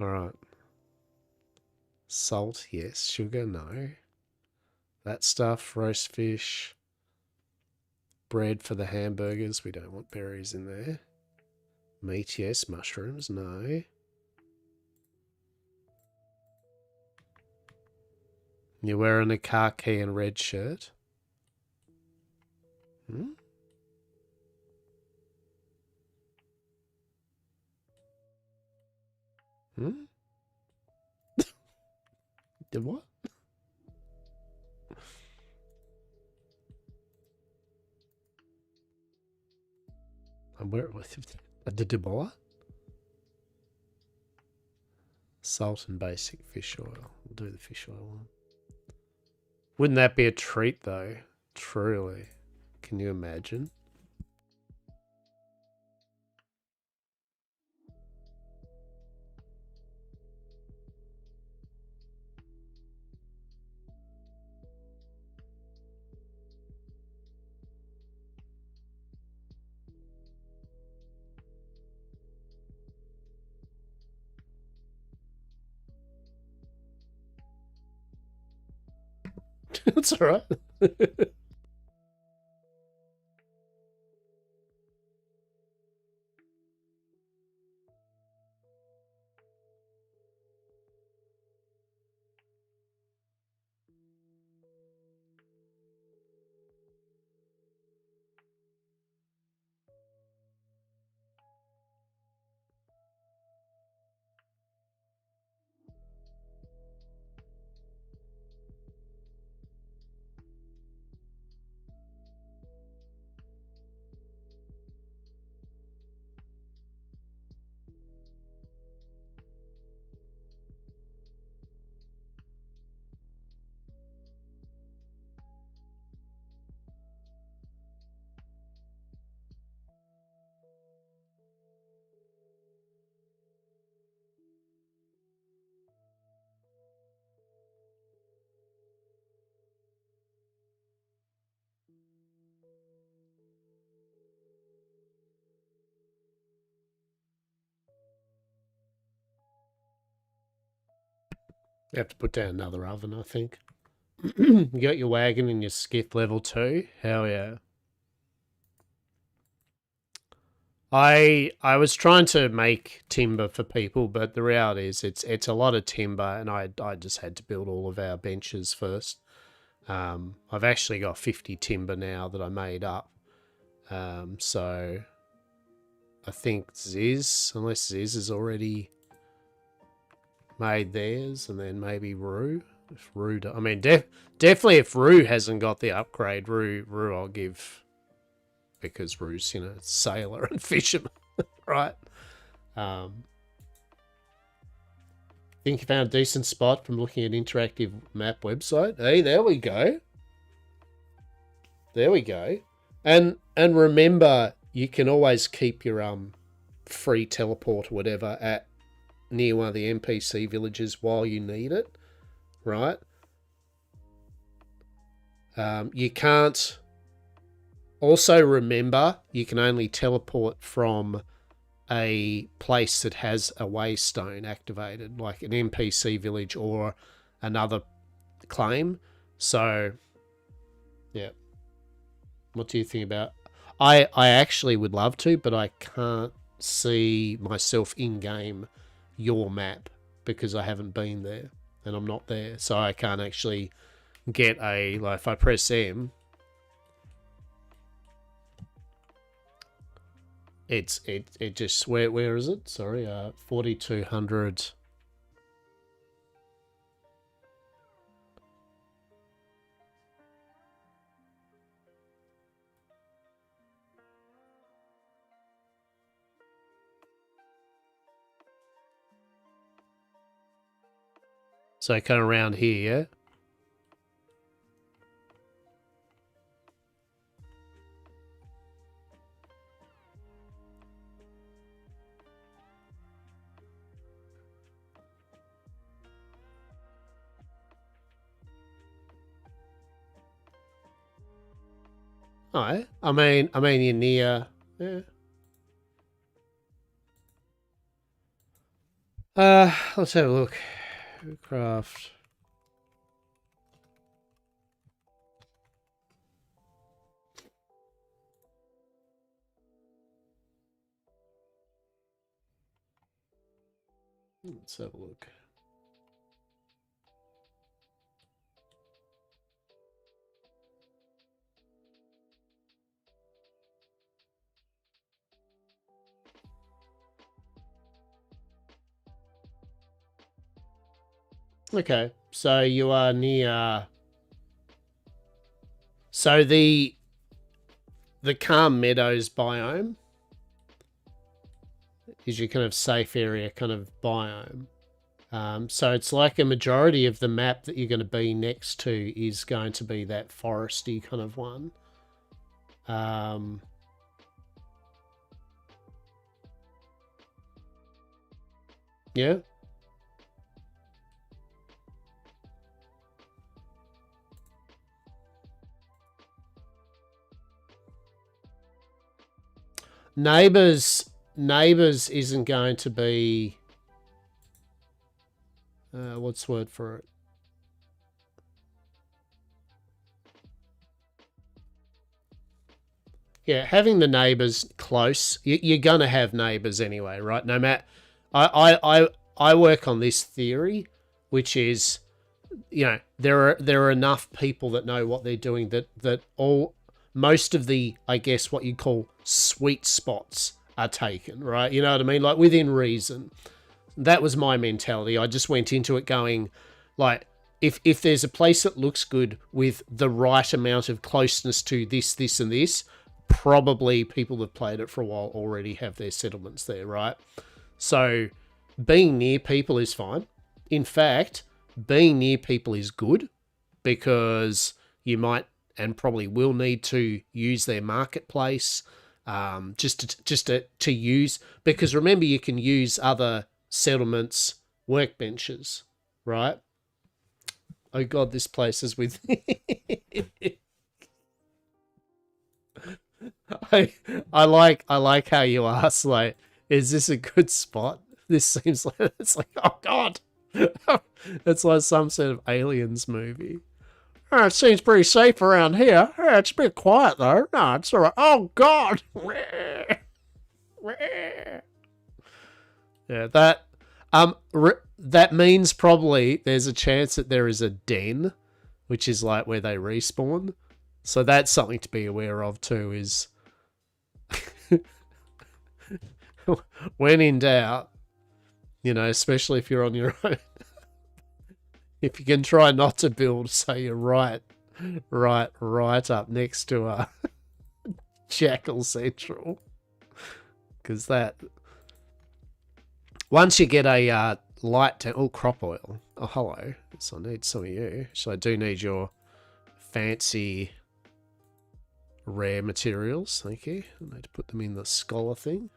All right. Salt, yes. Sugar, no. That stuff, roast fish. Bread for the hamburgers. We don't want berries in there. Meat, yes. Mushrooms, no. You're wearing a khaki and red shirt. Hmm? Hmm? Did what? I'm wearing a did what? Salt and basic fish oil. We'll do the fish oil one. Wouldn't that be a treat though? Truly. Can you imagine? That's all right. You have to put down another oven, I think. You got your wagon and your skiff level 2? Hell yeah. I was trying to make timber for people, but the reality is it's a lot of timber, and I just had to build all of our benches first. I've actually got 50 timber now that I made up. So I think Ziz, unless Ziz has already made theirs, and then maybe Rue. If Rue, I mean, definitely if Rue hasn't got the upgrade, Rue I'll give, because Rue's, you know, sailor and fisherman, right? I think you found a decent spot from looking at interactive map website. Hey, there we go. There we go. And remember, you can always keep your free teleport or whatever at near one of the NPC villages while you need it, right? You can't. Also remember, you can only teleport from a place that has a waystone activated, like an NPC village or another claim. So, yeah. What do you think about? I actually would love to, but I can't see myself in game your map because I haven't been there and I'm not there, so I can't actually get a, like, if I press M, it just, where is it? Sorry, 4200. So kind of around here, yeah? Alright. I mean you're near. Yeah. Let's have a look. Craft. Let's have a look. Okay, so you are near. So the Calm Meadows biome is your kind of safe area kind of biome. So it's like a majority of the map that you're going to be next to is going to be that foresty kind of one. Yeah. Neighbours isn't going to be... what's the word for it? Yeah, having the neighbours close. You're going to have neighbours anyway, right? No matter... I work on this theory, which is, you know, there are enough people that know what they're doing that most of the, I guess, what you call sweet spots are taken, right? You know what I mean? Like, within reason. That was my mentality. I just went into it going, like, if there's a place that looks good with the right amount of closeness to this, and this, probably people that played it for a while already have their settlements there, right? So being near people is fine. In fact, being near people is good, because you might and probably will need to use their marketplace, just to use, because remember, you can use other settlements workbenches, right? Oh god, this place is with I like how you ask, like, is this a good spot? This seems like, it's like, oh god. It's like some sort of aliens movie. Oh, it seems pretty safe around here. Yeah, it's a bit quiet though. No, it's alright. Oh god. Yeah, that means probably there's a chance that there is a den, which is like where they respawn. So that's something to be aware of too, is when in doubt, you know, especially if you're on your own, if you can try not to build, so you're right up next to a Jackal Central. Because that... Once you get a light... crop oil. Oh, hello. So I need some of you. So I do need your fancy rare materials. Thank you. I need to put them in the scholar thing.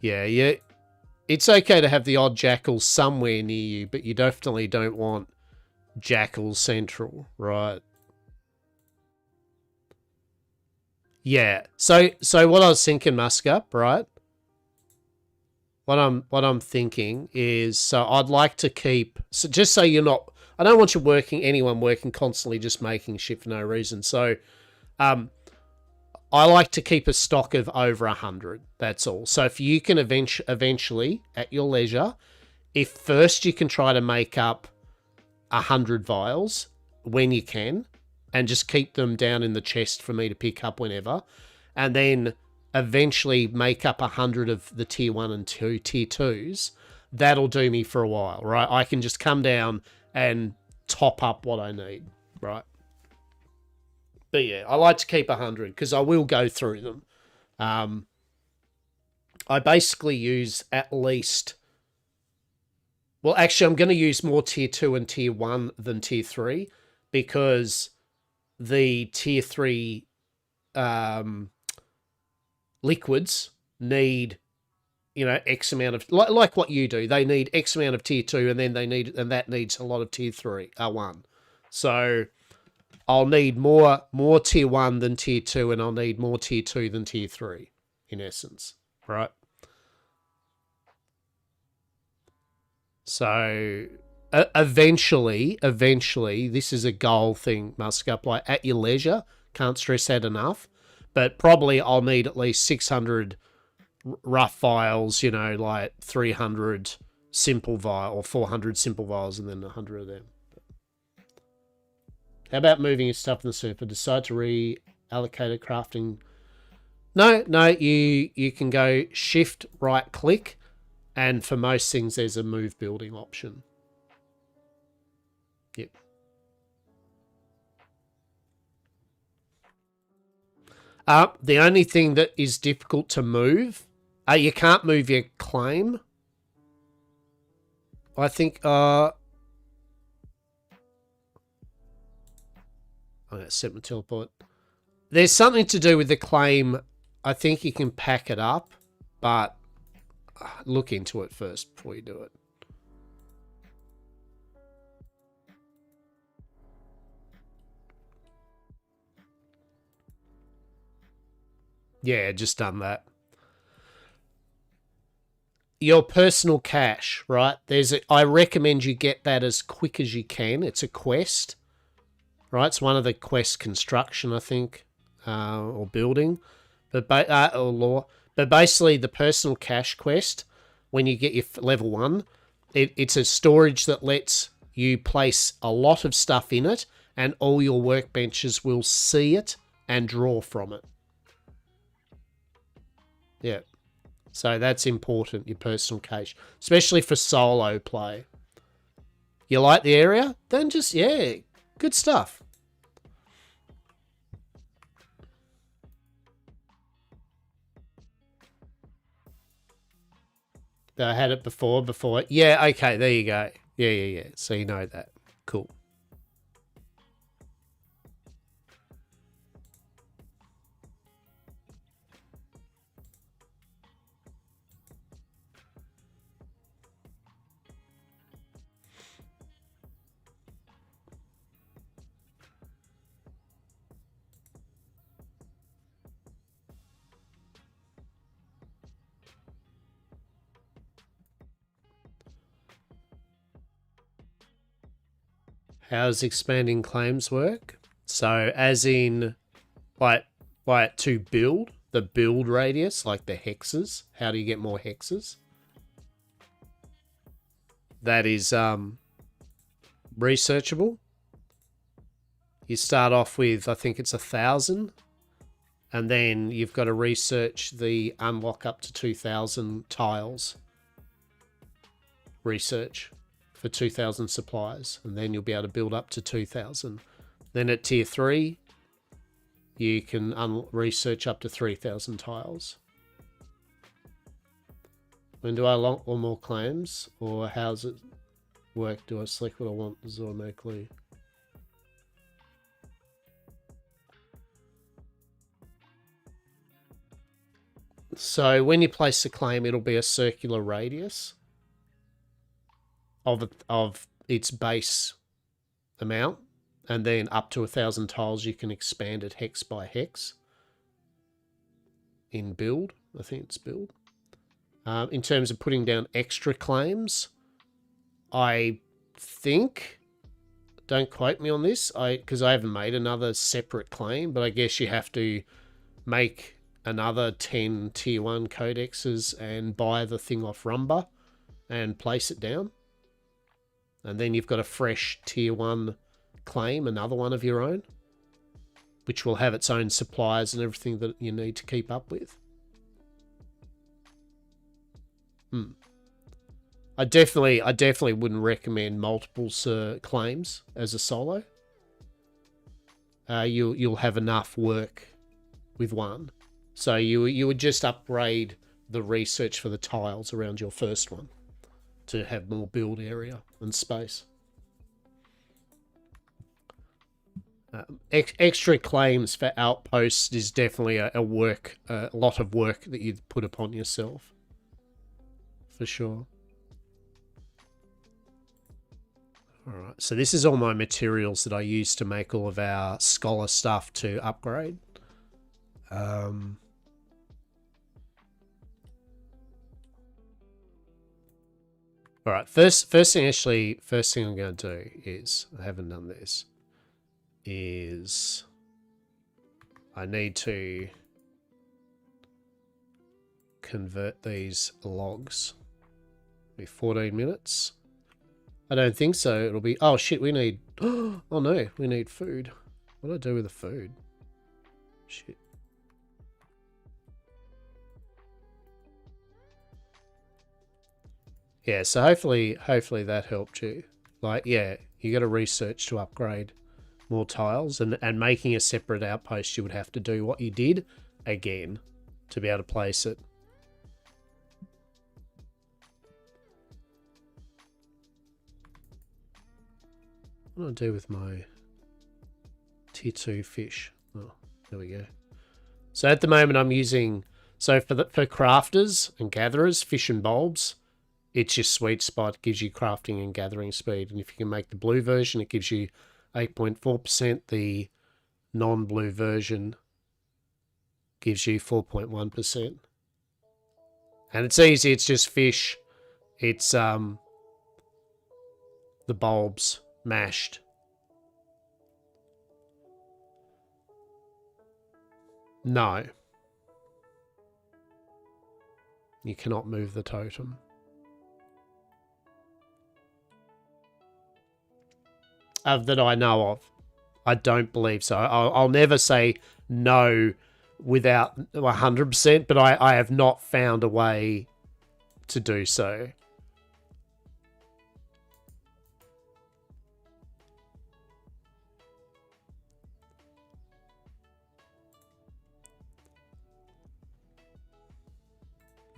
Yeah. It's okay to have the odd jackal somewhere near you, but you definitely don't want Jackal Central, right? Yeah. So what I was thinking, Muskup, right? What I'm thinking is, so I'd like to keep, so just so you're not, I don't want you anyone working constantly just making shit for no reason. So I like to keep a stock of over 100. That's all. So if you can eventually, at your leisure, if first you can try to make up 100 vials when you can, and just keep them down in the chest for me to pick up whenever, and then eventually make up 100 of the tier 1 and 2 tier 2s, that'll do me for a while, right? I can just come down and top up what I need, right? But yeah, I like to keep 100 because I will go through them. I basically use at least... Well, actually, I'm going to use more tier 2 and tier 1 than tier 3, because the tier 3 liquids need, you know, X amount of... Like what you do. They need X amount of tier 2, and then that needs a lot of tier 3, 1. So I'll need more tier 1 than tier 2, and I'll need more tier 2 than tier 3, in essence. right? So eventually, this is a goal thing, Muscup. Like at your leisure, can't stress that enough. But probably I'll need at least 600 rough vials, you know, like 300 simple vial or 400 simple vials, and then 100 of them. How about moving your stuff in the super? Decide to reallocate a crafting. No, you can go shift right click, and for most things there's a move building option. Yep. The only thing that is difficult to move, you can't move your claim. I think, I'm going to set my teleport. There's something to do with the claim. I think you can pack it up, but look into it first before you do it. Yeah, just done that. Your personal cache, right? I recommend you get that as quick as you can. It's a quest, right? It's one of the quest construction, I think, or building, or law. But basically, the personal cache quest, when you get your level 1, it's a storage that lets you place a lot of stuff in it, and all your workbenches will see it and draw from it. Yeah. So that's important, your personal cache, especially for solo play. You like the area? Then just, yeah, good stuff. I had it before. Yeah, okay, there you go. Yeah. So you know that. Cool. How's expanding claims work? So as in, like to build, the build radius, like the hexes. How do you get more hexes? That is researchable. You start off with, I think it's 1,000, and then you've got to research the unlock up to 2,000 tiles. Research for 2,000 supplies, and then you'll be able to build up to 2,000. Then at tier 3, you can research up to 3,000 tiles. When do I unlock or more claims, or how's it work? Do I select what I want? Does it automatically? So when you place a claim, it'll be a circular radius of its base amount, and then up to 1,000 tiles you can expand it hex by hex. In build, I think it's build. In terms of putting down extra claims, I think, don't quote me on this, because I haven't made another separate claim, but I guess you have to make another 10 tier 1 codexes and buy the thing off Rumba and place it down. And then you've got a fresh tier 1 claim, another one of your own, which will have its own supplies and everything that you need to keep up with. I definitely wouldn't recommend multiple claims as a solo. You'll have enough work with one. So you would just upgrade the research for the tiles around your first one to have more build area and space. Extra claims for outposts is definitely a lot of work that you put upon yourself, for sure. All right, so this is all my materials that I use to make all of our scholar stuff to upgrade. All right. First thing I'm going to do is, I haven't done this, is I need to convert these logs. It'll be 14 minutes. I don't think so. It'll be, oh shit, we need, oh no, we need food. What do I do with the food? Shit. Yeah, so hopefully that helped you. Like, yeah, you got to research to upgrade more tiles, and making a separate outpost, you would have to do what you did again to be able to place it. What do I do with my tier 2 fish? Oh, there we go. So at the moment I'm using, so for crafters and gatherers, fish and bulbs, it's your sweet spot. It gives you crafting and gathering speed. And if you can make the blue version, it gives you 8.4%. The non-blue version gives you 4.1%. And it's easy. It's just fish. It's the bulbs mashed. No. You cannot move the totem. That I know of. I don't believe so. I'll never say no without 100%, but I have not found a way to do so.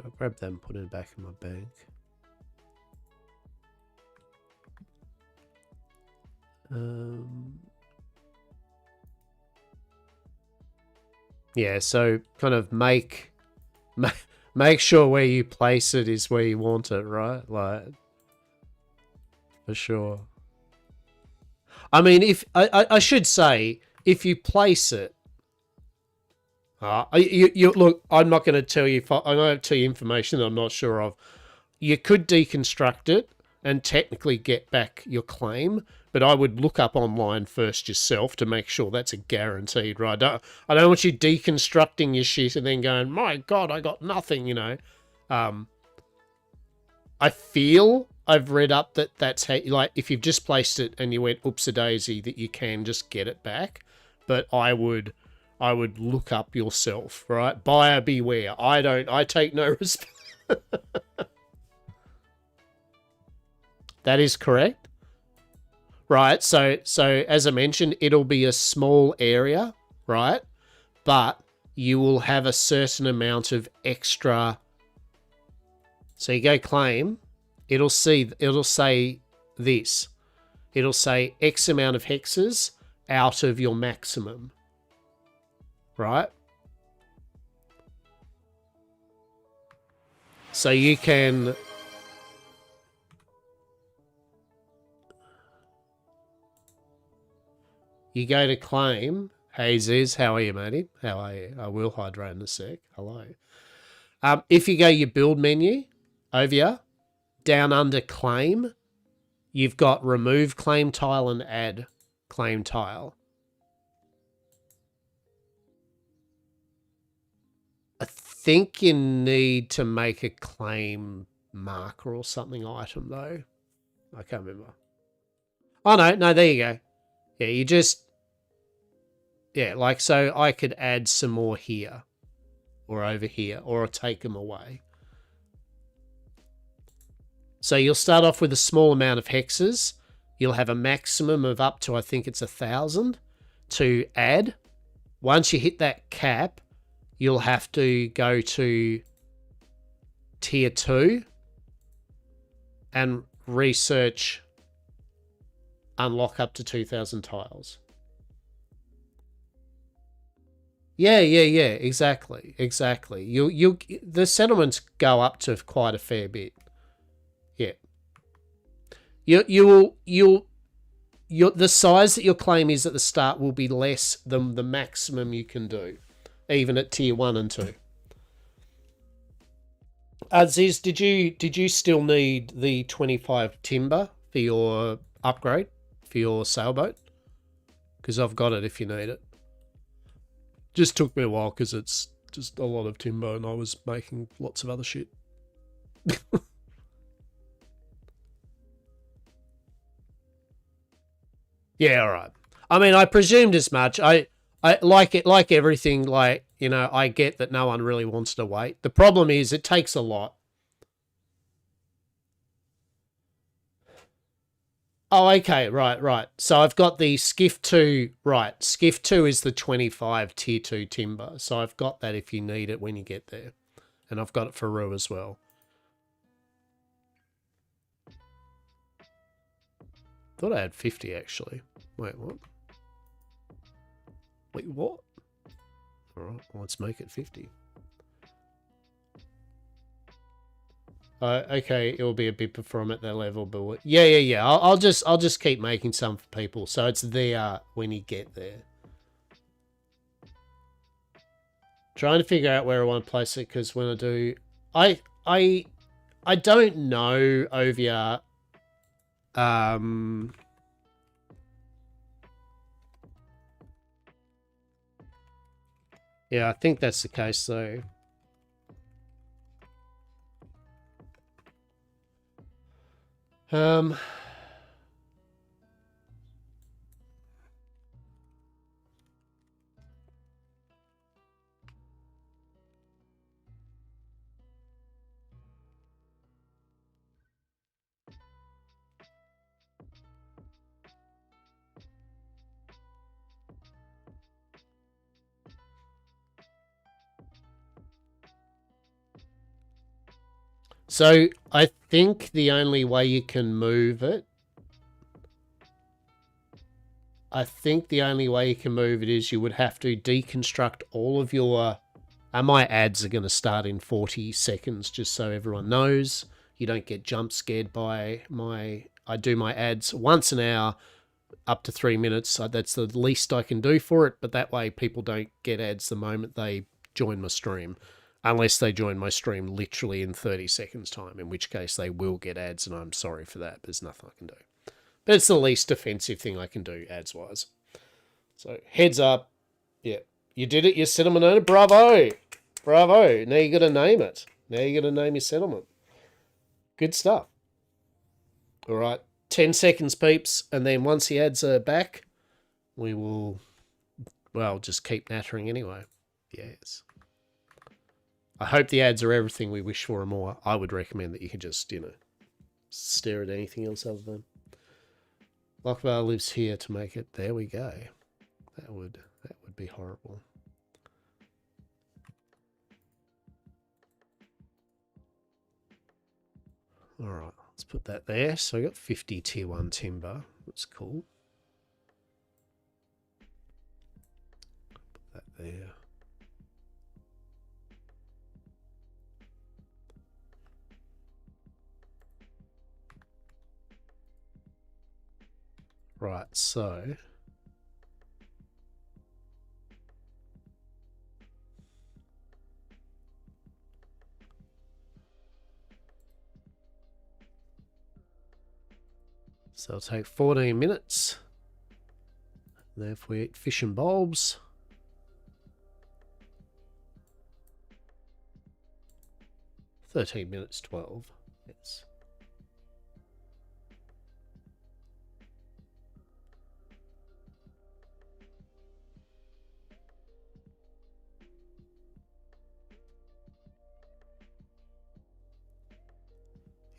I'll grab them and put it back in my bank. Yeah, so kind of make sure where you place it is where you want it, right? Like, for sure. I mean, if I should say, if you place it, you look. I'm not going to tell you. I'm going to tell you information that I'm not sure of. You could deconstruct it and technically get back your claim, but I would look up online first yourself to make sure that's a guaranteed, right? I don't want you deconstructing your shit and then going, my God, I got nothing, you know. I feel I've read up that that's how, like, if you've just placed it and you went oops-a-daisy, that you can just get it back. But I would look up yourself, right? Buyer beware. I take no responsibility. That is correct. Right, so as I mentioned, it'll be a small area, right? But you will have a certain amount of extra. So you go claim, it'll say this. It'll say X amount of hexes out of your maximum. Right? So you can you go to claim. Hey Ziz, how are you, matey? How are you? I will hydrate in a sec. Hello. If you go your build menu over here, down under claim, you've got remove claim tile and add claim tile. I think you need to make a claim marker or something item though. I can't remember. Oh no, there you go. Yeah, you just, yeah, like, so I could add some more here or over here, or I'll take them away. So you'll start off with a small amount of hexes. You'll have a maximum of up to, I think it's 1,000 to add. Once you hit that cap, you'll have to go to tier 2 and research unlock up to 2,000 tiles. Yeah, exactly. The settlements go up to quite a fair bit. Yeah. The size that your claim is at the start will be less than the maximum you can do, even at tier 1 and 2. Aziz, did you still need the 25 timber for your upgrade for your sailboat? Because I've got it if you need it. Just took me a while because it's just a lot of timber and I was making lots of other shit. Yeah, all right. I mean, I presumed as much. I like it, like everything. Like, you know, I get that no one really wants to wait. The problem is, it takes a lot. Oh, okay, right, right. So I've got the Skiff 2, right. Skiff 2 is the 25 Tier 2 timber. So I've got that if you need it when you get there. And I've got it for Rue as well. Thought I had 50 actually. Wait, what? Wait, what? All right, well, let's make it 50. Okay, it will be a bit perform at that level, but yeah. I'll just keep making some for people, so it's there when you get there. Trying to figure out where I want to place it because when I do, I don't know Ovia. Yeah, I think that's the case though. So I think the only way you can move it, is you would have to deconstruct all of your. My ads are going to start in 40 seconds, just so everyone knows. You don't get jump scared by my. I do my ads once an hour, up to 3 minutes. That's the least I can do for it, but that way people don't get ads the moment they join my stream. Unless they join my stream literally in 30 seconds time, in which case they will get ads, and I'm sorry for that. There's nothing I can do. But it's the least offensive thing I can do ads-wise. So, heads up. Yeah. You did it, your settlement owner. Bravo. Bravo. Now you got to name it. Now you got to name your settlement. Good stuff. All right. 10 seconds, peeps. And then once the ads are back, we will, well, just keep nattering anyway. Yes. I hope the ads are everything we wish for and more. I would recommend that you can just, stare at anything else other than. Lockvale lives here to make it. There we go. That would be horrible. All right, let's put that there. So I got 50 tier 1 timber. That's cool. Put that there. Right, so it'll take 14 minutes. And then if we eat fish and bulbs, 13 minutes 12. Yes.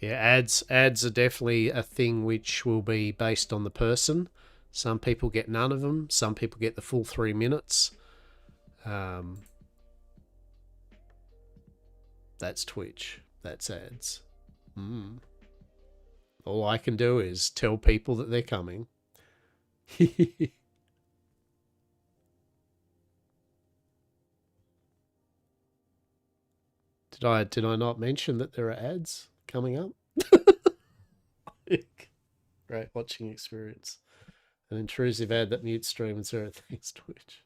Yeah, ads are definitely a thing which will be based on the person. Some people get none of them. Some people get the full 3 minutes. That's Twitch. That's ads. All I can do is tell people that they're coming. Did I not mention that there are ads coming up? Great watching experience. An intrusive ad that mutes stream and zero thanks Twitch.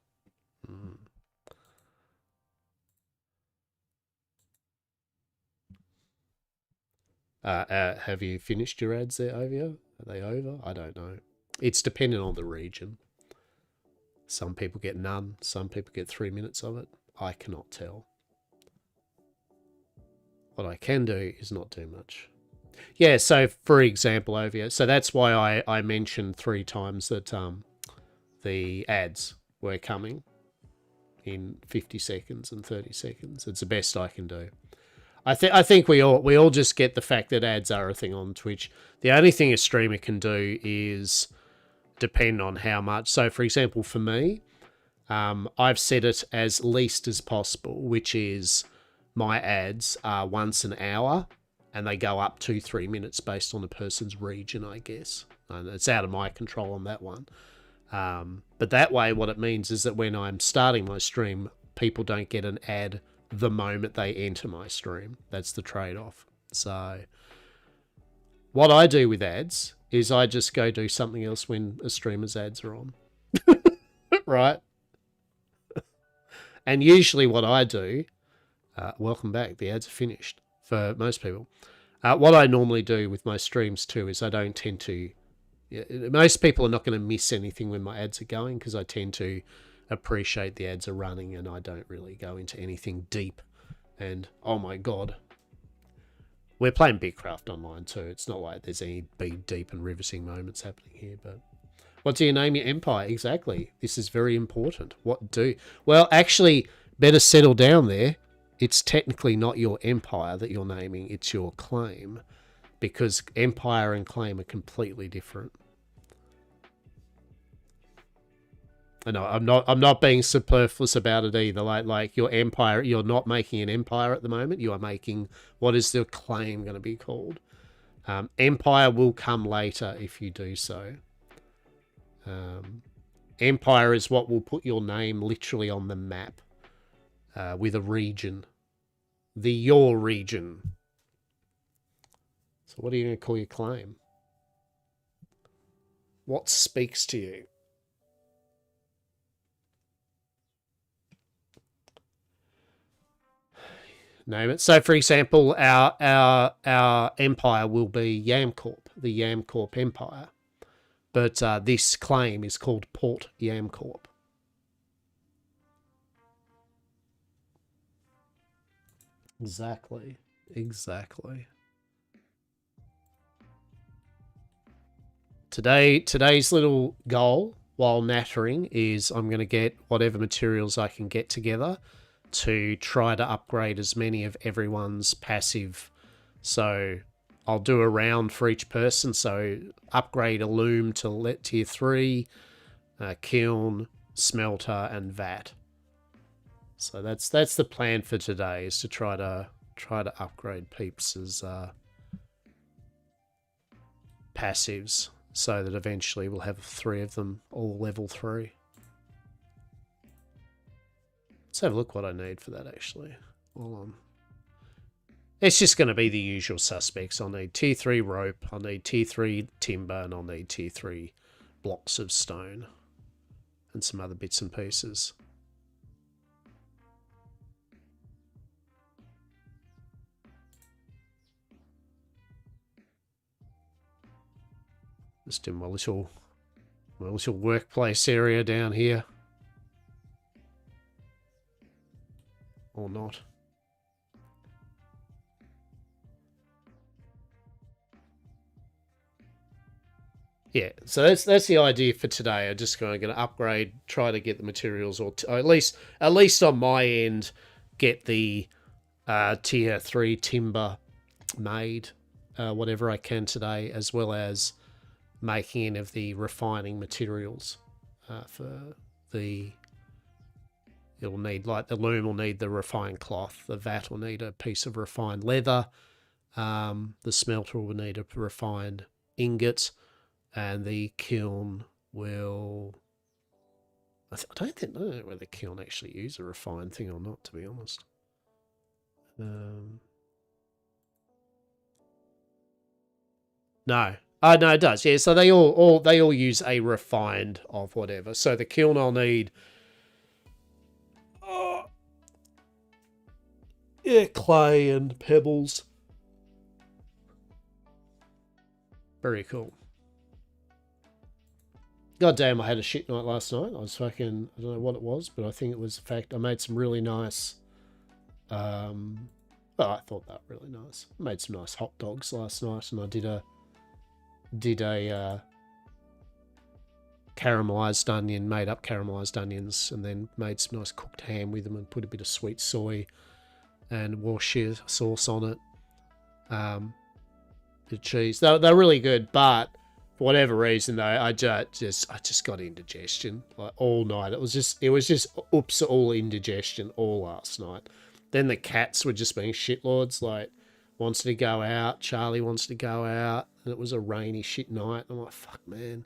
Have you finished your ads there, Ovia? Are they over? I don't know. It's dependent on the region. Some people get none. Some people get 3 minutes of it. I cannot tell. What I can do is not do much. Yeah, so for example, Ovia, so that's why I mentioned 3 times that the ads were coming in 50 seconds and 30 seconds. It's the best I can do. I think we all just get the fact that ads are a thing on Twitch. The only thing a streamer can do is depend on how much. So, for example, for me, I've set it as least as possible, which is my ads are once an hour, and they go up to 3 minutes based on the person's region, I guess. And it's out of my control on that one. But that way, what it means is that when I'm starting my stream, people don't get an ad the moment they enter my stream. That's the trade-off. So what I do with ads is I just go do something else when a streamer's ads are on. Right? And usually what I do, welcome back, the ads are finished for most people. What I normally do with my streams too is I don't tend to... most people are not going to miss anything when my ads are going because I tend to appreciate the ads are running and I don't really go into anything deep. And oh my god, we're playing Bitcraft Online too. It's not like there's any big, deep and riveting moments happening here. But what do you name your empire? Exactly. This is very important. What do... well, actually, better settle down there. It's technically not your empire that you're naming. It's your claim, because empire and claim are completely different. No, I'm not being superfluous about it either. Like your empire, you're not making an empire at the moment. You are making, what is the claim going to be called? Empire will come later if you do so. Empire is what will put your name literally on the map with a region. Your region. So what are you going to call your claim? What speaks to you? Name it. So, for example, our empire will be YamCorp, the YamCorp Empire. But this claim is called Port YamCorp. Exactly. Exactly. Today's little goal while nattering is I'm going to get whatever materials I can get together to try to upgrade as many of everyone's passive. So I'll do a round for each person. So upgrade a loom to tier 3, kiln, smelter, and vat. So that's the plan for today, is to try to upgrade peeps' passives, so that eventually we'll have 3 of them all level 3. Let's have a look what I need for that, actually. Hold on. It's just going to be the usual suspects. I'll need tier 3 rope, I'll need tier 3 timber, and I'll need tier 3 blocks of stone. And some other bits and pieces. Just in my little workplace area down here. Or not. Yeah, so that's the idea for today. I'm just going to upgrade, try to get the materials, or at least on my end, get the tier 3 timber made, whatever I can today, as well as making any of the refining materials for the... It'll need, like, the loom will need the refined cloth, the vat will need a piece of refined leather, the smelter will need a refined ingot, and the kiln will... I don't know whether the kiln actually use a refined thing or not, to be honest. No. Oh, no, it does. Yeah, so they all use a refined of whatever. So the kiln I'll need... yeah, clay and pebbles. Very cool. God damn, I had a shit night last night. I was fucking, I don't know what it was, but I think it was the fact I made some really nice, well, I thought that really nice. I made some nice hot dogs last night, and I did a caramelized onion, made up caramelized onions, and then made some nice cooked ham with them and put a bit of sweet soy and Worcestershire sauce on it. Bit of cheese. They're really good, but for whatever reason, though, I just got indigestion like all night. It was just oops, all indigestion all last night. Then the cats were just being shitlords. Like, wants to go out. Charlie wants to go out, and it was a rainy shit night. I'm like, fuck, man.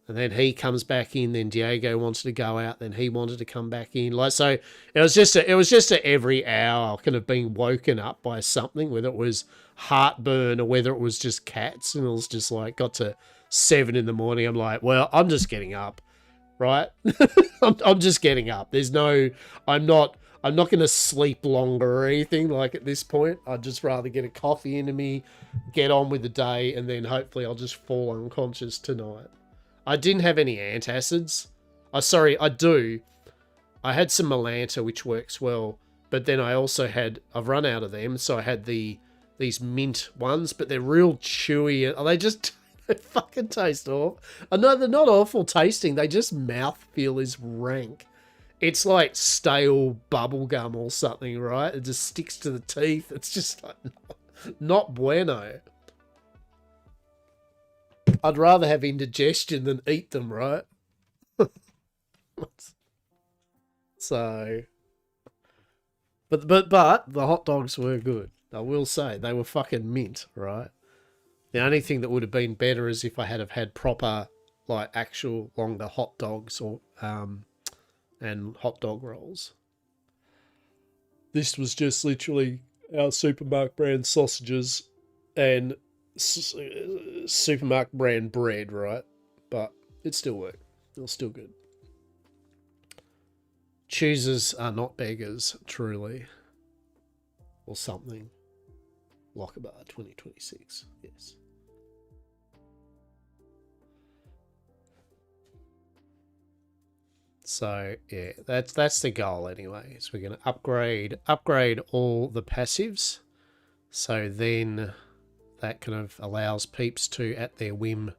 And then he comes back in. Then Diego wants to go out. Then he wanted to come back in. Like, so it was just every hour kind of being woken up by something, whether it was heartburn or whether it was just cats. And it was just like, got to 7 in the morning. I'm like, well, I'm just getting up, right? I'm just getting up. There's no, I'm not going to sleep longer or anything. Like, at this point, I'd just rather get a coffee into me, get on with the day, and then hopefully I'll just fall unconscious tonight. I didn't have any antacids. Sorry, I do. I had some Melanta, which works well, but then I also I've run out of them, so I had these mint ones, but they're real chewy. They fucking taste awful. No, they're not awful tasting. They just mouthfeel is rank. It's like stale bubble gum or something, right? It just sticks to the teeth. It's just like not bueno. I'd rather have indigestion than eat them, right? So, but the hot dogs were good. I will say they were fucking mint, right? The only thing that would have been better is if I had proper, like, actual longer hot dogs or and hot dog rolls. This was just literally our supermarket brand sausages and supermarket brand bread, right? But it still worked. It was still good. Choosers are not beggars, truly. Or something. Lockabar 2026, yes. So yeah, that's the goal anyway. So we're going to upgrade all the passives. So then that kind of allows peeps to, at their whim,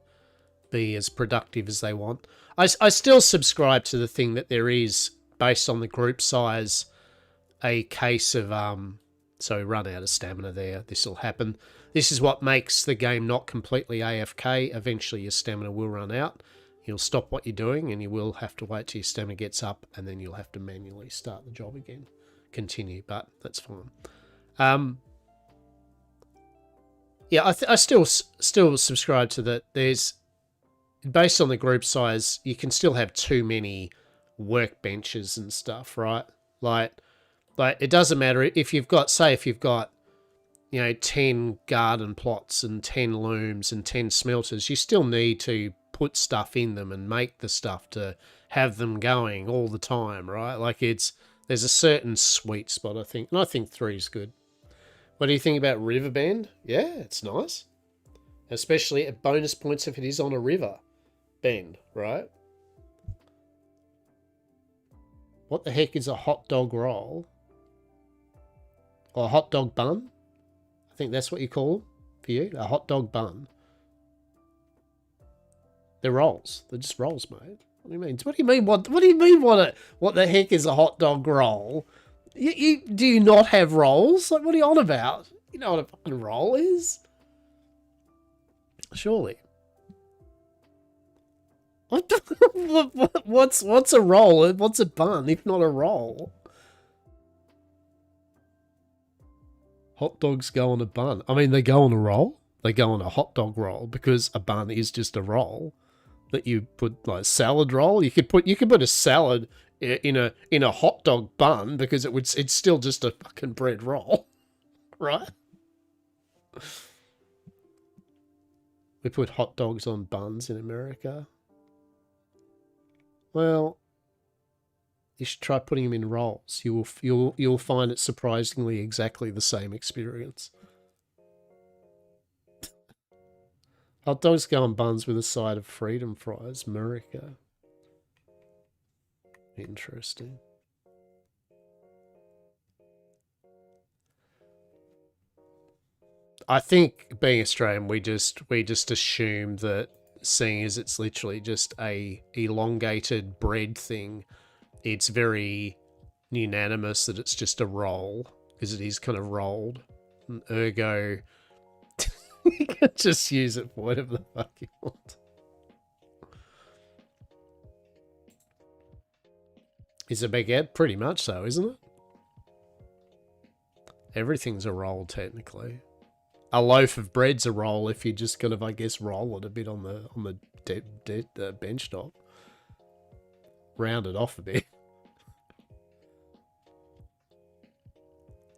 be as productive as they want. I still subscribe to the thing that there is, based on the group size, a case of so run out of stamina there. This will happen. This is what makes the game not completely AFK. Eventually your stamina will run out. You'll stop what you're doing and you will have to wait till your stamina gets up, and then you'll have to manually start the job again. Continue, but that's fine. Yeah, I still subscribe to that. There's, based on the group size, you can still have too many workbenches and stuff, right? Like it doesn't matter if you've got, say, if you've got, 10 garden plots and 10 looms and 10 smelters, you still need to put stuff in them and make the stuff to have them going all the time, right? Like, there's a certain sweet spot, I think, and I think 3 is good. What do you think about Riverbend? Yeah, it's nice. Especially at bonus points if it is on a river bend, right? What the heck is a hot dog roll? Or a hot dog bun? I think that's what you call them for you. A hot dog bun. They're rolls. They're just rolls, mate. What do you mean? What do you mean? What do you mean? What the heck is a hot dog roll? Do you not have rolls? Like, what are you on about? You know what a fucking roll is? Surely. What's a roll? What's a bun if not a roll? Hot dogs go on a bun. I mean, they go on a roll. They go on a hot dog roll because a bun is just a roll that you put, like salad roll. You could put a salad in a hot dog bun because it's still just a fucking bread roll, right? We put hot dogs on buns in America. Well, you should try putting them in rolls. You'll find it surprisingly exactly the same experience. Hot dogs go on buns with a side of freedom fries. America. Interesting. I think being Australian, we just assume that seeing as it's literally just a elongated bread thing, it's very unanimous that it's just a roll because it is kind of rolled. And ergo, you can just use it for whatever the fuck you want. Is a baguette? Pretty much so, isn't it? Everything's a roll, technically. A loaf of bread's a roll if you just kind of, I guess, roll it a bit on the bench top. Round it off a bit.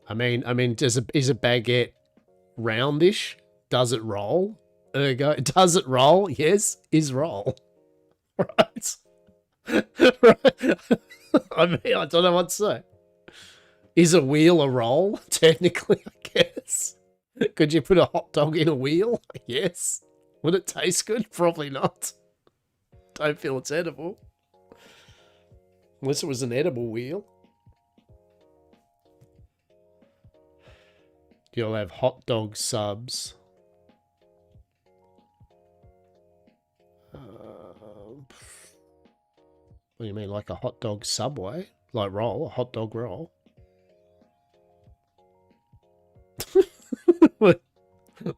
I mean, is a baguette roundish? Does it roll? Ergo, does it roll? Yes, is roll. Right. Right. I mean, I don't know what to say. Is a wheel a roll? Technically, I guess. Could you put a hot dog in a wheel? Yes. Would it taste good? Probably not. Don't feel it's edible. Unless it was an edible wheel. You'll have hot dog subs. What do you mean, like a hot dog Subway? Like roll, a hot dog roll?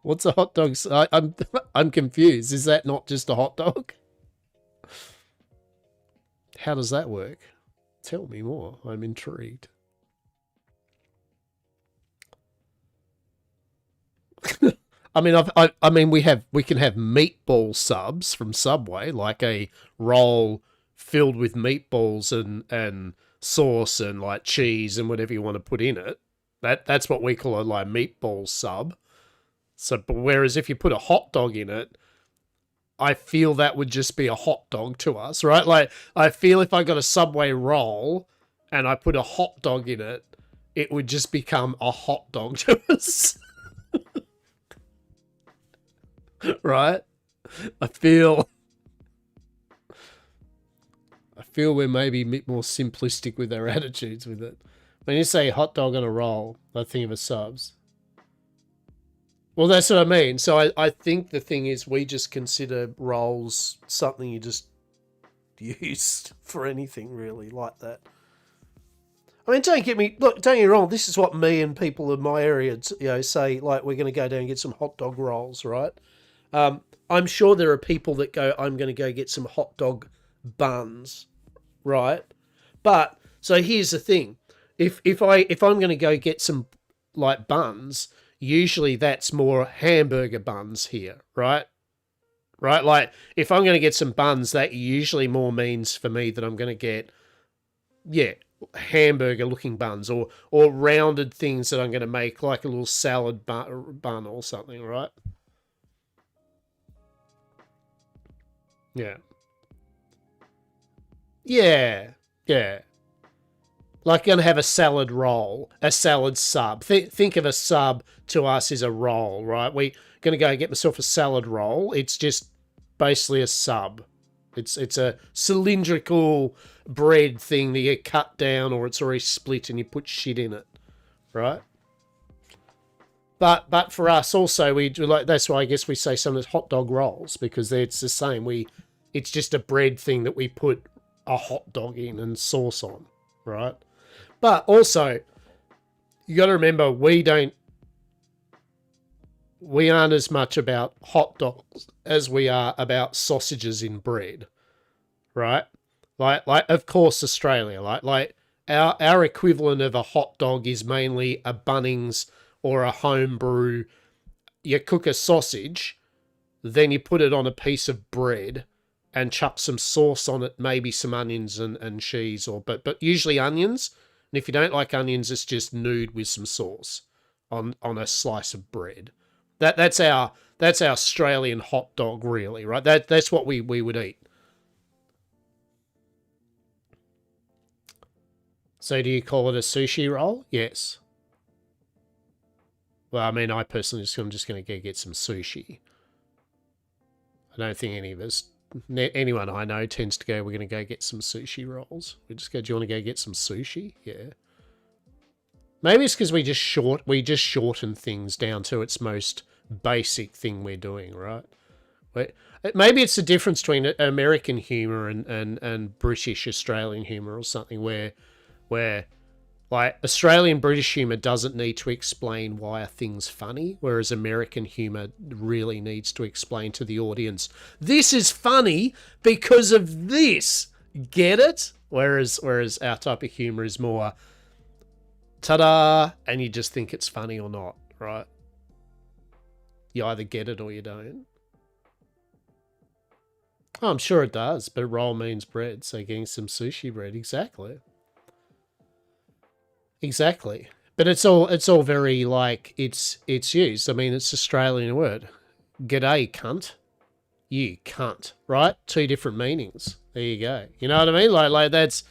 What's a hot dog? I'm confused. Is that not just a hot dog? How does that work? Tell me more. I'm intrigued. I mean, we can have meatball subs from Subway, like a roll filled with meatballs and sauce and like cheese and whatever you want to put in it. That's what we call a like meatball sub. So, but whereas if you put a hot dog in it, I feel that would just be a hot dog to us, right? Like, I feel if I got a Subway roll and I put a hot dog in it, it would just become a hot dog to us. Right? I feel we're maybe a bit more simplistic with our attitudes with it. When you say hot dog on a roll, I think of a subs. Well, that's what I mean. So I think the thing is we just consider rolls something you just use for anything really like that. I mean, don't get me wrong. This is what me and people in my area, say. Like, we're going to go down and get some hot dog rolls, right? I'm sure there are people that go, I'm going to go get some hot dog buns, right? But so here's the thing: if I'm going to go get some like buns, usually that's more hamburger buns here, right? Right? Like, if I'm going to get some buns, that usually more means for me that I'm going to get, hamburger looking buns or rounded things that I'm going to make like a little salad bun or something, right? Yeah. Yeah. Yeah. Like, going to have a salad roll, a salad sub. Think of a sub to us as a roll, right? We're going to go get myself a salad roll. It's just basically a sub. It's a cylindrical bread thing that you cut down, or it's already split and you put shit in it, right? But for us also, we do like, that's why I guess we say some of the hot dog rolls, because it's the same. It's just a bread thing that we put a hot dog in and sauce on, right? But also, you got to remember, we aren't as much about hot dogs as we are about sausages in bread, right? Like of course, Australia, like our equivalent of a hot dog is mainly a Bunnings or a home brew. You cook a sausage, then you put it on a piece of bread and chuck some sauce on it, maybe some onions and cheese, but usually onions. And if you don't like onions, it's just nude with some sauce on a slice of bread. That's our Australian hot dog, really, right? That's what we would eat. So do you call it a sushi roll? Yes. Well, I mean, I personally I'm just going to go get some sushi. I don't think any of us, anyone I know tends to go, we're going to go get some sushi rolls. We just go, do you want to go get some sushi? Yeah. Maybe it's because we just shorten things down to its most basic thing we're doing, right? Maybe it's the difference between American humor and British Australian humor or something where like Australian British humor doesn't need to explain why a thing's funny, whereas American humor really needs to explain to the audience, this is funny because of this. Get it? Whereas our type of humor is more ta-da, and you just think it's funny or not, right? You either get it or you don't. Oh, I'm sure it does, but roll means bread, so getting some sushi bread, exactly. Exactly. But it's all very like it's used. I mean, it's Australian word. G'day, cunt. You cunt, right? Two different meanings. There you go. You know what I mean? Like that's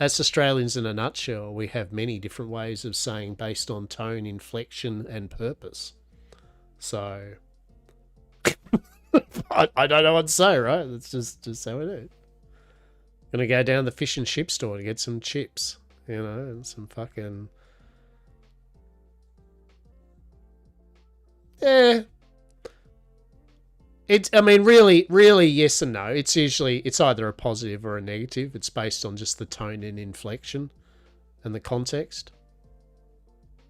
Australians in a nutshell. We have many different ways of saying based on tone, inflection, and purpose. So I don't know what to say, right? That's just how it is. Gonna go down the fish and chip store to get some chips, you know, and some fucking yeah. I mean, really, yes and no. It's either a positive or a negative. It's based on just the tone and inflection and the context,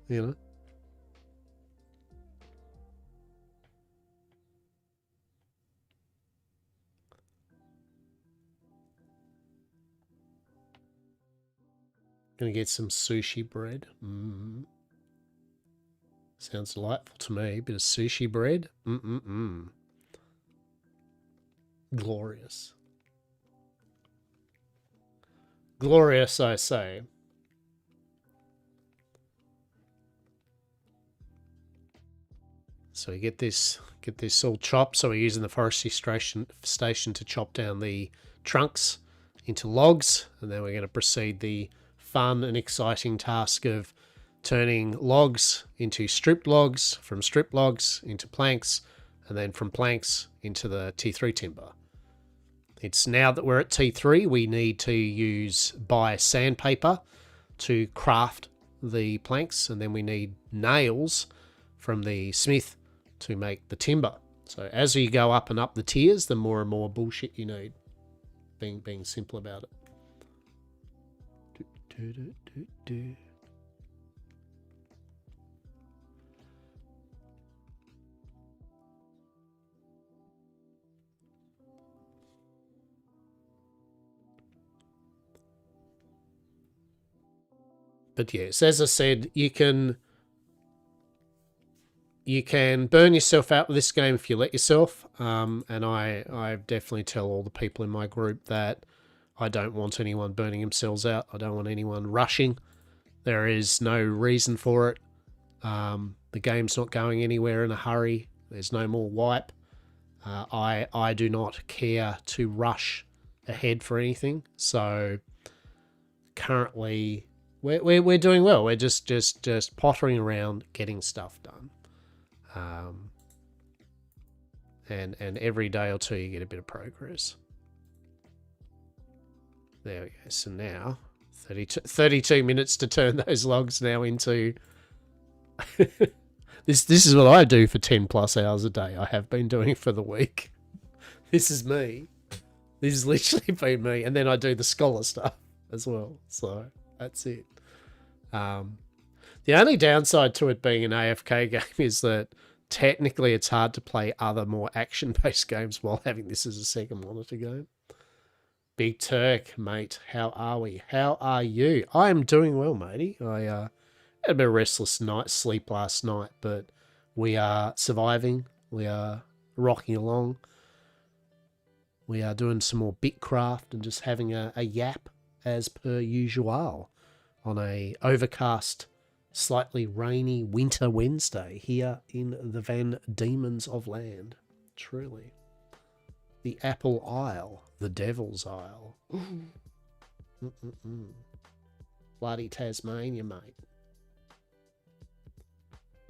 you know. Gonna get some sushi bread. Sounds delightful to me. Bit of sushi bread. Glorious. Glorious, I say. So we get this all chopped. So we're using the forestry station to chop down the trunks into logs, and then we're going to proceed the fun and exciting task of turning logs into stripped logs, from stripped logs into planks, and then from planks into the T3 timber. It's now that we're at T3, we need to buy sandpaper to craft the planks, and then we need nails from the smith to make the timber. So as you go up and up the tiers, the more and more bullshit you need. Being simple about it. But yes, as I said, you can burn yourself out with this game if you let yourself. And I definitely tell all the people in my group that I don't want anyone burning themselves out. I don't want anyone rushing. There is no reason for it. The game's not going anywhere in a hurry. There's no more wipe. I do not care to rush ahead for anything. So currently we're doing well. We're just pottering around getting stuff done. And every day or two you get a bit of progress. There we go. So now 32 minutes to turn those logs now into this is what I do for 10 plus hours a day. I have been doing for the week. This is me. This has literally been me. And then I do the scholar stuff as well. So that's it. The only downside to it being an AFK game is that technically it's hard to play other more action-based games while having this as a second monitor game. Big Turk, mate, how are we? How are you? I am doing well, matey. I had a bit of restless sleep last night, but we are surviving. We are rocking along. We are doing some more Bitcraft and just having a yap as per usual on a overcast, slightly rainy winter Wednesday here in the Van Diemen's of Land. Truly. The Apple Isle. The Devil's Isle. Bloody Tasmania, mate.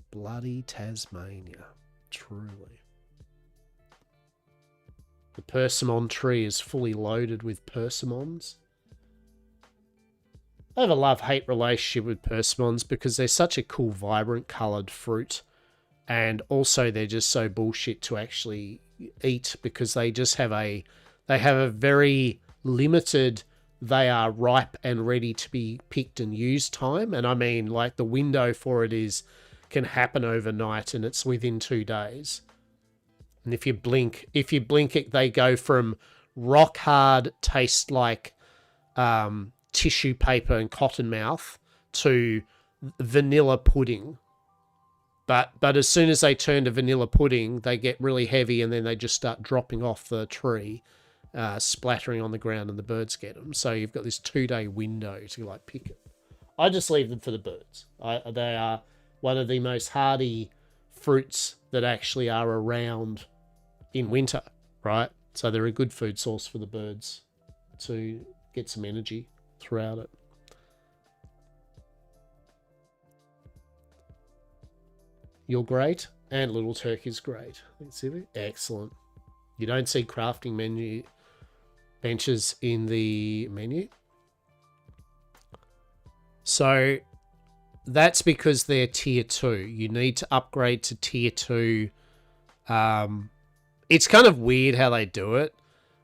Bloody Tasmania. Truly. persimmon tree is fully loaded with persimmons. I have a love-hate relationship with persimmons because they're such a cool, vibrant coloured fruit. And also they're just so bullshit to actually eat because they just have a very limited, they are ripe and ready to be picked and used time. And I mean, like, the window for it can happen overnight and it's within 2 days. And if you blink it, they go from rock hard, taste like tissue paper and cotton mouth, to vanilla pudding. But as soon as they turn to vanilla pudding, they get really heavy and then they just start dropping off the tree, splattering on the ground, and the birds get them. So you've got this 2-day window to like pick it. I just leave them for the birds. They are one of the most hardy fruits that actually are around in winter, right? So they're a good food source for the birds to get some energy throughout it. You're great, and Little Turkey's great. Excellent. You don't see crafting menu benches in the menu. So that's because they're tier 2. You need to upgrade to tier 2. It's kind of weird how they do it,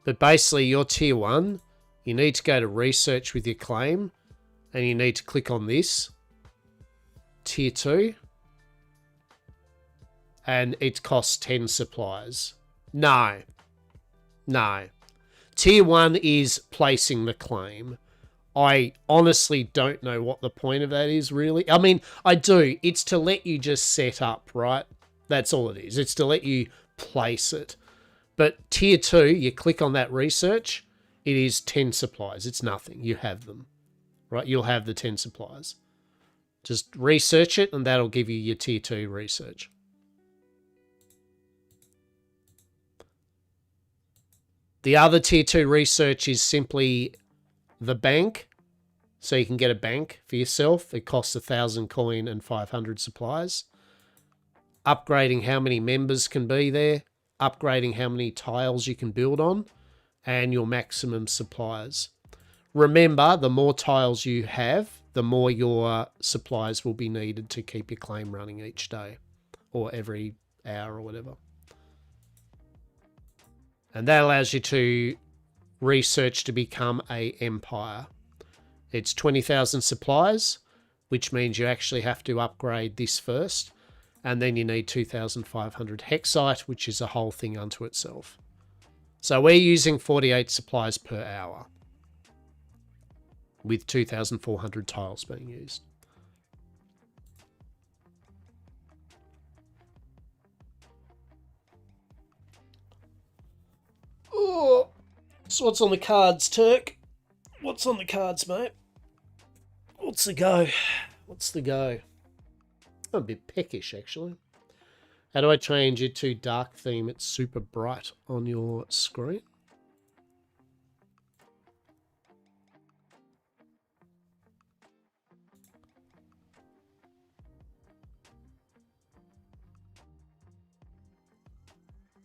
but basically you're tier 1. You need to go to research with your claim, and you need to click on this, tier 2. And it costs 10 supplies. No. Tier 1 is placing the claim. I honestly don't know what the point of that is, really. I mean, I do. It's to let you just set up, right? That's all it is. It's to let you place it. But tier 2, you click on that research, it is 10 supplies. It's nothing. You have them, right? You'll have the 10 supplies. Just research it, and that'll give you your tier 2 research. The other tier 2 research is simply the bank. So you can get a bank for yourself. It costs 1,000 coin and 500 supplies. Upgrading how many members can be there. Upgrading how many tiles you can build on. And your maximum supplies. Remember, the more tiles you have, the more your supplies will be needed to keep your claim running each day. Or every hour or whatever. And that allows you to research to become an empire. It's 20,000 supplies, which means you actually have to upgrade this first. And then you need 2,500 hexite, which is a whole thing unto itself. So we're using 48 supplies per hour, with 2,400 tiles being used. Oh, so what's on the cards, Turk? What's on the cards, mate? What's the go? What's the go? I'm a bit peckish, actually. How do I change it to dark theme? It's super bright on your screen.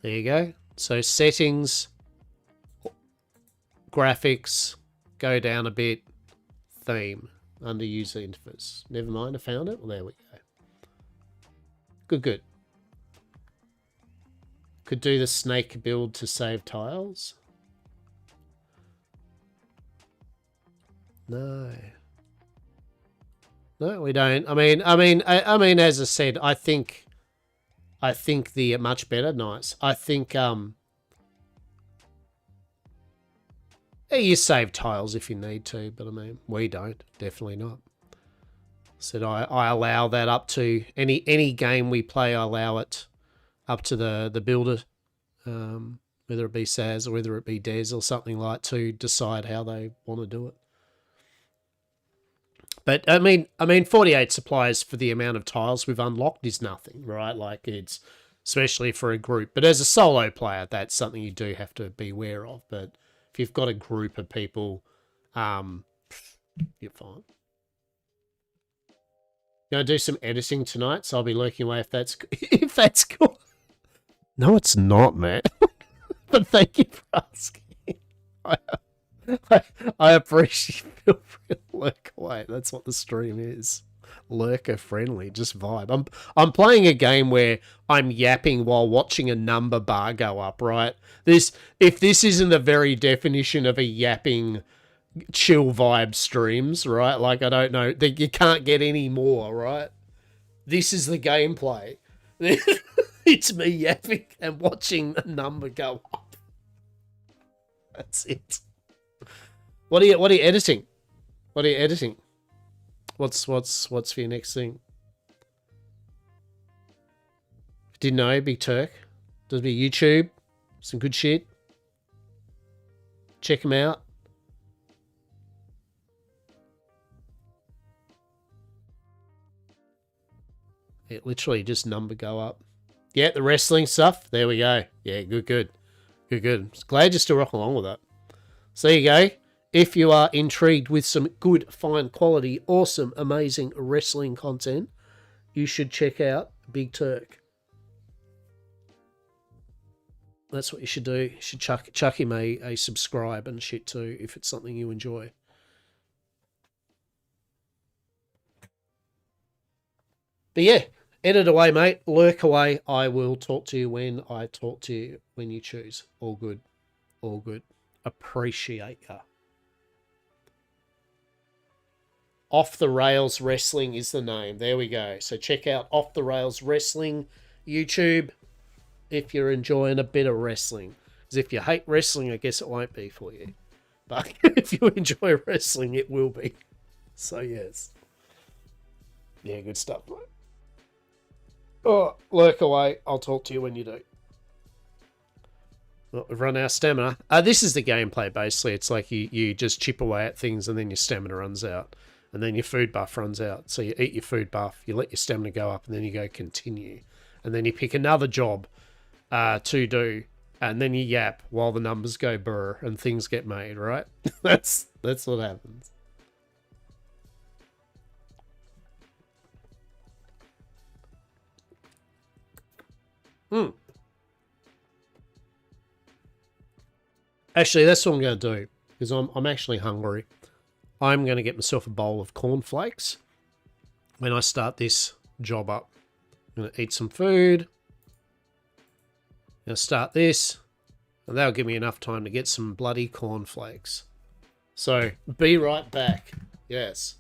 There you go. So settings, graphics, go down a bit, theme, under user interface. Never mind, I found it. Well, there we go. Good. Could do the snake build to save tiles. No, we don't. I mean, as I said, I think the much better. Nice. I think you save tiles if you need to, but I mean, we don't. Definitely not. Said I allow that up to any game we play. I allow it up to the builder, whether it be Saz or whether it be Des or something like, to decide how they want to do it. But I mean, 48 supplies for the amount of tiles we've unlocked is nothing, right? Like, it's especially for a group. But as a solo player, that's something you do have to be aware of. But if you've got a group of people, you're fine. Gonna do some editing tonight, so I'll be lurking away if that's cool. No, it's not, man. But thank you for asking. I, I appreciate feel free to lurk away. That's what the stream is. Lurker friendly, just vibe. I'm playing a game where I'm yapping while watching a number bar go up, right? If this isn't the very definition of a yapping chill vibe streams, right? Like, I don't know. You can't get any more, right? This is the gameplay. It's me yapping and watching a number go up. That's it. What are you editing? What are you editing? What's for your next thing? Didn't know, Big Turk. Does be YouTube. Some good shit. Check him out. It literally just number go up. Yeah, the wrestling stuff. There we go. Yeah, good. Glad you're still rocking along with that. So there you go. If you are intrigued with some good, fine quality, awesome, amazing wrestling content, you should check out Big Turk. That's what you should do. You should chuck him a subscribe and shit too, if it's something you enjoy. But yeah, edit away, mate. Lurk away. I will talk to you when I talk to you when you choose. All good. All good. Appreciate ya. Off the Rails Wrestling is the name. There we go. So check out Off the Rails Wrestling YouTube if you're enjoying a bit of wrestling. Because if you hate wrestling, I guess it won't be for you. But if you enjoy wrestling, it will be. So yes. Yeah, good stuff, mate. Oh, lurk away. I'll talk to you when you do. Well, we've run our stamina. This is the gameplay, basically. It's like you just chip away at things and then your stamina runs out. And then your food buff runs out. So you eat your food buff, you let your stamina go up, and then you go continue. And then you pick another job to do, and then you yap while the numbers go burr and things get made, right? That's what happens. Actually, that's what I'm going to do, because I'm actually hungry. I'm going to get myself a bowl of cornflakes when I start this job up. I'm going to eat some food. I'm going to start this, and that'll give me enough time to get some bloody cornflakes. So, be right back. Yes.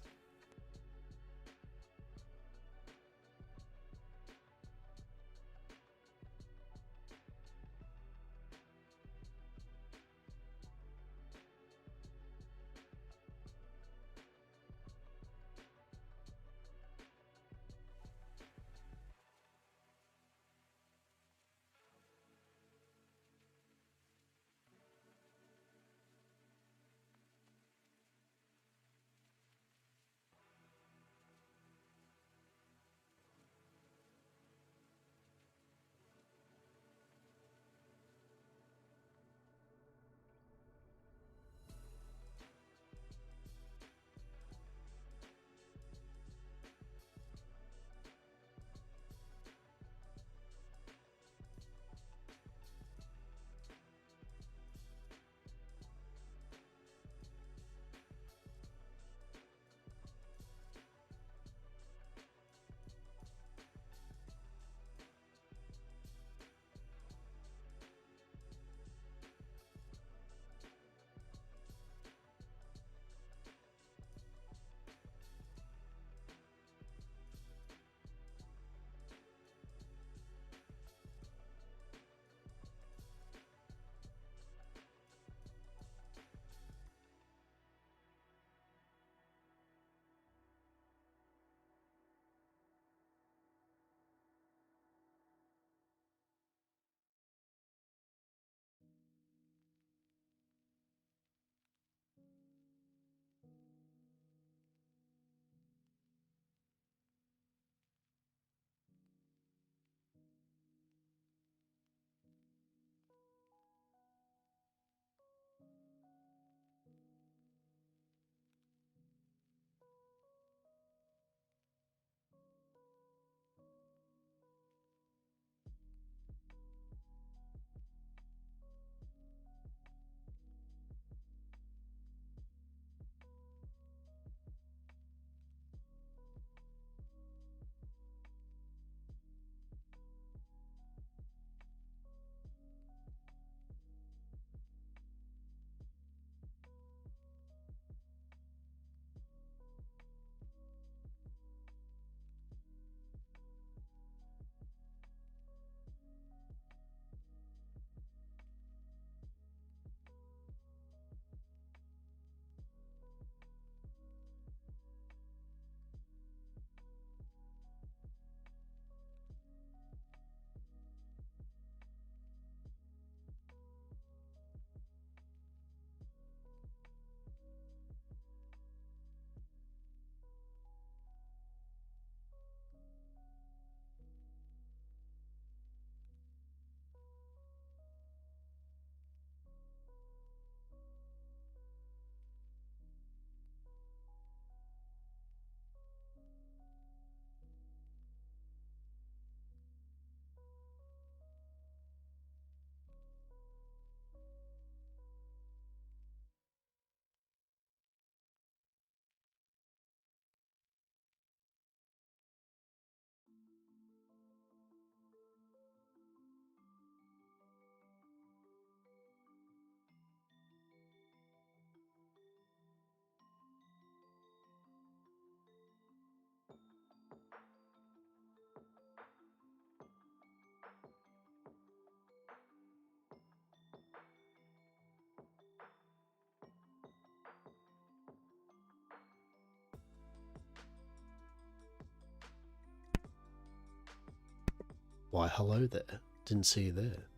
Why, hello there. Didn't see you there.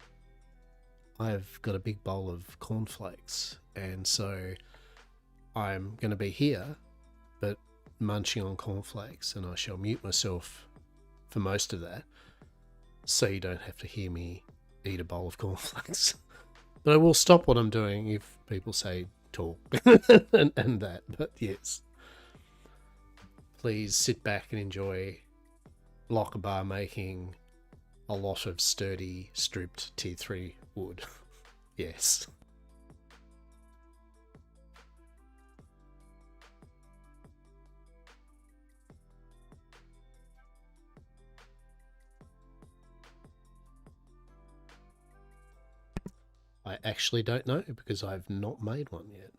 I've got a big bowl of cornflakes, and so I'm going to be here, but munching on cornflakes, and I shall mute myself for most of that, so you don't have to hear me eat a bowl of cornflakes. But I will stop what I'm doing if people say talk and that. But yes, please sit back and enjoy Lockabar making a lot of sturdy, stripped tier 3 wood. Yes. I actually don't know because I've not made one yet.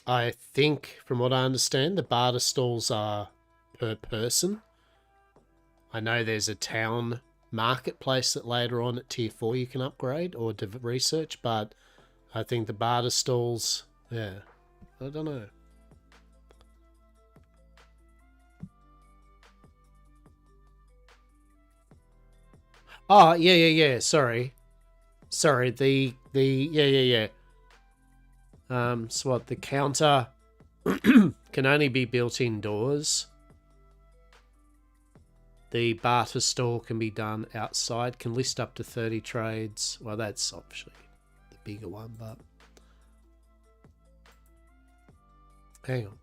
I think, from what I understand, the barter stalls are per person. I know there's a town marketplace that later on at tier 4 you can upgrade or research, but I think the barter stalls, yeah, I don't know. Oh, yeah. Sorry. Yeah. So what, the counter can only be built indoors. The barter stall can be done outside, can list up to 30 trades. Well, that's obviously the bigger one, but hang on.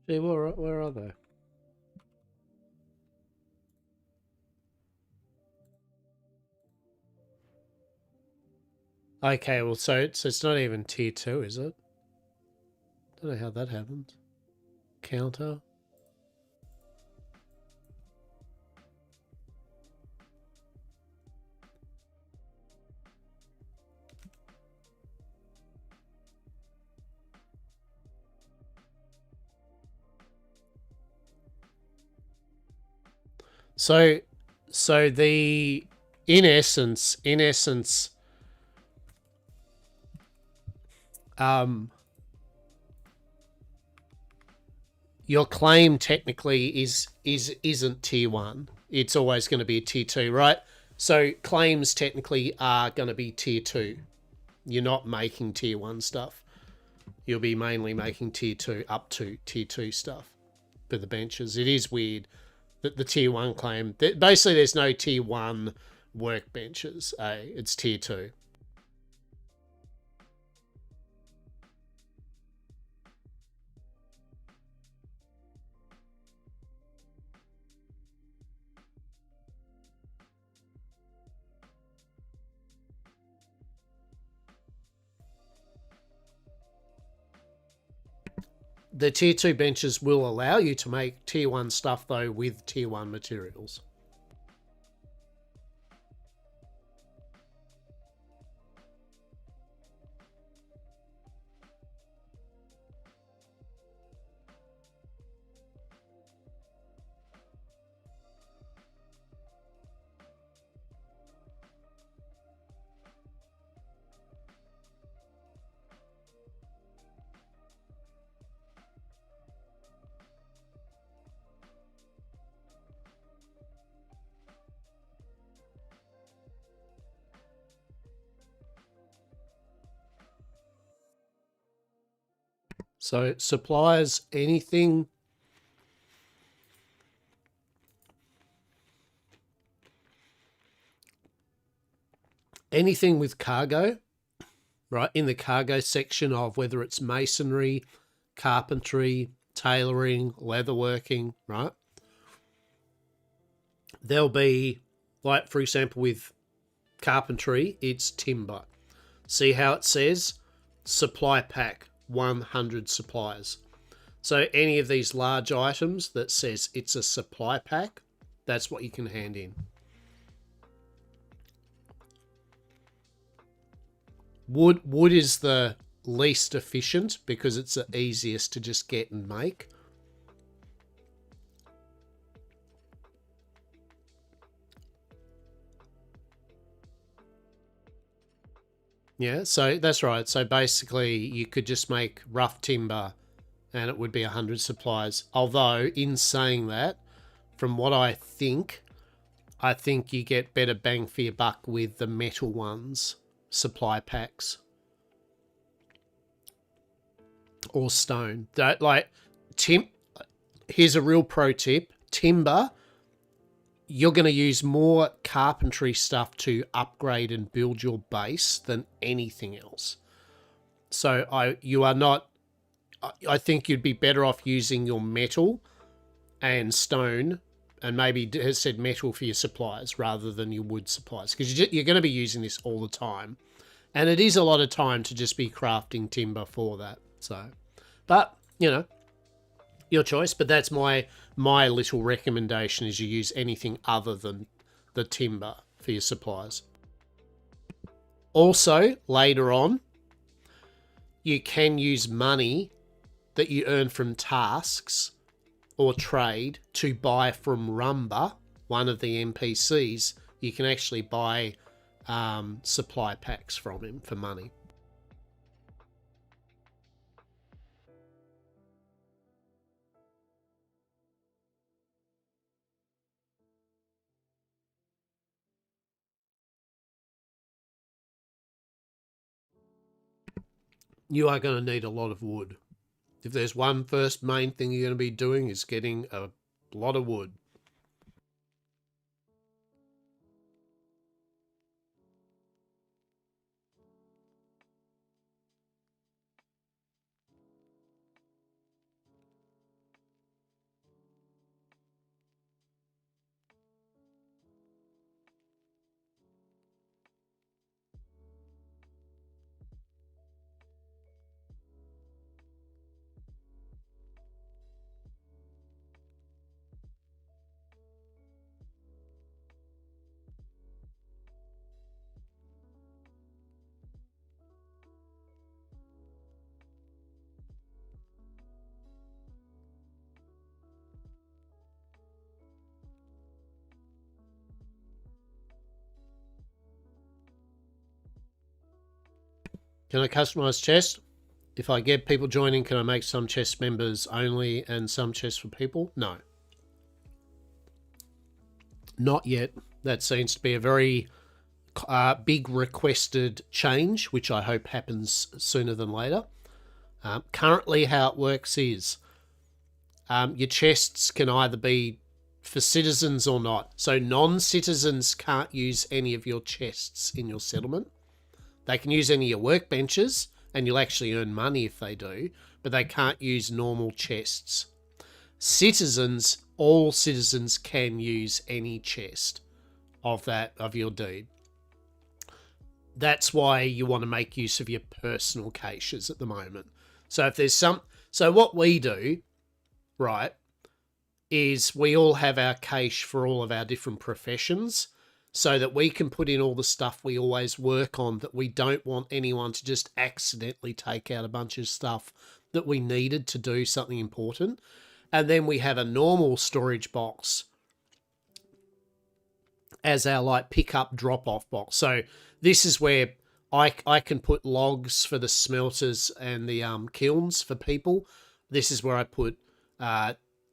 Gee, where are they? Okay, well, so it's not even tier 2, is it? Don't know how that happened. Counter. So the in essence, your claim technically isn't tier 1. It's always going to be a tier 2, right? So claims technically are going to be tier 2. You're not making tier 1 stuff. You'll be mainly making tier 2 up to tier 2 stuff for the benches. It is weird that the tier 1 claim, basically there's no tier 1 workbenches. It's tier 2. The tier 2 benches will allow you to make tier 1 stuff, though, with tier 1 materials. So suppliers, anything with cargo, right, in the cargo section of whether it's masonry, carpentry, tailoring, leatherworking, right? There'll be, like, for example, with carpentry, it's timber. See how it says supply pack 100 suppliers. So any of these large items that says it's a supply pack, that's what you can hand in. Wood is the least efficient because it's the easiest to just get and make. Yeah, so that's right. So basically you could just make rough timber and it would be 100 supplies. Although in saying that, from what I think you get better bang for your buck with the metal ones, supply packs. Or stone. That, like, here's a real pro tip. Timber, you're going to use more carpentry stuff to upgrade and build your base than anything else. So I think you'd be better off using your metal and stone, and maybe has said metal for your supplies rather than your wood supplies, because you're going to be using this all the time, and it is a lot of time to just be crafting timber for that. So, but you know, your choice. But that's my little recommendation: is you use anything other than the timber for your supplies. Also, later on, you can use money that you earn from tasks or trade to buy from Rumba, one of the NPCs. You can actually buy supply packs from him for money. You are going to need a lot of wood. If there's one first main thing you're going to be doing, is getting a lot of wood. Can I customize chests? If I get people joining, can I make some chest members only and some chests for people? No. Not yet. That seems to be a very big requested change, which I hope happens sooner than later. Currently, how it works is your chests can either be for citizens or not. So non-citizens can't use any of your chests in your settlement. They can use any of your workbenches, and you'll actually earn money if they do, but they can't use normal chests. Citizens, all citizens can use any chest of your deed. That's why you want to make use of your personal caches at the moment. So if there's so what we do, right, is we all have our cache for all of our different professions, so that we can put in all the stuff we always work on, that we don't want anyone to just accidentally take out a bunch of stuff that we needed to do something important. And then we have a normal storage box as our like pick up drop off box. So this is where I can put logs for the smelters and the kilns for people. This is where I put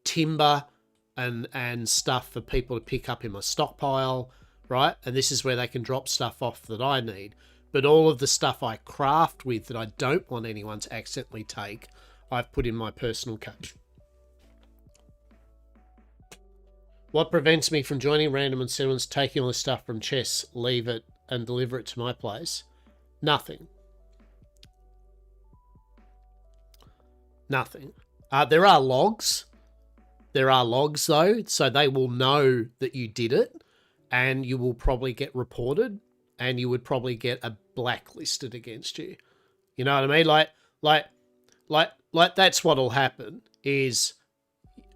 timber and stuff for people to pick up in my stockpile, right? And this is where they can drop stuff off that I need. But all of the stuff I craft with that I don't want anyone to accidentally take, I've put in my personal cache. What prevents me from joining random and settlements, taking all the stuff from chests, leave it, and deliver it to my place? Nothing. Nothing. There are logs. There are logs, though, so they will know that you did it, and you will probably get reported. and you would probably get a blacklisted against you. You know what I mean? Like that's what'll happen is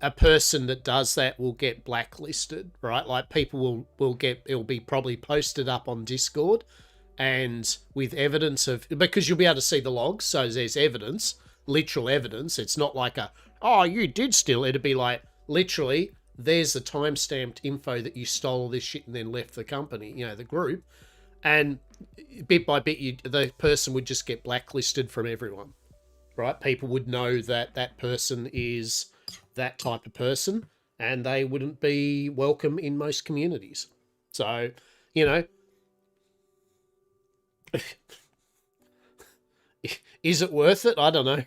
a person that does that will get blacklisted, right? Like people will get, it'll be probably posted up on Discord and with evidence of, because you'll be able to see the logs, so there's evidence, literal evidence. It's not like a, oh, you did steal. It'd be like, literally, there's the timestamped info that you stole this shit and then left the company, you know, the group. And bit by bit, the person would just get blacklisted from everyone, right? People would know that that person is that type of person and they wouldn't be welcome in most communities. So, you know, is it worth it? I don't know.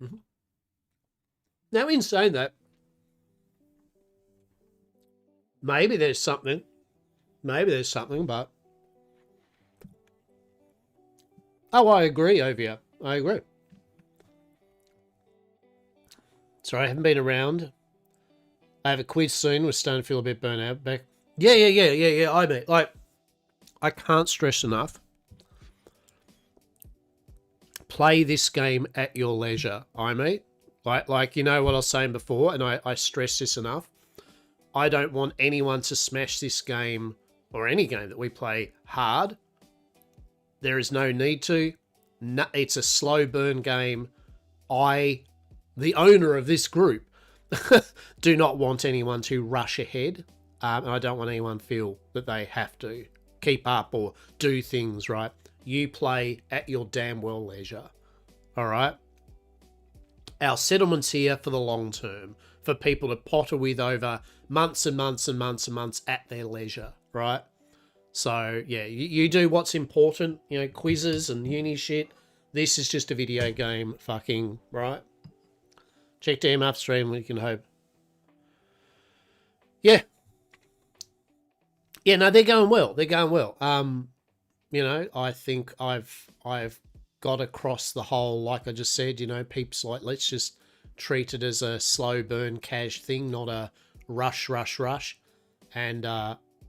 Mm-hmm. Now, in saying that, maybe there's something. Maybe there's something, but... Oh, I agree, Ovia. I agree. Sorry, I haven't been around. I have a quiz soon. We're starting to feel a bit burnt out. Back. Yeah. I mean, like, I can't stress enough. Play this game at your leisure, I mean. Like you know what I was saying before, and I stress this enough. I don't want anyone to smash this game, or any game that we play, hard. There is no need to. No, it's a slow burn game. I, the owner of this group, do not want anyone to rush ahead. And I don't want anyone to feel that they have to keep up or do things, right? You play at your damn well leisure. All right? Our settlement's here for the long term, for people to potter with over months and months and months and months at their leisure, right? So, yeah, you do what's important, you know, quizzes and uni shit. This is just a video game, fucking, right? Check DM upstream, we can hope. Yeah. Yeah, no, they're going well. They're going well. You know, I think I've got across the whole, like I just said, you know, peeps, like, let's just treat it as a slow burn cash thing, not a rush. And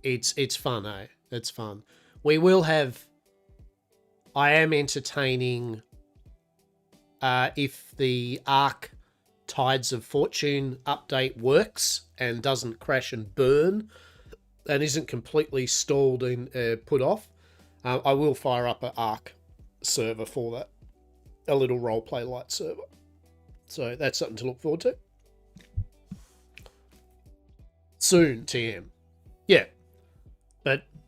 it's fun, eh? It's fun. We will have... I am entertaining if the Arc Tides of Fortune update works and doesn't crash and burn and isn't completely stalled and put off, I will fire up an Arc server for that. A little roleplay light server. So that's something to look forward to. Soon, TM. Yeah.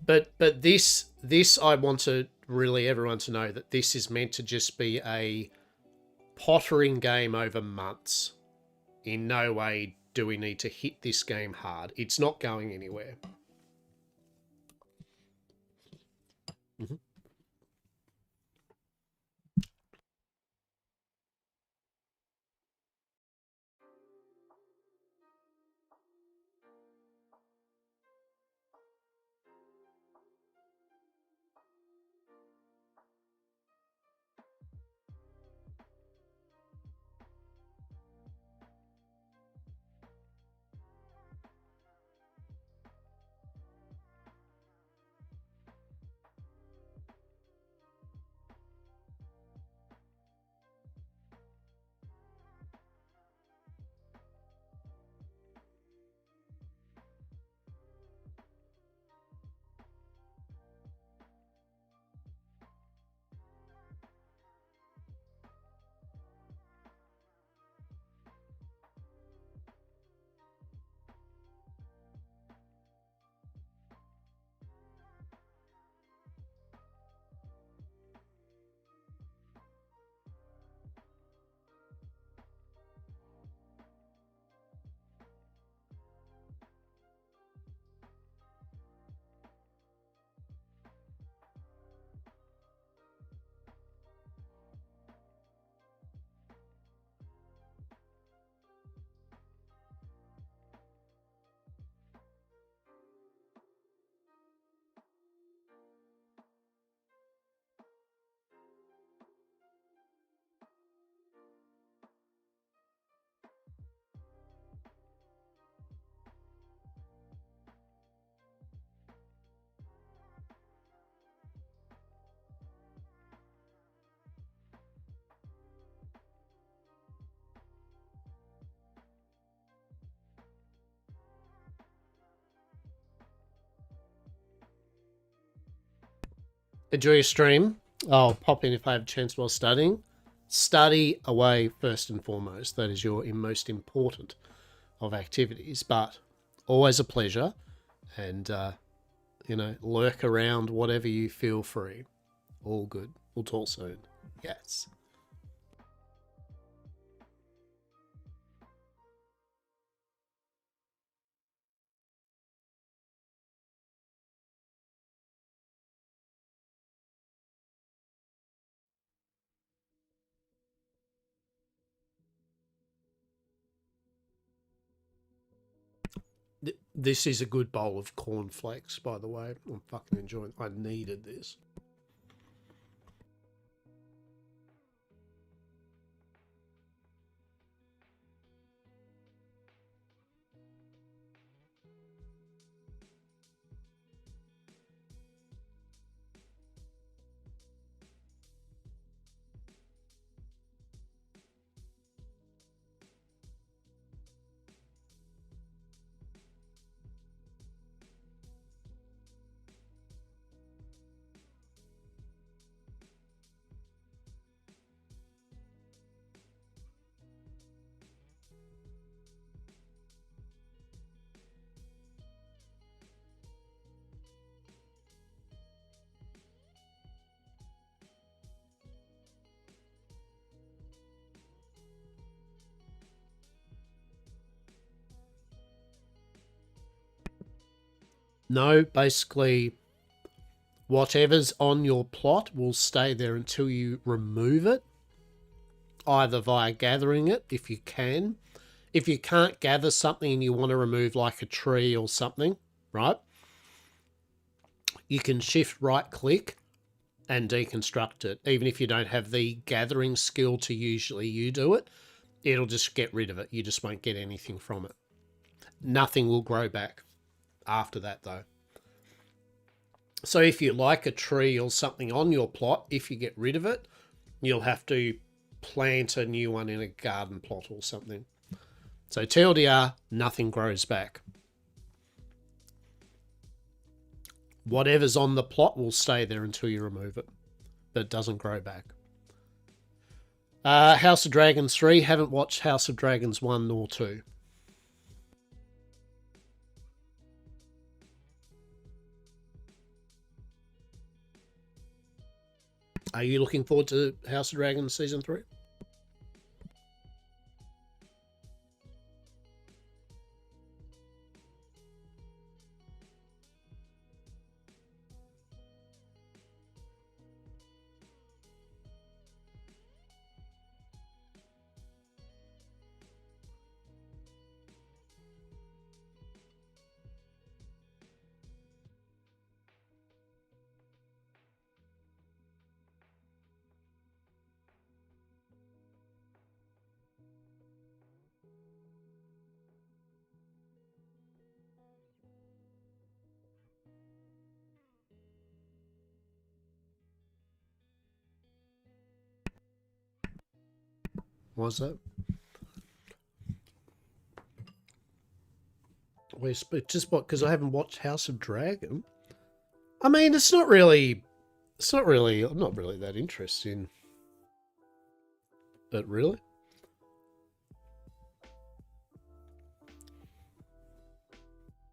But this I want to really everyone to know that this is meant to just be a pottering game over months. In no way do we need to hit this game hard. It's not going anywhere. Mm-hmm. Enjoy your stream. I'll pop in if I have a chance while studying. Study away first and foremost. That is your most important of activities, but always a pleasure. And, lurk around whatever you feel free. All good. We'll talk soon. Yes. This is a good bowl of cornflakes, by the way. I'm fucking enjoying it. I needed this. No, basically, whatever's on your plot will stay there until you remove it, either via gathering it, if you can. If you can't gather something and you want to remove like a tree or something, right? You can shift right click and deconstruct it. Even if you don't have the gathering skill to usually you do it, it'll just get rid of it. You just won't get anything from it. Nothing will grow back after that though. So if you like a tree or something on your plot, if you get rid of it, you'll have to plant a new one in a garden plot or something. So TLDR, nothing grows back. Whatever's on the plot will stay there until you remove it, but it doesn't grow back. House of Dragons 3, haven't watched House of Dragons 1 nor 2. Are you looking forward to House of Dragons Season 3? Was it? Just what? Because I haven't watched House of Dragon. I mean, it's not really. I'm not really that interested in. But really,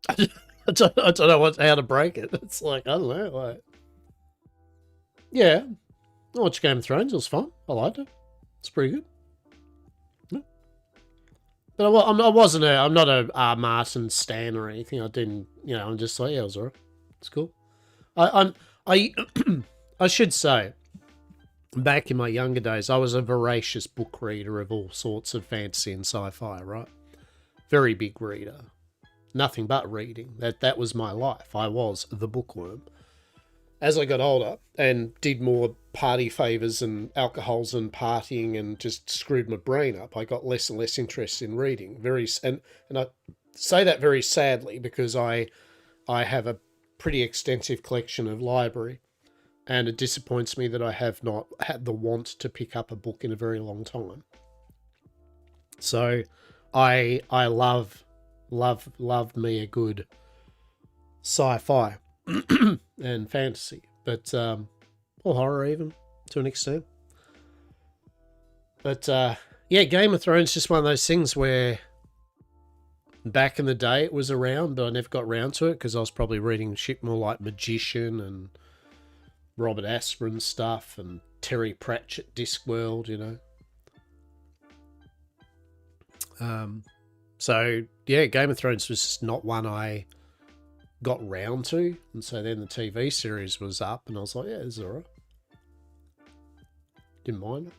I don't know how to break it. It's like I don't know. Like, yeah, I watched Game of Thrones. It was fun. I liked it. It's pretty good. But I'm not a Martin stan or anything. I didn't, I'm just like, yeah, it was alright. It's cool. I should say, back in my younger days, I was a voracious book reader of all sorts of fantasy and sci-fi, right? Very big reader. Nothing but reading. That was my life. I was the bookworm. As I got older and did more party favors and alcohols and partying and just screwed my brain up, I got less and less interest in reading. And I say that very sadly because I have a pretty extensive collection of library, and it disappoints me that I have not had the want to pick up a book in a very long time. So I love me a good sci-fi and fantasy, but or horror even, to an extent. But yeah, Game of Thrones is just one of those things where back in the day it was around, but I never got round to it because I was probably reading shit more like Magician and Robert Asprin stuff and Terry Pratchett Discworld, you know. So yeah, Game of Thrones was just not one I got round to, and so then the TV series was up, and I was like, yeah, it's alright. Didn't mind it.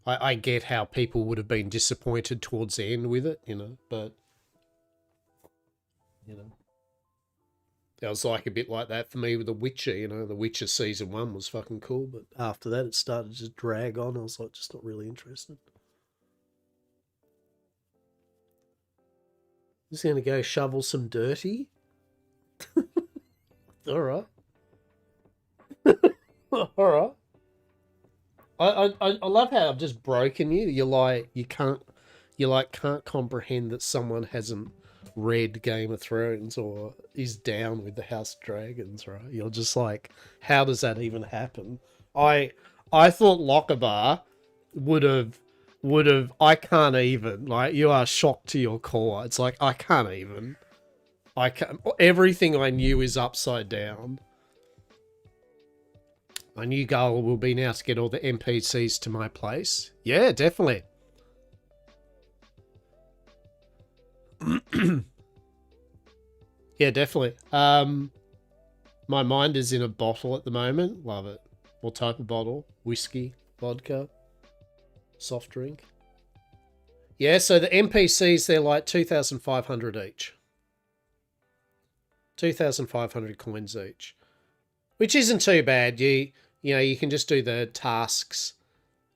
I get how people would have been disappointed towards the end with it, you know, but you know, that was like a bit like that for me with The Witcher, you know. The Witcher season 1 was fucking cool, but after that it started to just drag on. I was like, just not really interested. Just gonna go shovel some dirty. All right. All right. I love how I've just broken you. You can't comprehend that someone hasn't read Game of Thrones or is down with the House of Dragons, right? You're just like, how does that even happen? I thought Lockabar would have I can't even, like, you are shocked to your core. It's like I can't even. Everything I knew is upside down. My new goal will be now to get all the NPCs to my place. Yeah, definitely. Yeah, definitely. My mind is in a bottle at the moment. Love it. What type of bottle? Whiskey, vodka, soft drink. Yeah, so the NPCs, they're like 2,500 each. 2,500 coins each. Which isn't too bad. You know, you can just do the tasks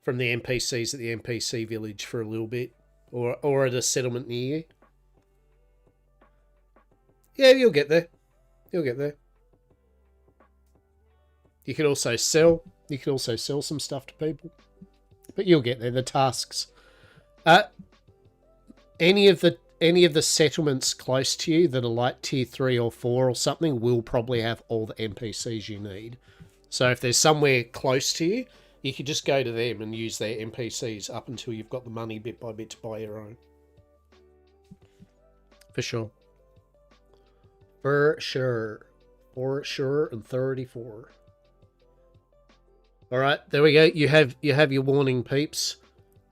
from the NPCs at the NPC village for a little bit. Or at a settlement near you. Yeah, you'll get there. You'll get there. You can also sell. You can also sell some stuff to people. But you'll get there. The tasks. Any of the settlements close to you that are like tier 3 or 4 or something will probably have all the NPCs you need. So if there's somewhere close to you, you could just go to them and use their NPCs up until you've got the money bit by bit to buy your own. For sure. For sure. For sure and 34. Alright, there we go. You have your warning, peeps.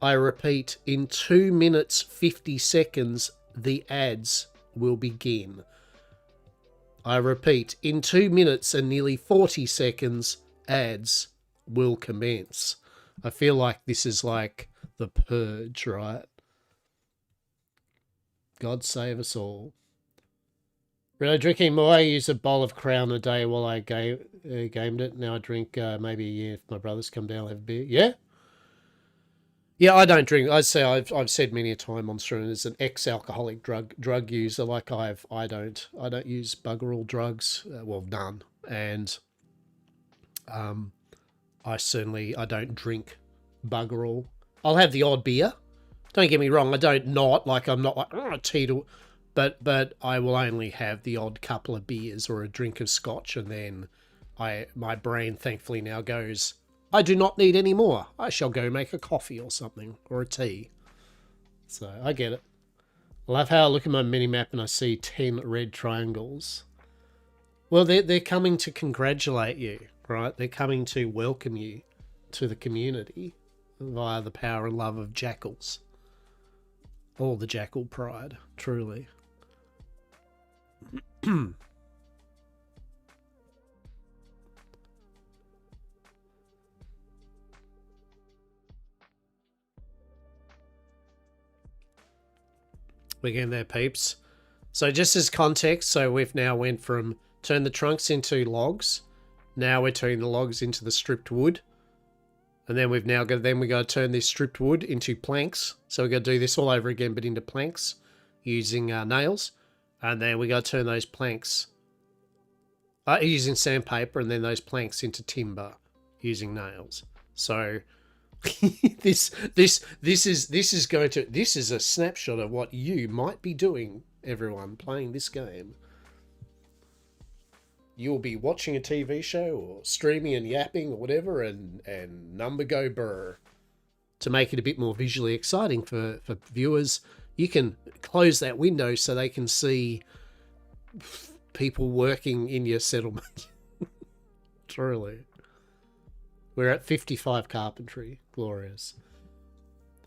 I repeat, in 2 minutes 50 seconds, the ads will begin. I repeat, in 2 minutes and nearly 40 seconds, ads will commence. I feel like this is like the purge, right? God save us all. Really drinking more. I use a bowl of Crown a day while I gamed it. Now I drink maybe a year if my brothers come down and have a beer. Yeah? Yeah, I don't drink. I'd say I've said many a time on stream as an ex-alcoholic drug user. Like I don't use bugger all drugs. Well, none. And I don't drink bugger all. I'll have the odd beer. Don't get me wrong. I'm not like teetle, but I will only have the odd couple of beers or a drink of scotch, and then my brain thankfully now goes, I do not need any more. I shall go make a coffee or something, or a tea. So, I get it. I love how I look at my mini-map and I see 10 red triangles. Well, they're coming to congratulate you, right? They're coming to welcome you to the community via the power and love of jackals. All the jackal pride, truly. We're getting there, peeps. So just as context, so we've now went from turn the trunks into logs. Now we're turning the logs into the stripped wood. And then we got to turn this stripped wood into planks. So we're going to do this all over again, but into planks using nails. And then we got to turn those planks using sandpaper, and then those planks into timber using nails. So this is a snapshot of what you might be doing, everyone, playing this game. you'll be watching a TV show or streaming and yapping or whatever, and number go brr. To make it a bit more visually exciting for viewers, you can close that window so they can see people working in your settlement. Truly. We're at 55 carpentry. Glorious.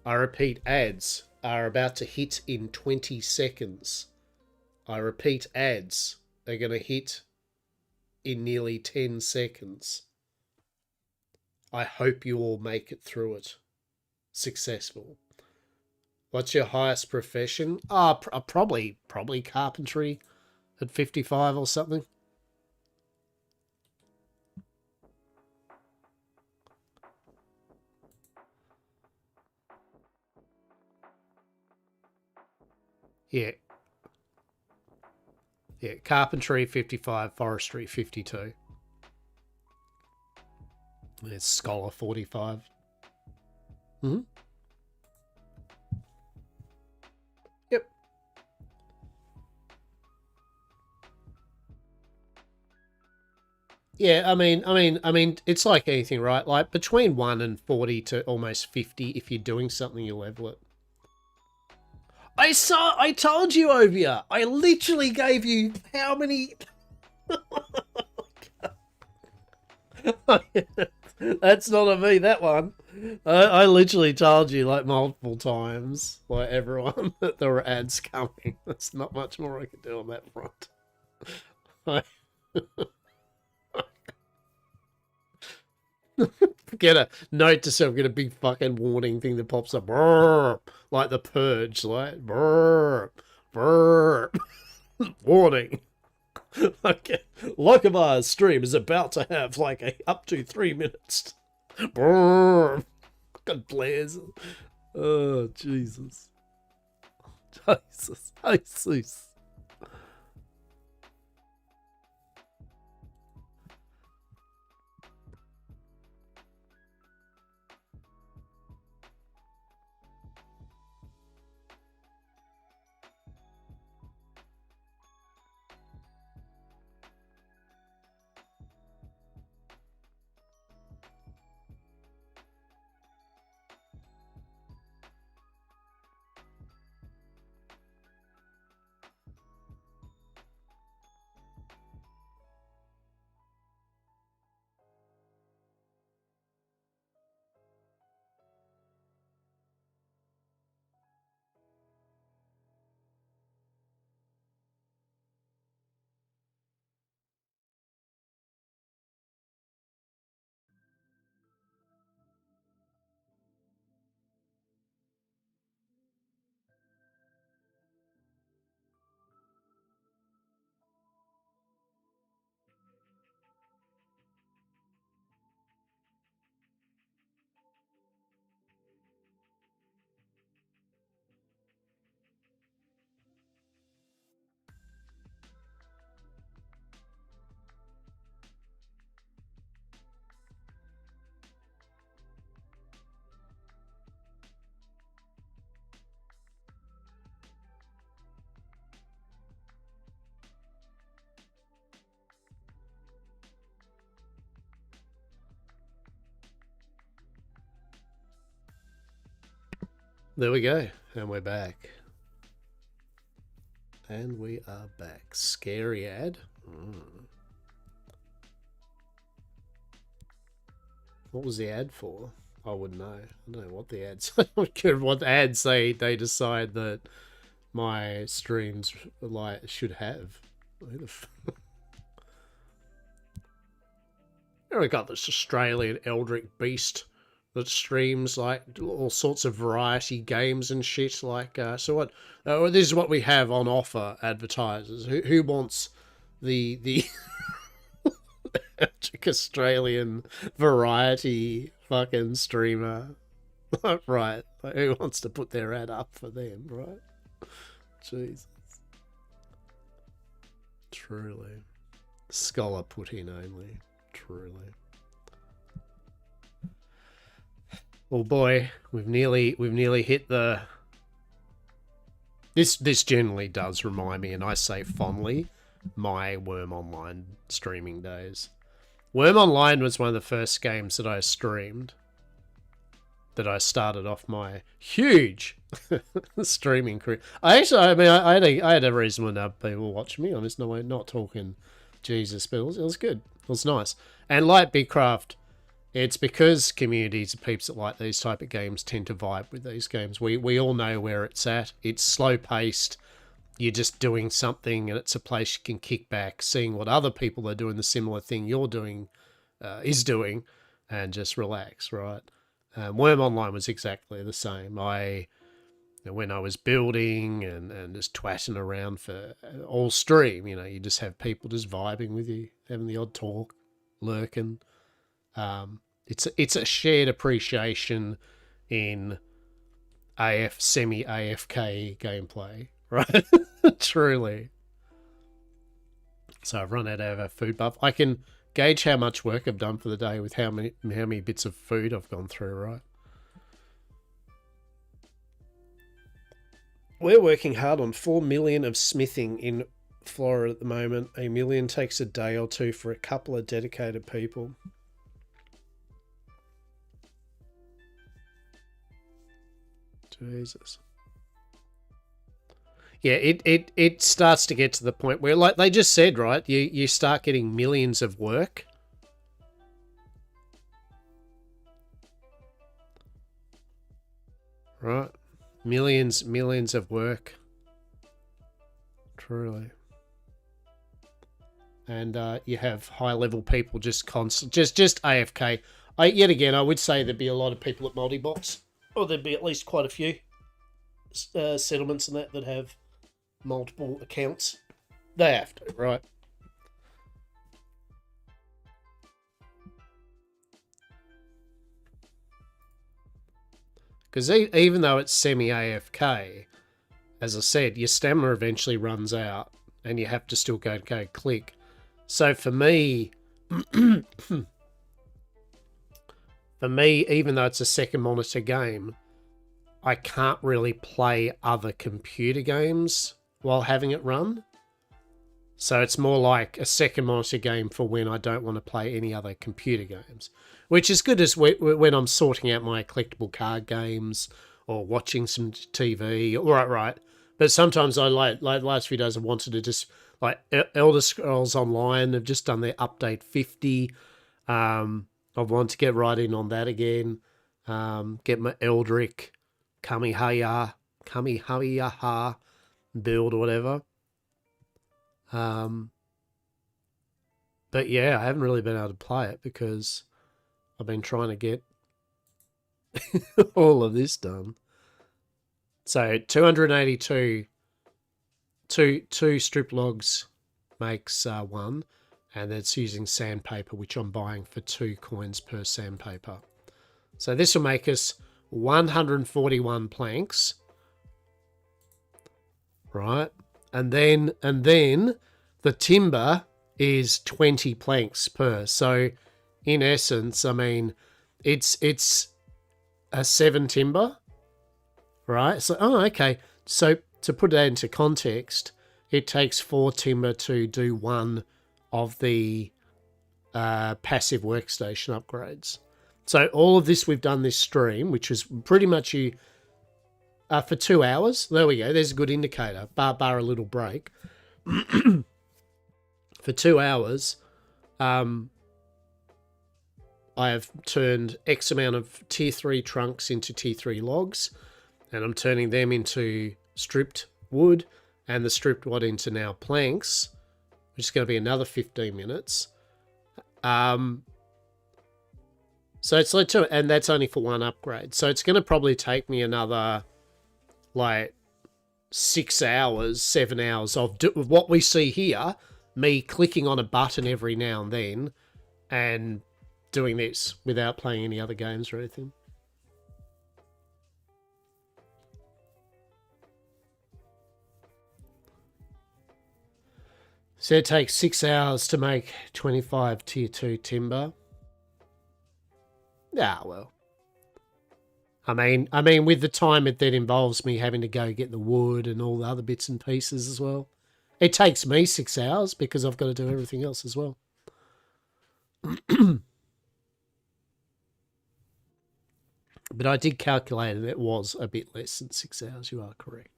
I repeat, ads are about to hit in 20 seconds. I repeat, ads are going to hit in nearly 10 seconds. I hope you all make it through it. Successful. What's your highest profession? Probably carpentry at 55 or something. Yeah. Yeah, carpentry 55, forestry 52. There's scholar 45. Mm-hmm. Yep. Yeah, I mean, it's like anything, right? Like between 1 and 40 to almost 50, if you're doing something, you level it. I told you, Ovia. I literally gave you how many? That's not a me, that one. I literally told you like multiple times, like everyone, that there were ads coming. There's not much more I can do on that front. Get a note to self, get a big fucking warning thing that pops up. Brrr, like the purge, like brrr, brrr. Warning. Okay. Lokomar's stream is about to have like up to 3 minutes. Brrr. God bless. Oh, Jesus. Jesus. There we go. And we're back. And we are back. Scary ad. What was the ad for? I wouldn't know. I don't know what the ads. I don't care what ads they decide that my streams like should have. Here we got this Australian Eldritch Beast that streams like all sorts of variety games and shit. Like, so what? This is what we have on offer, advertisers. Who wants the Australian variety fucking streamer? Right? Like, who wants to put their ad up for them? Right? Jesus. Truly. Scholar put in only. Truly. Oh boy, we've nearly hit the. This generally does remind me, and I say fondly, my Worm Online streaming days. Worm Online was one of the first games that I streamed, that I started off my huge streaming career. I had a reason when people watching me. I'm just not talking Jesus, but it was good. It was nice. And like Bitcraft, it's because communities of peeps that like these type of games tend to vibe with these games. We all know where it's at. It's slow paced. You're just doing something, and it's a place you can kick back, seeing what other people are doing the similar thing you're doing, is doing, and just relax, right? Worm Online was exactly the same. When I was building and just twatting around for all stream, you just have people just vibing with you, having the odd talk, lurking. It's a shared appreciation in semi AFK gameplay, right? Truly. So I've run out of a food buff. I can gauge how much work I've done for the day with how many bits of food I've gone through, right? We're working hard on 4 million of smithing in Florida at the moment. 1 million takes a day or two for a couple of dedicated people. Jesus. Yeah, it starts to get to the point where, like they just said, right, you start getting millions of work. Right? Millions of work. Truly. And you have high-level people just AFK. Yet again, I would say there'd be a lot of people at multi-box, or there'd be at least quite a few settlements and that have multiple accounts. They have to, right? Because even though it's semi-AFK, as I said, your stamina eventually runs out and you have to still go click. So for me, even though it's a second monitor game, I can't really play other computer games while having it run. So it's more like a second monitor game for when I don't want to play any other computer games, which is good as when I'm sorting out my collectible card games or watching some TV. Right. But sometimes I like the last few days I wanted to just, like Elder Scrolls Online have just done their update 50. I want to get right in on that again. Get my Eldrick Kamihaha build or whatever. But yeah, I haven't really been able to play it because I've been trying to get all of this done. So 282, two strip logs makes one, and that's using sandpaper, which I'm buying for 2 coins per sandpaper. So this will make us 141 planks, right? And then the timber is 20 planks per. So in essence, I mean, it's a 7 timber, right? So, okay. So to put that into context, it takes 4 timber to do 1 of the passive workstation upgrades. So all of this we've done this stream, which is pretty much for 2 hours. There we go. There's a good indicator. Bar a little break. For 2 hours, I have turned X amount of tier 3 trunks into tier 3 logs, and I'm turning them into stripped wood, and the stripped wood into now planks, which is going to be another 15 minutes. So it's like 2, and that's only for 1 upgrade. So it's going to probably take me another, like, 6 hours, 7 hours of what we see here, me clicking on a button every now and then, and doing this without playing any other games or anything. So it takes 6 hours to make 25 tier 2 timber. Yeah, well. I mean, with the time it then involves me having to go get the wood and all the other bits and pieces as well. It takes me 6 hours because I've got to do everything else as well. But I did calculate it. It was a bit less than 6 hours. You are correct.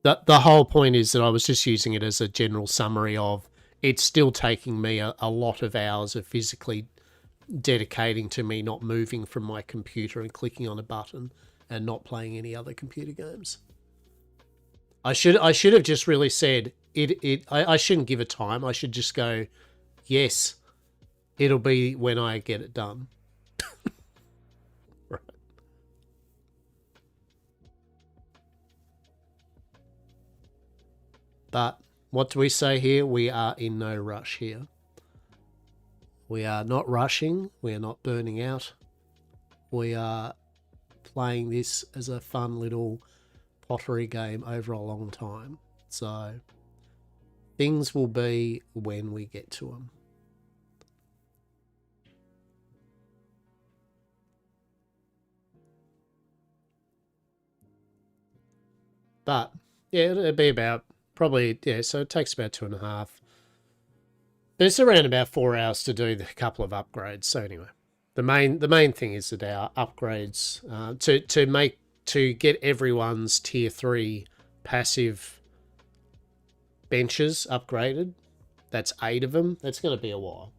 The whole point is that I was just using it as a general summary of it's still taking me a lot of hours of physically dedicating to me not moving from my computer and clicking on a button and not playing any other computer games. I should have just really said I shouldn't give a time. I should just go, yes, it'll be when I get it done. Right. But what do we say here? We are in no rush here. We are not rushing. We are not burning out. We are playing this as a fun little pottery game over a long time. So things will be when we get to them. But yeah, it'll be about probably, yeah, so it takes about 2.5. But it's around about 4 hours to do the couple of upgrades. So anyway, the main thing is that our upgrades to get everyone's tier 3 passive benches upgraded. That's 8 of them. That's going to be a while.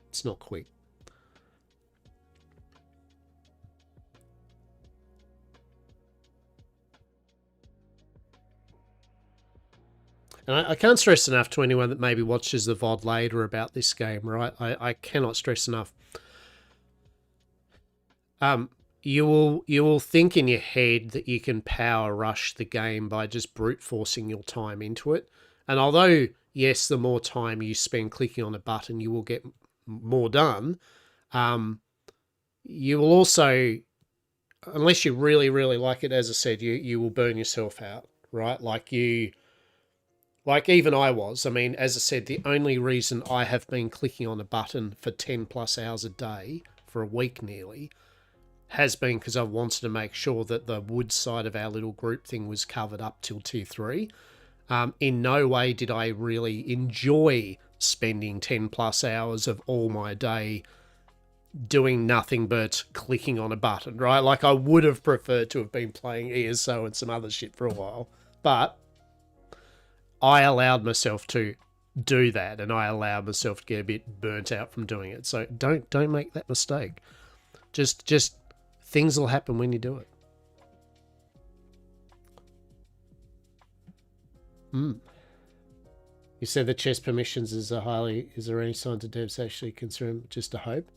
It's not quick. And I can't stress enough to anyone that maybe watches the VOD later about this game, right? I cannot stress enough. You will think in your head that you can power rush the game by just brute forcing your time into it. And although, yes, the more time you spend clicking on a button, you will get more done. You will also, unless you really, really like it, as I said, you will burn yourself out, right? Like even I was. I mean, as I said, the only reason I have been clicking on a button for 10 plus hours a day for a week nearly has been because I wanted to make sure that the wood side of our little group thing was covered up till tier 3. In no way did I really enjoy spending 10 plus hours of all my day doing nothing but clicking on a button, right? Like I would have preferred to have been playing ESO and some other shit for a while, but I allowed myself to do that, and I allowed myself to get a bit burnt out from doing it. So don't make that mistake. Just things will happen when you do it. You said the chess permissions is there any sign to devs actually concerned? Just a hope.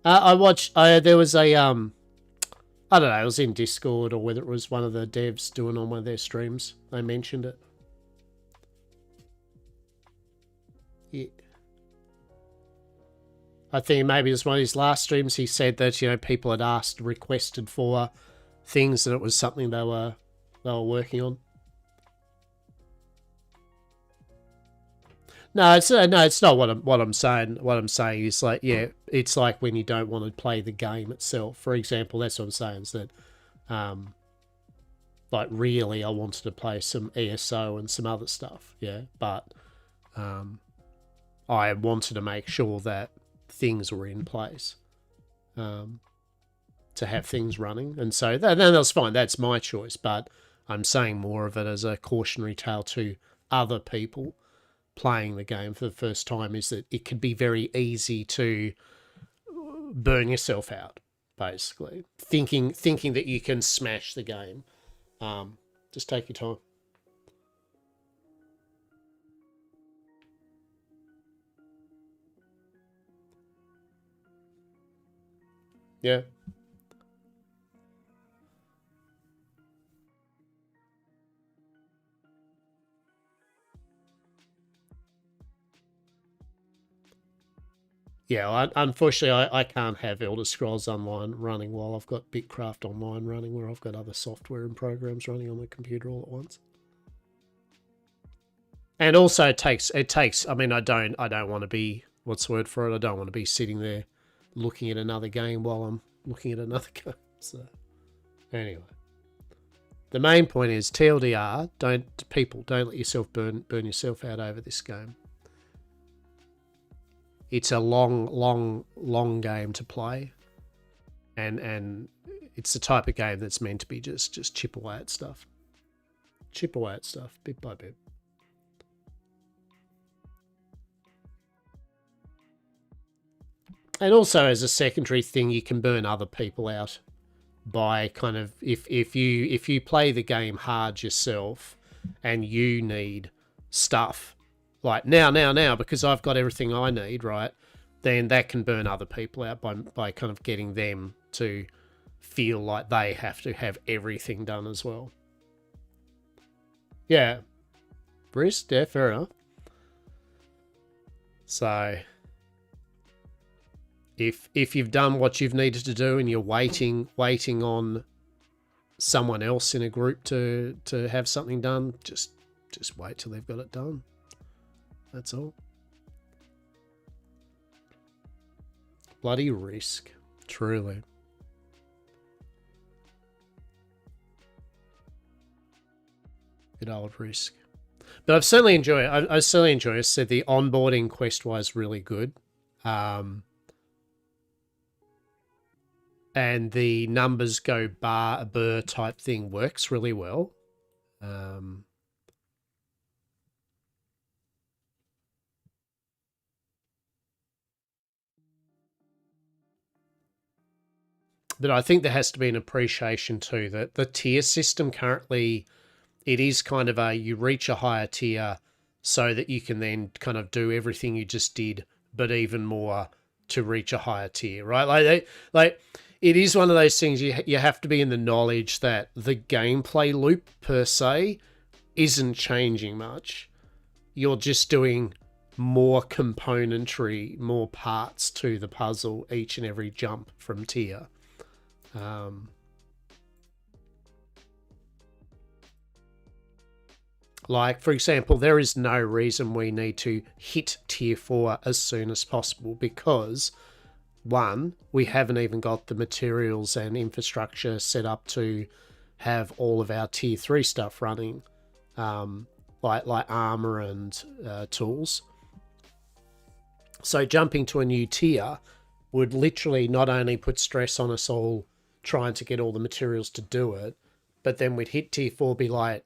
I watched. There was a I don't know. It was in Discord or whether it was one of the devs doing on one of their streams. They mentioned it. Yeah. I think maybe it was one of his last streams. He said that people had requested for things, and it was something they were working on. No, it's not what I'm saying. What I'm saying is like, yeah, it's like when you don't want to play the game itself. For example, that's what I'm saying is that, like really, I wanted to play some ESO and some other stuff, yeah, but I wanted to make sure that things were in place, to have things running, and so that's fine. That's my choice, but I'm saying more of it as a cautionary tale to other people playing the game for the first time, is that it could be very easy to burn yourself out, basically thinking that you can smash the game. Just take your time. Yeah. Yeah, unfortunately, I can't have Elder Scrolls Online running while I've got Bitcraft Online running, where I've got other software and programs running on my computer all at once. And also, it takes. I mean, I don't want to be, what's the word for it? I don't want to be sitting there looking at another game while I'm looking at another game. So, anyway, The main point is TLDR, don't let yourself burn yourself out over this game. It's a long game to play. And it's the type of game that's meant to be just chip away at stuff. Chip away at stuff, bit by bit. And also as a secondary thing, you can burn other people out by kind of if you play the game hard yourself and you need stuff like now because I've got everything I need, right? Then that can burn other people out by kind of getting them to feel like they have to have everything done as well. Yeah. Risk, yeah, fair enough. So if you've done what you've needed to do and you're waiting on someone else in a group to have something done, just wait till they've got it done. That's all. Bloody Risk, truly. Good old Risk. But I've certainly enjoyed it. I certainly enjoy it. I said the onboarding quest-wise really good. And the numbers go burr type thing works really well. But I think there has to be an appreciation too that the tier system currently, it is kind of you reach a higher tier so that you can then kind of do everything you just did, but even more to reach a higher tier, right? Like it is one of those things you have to be in the knowledge that the gameplay loop per se isn't changing much. You're just doing more componentry, more parts to the puzzle each and every jump from tier. Like, for example, there is no reason we need to hit tier 4 as soon as possible because, one, we haven't even got the materials and infrastructure set up to have all of our tier 3 stuff running, like armor and tools. So jumping to a new tier would literally not only put stress on us all trying to get all the materials to do it, but then we'd hit tier 4, be like,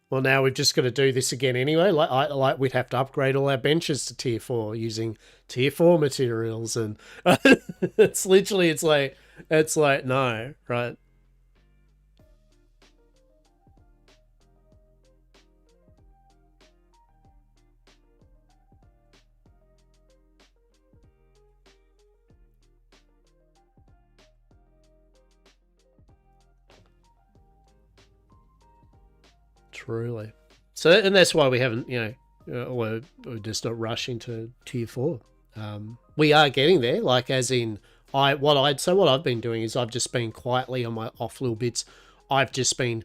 well, now we've just got to do this again anyway. Like we'd have to upgrade all our benches to tier 4 using tier 4 materials, and it's like no, right? Truly. So, and that's why we haven't, we're just not rushing to tier 4. We are getting there, like as in, what I've been doing is I've just been quietly on my off little bits. I've just been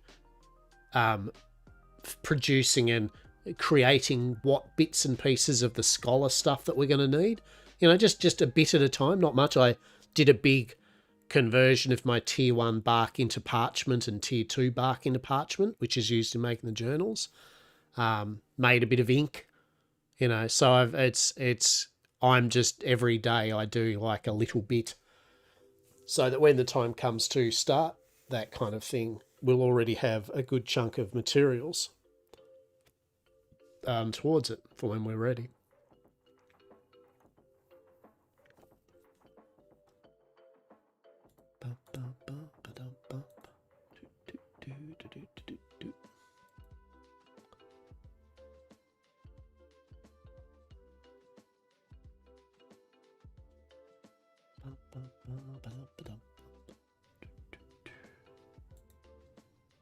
producing and creating what bits and pieces of the scholar stuff that we're going to need. Just a bit at a time, not much. I did a big conversion of my tier 1 bark into parchment and tier 2 bark into parchment, which is used in making the journals. Made a bit of ink, so I'm just every day I do like a little bit so that when the time comes to start that kind of thing, we'll already have a good chunk of materials towards it for when we're ready.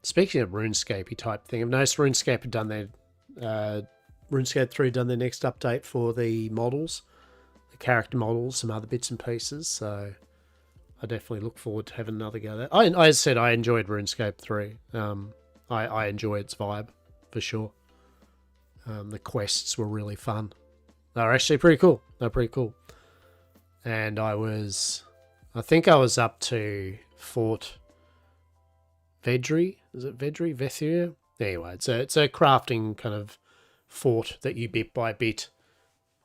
Speaking of RuneScape type thing, I've noticed RuneScape had done their RuneScape 3 done their next update for the models, the character models, some other bits and pieces. So I definitely look forward to having another go there. As I said, I enjoyed RuneScape 3. I enjoy its vibe for sure. The quests were really fun. They were actually pretty cool. And I think I was up to Fort Vedri. Is it Vedri? Vethir? Anyway, it's a crafting kind of fort that you bit by bit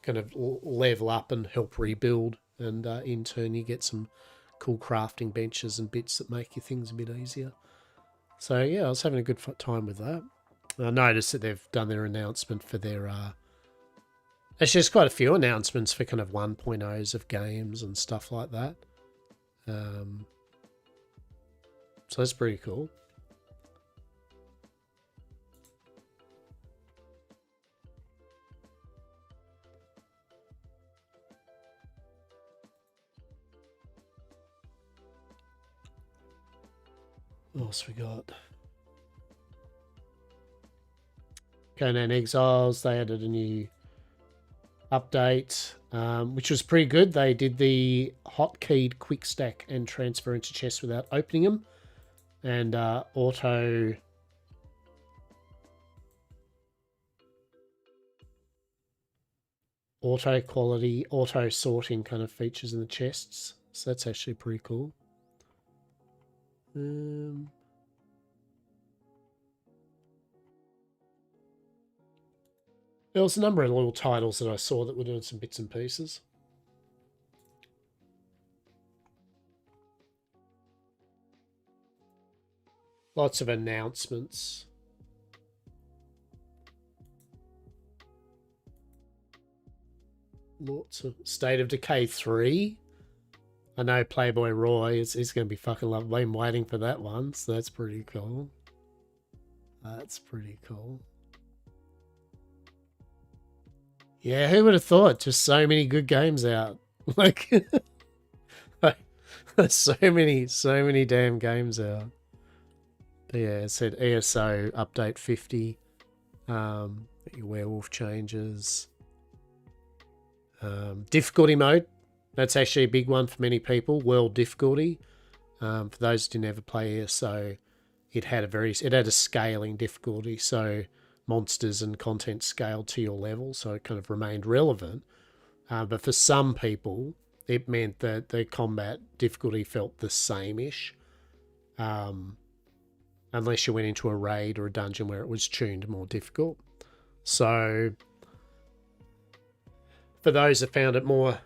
kind of level up and help rebuild. And in turn, you get some cool crafting benches and bits that make your things a bit easier. So, yeah, I was having a good time with that. I noticed that they've done their announcement for their... Actually, there's quite a few announcements for kind of 1.0s of games and stuff like that. So that's pretty cool. What else we got? Conan Exiles, they added a new update, which was pretty good. They did the hotkeyed quick stack and transfer into chests without opening them. And auto quality, auto sorting kind of features in the chests. So that's actually pretty cool. There was a number of little titles that I saw that were doing some bits and pieces. Lots of announcements. Lots of State of Decay 3. I know Playboy Roy is going to be fucking lovely. I've been waiting for that one, so that's pretty cool. That's pretty cool. Yeah, who would have thought? Just so many good games out. Like, so many damn games out. But yeah, it said ESO update 50. Your werewolf changes. Difficulty mode. That's actually a big one for many people. World difficulty. For those who didn't ever play ESO, it had a scaling difficulty. So monsters and content scaled to your level, so it kind of remained relevant. But for some people, it meant that the combat difficulty felt the same-ish. Unless you went into a raid or a dungeon where it was tuned more difficult. So for those that found it more,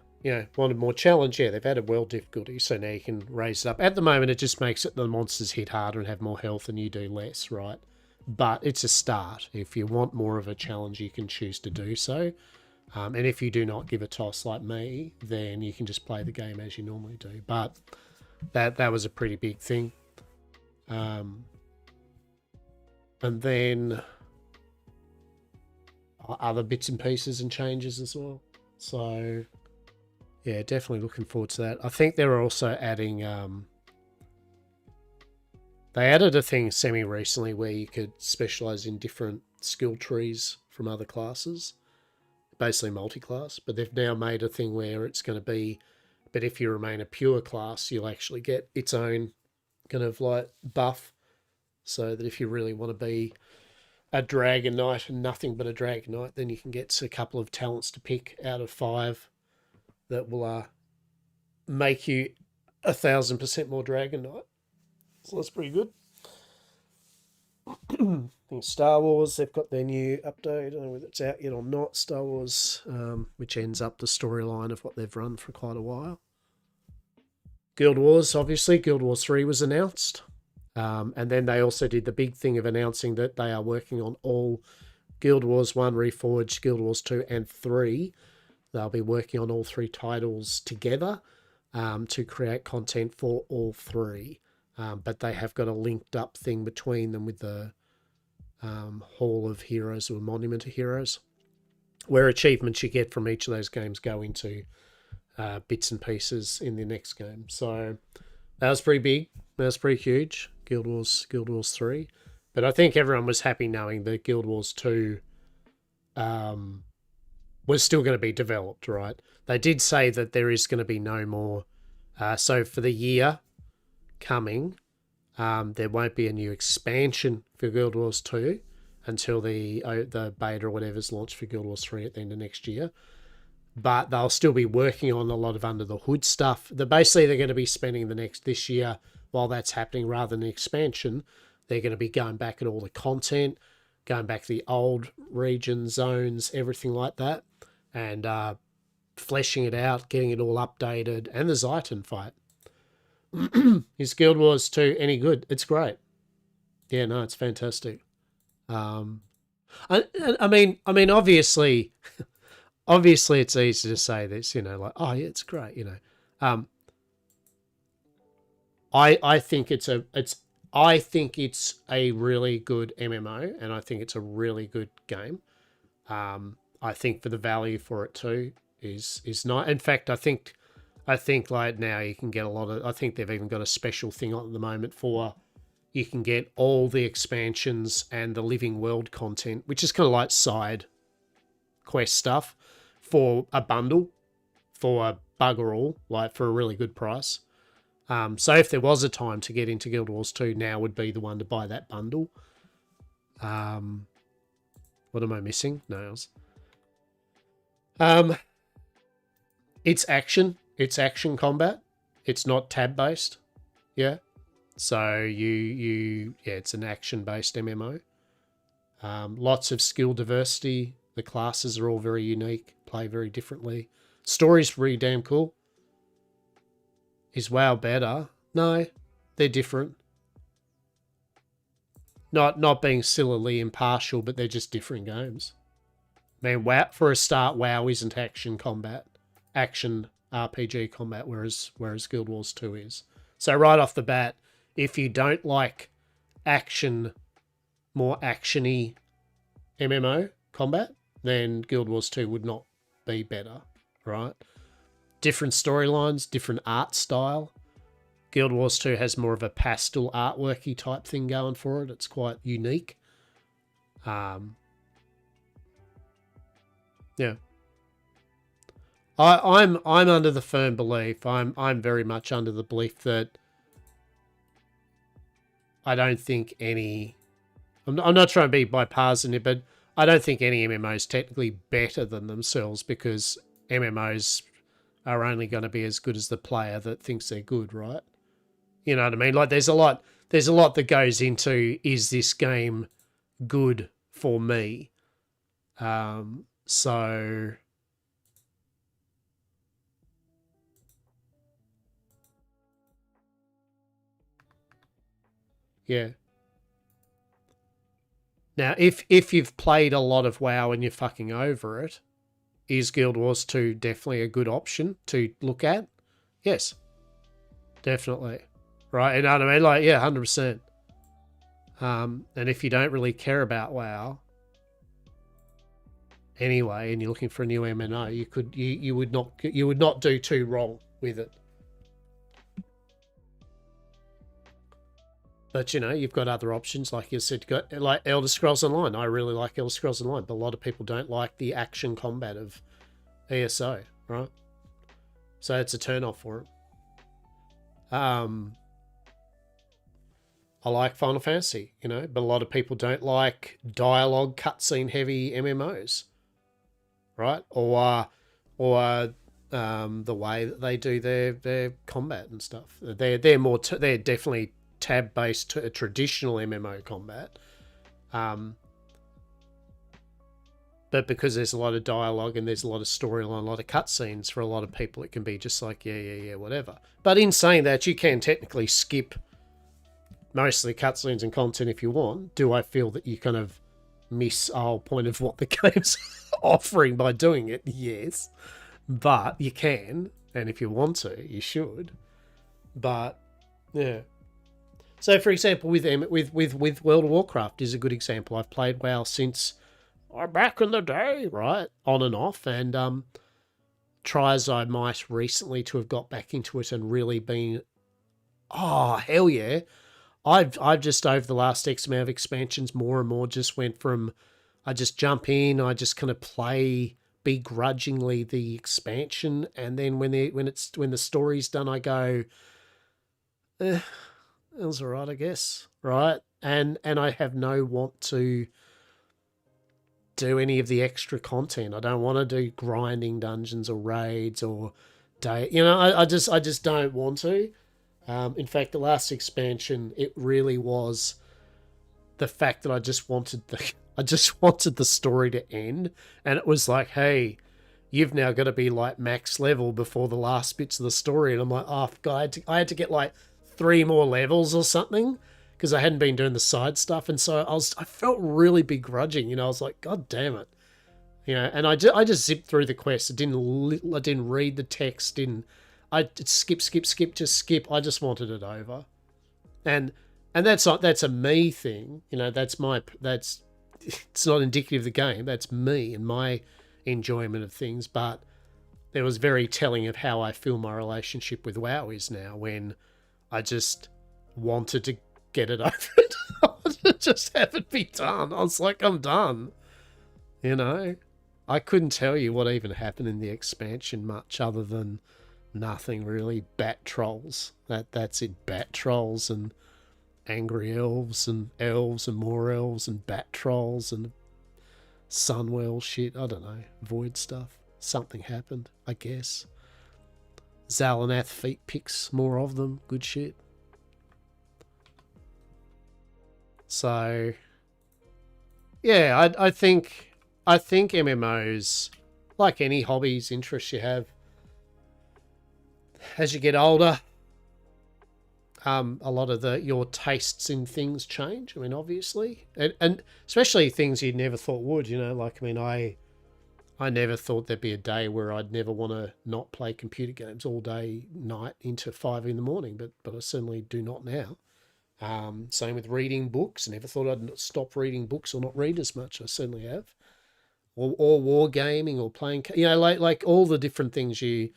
wanted more challenge, yeah, they've added world difficulty, so now you can raise it up. At the moment, it just makes it the monsters hit harder and have more health and you do less, right? But it's a start. If you want more of a challenge, you can choose to do so. And if you do not give a toss like me, then you can just play the game as you normally do. But that was a pretty big thing. And then other bits and pieces and changes as well. So yeah, definitely looking forward to that. I think they're also adding... they added a thing semi-recently where you could specialize in different skill trees from other classes. Basically multi-class. But they've now made a thing where it's going to be... But if you remain a pure class, you'll actually get its own kind of like buff. So that if you really want to be a Dragon Knight and nothing but a Dragon Knight, then you can get a couple of talents to pick out of 5 that will make you 1,000% more Dragon Knight. So that's pretty good. I think Star Wars, they've got their new update. I don't know whether it's out yet or not. Star Wars, which ends up the storyline of what they've run for quite a while. Guild Wars, obviously. Guild Wars 3 was announced. And then they also did the big thing of announcing that they are working on all Guild Wars 1 Reforged, Guild Wars 2 and 3. They'll be working on all 3 titles together to create content for all 3. But they have got a linked up thing between them with the Hall of Heroes or Monument of Heroes, where achievements you get from each of those games go into bits and pieces in the next game. So that was pretty big. That was pretty huge. Guild Wars 3. But I think everyone was happy knowing that Guild Wars 2 was still going to be developed, right? They did say that there is going to be no more. So for the year coming, there won't be a new expansion for Guild Wars 2 until the beta or whatever is launched for Guild Wars 3 at the end of next year. But they'll still be working on a lot of under the hood stuff. Basically, they're going to be spending this year while that's happening, rather than the expansion, they're going to be going back at all the content, going back to the old region zones, everything like that, and fleshing it out, getting it all updated, and the Zeiton fight. Is Guild Wars 2 any good? It's great. Yeah, no, it's fantastic. I mean, obviously, it's easy to say this, like, oh yeah, it's great, I think it's a really good MMO, and I think it's a really good game. I think for the value for it too is not. In fact, I think like now you can get a lot of. I think they've even got a special thing on at the moment for you can get all the expansions and the living world content, which is kind of like side quest stuff, for a bundle for bugger all, like for a really good price. So if there was a time to get into Guild Wars 2, now would be the one to buy that bundle. What am I missing? No else. It's action. It's action combat. It's not tab based. Yeah. So yeah, it's an action based MMO. Lots of skill diversity. The classes are all very unique, play very differently. Story's really damn cool. Is WoW better? No, they're different. Not being sillily impartial, but they're just different games. I mean, WoW, for a start, WoW isn't action RPG combat, whereas Guild Wars 2 is. So right off the bat, if you don't like action, more actiony MMO combat, then Guild Wars 2 would not be better, right? Different storylines, different art style. Guild Wars 2 has more of a pastel artworky type thing going for it. It's quite unique. Yeah. I'm under the firm belief. I'm very much under the belief that I don't think any. I'm not trying to be bipartisan here, but I don't think any MMO is technically better than themselves, because MMOs are only going to be as good as the player that thinks they're good, right? You know what I mean? Like there's a lot that goes into, is this game good for me? So yeah. Now, if you've played a lot of WoW and you're fucking over it, is Guild Wars 2 definitely a good option to look at? Yes. Definitely. Right? You know what I mean? Like, yeah, 100%. And if you don't really care about WoW anyway, and you're looking for a new MMO, you would not do too wrong with it. But, you've got other options. Like you said, got like Elder Scrolls Online. I really like Elder Scrolls Online, but a lot of people don't like the action combat of ESO, right? So it's a turn-off for it. I like Final Fantasy, but a lot of people don't like dialogue cutscene heavy MMOs, right? Or the way that they do their combat and stuff. They're definitely tab-based to a traditional MMO combat. But because there's a lot of dialogue and there's a lot of storyline, a lot of cutscenes, for a lot of people it can be just like, yeah, whatever. But in saying that, you can technically skip most of the cutscenes and content if you want. Do I feel that you kind of miss a whole point of what the game's offering by doing it? Yes. But you can, and if you want to, you should. But, yeah. So, for example, with World of Warcraft is a good example. I've played WoW since back in the day, right? On and off. And try as I might recently to have got back into it and really been, oh, hell yeah. I've just, over the last X amount of expansions, more and more just went from, I just jump in, I just kind of play begrudgingly the expansion, and then when the story's done, I go, it was alright, I guess, right? And I have no want to do any of the extra content. I don't want to do grinding dungeons or raids or day. I just don't want to. In fact, the last expansion, it really was the fact that I just wanted the story to end, and it was like, hey, you've now got to be like max level before the last bits of the story, and I'm like, oh God, I had to get like 3 more levels or something because I hadn't been doing the side stuff, and so I felt really begrudging, you know. I was like, God damn it, you know. And I just zipped through the quest. I didn't read the text. I skip, just skip. I just wanted it over, and that's a me thing, you know. That's it's not indicative of the game. That's me and my enjoyment of things. But it was very telling of how I feel my relationship with WoW is now, when I just wanted to get it over. I wanted to just have it be done. I was like, I'm done. You know, I couldn't tell you what even happened in the expansion much other than nothing really. Bat trolls. That's it. Bat trolls and angry elves and more elves and bat trolls and Sunwell shit. I don't know. Void stuff. Something happened, I guess. Zalanath feet pics, more of them. Good shit. So, yeah, I think MMOs, like any hobbies, interests you have, as you get older, a lot of your tastes in things change. I mean, obviously, and especially things you never thought would. You know, like, I mean, I never thought there'd be a day where I'd never want to not play computer games all day, night, into 5 in the morning. But I certainly do not now. Same with reading books. Never thought I'd stop reading books or not read as much. I certainly have. Or war gaming or playing, you know, like all the different things you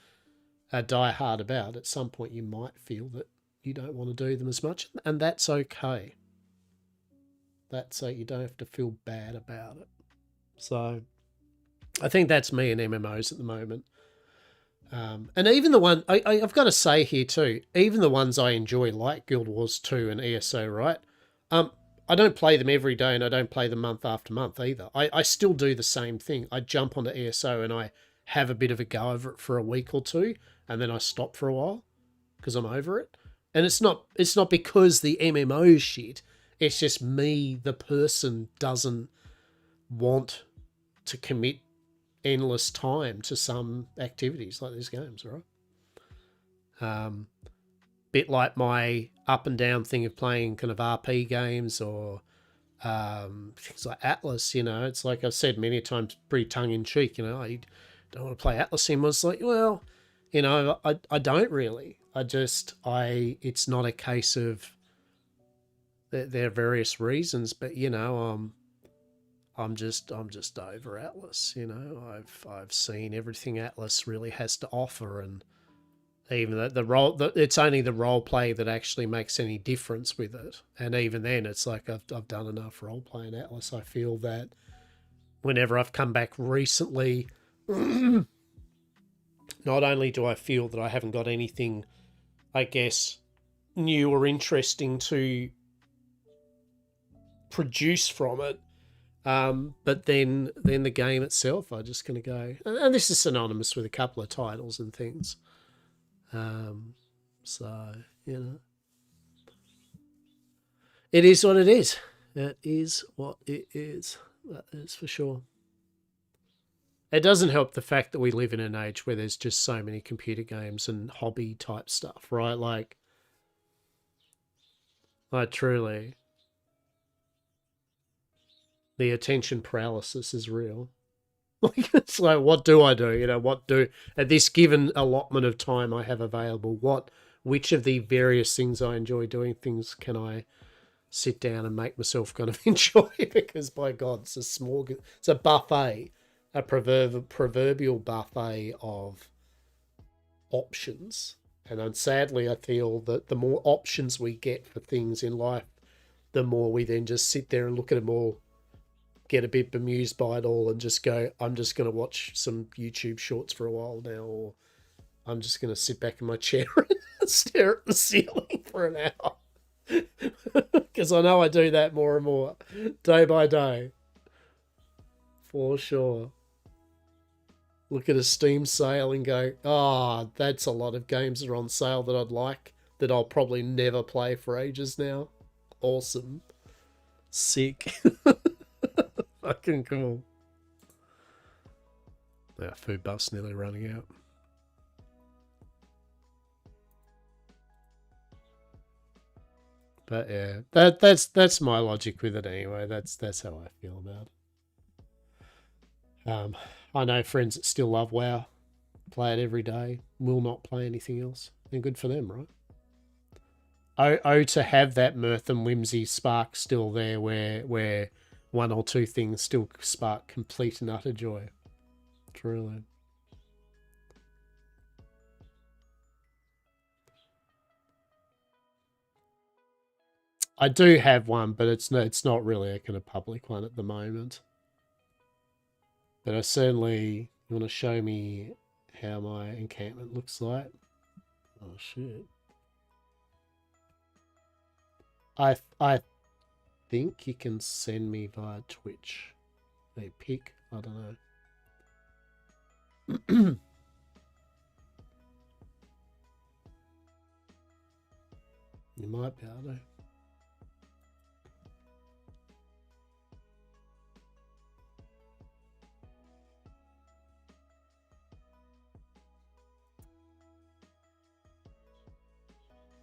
die hard about. At some point, you might feel that you don't want to do them as much, and that's okay. You don't have to feel bad about it. So I think that's me and MMOs at the moment. And even the one, I've got to say here too, even the ones I enjoy, like Guild Wars 2 and ESO, right? I don't play them every day, and I don't play them month after month either. I still do the same thing. I jump onto ESO and I have a bit of a go over it for a week or two, and then I stop for a while because I'm over it. And it's not because the MMO shit. It's just me, the person, doesn't want to commit endless time to some activities like these games, right? Bit like my up and down thing of playing kind of RP games or things like Atlas, you know. It's like I've said many times, pretty tongue-in-cheek, you know, I don't want to play Atlas anymore. It's like, well, you know, I don't really. It's not a case of there are various reasons, but, you know, I'm just over Atlas, you know. I've seen everything Atlas really has to offer, and even it's only the role play that actually makes any difference with it. And even then, it's like I've done enough role play in Atlas. I feel that whenever I've come back recently, not only do I feel that I haven't got anything, I guess, new or interesting to produce from it, but then the game itself, I'm just going to go, and this is synonymous with a couple of titles and things. So, you know, it is what it is. It is what it is. That is for sure. It doesn't help the fact that we live in an age where there's just so many computer games and hobby type stuff, right? Like truly, the attention paralysis is real. Like, it's like, what do I do? You know, at this given allotment of time I have available, which of the various things I enjoy doing things can I sit down and make myself kind of enjoy? Because by God, it's a buffet, a proverbial buffet of options. And sadly, I feel that the more options we get for things in life, the more we then just sit there and look at them all, get a bit bemused by it all, and just go, I'm just going to watch some YouTube shorts for a while now, or I'm just going to sit back in my chair and stare at the ceiling for an hour. Because I know I do that more and more, day by day. For sure. Look at a Steam sale and go, that's a lot of games that are on sale that I'd like. that I'll probably never play for ages now. Awesome. Sick. Fucking cool. Our food buff's nearly running out. But yeah, that's my logic with it anyway. That's how I feel about it. I know friends that still love WoW, play it every day, will not play anything else. And good for them, right? To have that mirth and whimsy spark still there, where one or two things still spark complete and utter joy. Truly. I do have one, but it's not really a kind of public one at the moment. But I certainly, you want to show me how my encampment looks like? Oh shit. I think you can send me via Twitch a pic. I don't know. You might be able to.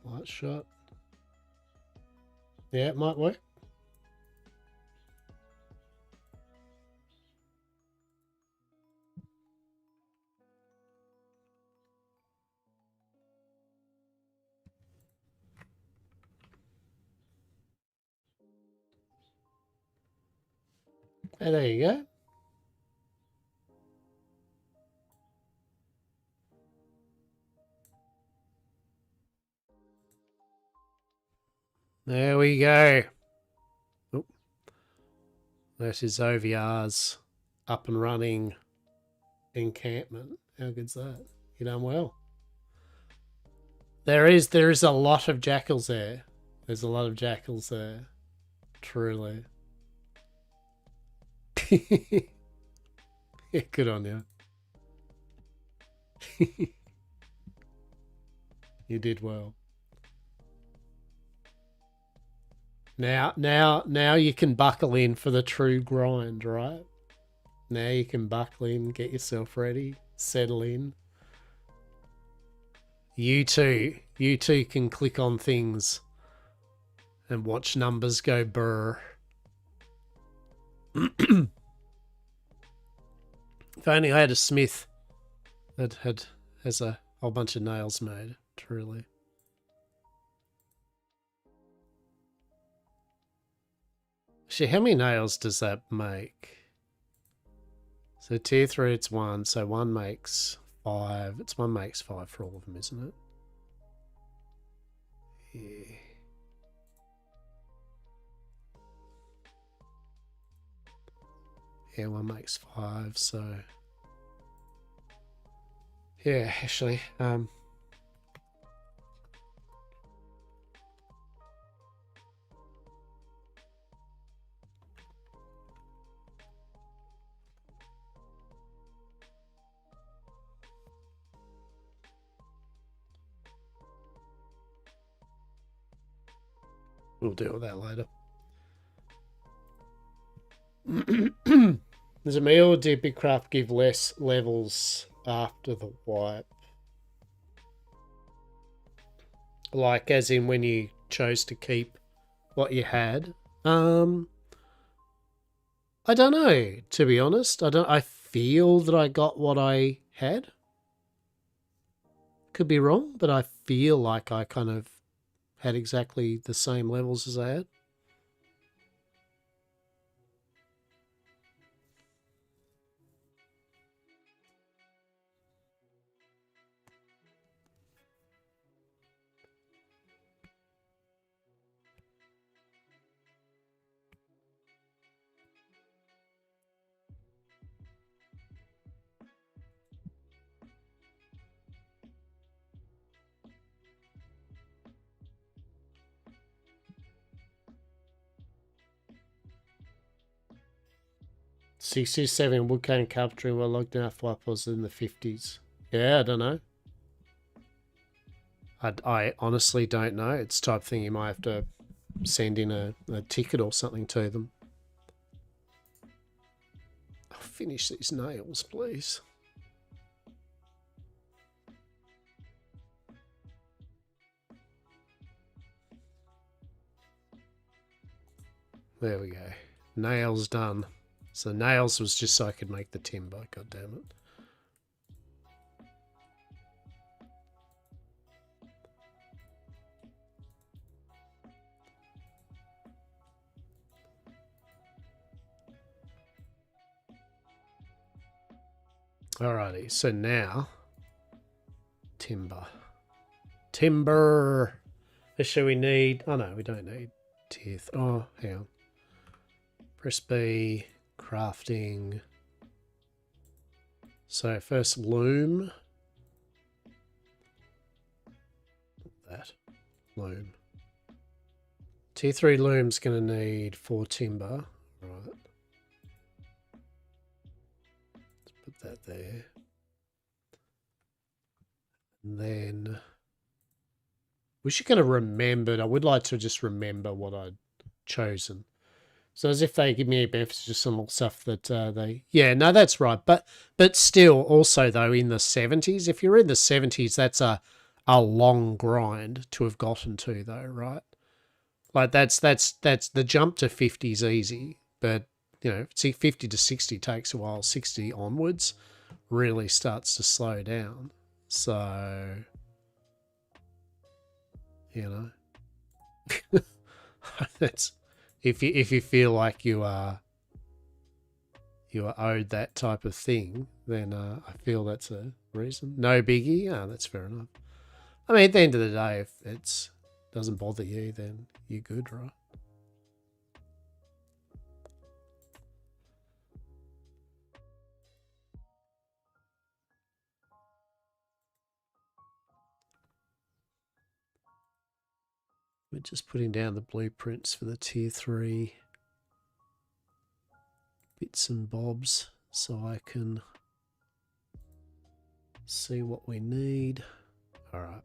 Light shot. Yeah, it might work. And there you go. There we go. Oh, that is OVR's up and running encampment. How good's that? You done well. There is a lot of jackals there. There's a lot of jackals there. Truly. Yeah, good on you. You did well. Now you can buckle in for the true grind, right? Now you can buckle in, get yourself ready, settle in. You too can click on things and watch numbers go brr. If only I had a smith that has a whole bunch of nails made, truly. Actually, how many nails does that make? So tier 3 it's 1, so 1 makes 5. It's 1 makes 5 for all of them, isn't it? Yeah. Yeah, 1 makes 5, so yeah, actually, we'll deal with that later. Is it me or did Bitcraft give less levels after the wipe? Like, as in when you chose to keep what you had? I don't know, to be honest. I feel that I got what I had. Could be wrong, but I feel like I kind of had exactly the same levels as I had. '67 Woodcane Carpentry were logged out for was in the 50s. Yeah, I don't know. I honestly don't know. It's the type of thing you might have to send in a ticket or something to them. I'll finish these nails, please. There we go. Nails done. So nails was just so I could make the timber. God damn it. Alrighty, so now timber. Timber. So we need. Oh no, we don't need tier. Oh, hang on. Press B. Crafting. So first loom. That loom. Tier 3 loom's going to need 4 timber. Right. Let's put that there. And then we should kind of remember. I would like to just remember what I'd chosen. So as if they give me a benefit, just some little stuff that they... Yeah, no, that's right. But still, also, though, in the 70s, if you're in the 70s, that's a long grind to have gotten to, though, right? Like, that's the jump to 50 is easy. But, you know, see, 50 to 60 takes a while. 60 onwards really starts to slow down. So, you know, that's... If you feel like you are owed that type of thing, then I feel that's a reason. No biggie. Oh, that's fair enough. I mean, at the end of the day, if it doesn't bother you, then you're good, right? We're just putting down the blueprints for the tier 3 bits and bobs so I can see what we need. All right.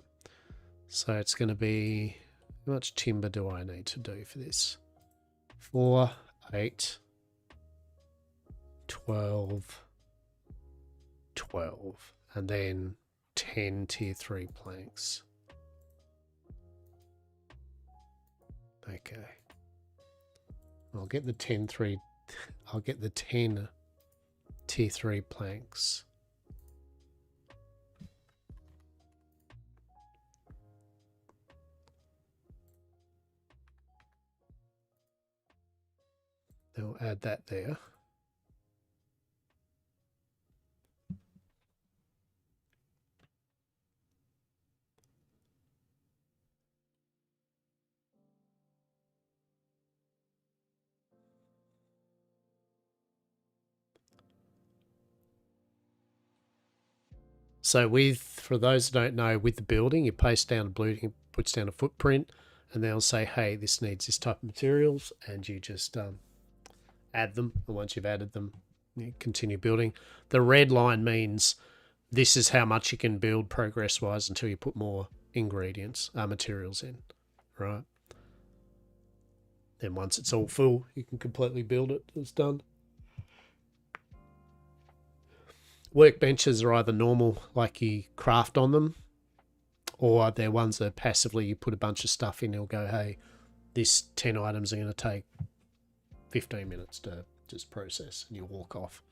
So it's going to be, how much timber do I need to do for this? 4, 8, 12, 12, and then 10 tier 3 planks. Okay. I'll get the 10 tier 3 planks. Then we'll add that there. So for those who don't know, with the building, you paste down a building, it puts down a footprint, and they'll say, hey, this needs this type of materials, and you just add them. And once you've added them, you continue building. The red line means this is how much you can build progress-wise until you put more ingredients, materials in, right? Then once it's all full, you can completely build it. It's done. Workbenches are either normal, like you craft on them, or they're ones that passively you put a bunch of stuff in. It'll go, hey, this 10 items are going to take 15 minutes to just process, and you walk off.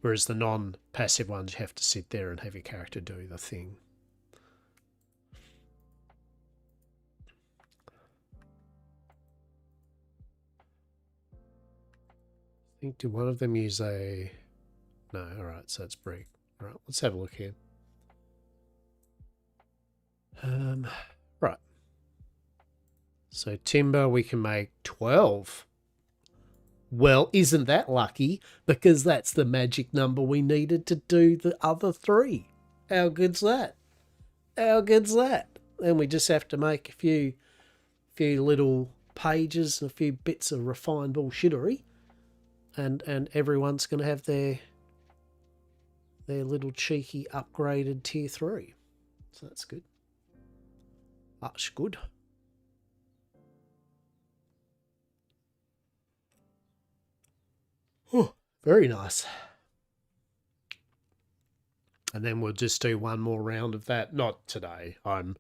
Whereas the non-passive ones, you have to sit there and have your character do the thing. I think, did one of them use a... No, all right, so it's brick. All right, let's have a look here. Right. So timber, we can make 12. Well, isn't that lucky? Because that's the magic number we needed to do the other 3. How good's that? How good's that? Then we just have to make a few little pages and a few bits of refined bullshittery, and everyone's going to have their little cheeky upgraded tier 3. So that's good. That's good. Oh, very nice. And then we'll just do one more round of that. Not today. And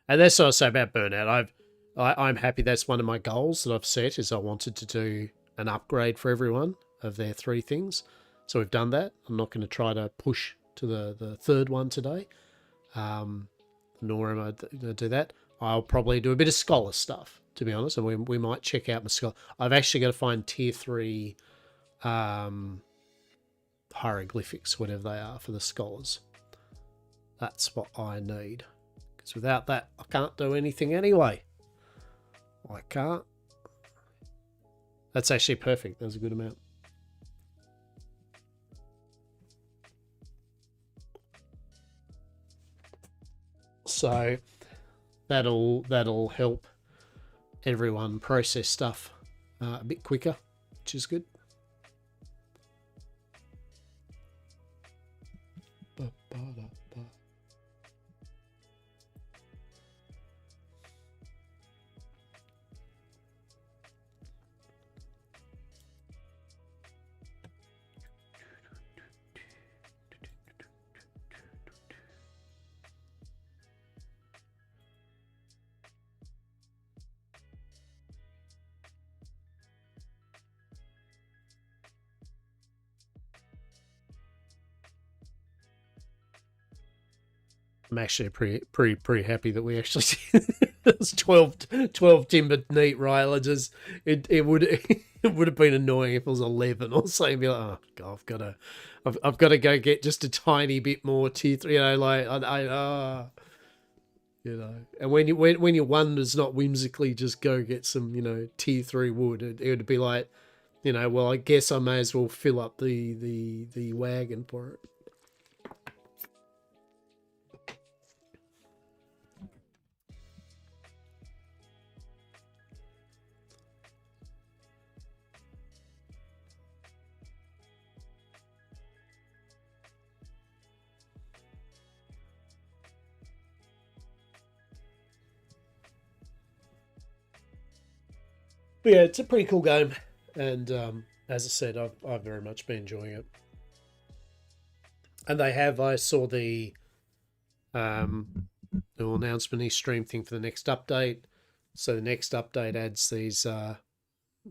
that's what I say about burnout. I'm happy. That's one of my goals that I've set, is I wanted to do an upgrade for everyone of their 3 things. So we've done that. I'm not going to try to push to the third one today. Nor am I going to do that. I'll probably do a bit of scholar stuff, to be honest, and we might check out my scholar. I've actually got to find tier 3 hieroglyphics, whatever they are, for the scholars. That's what I need. Because without that, I can't do anything anyway. I can't. That's actually perfect. That's a good amount. So that'll help everyone process stuff a bit quicker, which is good. I'm actually pretty happy that we actually it was 12 timber neat railers. It would it would have been annoying if it was 11 or something. Be like, oh god, I've got to go get just a tiny bit more tier 3. You know, like you know. And when your one does not whimsically just go get some, you know, tier 3 wood, it would be like, you know, well, I guess I may as well fill up the wagon for it. But yeah, it's a pretty cool game, and as I said, I've very much been enjoying it. And I saw the little announcement he stream thing for the next update. So the next update adds these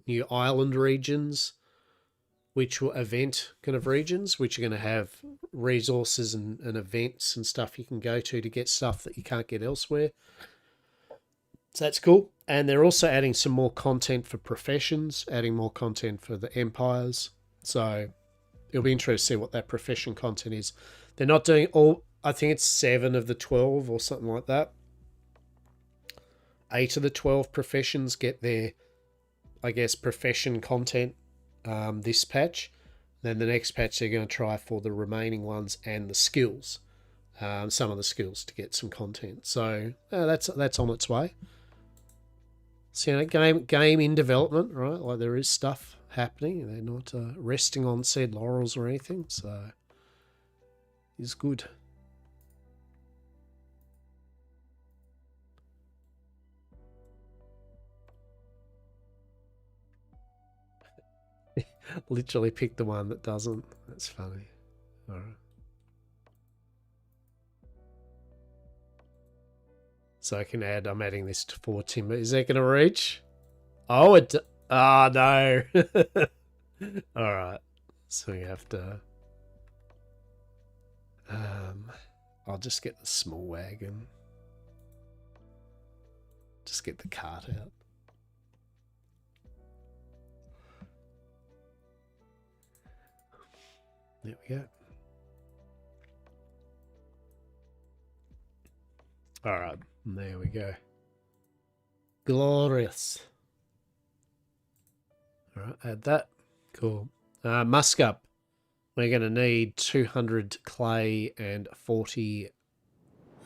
new island regions, which were event kind of regions, which are going to have resources and events and stuff you can go to get stuff that you can't get elsewhere. So that's cool. And they're also adding some more content for professions, adding more content for the empires. So it'll be interesting to see what that profession content is. They're not doing all, I think it's 7 of the 12 or something like that. 8 of the 12 professions get their, I guess, profession content this patch. Then the next patch they're going to try for the remaining ones and the skills, some of the skills to get some content. So that's on its way. So, you know, game in development, right? Like, there is stuff happening. They're not resting on said laurels or anything. So it's good. Literally pick the one that doesn't. That's funny. All right. So I can add, I'm adding this to 4 timber. Is that going to reach? Oh, it, no. All right. So we have to, I'll just get the small wagon. Just get the cart out. There we go. All right, there we go. Glorious. All right, add that. Cool. Musk up. We're going to need 200 clay and 40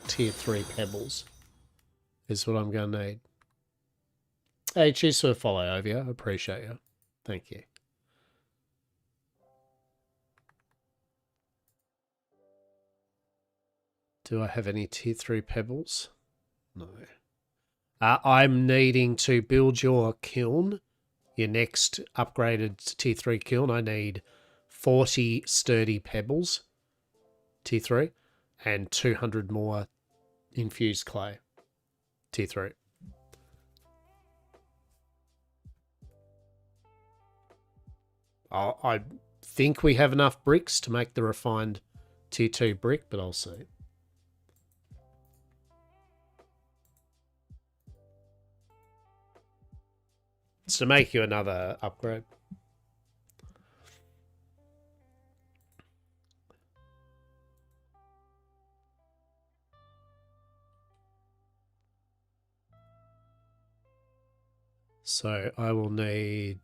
tier 3 pebbles. Is what I'm going to need. Hey, cheers for a follow, Ovia. I appreciate you. Thank you. Do I have any tier 3 pebbles? No. I'm needing to build your kiln, your next upgraded tier 3 kiln. I need 40 sturdy pebbles, tier 3, and 200 more infused clay, tier 3. I think we have enough bricks to make the refined tier 2 brick, but I'll see. It's to make you another upgrade. So I will need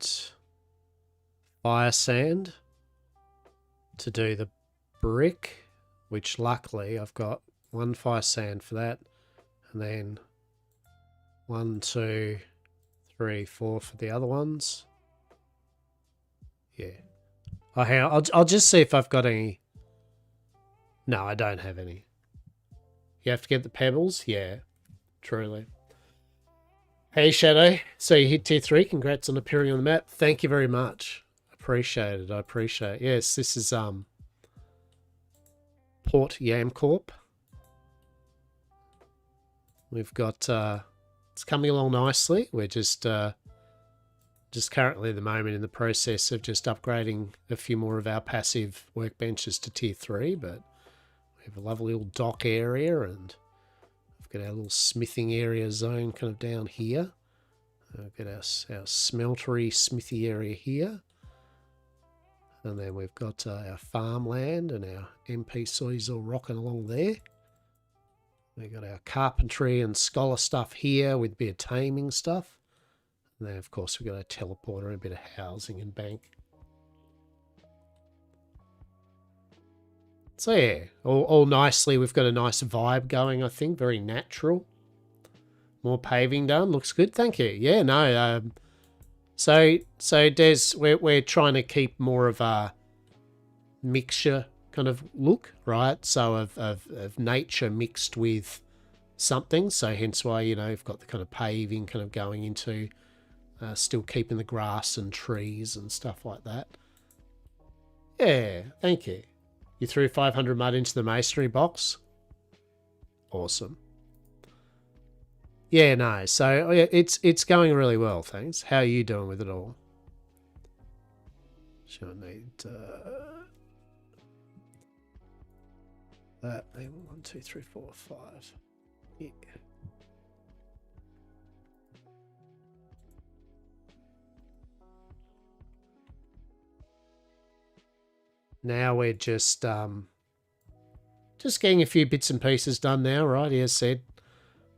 fire sand to do the brick, which luckily I've got 1 fire sand for that, and then 1, 2, 3, 4 for the other ones. Yeah. Oh, hang on. I'll just see if I've got any. No, I don't have any. You have to get the pebbles? Yeah, truly. Hey, Shadow. So you hit tier 3. Congrats on appearing on the map. Thank you very much. Appreciate it. I appreciate it. Yes, this is Port YamCorp. We've got it's coming along nicely. We're just currently at the moment in the process of just upgrading a few more of our passive workbenches to tier 3, but we have a lovely little dock area, and we've got our little smithing area zone kind of down here. We've got our smeltery smithy area here. And then we've got our farmland and our NPCs all rocking along there. We've got our carpentry and scholar stuff here with a bit of taming stuff. And then, of course, we've got a teleporter and a bit of housing and bank. So, yeah, all nicely. We've got a nice vibe going, I think. Very natural. More paving done. Looks good. Thank you. Yeah, no. So Des, we're trying to keep more of a mixture kind of look, right? So of nature mixed with something. So hence why, you know, you've got the kind of paving kind of going into still keeping the grass and trees and stuff like that. Yeah, thank you. You threw 500 mud into the masonry box. Awesome. Yeah, no. So yeah, it's going really well, thanks. How are you doing with it all? Sure need that. 1, 2, 3, 4, 5. Yeah. Now we're just getting a few bits and pieces done now, right? As said,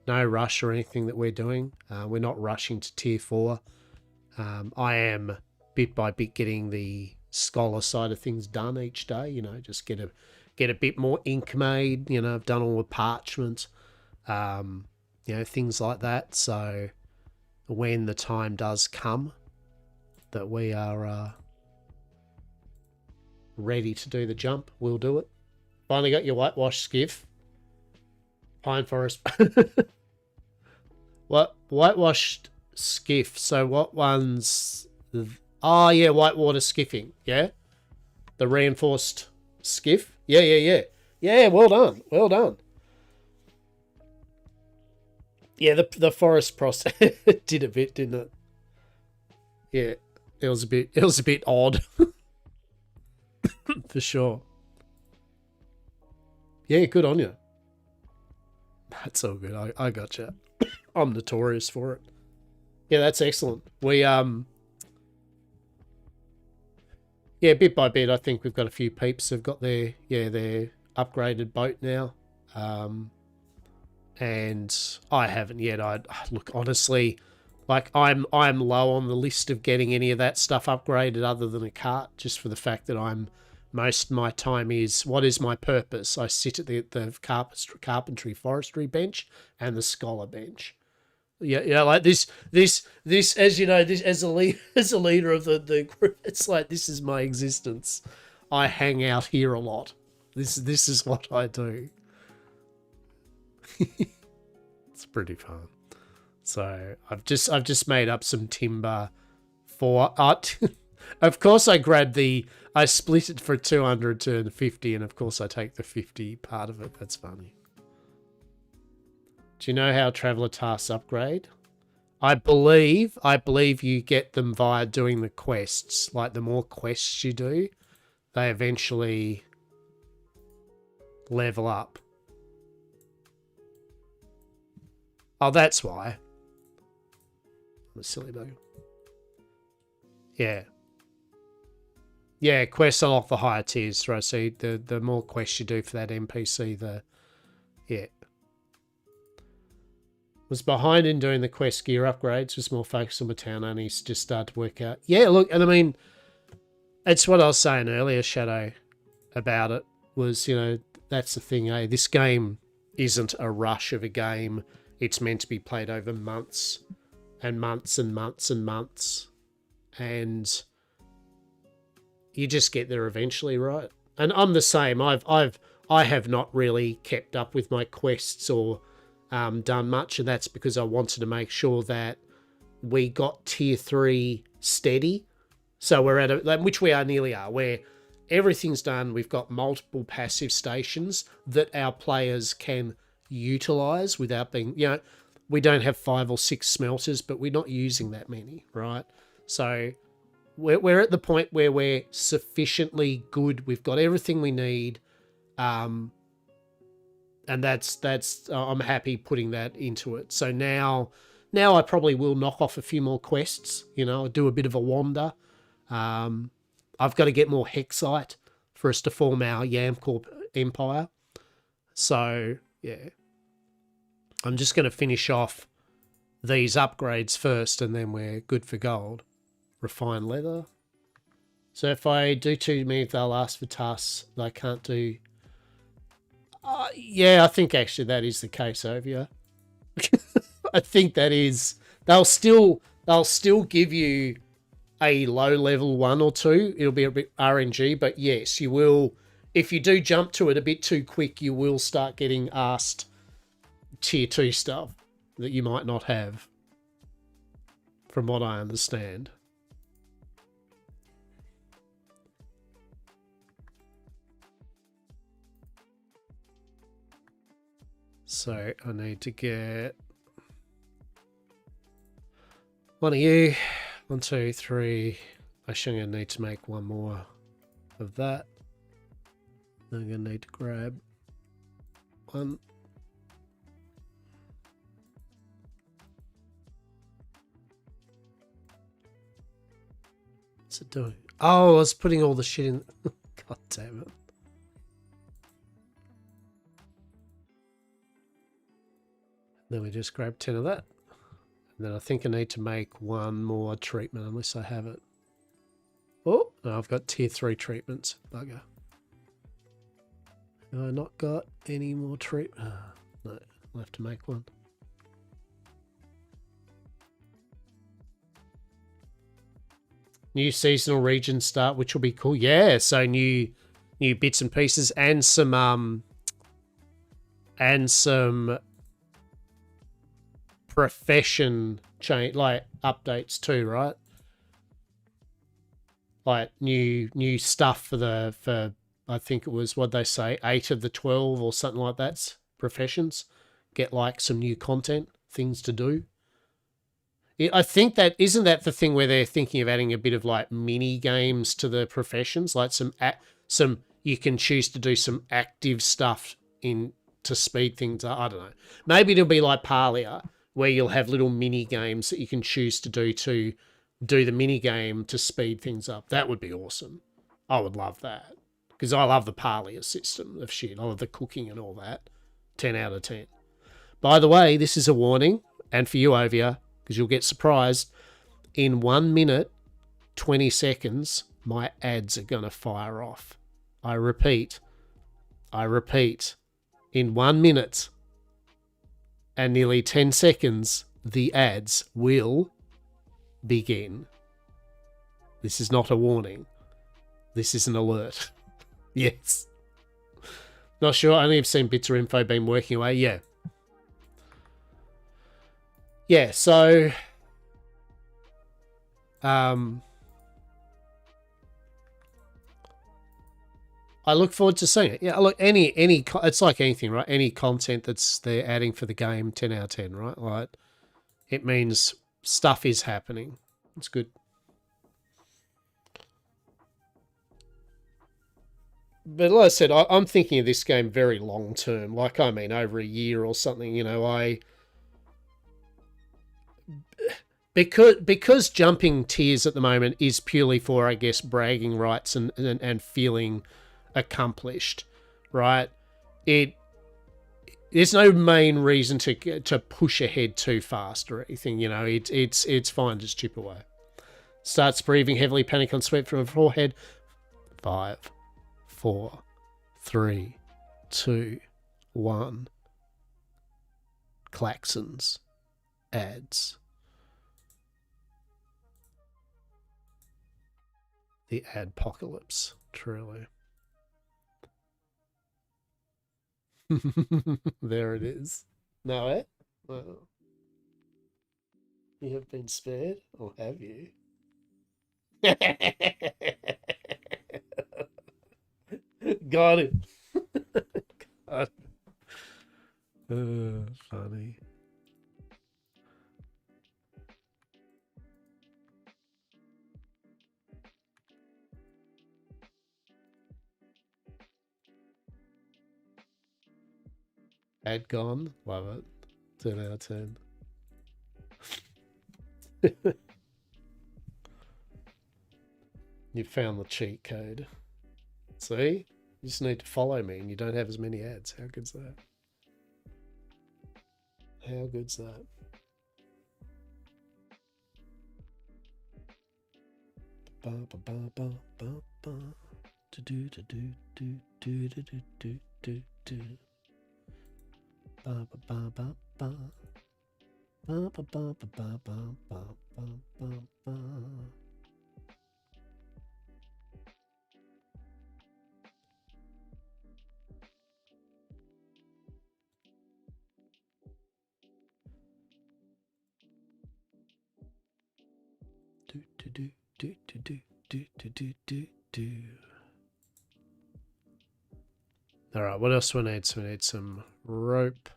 no rush or anything that we're doing. We're not rushing to tier 4. I am bit by bit getting the scholar side of things done each day. You know, just get a bit more ink made. You know, I've done all the parchment, you know, things like that. So when the time does come that we are ready to do the jump, we'll do it. Finally got your whitewash skiff. Pine Forest. What? Whitewashed skiff. So what one's... Oh, yeah, whitewater skiffing. Yeah? The reinforced skiff. Yeah. Yeah, well done. Well done. Yeah, the forest process did a bit, didn't it? Yeah, it was a bit odd. For sure. Yeah, good on you. That's all good. I gotcha. I'm notorious for it. Yeah, that's excellent. We yeah, bit by bit, I think we've got a few peeps who've got their upgraded boat now. And I haven't yet. Look, honestly, like I'm low on the list of getting any of that stuff upgraded other than a cart, just for the fact that most of my time is, what is my purpose? I sit at the carpentry forestry bench and the scholar bench. Yeah, like this, as you know, this as a leader of the group, it's like, this is my existence. I hang out here a lot. This is what I do. It's pretty fun. So I've just made up some timber for art. Of course, I split it for 200 to the 50, and of course I take the 50 part of it. That's funny. Do you know how Traveler tasks upgrade? I believe you get them via doing the quests. Like the more quests you do, they eventually level up. Oh, that's why. I'm a silly bugger. Yeah. Yeah, quests unlock the higher tiers, right? So the more quests you do for that NPC, yeah. Was behind in doing the quest gear upgrades, was more focused on the town only, just started to work out. Yeah, look, and I mean, it's what I was saying earlier, Shadow, about it, was, you know, that's the thing, eh? This game isn't a rush of a game. It's meant to be played over months and months and months and months. And you just get there eventually, right? And I'm the same. I have not really kept up with my quests or done much, and that's because I wanted to make sure that we got tier 3 steady. So we're at which we nearly are, where everything's done. We've got multiple passive stations that our players can utilize without being, you know, we don't have 5 or 6 smelters, but we're not using that many, right? So we're at the point where we're sufficiently good. We've got everything we need. And that's I'm happy putting that into it. So now I probably will knock off a few more quests, you know, do a bit of a wander. I've got to get more Hexite for us to form our YamCorp empire. So, yeah. I'm just going to finish off these upgrades first, and then we're good for gold. Refine leather. So if I do too many, they'll ask for tasks that I can't do. Yeah, I think actually that is the case over here. I think that is. They'll still give you a low level 1 or 2. It'll be a bit RNG, but yes, you will. If you do jump to it a bit too quick, you will start getting asked tier 2 stuff that you might not have, from what I understand. So I need to get one of you. 1, 2, 3. Actually, I'm going to need to make one more of that. I'm going to need to grab one. What's it doing? Oh, I was putting all the shit in. God damn it. Then we just grab 10 of that. And then I think I need to make one more treatment unless I have it. Oh, no, I've got tier 3 treatments. Bugger. Have I not got any more treatment? No, I'll have to make one. New seasonal regions start, which will be cool. Yeah, so new bits and pieces and some profession change, like updates too, right? Like new stuff for I think it was, what they say, 8 of the 12 or something like that. Professions get like some new content, things to do. I think that isn't that the thing where they're thinking of adding a bit of like mini games to the professions, like some you can choose to do some active stuff in to speed things up. I don't know. Maybe it'll be like Parlia, where you'll have little mini games that you can choose to do the mini game to speed things up. That would be awesome. I would love that, because I love the Parlia system of shit. I love the cooking and all that. 10 out of 10. By the way, this is a warning, and for you, Ovia, because you'll get surprised. In 1 minute, 20 seconds, my ads are going to fire off. I repeat, in 1 minute and nearly 10 seconds, the ads will begin. This is not a warning. This is an alert. Yes. Not sure. I only have seen bits of info been working away. Yeah. yeah, so I look forward to seeing it. Yeah, look, it's like anything, right? Any content that's they're adding for the game, 10 out of 10, right? Like, it means stuff is happening. It's good. But like I said, I'm thinking of this game very long term. Like, I mean, over a year or something. You know, because jumping tiers at the moment is purely for, I guess, bragging rights and feeling accomplished, right? There's no main reason to push ahead too fast or anything. You know, it's fine. Just chip away. Starts breathing heavily, panic on sweat from her forehead. 5, 4, 3, 2, 1. Klaxons. Ads. The adpocalypse, truly. There it is. No, it? Well, you have been spared, or have you? Got it. God. Funny. Ad gone. Love it. 10 out of 10. You found the cheat code. See? You just need to follow me and you don't have as many ads. How good's that? How good's that? Ba ba ba ba ba ba. Do do do do do do do do do do. Ba ba ba ba ba. Ba ba ba ba ba ba ba ba ba. Do do do do do do do do do do. All right, what else do we need? So we need some rope.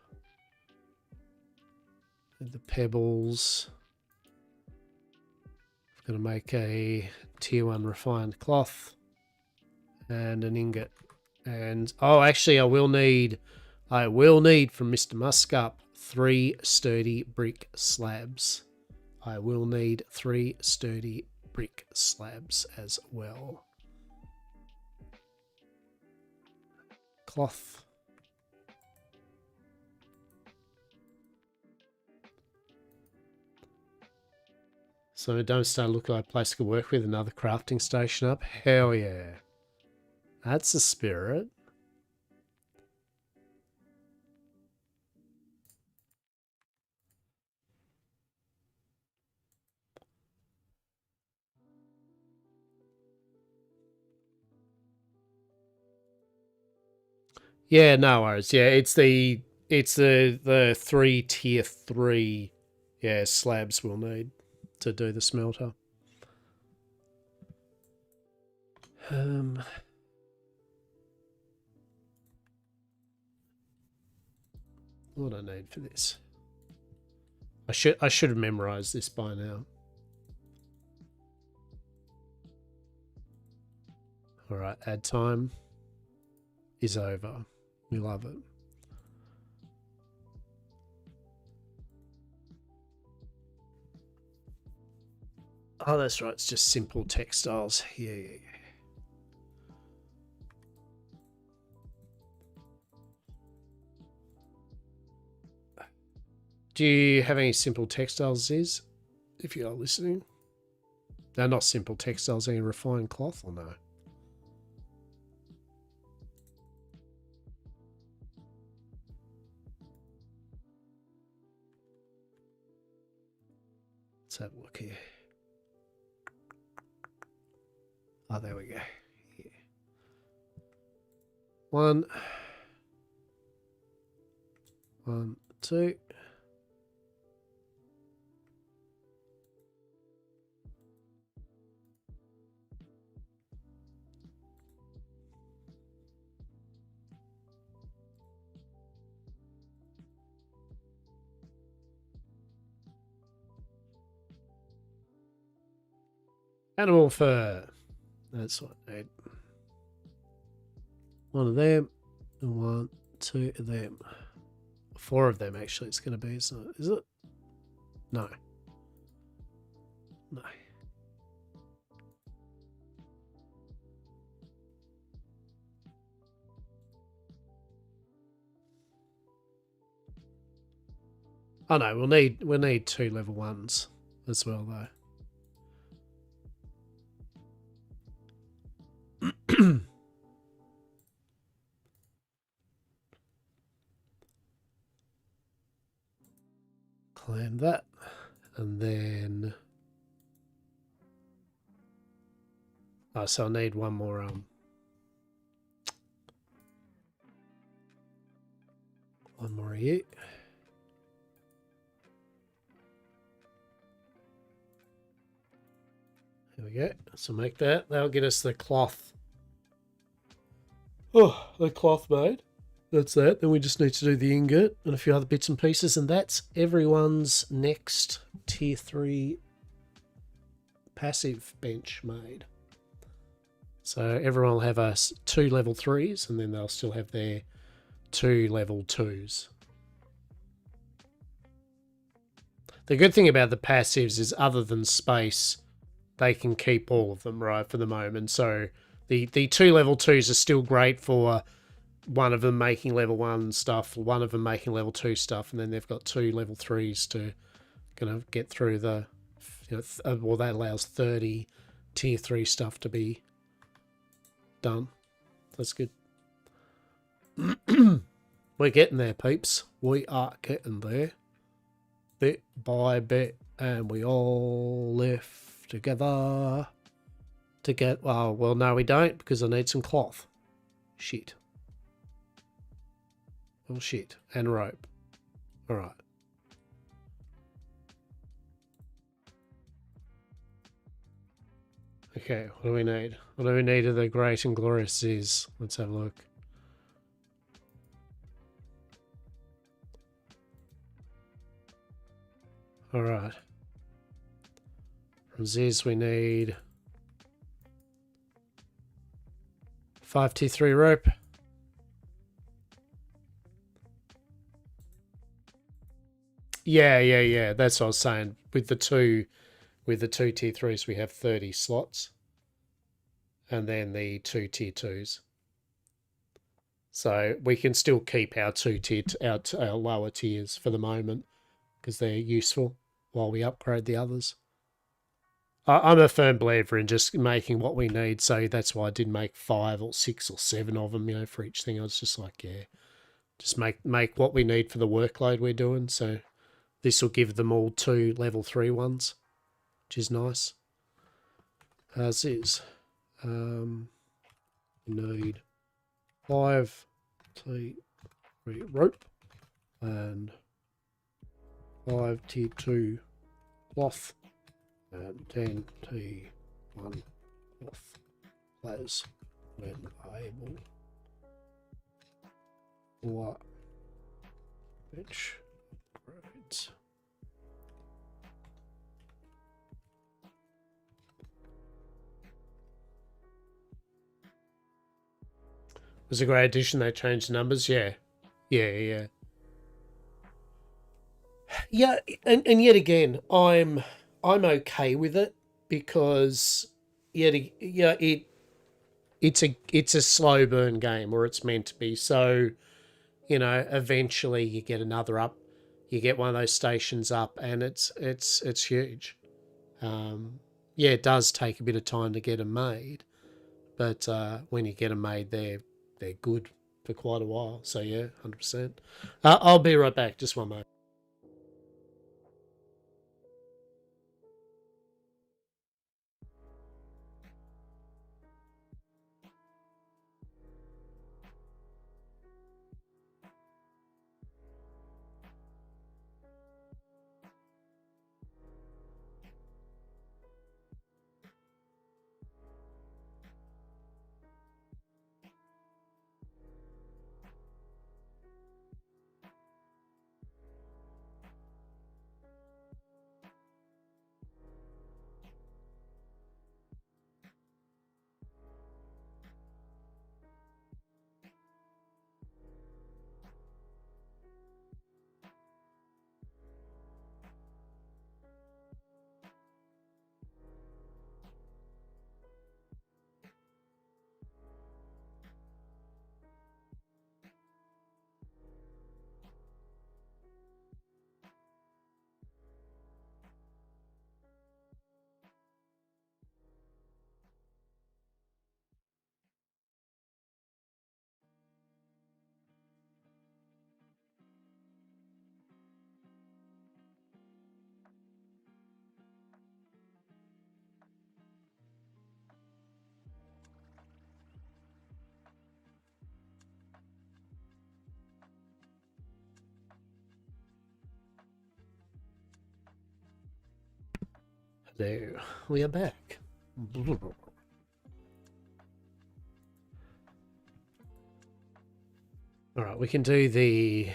And the pebbles. I'm going to make a tier 1 refined cloth. And an ingot. And, oh, actually, I will need from Mr. Muskup 3 sturdy brick slabs. I will need 3 sturdy brick slabs as well. Cloth. So don't start looking like a place to work with another crafting station up. Hell yeah. That's the spirit. Yeah, no worries. Yeah, it's the 3 tier 3 slabs we'll need to do the smelter. What do I need for this? I should have memorized this by now. All right, add time is over. We love it. Oh, that's right. It's just simple textiles. Yeah. Do you have any simple textiles, Ziz? If you are listening. They're not simple textiles, any refined cloth or no? Let's have a look here. Oh, there we go. Yeah. 1, 2. Animal fur. That's what I need. One of them, and 1, 2 of them. 4 of them, actually, it's going to be, isn't it? Is it? No. No. Oh no, we'll need 2 level 1s as well though. Claim that, and then so I need one more here. There we go. So make that. That'll get us the cloth. Oh, the cloth made. That's that. Then we just need to do the ingot and a few other bits and pieces, and that's everyone's next tier 3 passive bench made. So everyone will have us 2 level 3s, and then they'll still have their 2 level 2s. The good thing about the passives is, other than space, they can keep all of them, right, for the moment. So the 2 level 2s are still great for one of them making level 1 stuff, one of them making level 2 stuff, and then they've got 2 level 3s to kind of get through the, well, that allows 30 tier 3 stuff to be done. That's good. We're getting there, peeps. We are getting there. Bit by bit, and we all live together to get, well, no, we don't, because I need some cloth. Shit. Oh, shit. And rope. All right. Okay, what do we need? What do we need of the great and glorious is? Let's have a look. All right. From Ziz, we need 5T3 rope. Yeah. That's what I was saying. With the two tier 3s, we have 30 slots, and then the 2 tier 2s. So we can still keep our our lower tiers for the moment, because they're useful while we upgrade the others. I'm a firm believer in just making what we need, so that's why I did make 5 or 6 or 7 of them, for each thing. I was just like, yeah, just make what we need for the workload we're doing. So this will give them all 2 level 3 ones, which is nice. As is, we need 5 T3 rope and 5 tier 2 cloth and 10 T1 cloth players when able for bench upgrades. It was a great addition. They changed the numbers. Yeah, and yet again, I'm okay with it, because it's a slow burn game, or it's meant to be. So, eventually you get another up, you get one of those stations up, and it's huge. It does take a bit of time to get them made, but when you get them made, they're good for quite a while. So yeah, 100%. I'll be right back. Just one moment. There, we are back. All right, we can do the...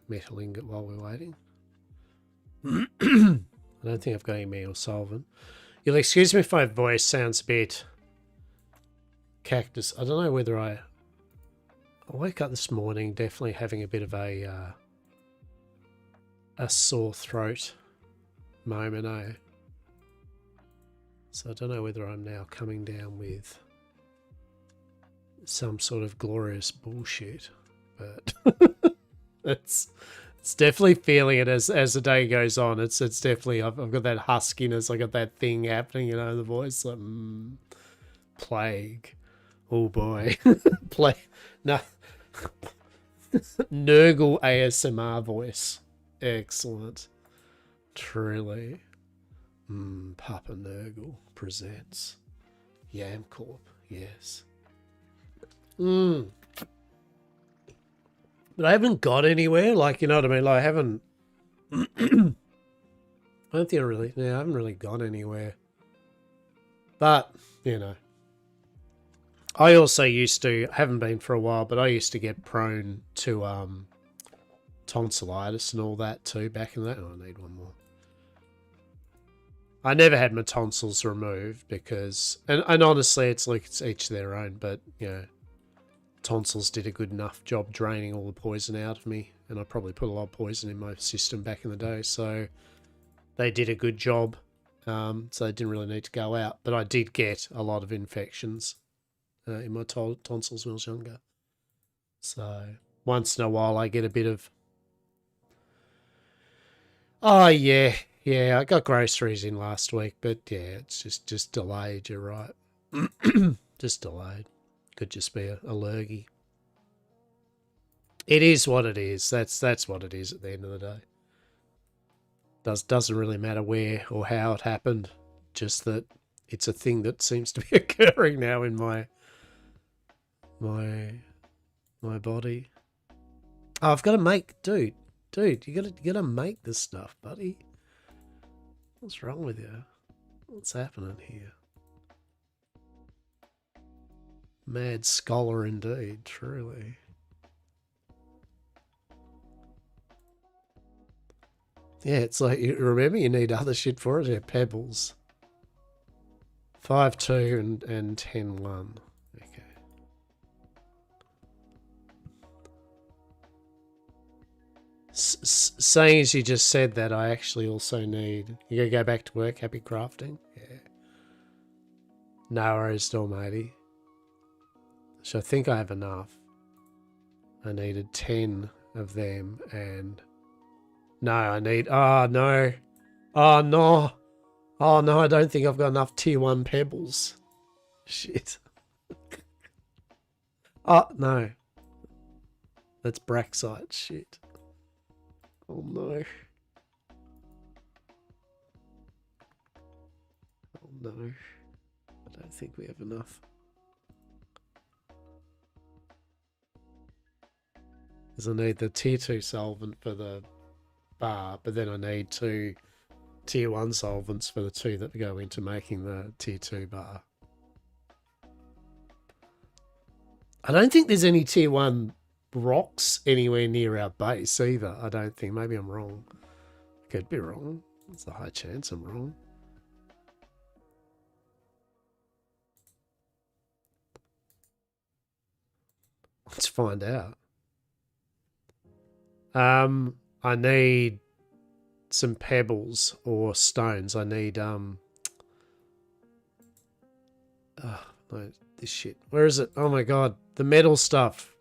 metal ingot while we're waiting. I don't think I've got any metal solvent. You'll excuse me if my voice sounds a bit cactus. I don't know whether I woke up this morning definitely having a bit of a sore throat moment, eh? So I don't know whether I'm now coming down with some sort of glorious bullshit, but it's definitely feeling it as the day goes on. It's definitely I've got that huskiness. I got that thing happening, you know, the voice like plague. Oh boy, no. Nurgle ASMR voice, excellent, truly. Papa Nurgle presents YamCorp. Yes. But I haven't got anywhere. Like, you know what I mean? Like, I haven't. I don't think I haven't really gone anywhere. But, you know. I also used to, haven't been for a while, but I used to get prone to tonsillitis and all that too back in that. Oh, I need one more. I never had my tonsils removed because, and honestly, it's like it's each their own, but, you know, tonsils did a good enough job draining all the poison out of me, and I probably put a lot of poison in my system back in the day, so they did a good job, so they didn't really need to go out. But I did get a lot of infections in my tonsils when I was younger, so once in a while I get a bit of, oh yeah, I got groceries in last week, but yeah, it's just delayed, you're right. Just delayed. Could just be a lurgy. It is what it is. That's what it is at the end of the day. Doesn't really matter where or how it happened. Just that it's a thing that seems to be occurring now in my body. Oh, I've got to make, dude, you gotta make this stuff, buddy. What's wrong with you? What's happening here? Mad scholar indeed, truly. Yeah, it's like, you remember you need other shit for it. Yeah, pebbles. 5-2 and 10-1. Okay. Saying as you just said that, I actually also need... You gotta go back to work, happy crafting? Yeah. No worries, still, matey. So I think I have enough. I needed 10 of them and... No, I need... Oh, no. Oh, no. Oh, no, I don't think I've got enough tier 1 pebbles. Shit. Oh, no. That's Braxite. Shit. Oh, no. Oh, no. I don't think we have enough. Because I need the tier 2 solvent for the bar, but then I need 2 tier 1 solvents for the 2 that go into making the tier 2 bar. I don't think there's any tier 1 rocks anywhere near our base either. I don't think. Maybe I'm wrong. Could be wrong. There's a high chance I'm wrong. Let's find out. I need some pebbles or stones. I need no, this shit. Where is it? Oh my god, the metal stuff.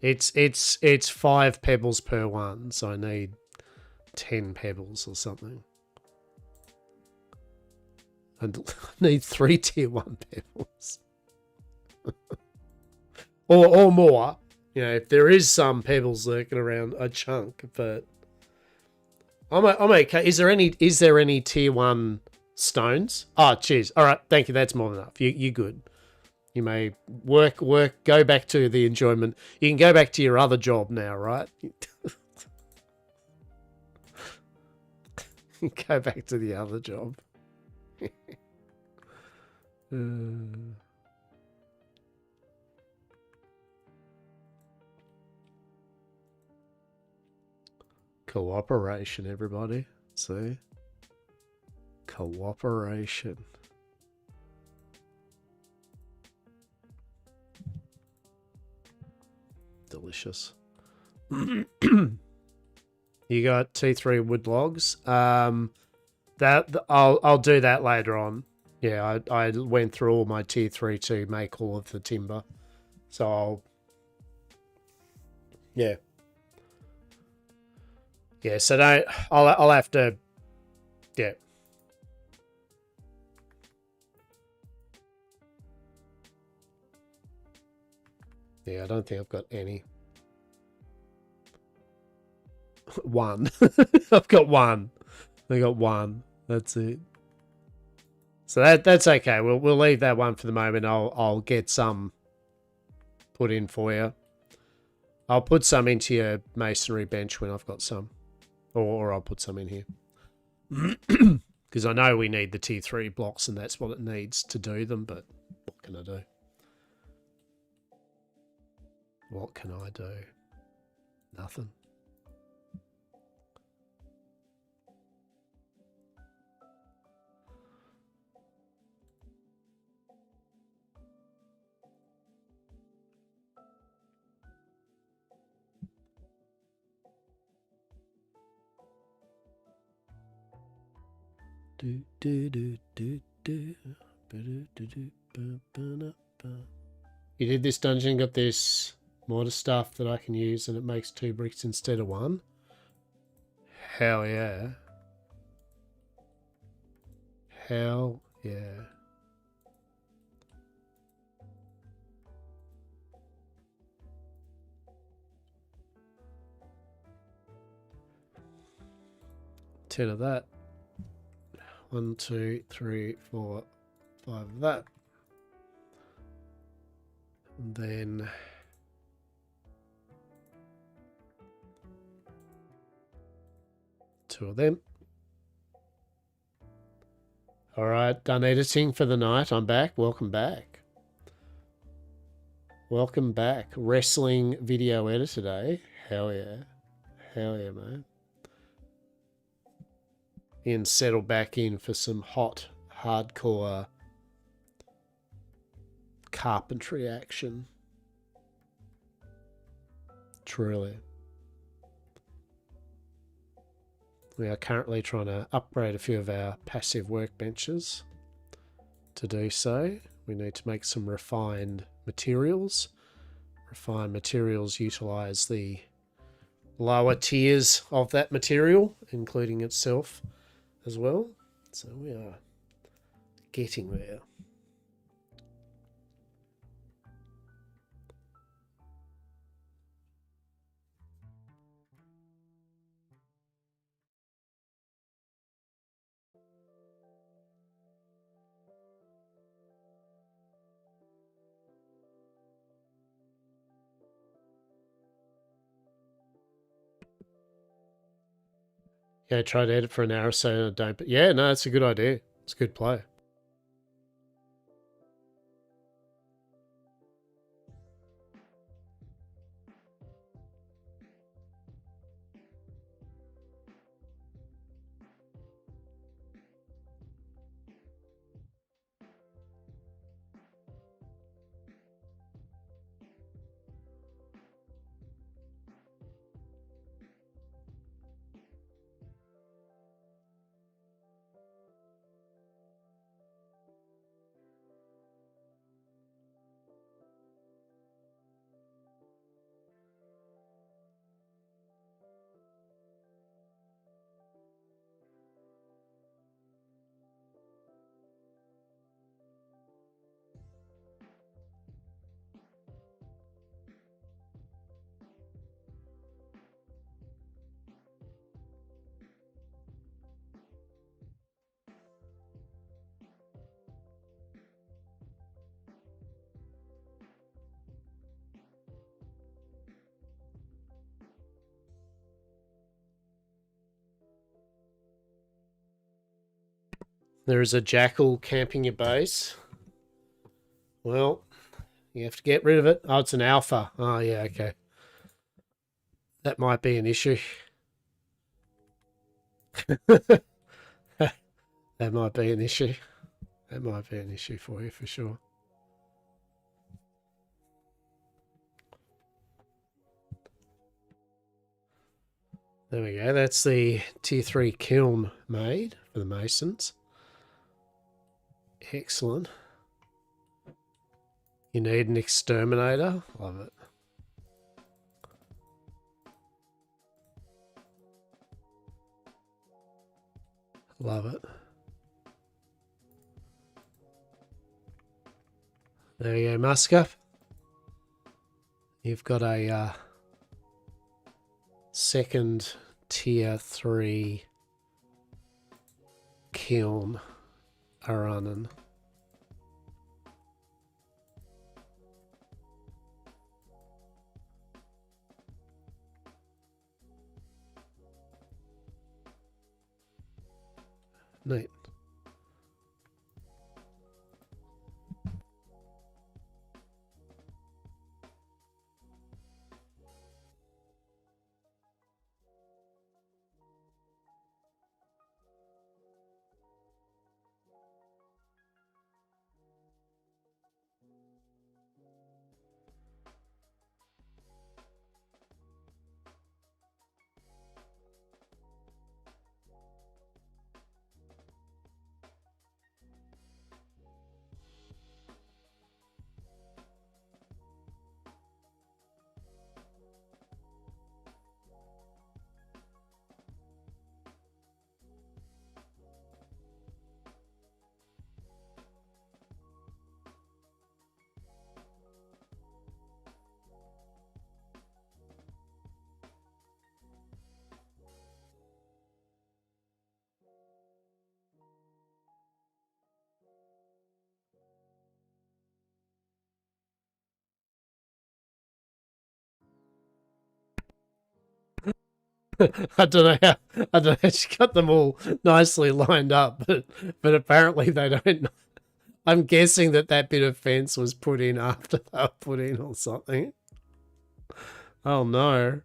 It's 5 pebbles per one, so I need 10 pebbles or something. And I need 3 tier 1 pebbles. or more. You know, if there is some pebbles lurking around, a chunk, but I'm okay. Is there any tier 1 stones? Oh, cheers. All right, thank you. That's more than enough. You're good. You may work. Go back to the enjoyment. You can go back to your other job now, right? Go back to the other job. Cooperation, everybody. See? Cooperation. Delicious. You got T3 wood logs. That I'll do that later on. Yeah, I went through all my tier 3 to make all of the timber. So yeah. Yeah, so I'll have to, yeah. Yeah, I don't think I've got any. One. I've got one. I got one. That's it. So that's okay. We'll leave that one for the moment. I'll get some put in for you. I'll put some into your masonry bench when I've got some. Or I'll put some in here. Because I know we need the tier 3 blocks and that's what it needs to do them, but what can I do? What can I do? Nothing. You did this dungeon, got this mortar stuff that I can use and it makes 2 bricks instead of 1. Hell yeah. Hell yeah. Ten of that. 1, 2, 3, 4, 5 of that. And then two of them. All right, done editing for the night. I'm back. Welcome back. Welcome back. Wrestling video editor today. Hell yeah. Hell yeah, man. Ian settled back in for some hot, hardcore carpentry action. Truly. We are currently trying to upgrade a few of our passive workbenches. To do so, we need to make some refined materials. Refined materials utilize the lower tiers of that material, including itself as well. So we are getting there. Yeah, try to edit for an hour or so and I don't. But yeah, no, it's a good idea. It's a good play. There is a jackal camping your base. Well, you have to get rid of it. Oh, it's an alpha. Oh, yeah, okay. That might be an issue. That might be an issue. That might be an issue for you, for sure. There we go. That's the tier 3 kiln made for the masons. Excellent. You need an exterminator. Love it. Love it. There you go, Muscup. You've got a second tier 3 kiln running. Neat. I don't know how she got them all nicely lined up, but apparently they don't. I'm guessing that bit of fence was put in after they were put in or something. Oh no.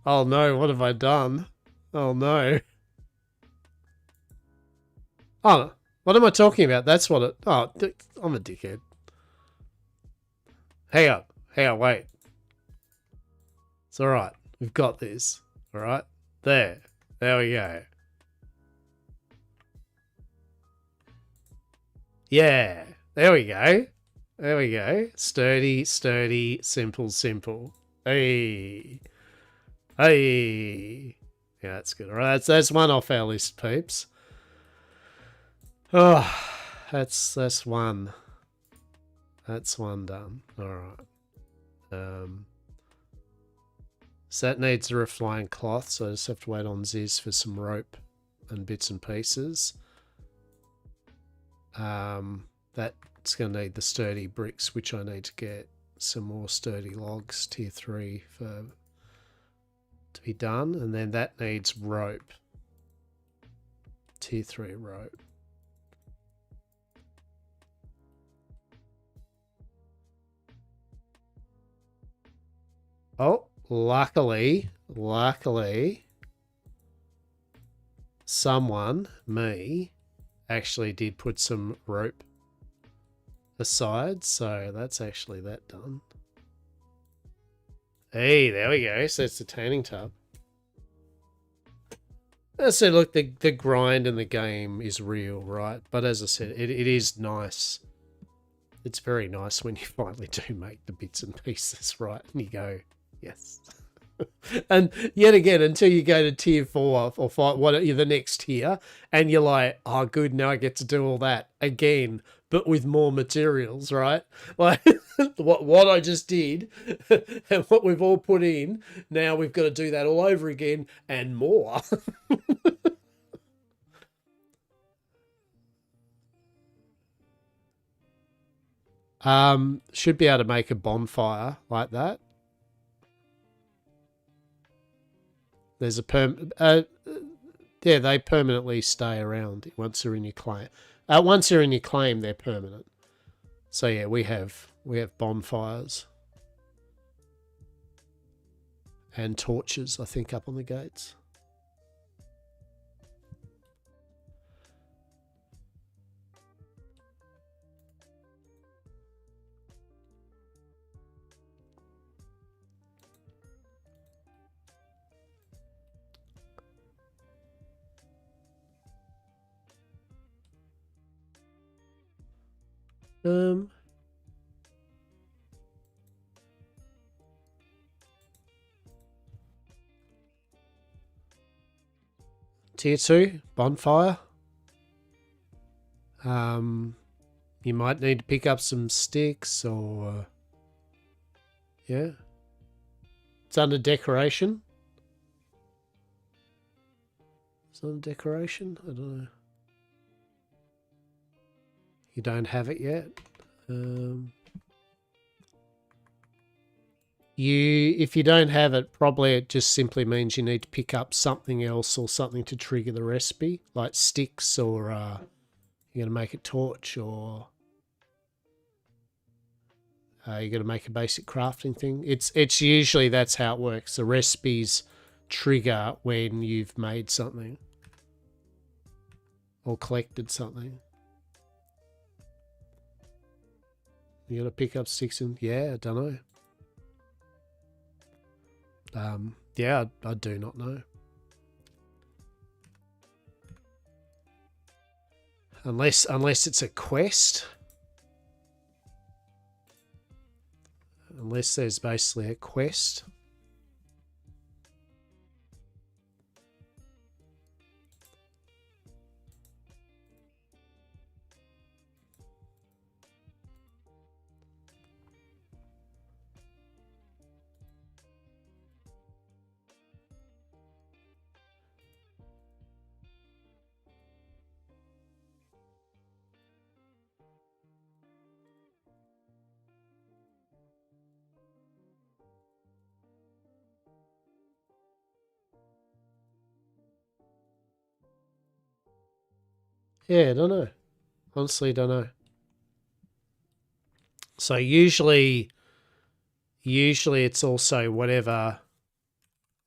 Oh no, what have I done? Oh no. Oh, what am I talking about? That's what it... Oh, I'm a dickhead. Hang on, wait. It's alright. We've got this. Alright? There we go. Yeah. There we go. Sturdy, simple. Hey. Yeah, that's good. All right, that's one off our list, peeps. Oh, that's one. That's one done. All right. So that needs a reflying cloth, so I just have to wait on Ziz for some rope and bits and pieces. That's going to need the sturdy bricks, which I need to get some more sturdy logs, tier 3 to be done, and then that needs rope, tier 3 rope. Oh, luckily, me, actually did put some rope aside, so that's actually that done. Hey, there we go. So it's the tanning tub. So look, the grind in the game is real, right? But as I said, it is nice. It's very nice when you finally do make the bits and pieces, right? And you go, yes. And yet again, until you go to tier 4 or 5, what are the next tier, and you're like, oh, good, now I get to do all that again, but with more materials, right? Like what I just did and what we've all put in, now we've got to do that all over again and more. Should be able to make a bonfire like that. There's a Yeah, they permanently stay around once they're in your claim. Once they're in your claim, they're permanent. So yeah, we have bonfires and torches, I think, up on the gates. Tier 2, bonfire. You might need to pick up some sticks or... yeah. It's under decoration. It's under decoration? I don't know. You don't have it yet. If you don't have it, probably it just simply means you need to pick up something else or something to trigger the recipe, like sticks, or you're going to make a torch, or you're going to make a basic crafting thing. It's usually that's how it works. The recipes trigger when you've made something or collected something. You got to pick up sticks and yeah, I don't know. Yeah, I do not know. Unless it's a quest. Unless there's basically a quest. Yeah, I don't know. Honestly, don't know. So usually it's also whatever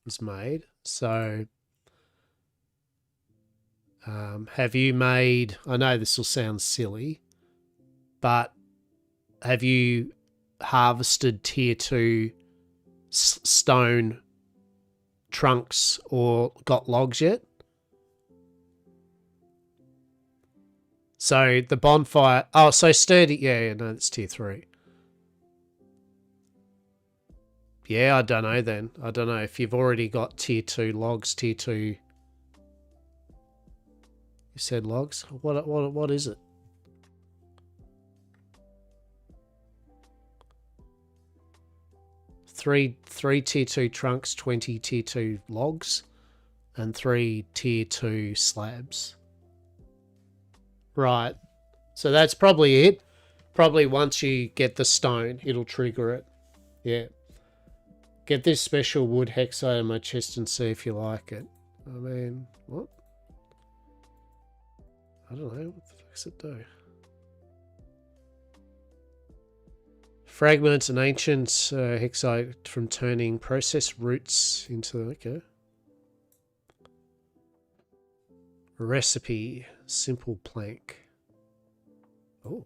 is made. So have you made, I know this will sound silly, but have you harvested tier 2 stone trunks or got logs yet? So the bonfire, oh, so sturdy, yeah, no, that's tier 3. Yeah, I don't know then. I don't know if you've already got tier 2 logs, tier 2. You said logs? What is it? Three tier 2 trunks, 20 tier 2 logs, and 3 tier 2 slabs. Right. So that's probably it. Probably once you get the stone, it'll trigger it. Yeah. Get this special wood hexite in my chest and see if you like it. I mean, what? I don't know. What the fuck does it do? Fragments and ancient hexite from turning processed roots into... okay. Recipe. Simple plank. Oh.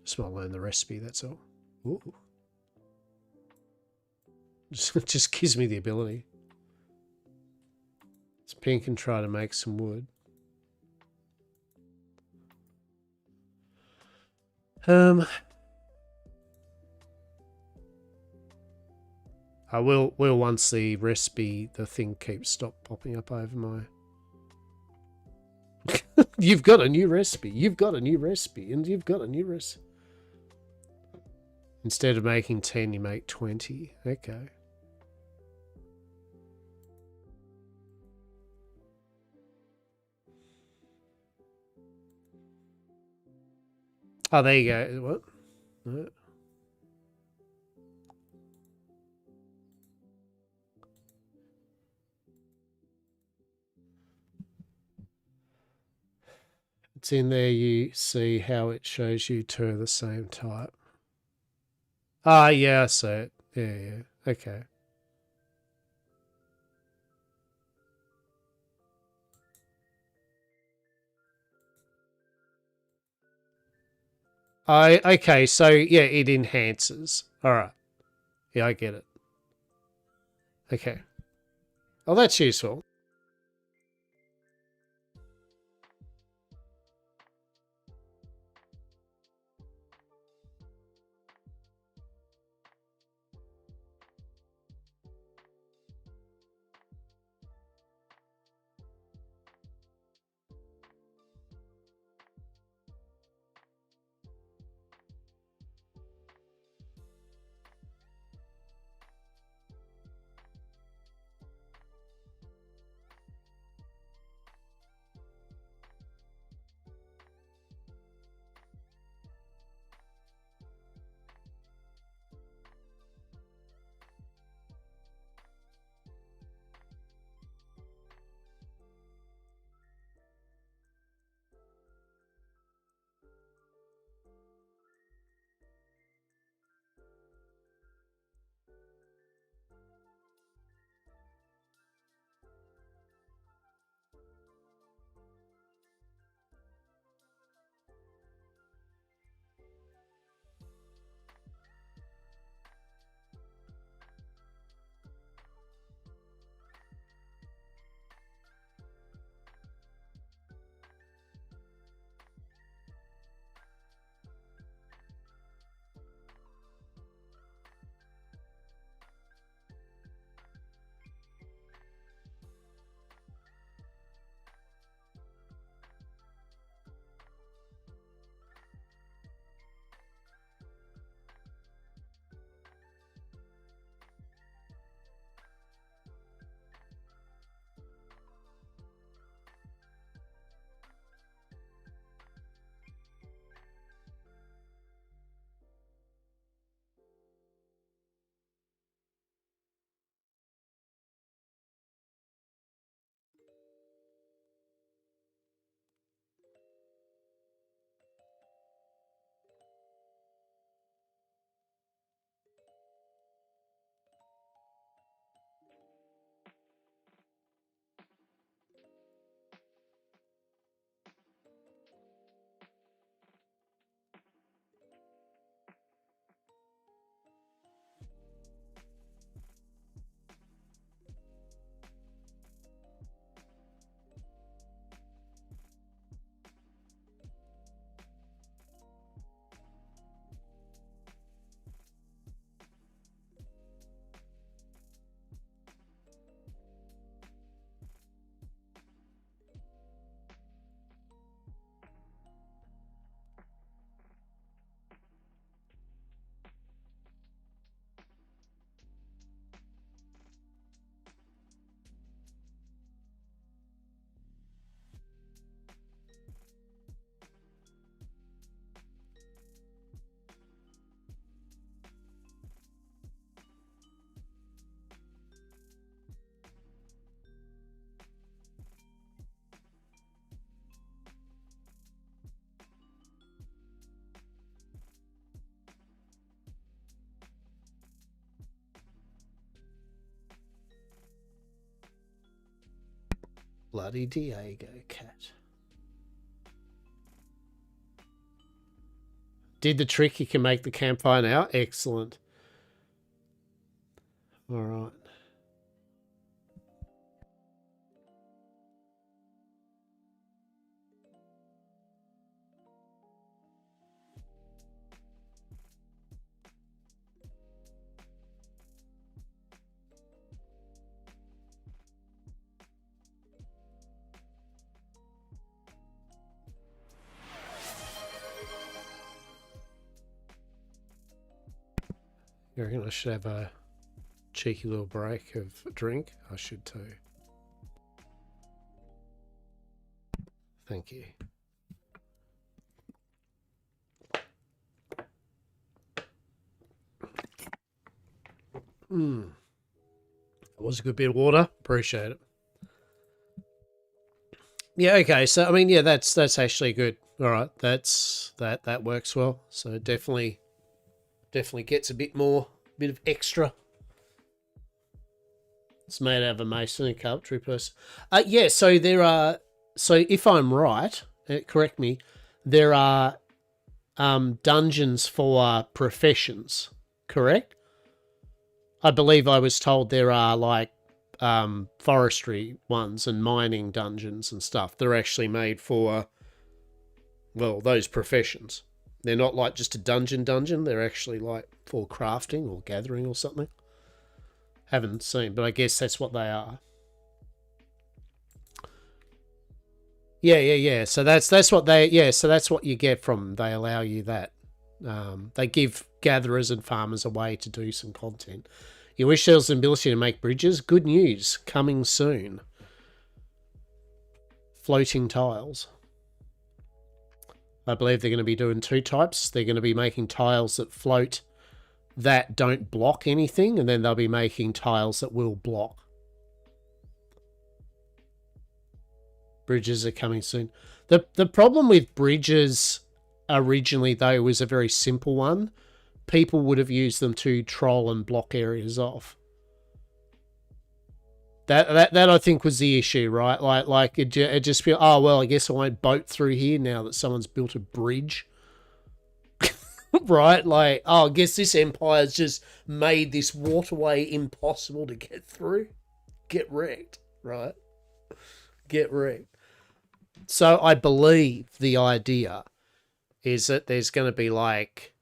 Just want to learn the recipe, that's all. Ooh. Just gives me the ability. It's pink and try to make some wood. I will once the recipe, the thing keeps popping up over my... You've got a new recipe. You've got a new recipe. And you've got a new recipe. Instead of making 10, you make 20. Okay. Oh, there you go. What? No. it's in there, you see how it shows you two of the same type. Ah, yeah, I see it. Yeah, yeah. Okay. Okay, so yeah, it enhances. All right. Yeah, I get it. Okay. Oh, that's useful. Bloody Diego cat. Did the trick. You can make the campfire now. Excellent. All right. You reckon I should have a cheeky little break of a drink? I should too. Thank you. That was a good bit of water. Appreciate it. Yeah, okay. So I mean, yeah, that's actually good. All right, that works well. So definitely gets a bit more, bit of extra. It's made out of a mason and carpentry person. Yeah. So there are. So if I'm right, correct me. There are dungeons for professions. Correct. I believe I was told there are like forestry ones and mining dungeons and stuff. They're actually made for, well, those professions. They're not like just a dungeon. They're actually like for crafting or gathering or something. Haven't seen, but I guess that's what they are. Yeah. So that's what they. Yeah, so that's what you get from them. They allow you that. They give gatherers and farmers a way to do some content. You wish there was an ability to make bridges? Good news, coming soon. Floating tiles. I believe they're going to be doing two types. They're going to be making tiles that float that don't block anything, and then they'll be making tiles that will block. Bridges are coming soon. The problem with bridges originally, though, was a very simple one. People would have used them to troll and block areas off. That I think was the issue, right? Like it just feel, oh well, I guess I won't boat through here now that someone's built a bridge. Right? Like, oh, I guess this empire's just made this waterway impossible to get through. Get wrecked, right? Get wrecked. So I believe the idea is that there's going to be like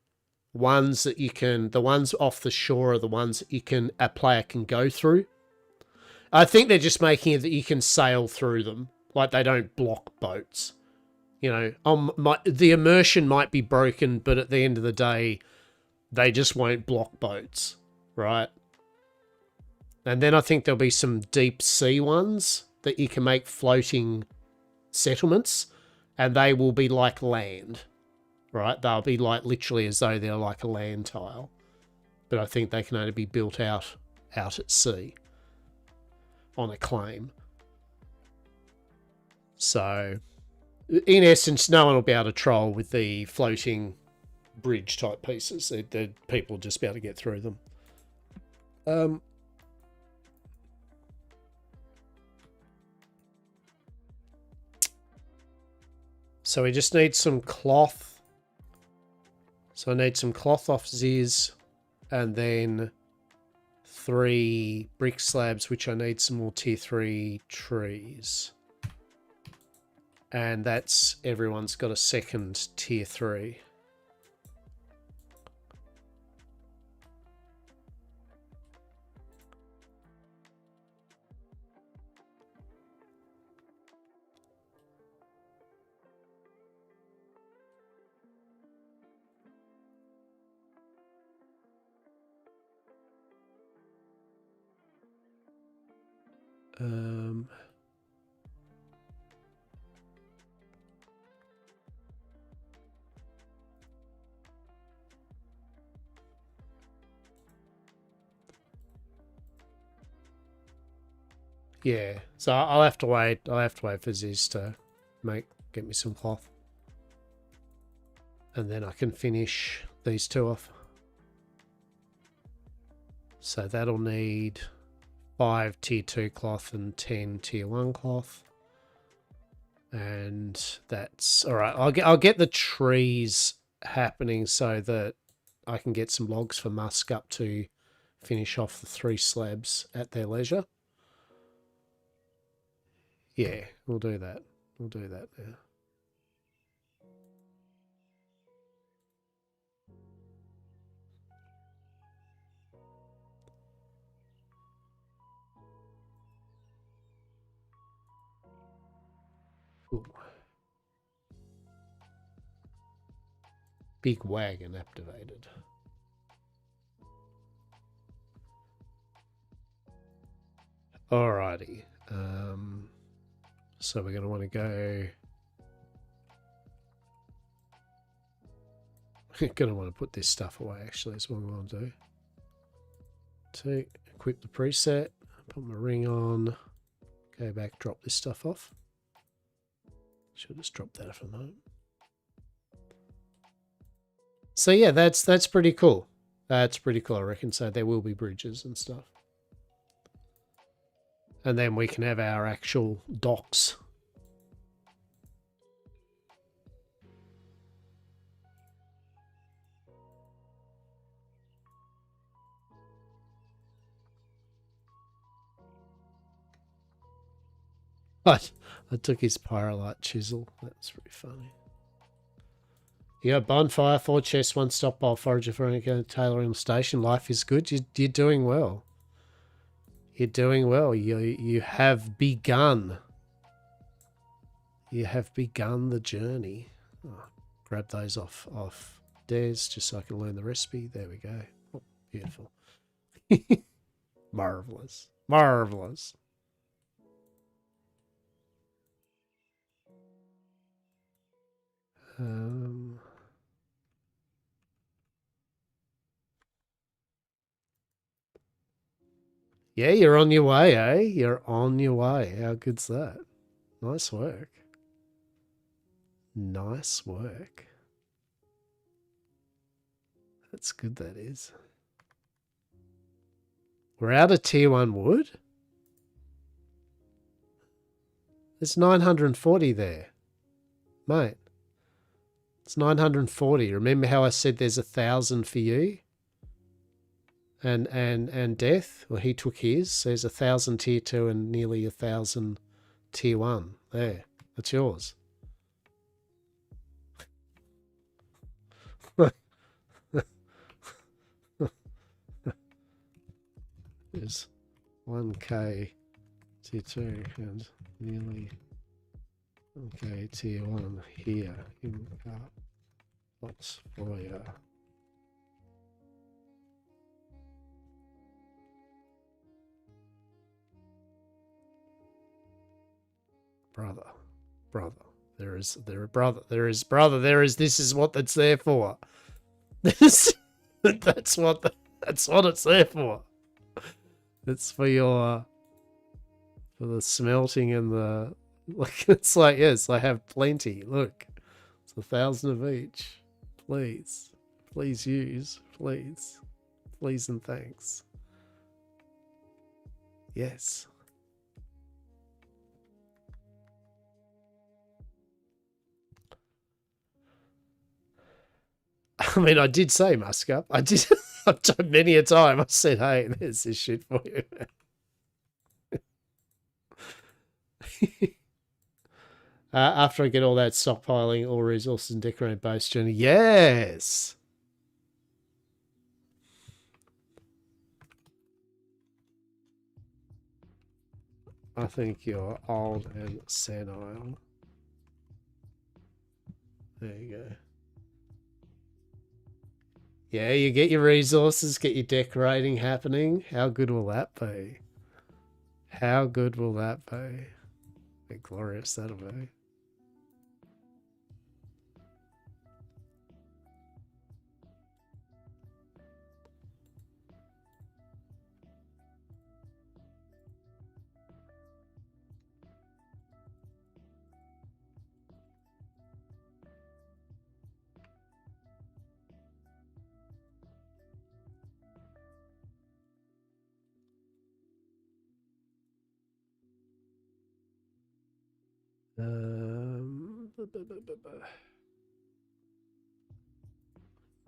ones that you can, the ones off the shore are the ones that you can, a player can go through. I think they're just making it that you can sail through them, like they don't block boats. You know, the immersion might be broken, but at the end of the day, they just won't block boats, right? And then I think there'll be some deep sea ones that you can make floating settlements, and they will be like land, right? They'll be like literally as though they're like a land tile, but I think they can only be built out at sea on a claim. So, in essence, no one will be able to troll with the floating bridge type pieces. The people will just be able to get through them. So we just need some cloth. So I need some cloth off Ziz, and then 3 brick slabs, which I need some more tier 3 trees. And that's, everyone's got a second tier 3. Yeah, so I'll have to wait. I'll have to wait for Ziz to get me some cloth, and then I can finish these 2 off. So that'll need 5 tier 2 cloth and 10 tier 1 cloth. And that's all right. I'll get the trees happening so that I can get some logs for Musk up to finish off the 3 slabs at their leisure. Yeah, we'll do that. We'll do that now. Ooh. Big wagon activated. Alrighty. So we're going to want to go... We're going to want to put this stuff away, actually, is what we want to do. To equip the preset, put my ring on, go back, drop this stuff off. Should just drop that for a moment. So yeah, that's pretty cool. That's pretty cool, I reckon. So there will be bridges and stuff. And then we can have our actual docks. But I took his pyrolite chisel. That's pretty funny. You got bonfire, 4 chests, 1 stockpile, forager for a tailoring station. Life is good. You're doing well. You're doing well. You have begun. You have begun the journey. Oh, grab those off Des just so I can learn the recipe. There we go. Oh, beautiful. Marvelous. Marvelous. Yeah, you're on your way, eh? You're on your way. How good's that? Nice work. Nice work. That's good, that is. We're out of tier 1 wood? There's 940 there. Mate. It's 940. Remember how I said there's 1,000 for you? And Death? Well, he took his. So there's 1,000 tier 2 and nearly 1,000 tier 1. There. That's yours. There's 1k tier 2 and nearly 1k tier 1 here in what's for you. Brother. This is what that's there for. That's what it's there for. It's for your for the smelting and the look. It's like, yes, I have plenty. Look, it's 1,000 of each. Please use. Please and thanks. Yes. I mean, I did say Muscup. I did. I've done many a time. I said, hey, there's this shit for you. After I get all that stockpiling, all resources and decorate base journey. Yes. I think you're old and senile. There you go. Yeah, you get your resources, get your decorating happening. How good will that be? How good will that be? How glorious that'll be.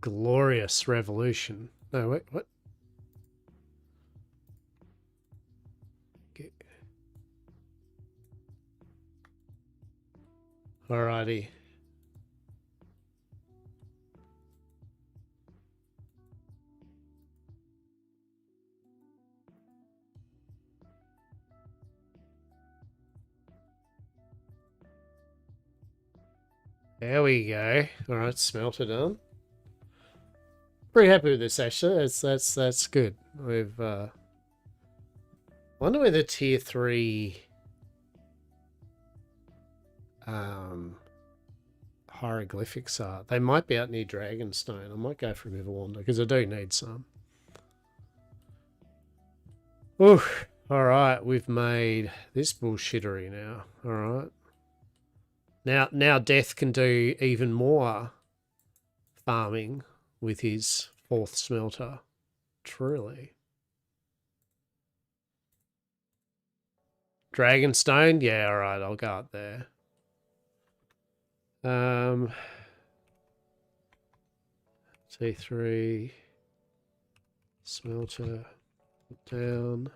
Glorious revolution. No, wait, what? Okay. Alrighty. There we go. Alright, smelter done. Pretty happy with this actually. That's good. We've wonder where the tier 3 hieroglyphics are. They might be out near Dragonstone. I might go for a bit of a wander because I do need some. Oof. Alright, we've made this bullshittery now. Alright. Now Death can do even more farming with his 4th smelter. Truly. Dragonstone? Yeah, alright, I'll go up there. T3 smelter down.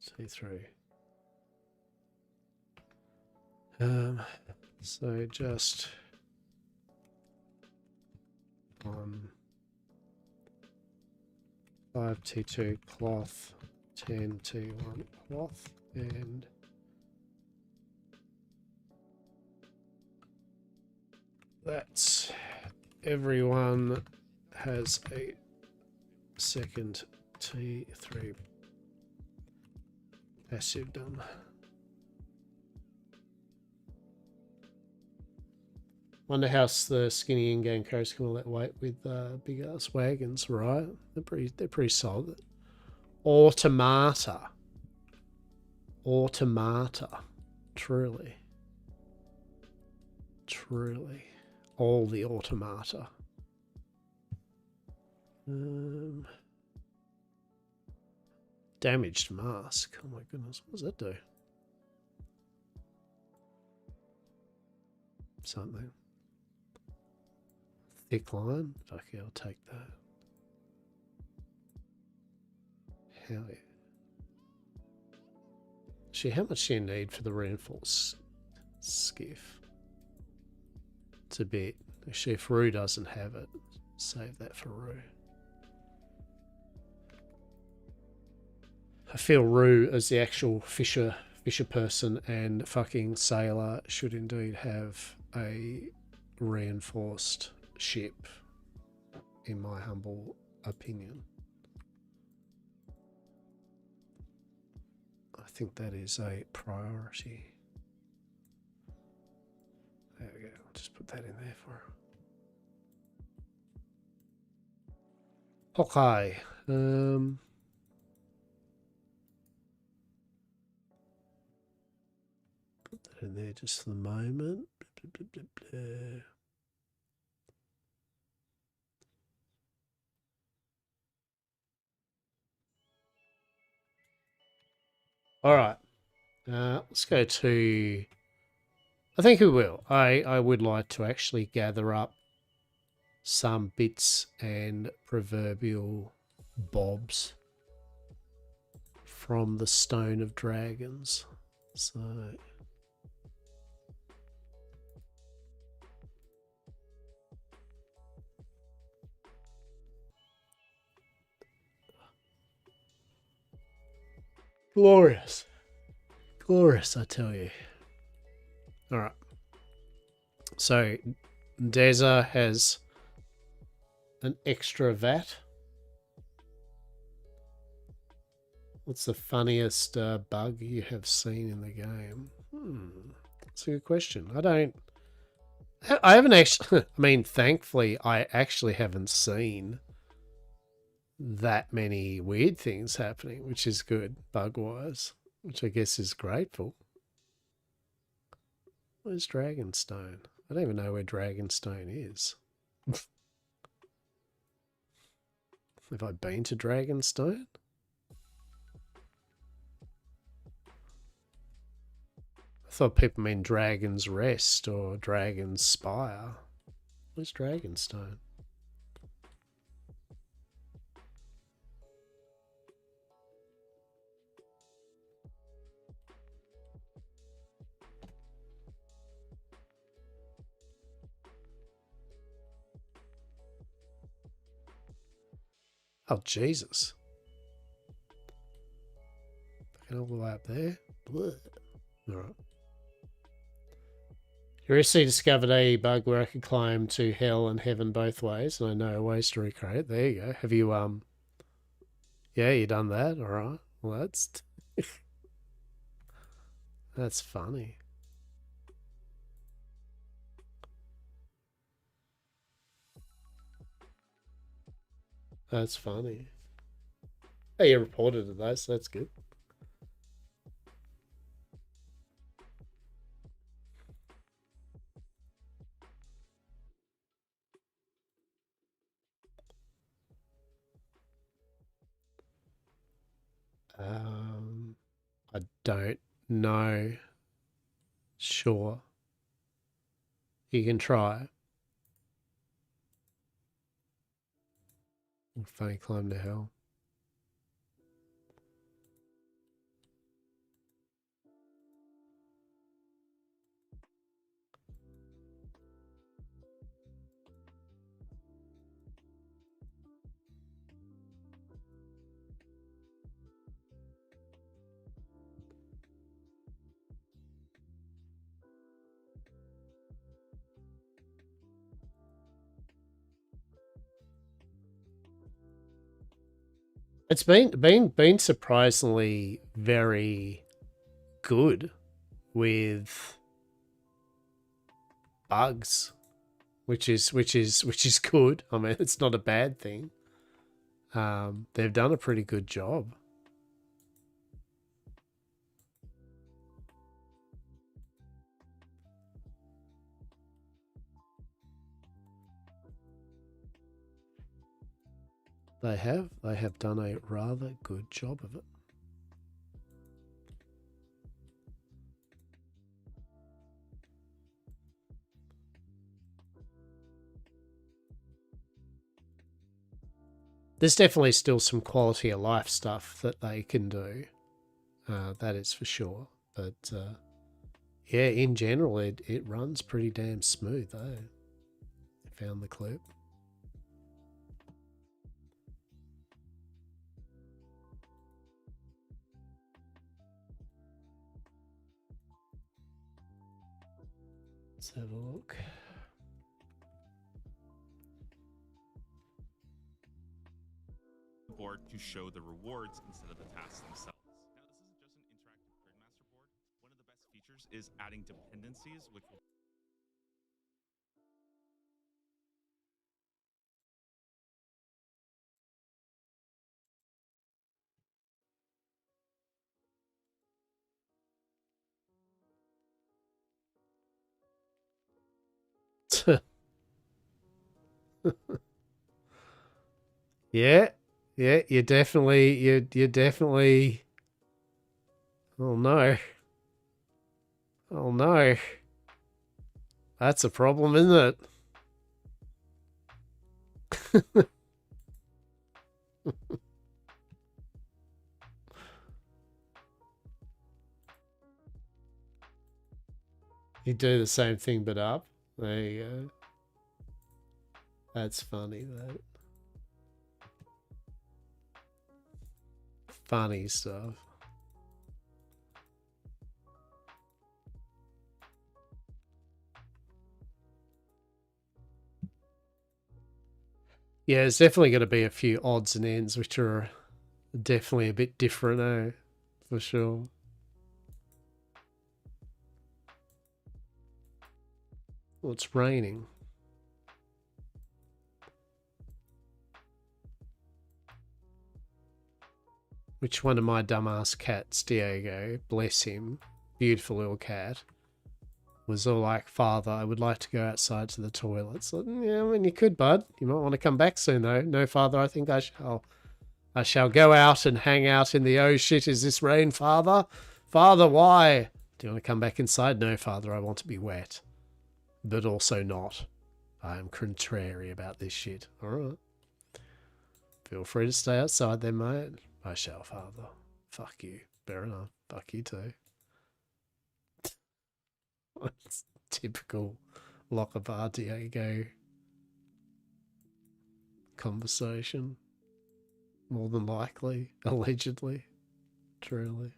T3. So just on 5T2 cloth, 10T1 cloth, and that's everyone has a second T3 passive done. Wonder how the skinny in-game characters can all that weight with big ass wagons, right? They're pretty solid. Automata. Truly. All the automata. Damaged mask. Oh my goodness, what does that do? Something. Thick line. Okay, I'll take that. Hell yeah. Actually, how much do you need for the reinforced skiff? It's a bit. Actually, if Rue doesn't have it, save that for Rue. I feel Rue as the actual fisher person and fucking sailor should indeed have a reinforced ship, in my humble opinion. I think that is a priority. There we go. I'll just put that in there for her. Okay. Put that in there just for the moment. All right. Let's go to... I think we will. I would like to actually gather up some bits and proverbial bobs from the Stone of Dragons. So... Glorious. Glorious, I tell you. All right. So, Deza has an extra vat. What's the funniest bug you have seen in the game? That's a good question. I haven't actually, I mean, thankfully, I actually haven't seen that many weird things happening, which is good, bug-wise, which I guess is grateful. Where's Dragonstone? I don't even know where Dragonstone is. Have I been to Dragonstone? I thought people mean Dragon's Rest or Dragon's Spire. Where's Dragonstone? Oh, Jesus. Fucking all the way up there. Blech. All right. You recently discovered a bug where I could climb to hell and heaven both ways, and I know ways to recreate. There you go. Have you, yeah, you done that? All right. Well, that's... that's funny. That's funny. Hey, you reported it though, so that's good. I don't know. Sure. You can try. Funny climb to hell. It's been surprisingly very good with bugs, which is good. I mean, it's not a bad thing. They've done a pretty good job. They have done a rather good job of it. There's definitely still some quality of life stuff that they can do. That is for sure. But yeah, in general, it runs pretty damn smooth, though. I found the clip. Let's have a look. Board to show the rewards instead of the tasks themselves. Now, this isn't just an interactive Gridmaster board. One of the best features is adding dependencies, which will Yeah, you definitely. Oh no! Oh no! That's a problem, isn't it? You do the same thing but up. There you go. That's funny. That funny stuff. Yeah, there's definitely going to be a few odds and ends which are definitely a bit different, eh? For sure. Well, it's raining. Which one of my dumbass cats, Diego, bless him, beautiful little cat, was all like, Father, I would like to go outside to the toilets. Like, yeah, I mean, you could, bud. You might want to come back soon, though. No, Father, I think I shall. I shall go out and hang out in the, oh shit, is this rain, Father? Father, why? Do you want to come back inside? No, Father, I want to be wet. But also not. I am contrary about this shit. All right. Feel free to stay outside then, mate. I shall, Father. Fuck you. Fair enough. Fuck you too. It's typical Lockabar Diego conversation. More than likely. Allegedly. Truly.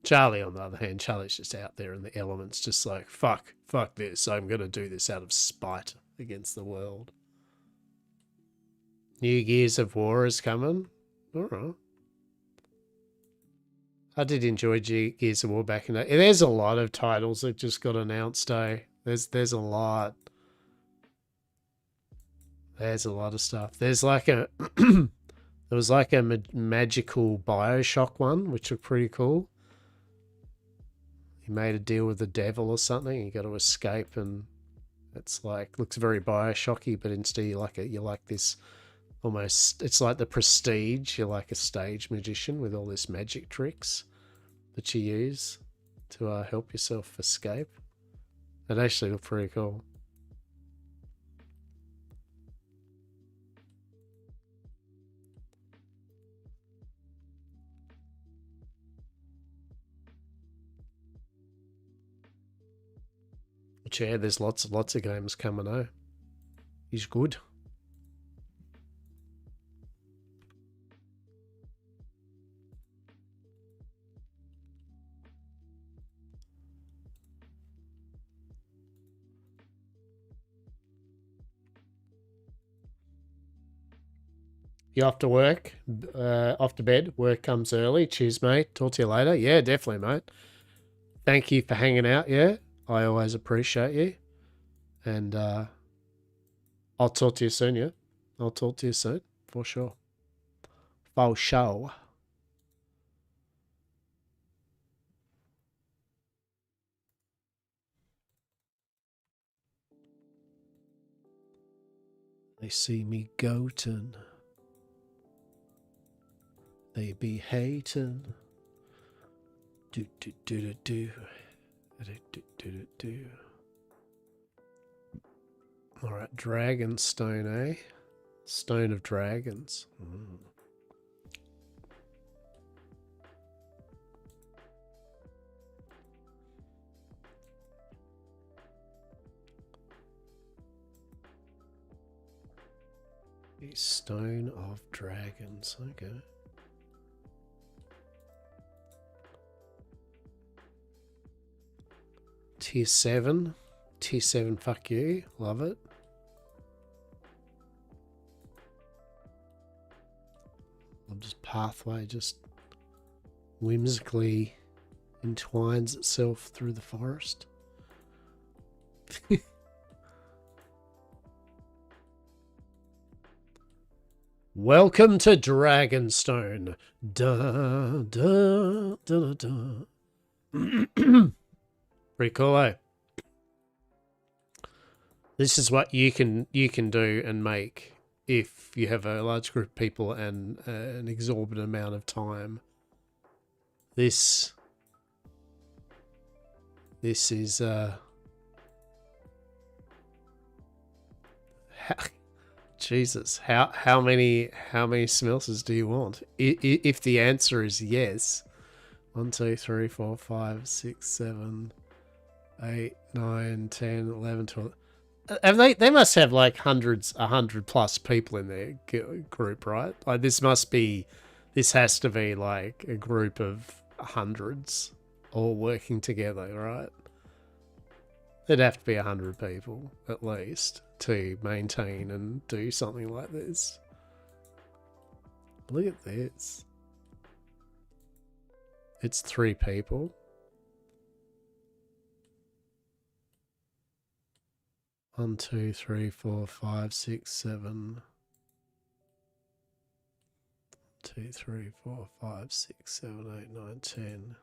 Charlie, on the other hand, Charlie's just out there in the elements, just like, fuck this. I'm going to do this out of spite against the world. New Gears of War is coming. All right. I did enjoy Gears of War back in the day. There's a lot of titles that just got announced, eh? There's a lot. There's a lot of stuff. There's like a there was like a magical Bioshock one, which looked pretty cool. You made a deal with the devil or something. You got to escape, and it's like looks very Bioshocky, but instead you're like this almost, it's like the Prestige. You're like a stage magician with all this magic tricks that you use to help yourself escape. It actually looked pretty cool. But yeah, there's lots of games coming out. He's good. You off to work? Off to bed? Work comes early. Cheers, mate. Talk to you later. Yeah, definitely, mate. Thank you for hanging out. Yeah, I always appreciate you. And I'll talk to you soon, yeah? I'll talk to you soon, for sure. For sure. They see me goatin'. They be hatin'. Do do do do do. Do do do do do. Alright, dragon stone, eh? Stone of dragons. The stone of dragons, okay. Tier 7. Tier 7, fuck you. Love it. Love this pathway just whimsically entwines itself through the forest. Welcome to Dragonstone. Da da da da. Pretty cool, eh? This is what you can do and make if you have a large group of people and an exorbitant amount of time. This is Jesus, how many smelters do you want? If the answer is yes, 1, 2, 3, 4, 5, 6, 7, 8, 9, 10, 11, 12. And they must have like 100 plus people in their group, right? Like this has to be like a group of hundreds all working together, right? There'd have to be 100 people at least to maintain and do something like this. Look at this. It's 3 people. One, 2, 3, 4, 5, 6, 7. 2, 3, 4, 5, 6, 7, 8, 9, 10.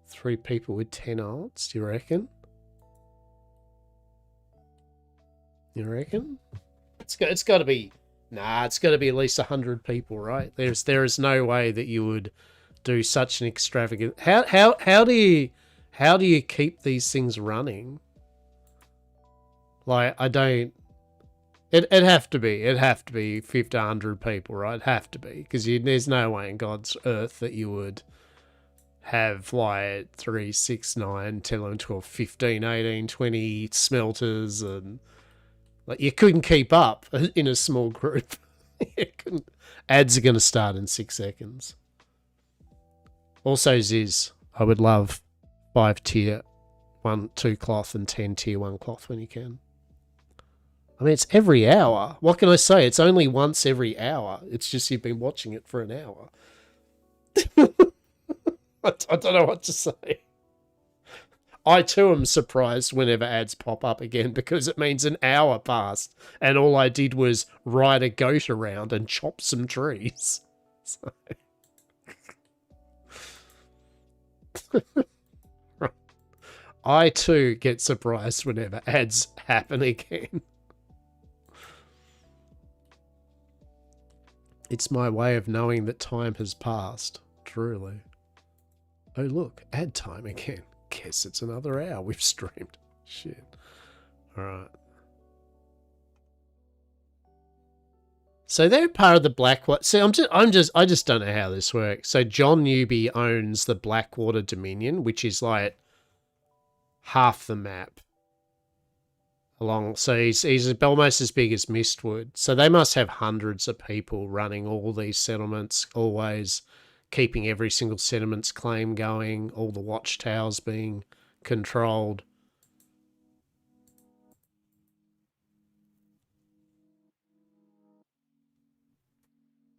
Three people with 10 alts, do you reckon? You reckon? It's got to be... Nah, it's got to be at least 100 people, right? There is no way that you would do such an extravagant... How do you keep these things running? Like, I don't... It'd have to be 50 to 100 people, right? It'd have to be, because there's no way in God's earth that you would have like 3, 6, 9, 10, 11, 12, 15, 18, 20 smelters, and like you couldn't keep up in a small group. Ads are going to start in 6 seconds. Also, Ziz, I would love 5 tier 1, 2 cloth and 10 tier 1 cloth when you can. I mean, it's every hour. What can I say? It's only once every hour. It's just you've been watching it for an hour. I don't know what to say. I too am surprised whenever ads pop up again, because it means an hour passed and all I did was ride a goat around and chop some trees. So... I too get surprised whenever ads happen again. It's my way of knowing that time has passed. Truly. Oh look, ad time again. Guess it's another hour we've streamed. Shit. Alright. So they're part of the Blackwater. See, I just don't know how this works. So John Newby owns the Blackwater Dominion, which is like half the map. So he's almost as big as Mistwood. So they must have hundreds of people running all these settlements, always keeping every single settlement's claim going, all the watchtowers being controlled.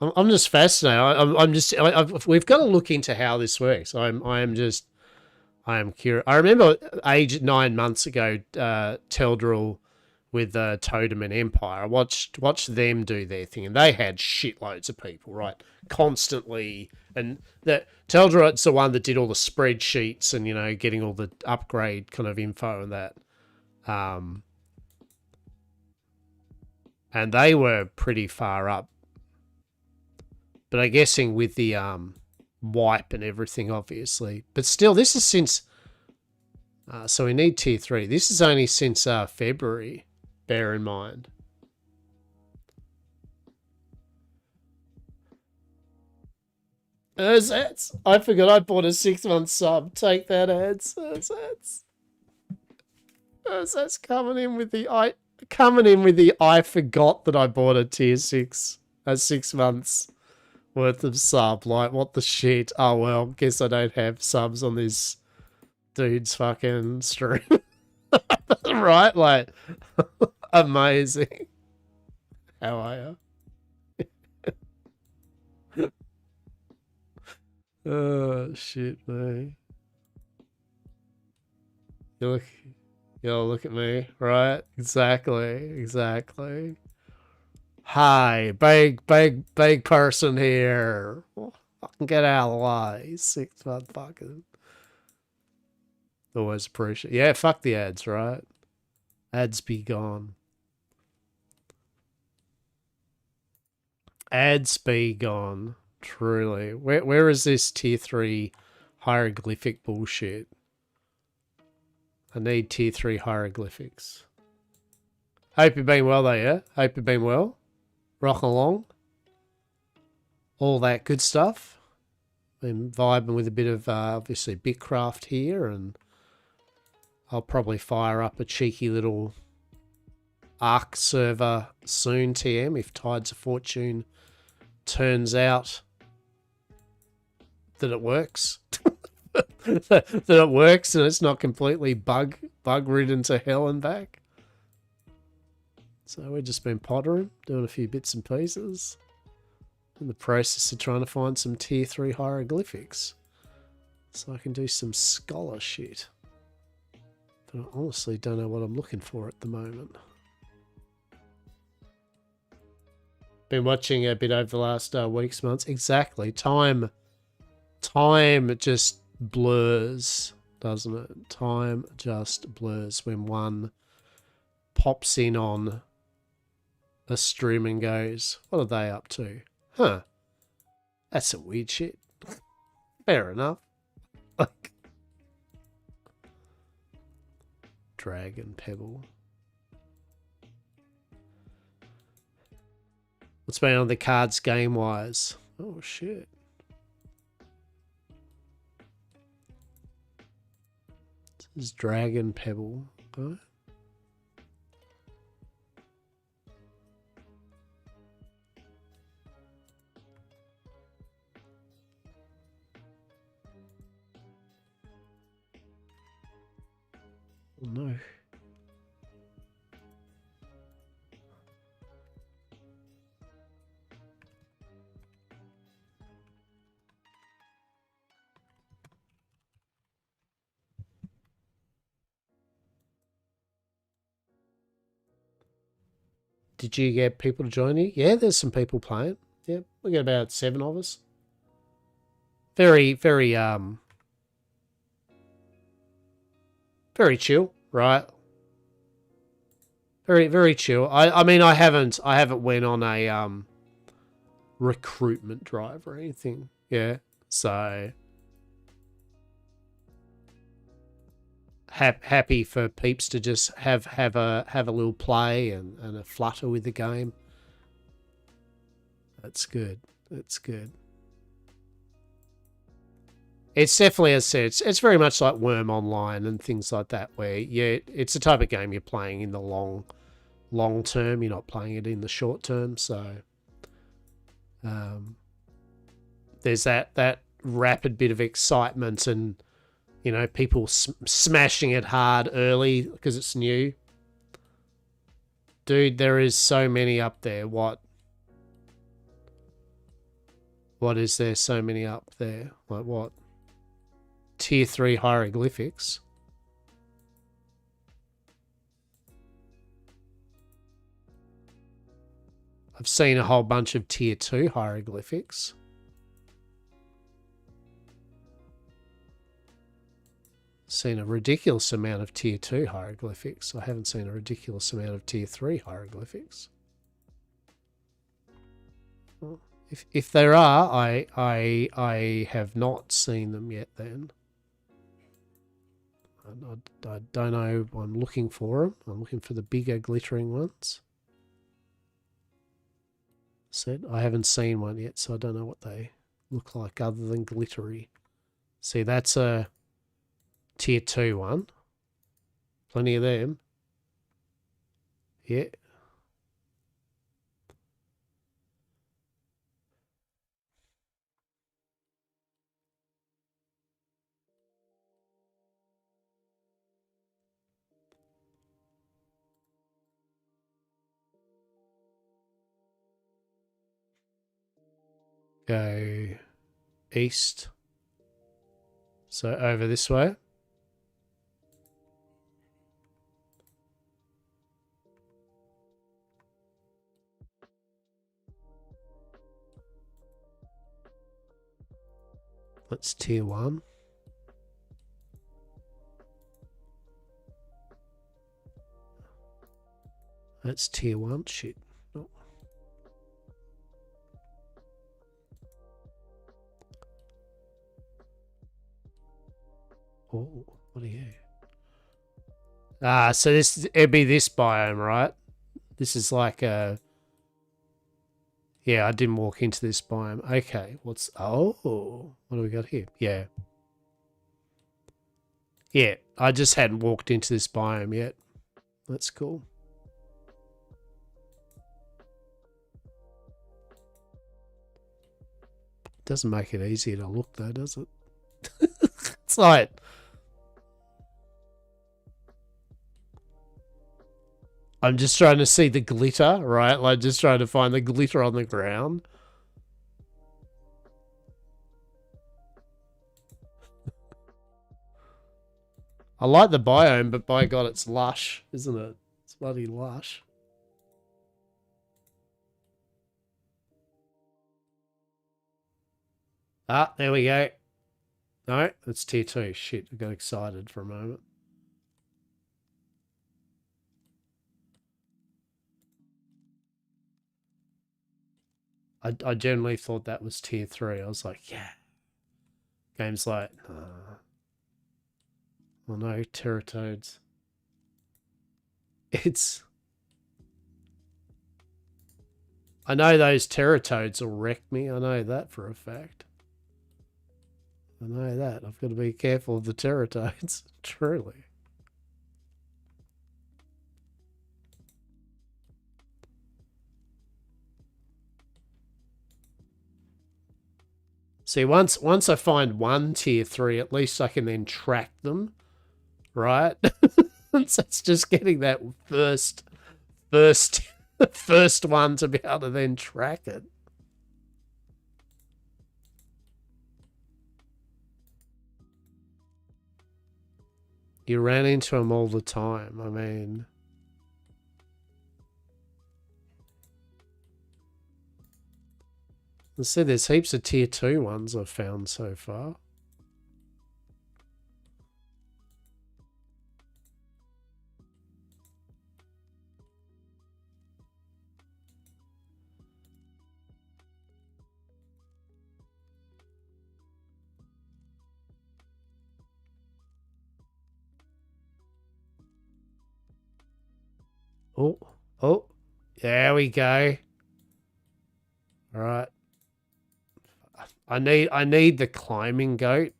I'm just fascinated. We've got to look into how this works. I am curious. I remember 9 months ago, Teldril with Totem and Empire. I watched them do their thing, and they had shitloads of people, right, constantly. And that Teldril's the one that did all the spreadsheets and getting all the upgrade kind of info and that. And they were pretty far up. But I'm guessing with the wipe and everything, obviously. But still, this is since... so we need tier 3. This is only since February, bear in mind. Ads. I forgot I bought a 6-month sub. Take that, ads. That's coming in with the I forgot that I bought a tier 6 6 months worth of sub. Like, what the shit? Oh well, guess I don't have subs on this dude's fucking stream. Right? Like, amazing. How are you? Oh shit, man. You look at me, right? Exactly. Hi, big person here. Fucking get out of the way, 6 month fucking. Always appreciate. Yeah, fuck the ads, right? Ads be gone. Ads be gone. Truly. Where is this tier 3 hieroglyphic bullshit? I need tier 3 hieroglyphics. Hope you've been well though, yeah? Hope you've been well. Rocking along. All that good stuff. Been vibing with a bit of, obviously, Bitcraft here, and I'll probably fire up a cheeky little Arc server soon, TM, if Tides of Fortune turns out that it works. that it works and it's not completely bug ridden to hell and back. So we've just been pottering, doing a few bits and pieces in the process of trying to find some tier 3 hieroglyphics so I can do some scholar shit. But I honestly don't know what I'm looking for at the moment. Been watching a bit over the last weeks, months. Exactly. Time just blurs, doesn't it? Time just blurs when one pops in on a stream and goes, what are they up to? Huh. That's some weird shit. Fair enough. Like, Dragon Pebble. What's been on the cards game-wise? Oh, shit. This is Dragon Pebble. Right? Oh, no. Did you get people to join you? Yeah, there's some people playing. Yeah, we got about 7 of us. Very very chill, right? Very, very chill. I mean, I haven't went on a recruitment drive or anything. Yeah, so happy for peeps to just have a little play and a flutter with the game. That's good. That's good. It's definitely, as I said, it's very much like Worm Online and things like that, where it's the type of game you're playing in the long term. You're not playing it in the short term, so there's that rapid bit of excitement and, you know, people smashing it hard early because it's new. Dude, there is so many up there. What is there so many up there? Like what? Tier 3 hieroglyphics. I've seen a whole bunch of tier 2 hieroglyphics. Seen a ridiculous amount of tier 2 hieroglyphics. I haven't seen a ridiculous amount of tier 3 hieroglyphics. Well, if there are, I have not seen them yet then. I don't know. I'm looking for them. I'm looking for the bigger glittering ones. Said I haven't seen one yet, so I don't know what they look like other than glittery. See, that's a tier 2 one. Plenty of them. Yeah. Go east. So over this way. That's tier 1. That's tier 1. Shit. Oh. Oh, what are you? So it'd be this biome, right? This is like a... Yeah, I didn't walk into this biome. Okay, oh, what do we got here? Yeah. Yeah, I just hadn't walked into this biome yet. That's cool. Doesn't make it easier to look though, does it? It's like... I'm just trying to see the glitter, right? Like just trying to find the glitter on the ground. I like the biome, but by God, it's lush, isn't it? It's bloody lush. Ah, there we go. No, it's tier 2. Shit, I got excited for a moment. I generally thought that was tier 3. I was like, yeah. Game's like, oh no, Teratoads. It's... I know those Teratoads will wreck me. I know that for a fact. I know that. I've got to be careful of the Teratoads. Truly. See, once I find one tier 3, at least I can then track them, right? So it's just getting that first one to be able to then track it. You ran into them all the time. I mean... Let's see, there's heaps of tier 2 ones I've found so far. Oh, oh, there we go. All right. I need the climbing goat,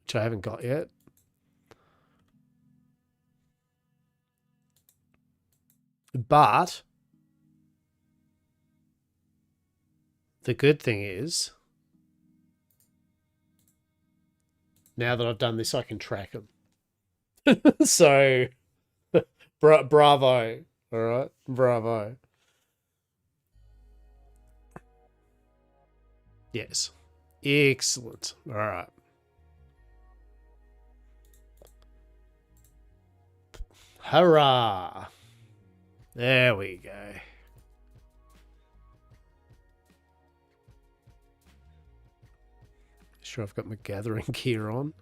which I haven't got yet. But the good thing is, now that I've done this, I can track them. So, bravo. All right, bravo. Yes. Excellent. All right. Hurrah. There we go. Sure, I've got my gathering gear on.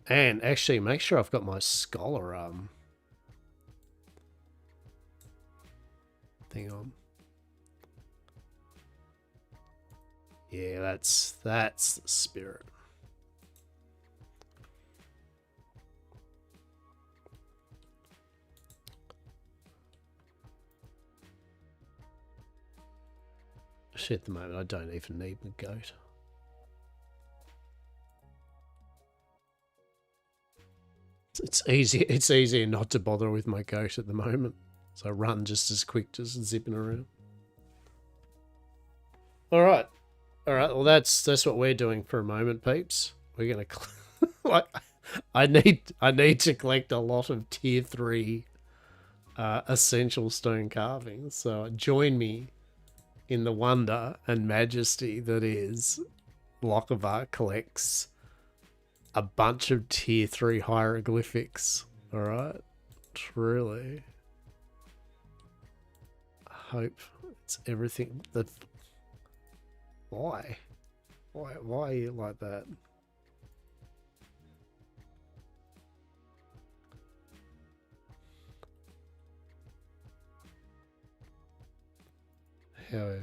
And actually, make sure I've got my scholar thing on. Yeah, that's the spirit. Actually, at the moment, I don't even need my goat. It's easier not to bother with my goat at the moment. So I run just as quick, just zipping around. All right. Well, that's what we're doing for a moment, peeps. We're gonna. I need to collect a lot of tier 3 essential stone carvings. So join me in the wonder and majesty that is Lochinvar collects a bunch of tier 3 hieroglyphics. All right, truly. I hope it's everything that. Why are you like that? Hell yeah.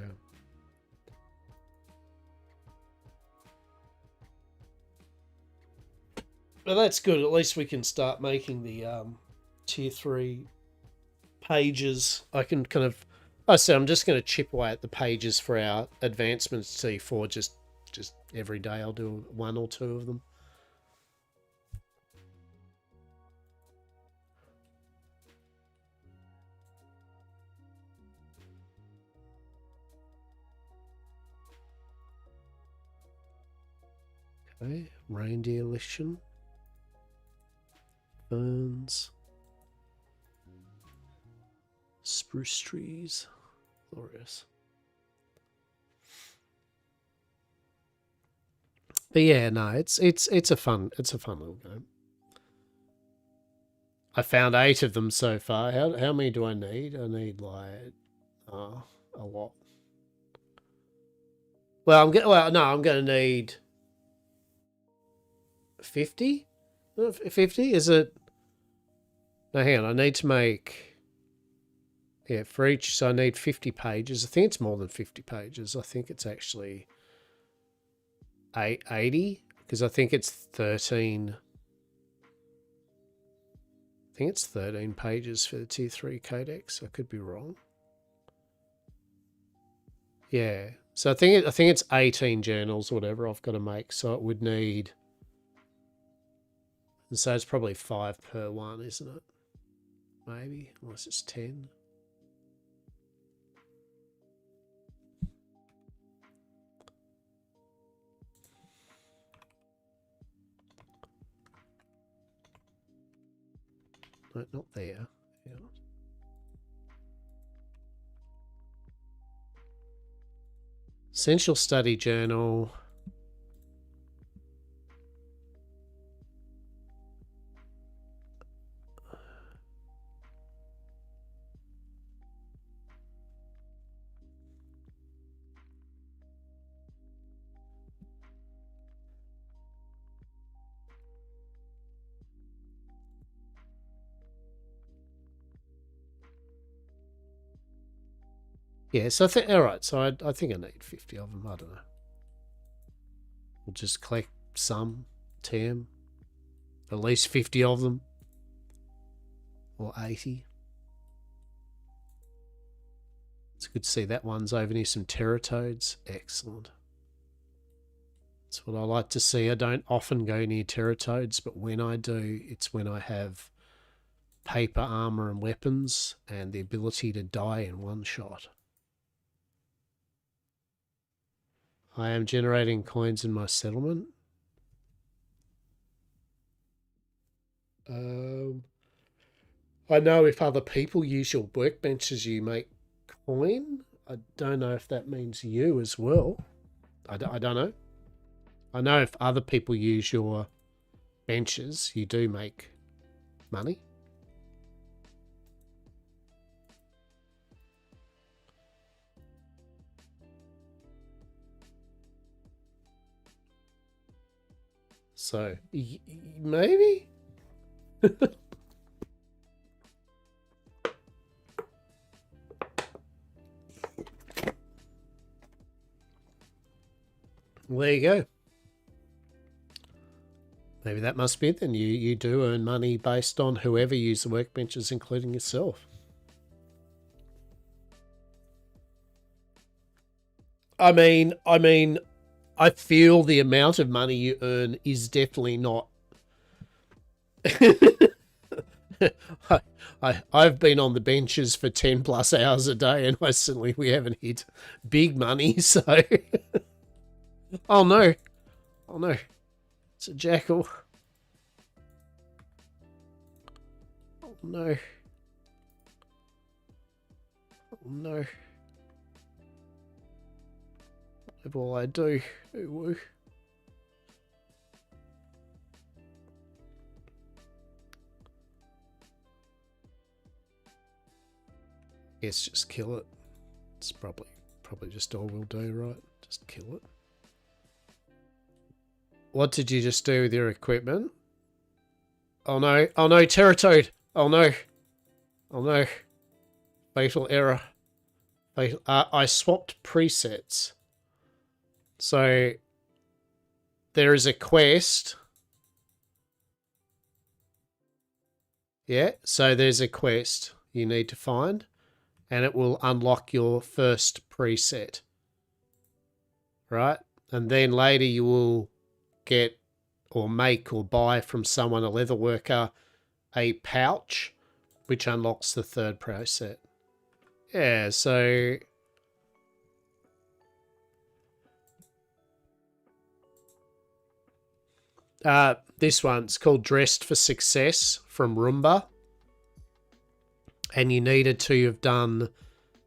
Well, that's good. At least we can start making the tier 3 pages. I can kind of... I said I'm just going to chip away at the pages for our advancements T4. Just every day I'll do 1 or 2 of them. Okay, reindeer lichen. Ferns. Spruce trees. Glorious. But yeah, no, it's a fun little game. I found 8 of them so far. How many do I need? I need like a lot. Well, I'm going to need 50. 50 is it? No, hang on. I need to make for each. So I need 50 pages. I think it's more than 50 pages. I think it's actually 80 because I think it's 13. I think it's 13 pages for the tier 3 codex. I could be wrong. Yeah. So I think it's 18 journals, whatever I've got to make. So it would need. And so it's probably 5 per one, isn't it? Maybe, unless it's 10. No, not there. Yeah. Essential study journal. Yeah, so I think, all right, so I think I need 50 of them. I don't know. We'll just collect some, TM, at least 50 of them. or 80. It's good to see that one's over near some teratodes. Excellent. That's what I like to see. I don't often go near teratodes, but when I do, it's when I have paper, armor, and weapons, and the ability to die in one shot. I am generating coins in my settlement. I know if other people use your workbenches, you make coin. I don't know if that means you as well. I don't know. I know if other people use your benches, you do make money. So, maybe? There you go. Maybe that must be it then. You do earn money based on whoever used the workbenches, including yourself. I mean, I feel the amount of money you earn is definitely not. I've been on the benches for 10 plus hours a day, and we haven't hit big money. So, oh no, it's a jackal. Oh no, oh no. Whatever will I do? Ooh. Yes, just kill it. It's probably just all we'll do, right? Just kill it. What did you just do with your equipment? Oh no, Teratoad! Oh no. Oh no. Fatal error. I swapped presets. So there is a quest. Yeah, so there's a quest you need to find, and it will unlock your first preset. Right? And then later you will get or make or buy from someone, a leather worker, a pouch, which unlocks the third preset. Yeah, so this one's called Dressed for Success from Roomba. And you needed to have done,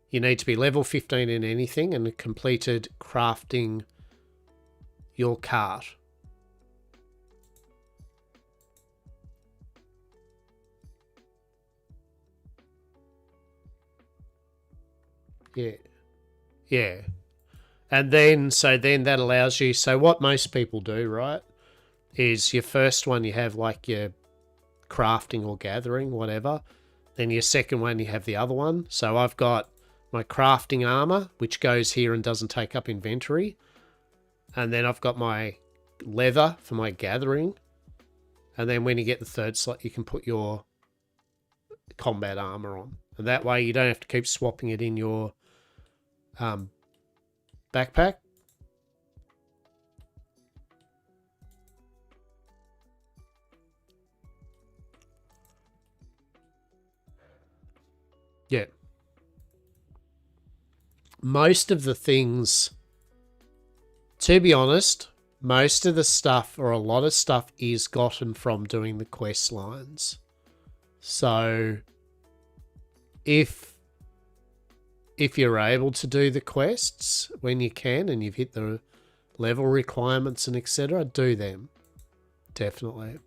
you need to be level 15 in anything and completed crafting your cart. Yeah. Yeah. And then, so then that allows you, so what most people do, right, is your first one you have like your crafting or gathering, whatever. Then your second one you have the other one. So I've got my crafting armor, which goes here and doesn't take up inventory. And then I've got my leather for my gathering. And then when you get the third slot, you can put your combat armor on. And that way you don't have to keep swapping it in your backpack. Yeah. Most of the things, to be honest, most of the stuff or a lot of stuff is gotten from doing the quest lines. So if you're able to do the quests when you can and you've hit the level requirements and etc., do them. Definitely.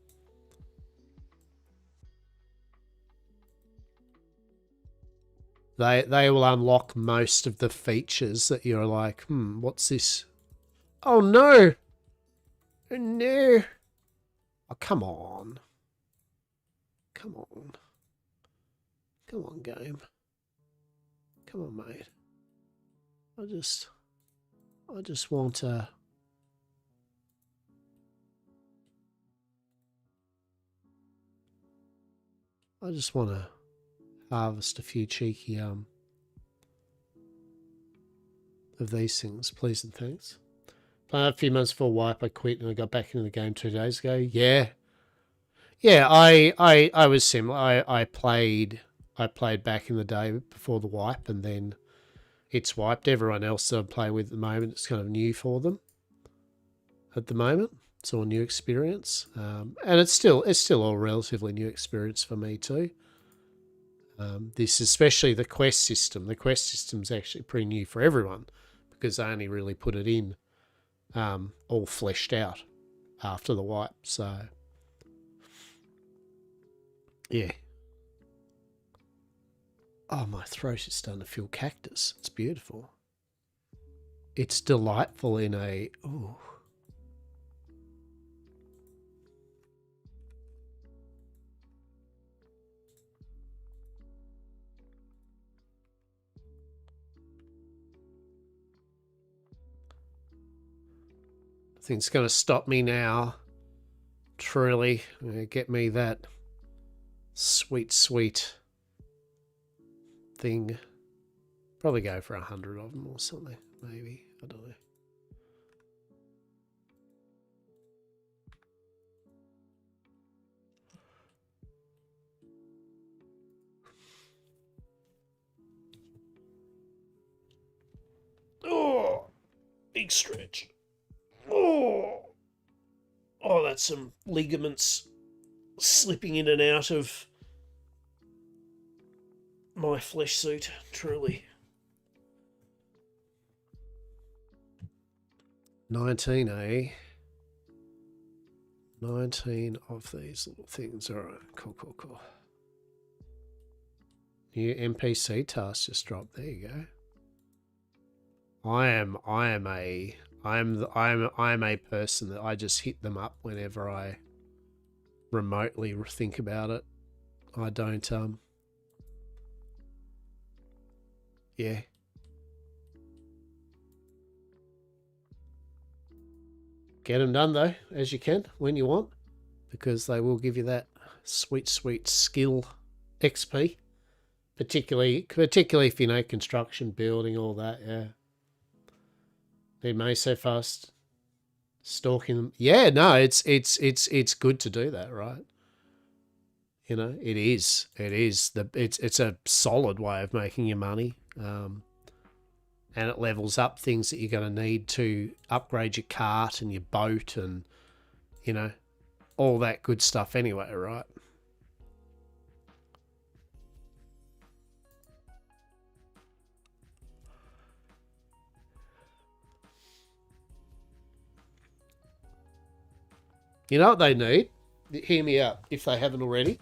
They will unlock most of the features that you're like, what's this? Oh no! Oh no! Oh, come on. Come on. Come on, game. Come on, mate. I just want to... I just want to harvest a few cheeky of these things, please and thanks. Played a few months before wipe. I quit and I got back into the game 2 days ago. Yeah, I was similar. I played back in the day before the wipe, and then it's wiped. Everyone else that I'm playing with at the moment, it's kind of new for them. At the moment, it's all new experience, and it's still all relatively new experience for me too. This, especially the quest system. The quest system's actually pretty new for everyone because they only really put it in all fleshed out after the wipe. So, yeah. Oh, my throat is starting to feel cactus. It's beautiful. It's delightful in a... Ooh. I think it's going to stop me now. Truly. Get me that sweet, sweet thing. Probably go for 100 of them or something. Maybe. I don't know. Oh, big stretch. Oh, that's some ligaments slipping in and out of my flesh suit, truly. 19, eh? 19 of these little things. All right, cool. New NPC task just dropped. There you go. I am a person that I just hit them up whenever I remotely think about it. I don't yeah. Get them done though, as you can, when you want, because they will give you that sweet, sweet skill XP. Particularly if you know construction, building, all that, yeah. Need money so fast. Stalking them. Yeah, no, it's good to do that, right? You know, it is. It's a solid way of making your money. And it levels up things that you're going to need to upgrade your cart and your boat and, you know, all that good stuff anyway, right? You know what they need? Hear me out, if they haven't already.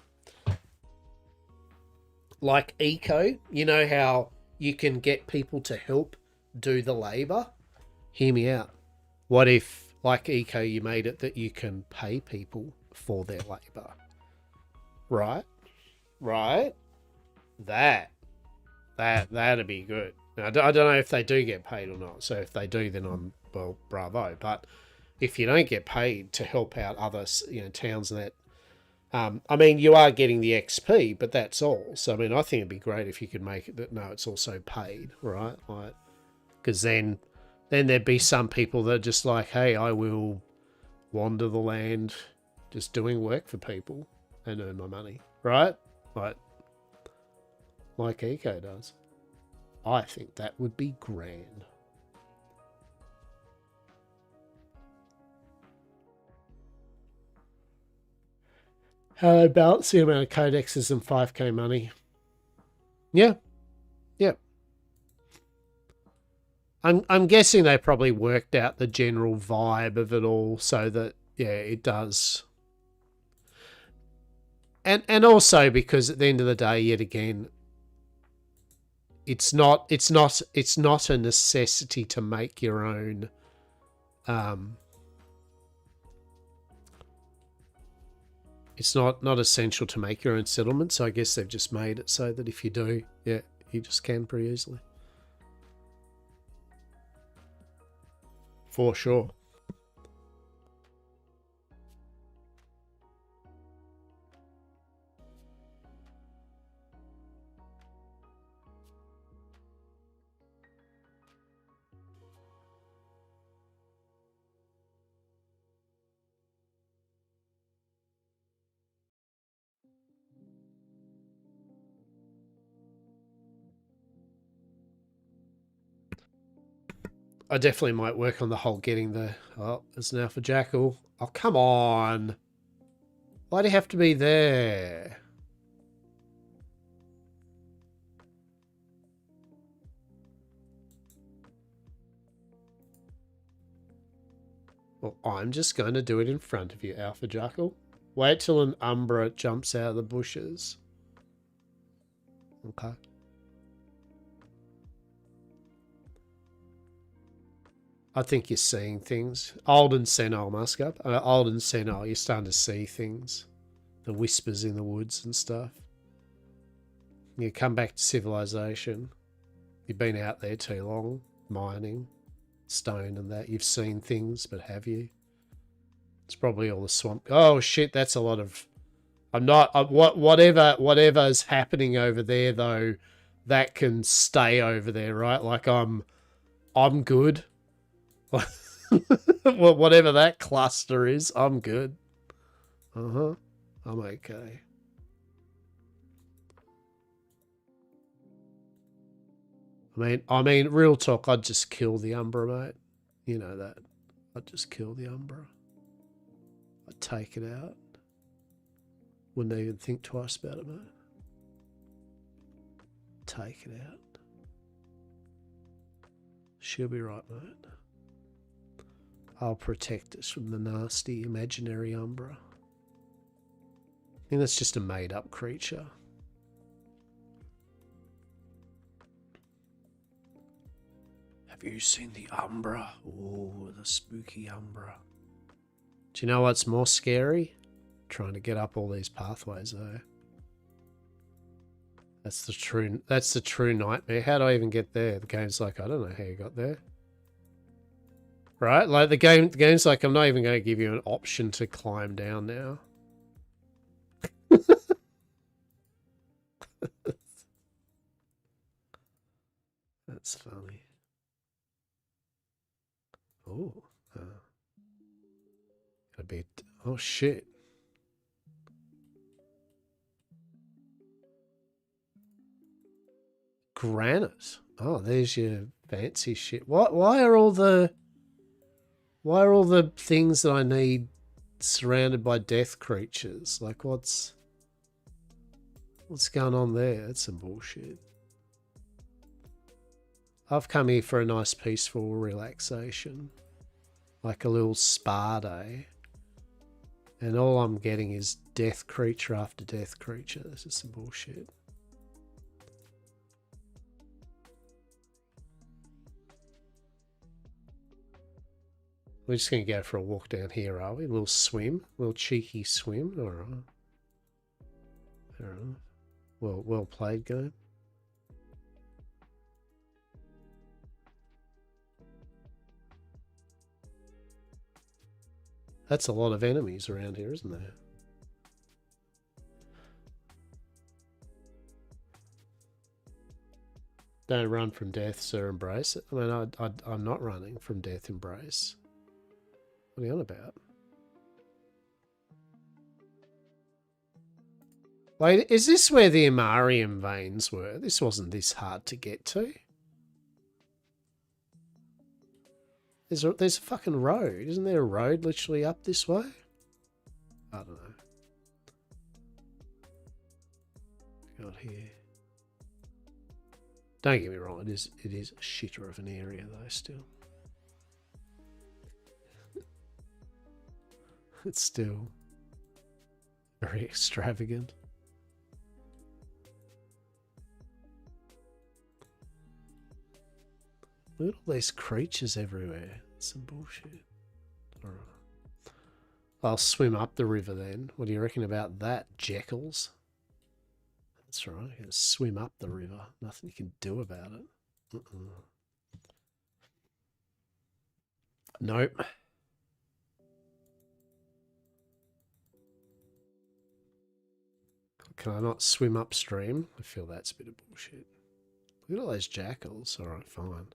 Like eco, you know how you can get people to help do the labour? Hear me out. What if, like eco, you made it that you can pay people for their labour? Right? That'd be good. Now, I don't know if they do get paid or not. So if they do, then well, bravo. But if you don't get paid to help out other, towns and that, I mean, you are getting the XP, but that's all. So I mean, I think it'd be great if you could make it that it's also paid, right? Like, because then there'd be some people that are just like, hey, I will wander the land, just doing work for people and earn my money, right? Like Eco does. I think that would be grand. How they balance the amount of codexes and 5k money? Yeah. I'm guessing they probably worked out the general vibe of it all so that, yeah, it does. And also because at the end of the day, yet again, it's not a necessity to make your own it's not essential to make your own settlement, so I guess they've just made it so that if you do, yeah, you just can pretty easily. For sure. I definitely might work on the whole getting the... Oh, there's an alpha jackal. Oh, come on. Why do you have to be there? Well, I'm just going to do it in front of you, alpha jackal. Wait till an umbra jumps out of the bushes. Okay. I think you're seeing things. Old and senile, Muscup. Old and senile, you're starting to see things. The whispers in the woods and stuff. You come back to civilization. You've been out there too long, mining, stone and that. You've seen things, but have you? It's probably all the swamp. Oh shit, that's a lot of... I'm not... whatever's happening over there, though, that can stay over there, right? Like, I'm good. Well, whatever that cluster is, I'm good. I'm okay. I mean, real talk, I'd just kill the Umbra, mate. You know that. I'd just kill the Umbra. I'd take it out. Wouldn't even think twice about it, mate. Take it out. She'll be right, mate. I'll protect us from the nasty imaginary Umbra. I think that's just a made-up creature. Have you seen the Umbra? Oh, the spooky Umbra. Do you know what's more scary? Trying to get up all these pathways, though. That's the true nightmare. How do I even get there? The game's like, I don't know how you got there. Right? Like the game's like, I'm not even going to give you an option to climb down now. That's funny. Oh. A bit. Oh shit. Granite. Oh, there's your fancy shit. Why are all the things that I need surrounded by death creatures? Like what's going on there? That's some bullshit. I've come here for a nice peaceful relaxation. Like a little spa day. And all I'm getting is death creature after death creature. This is some bullshit. We're just going to go for a walk down here, are we? A little swim. A little cheeky swim. All right. Fair enough. Well played, game. That's a lot of enemies around here, isn't there? Don't run from death, sir. Embrace it. I mean, I'm not running from death. Embrace. What are you on about? Wait, is this where the Amarium veins were? This wasn't this hard to get to. There's a fucking road. Isn't there a road literally up this way? I don't know. Got here. Don't get me wrong, it is a shitter of an area though still. It's still very extravagant. Look at all these creatures everywhere. It's some bullshit. Alright. I'll swim up the river then. What do you reckon about that, jackals? That's right. You gotta swim up the river. Nothing you can do about it. Nope. Can I not swim upstream? I feel that's a bit of bullshit. Look at all those jackals. Alright, fine.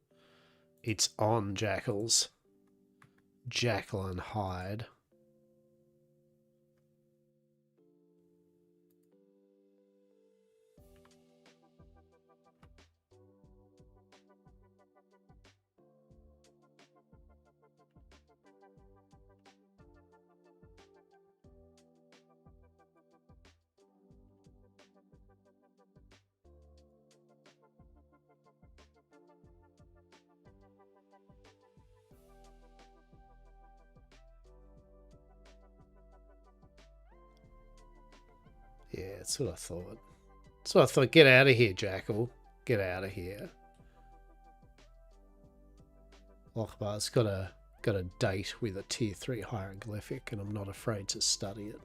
It's on, jackals. Jackal and hide. Yeah, that's what I thought. So I thought, get out of here, Jackal. Get out of here. Lochbar's got a date with a tier 3 hieroglyphic, and I'm not afraid to study it.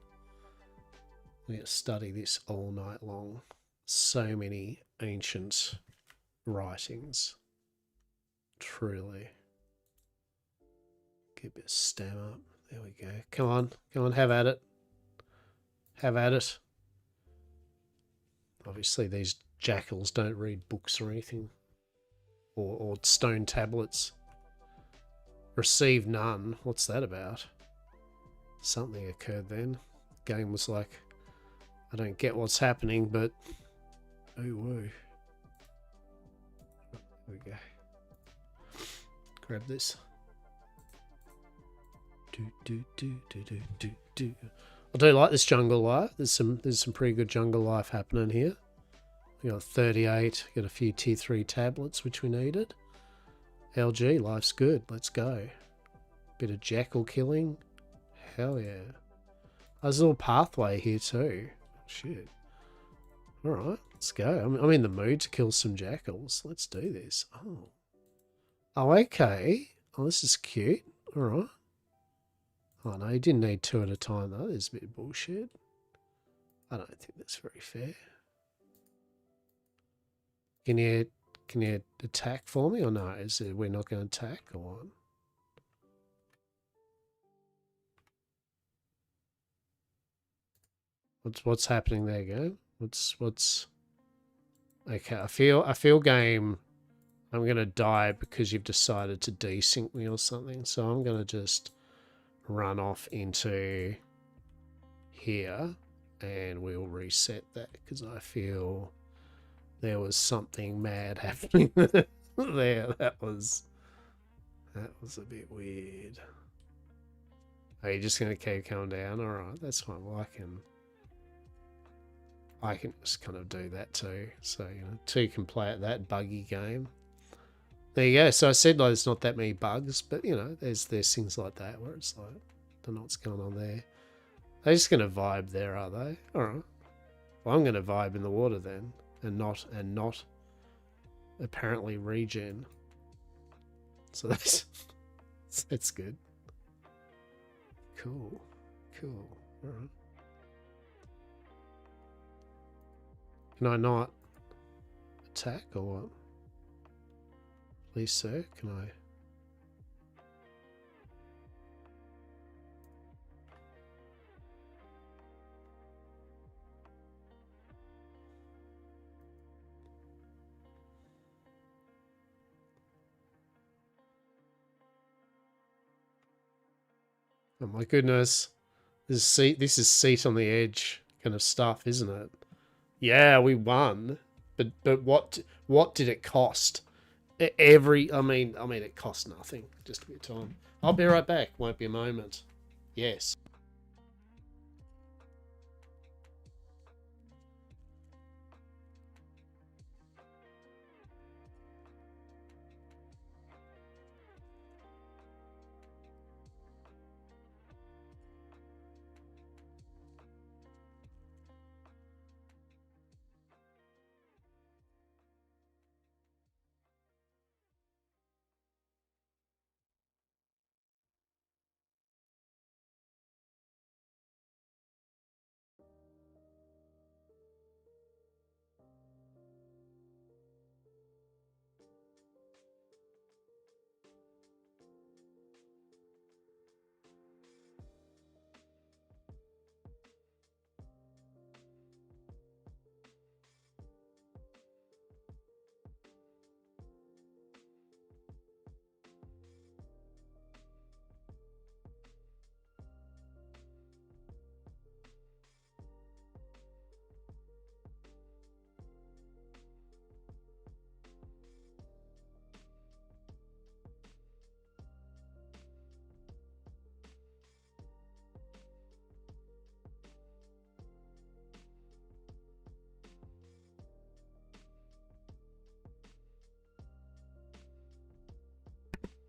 I'm going to study this all night long. So many ancient writings. Truly. Get a bit of stam up. There we go. Come on, have at it. Have at it. Obviously, these jackals don't read books or anything. Or stone tablets. Receive none. What's that about? Something occurred then. Game was like, I don't get what's happening, but oh woo. There we go. Grab this. I do like this jungle life. There's some pretty good jungle life happening here. We got 38. Got a few tier 3 tablets which we needed. LG, life's good. Let's go. Bit of jackal killing. Hell yeah. There's a little pathway here too. Shit. Alright, let's go. I'm in the mood to kill some jackals. Let's do this. Oh. Oh, okay. Oh, this is cute. Alright. Oh no, you didn't need 2 at a time though. There's a bit of bullshit. I don't think that's very fair. Can you attack for me or no? Is it we're not going to attack or what? What's happening there, game? What's okay? I feel game. I'm gonna die because you've decided to desync me or something. So I'm gonna just run off into here and we'll reset that because I feel there was something mad happening there. That was a bit weird. Are you just gonna keep coming down? Alright, that's fine. Well, I can just kind of do that too. So, you know, 2 can play at that buggy game. There you go. So I said like there's not that many bugs, but you know, there's things like that where it's like, don't know what's going on there. They're just gonna vibe there, are they? Alright. Well, I'm gonna vibe in the water then, and not apparently regen. So that's good. Cool. Alright. Can I not attack or what? Please, sir, can I? Oh my goodness. This is seat on the edge kind of stuff, isn't it? Yeah, we won. But what did it cost? I mean it cost nothing. Just a bit of time. I'll be right back. Won't be a moment. Yes.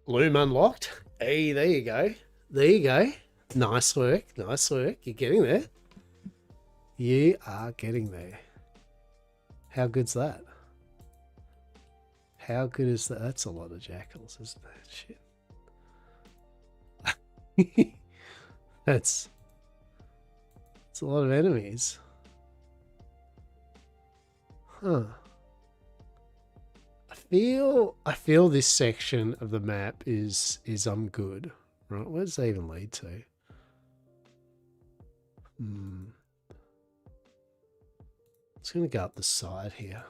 Loom unlocked. Hey, there you go. There you go. Nice work. Nice work. You're getting there. You are getting there. How good's that? How good is that? That's a lot of jackals, isn't that? Shit. That's a lot of enemies. Huh. I feel this section of the map is good. Right, where does that even lead to? It's gonna go up the side here.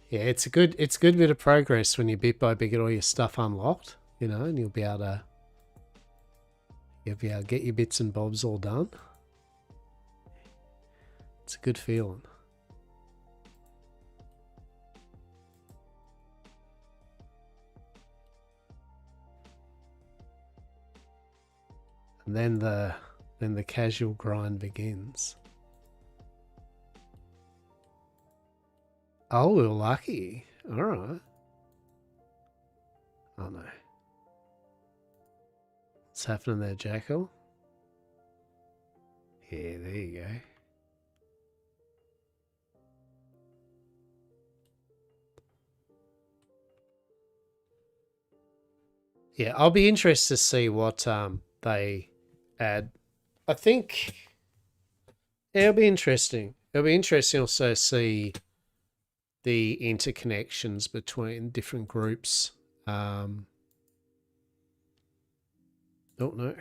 Yeah, it's a good bit of progress when you bit by bit get all your stuff unlocked, you know, and you'll be able to get your bits and bobs all done. It's a good feeling. And then the casual grind begins. Oh, we were lucky. All right. Oh no. What's happening there, Jackal? Yeah, there you go. Yeah, I'll be interested to see what they add. I think it'll be interesting. It'll be interesting also to see the interconnections between different groups. Oh no.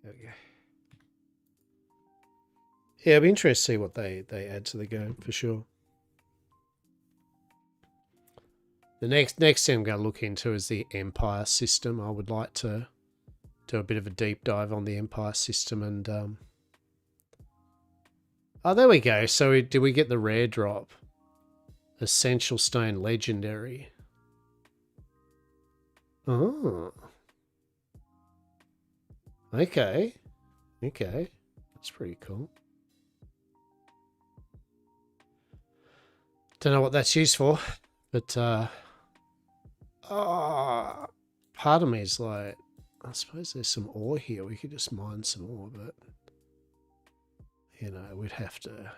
There we go. Yeah, it'll be interesting to see what they add to the game for sure. The next thing I'm going to look into is the Empire system. I would like to do a bit of a deep dive on the Empire system and oh, there we go. So did we get the rare drop? Essential Stone Legendary. Oh. Okay. Okay. That's pretty cool. Don't know what that's used for, but part of me is like, I suppose there's some ore here. We could just mine some ore, but you know, we'd have to.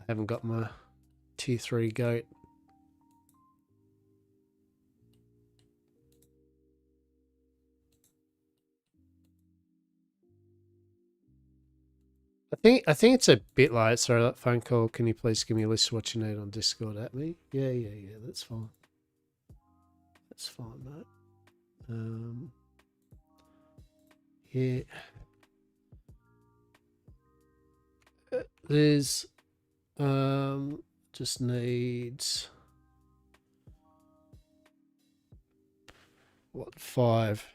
I haven't got my tier 3 goat. I think it's a bit like, sorry, that phone call. Can you please give me a list of what you need on Discord at me? Yeah, that's fine. That's fine, mate. Yeah. There's just needs what, 5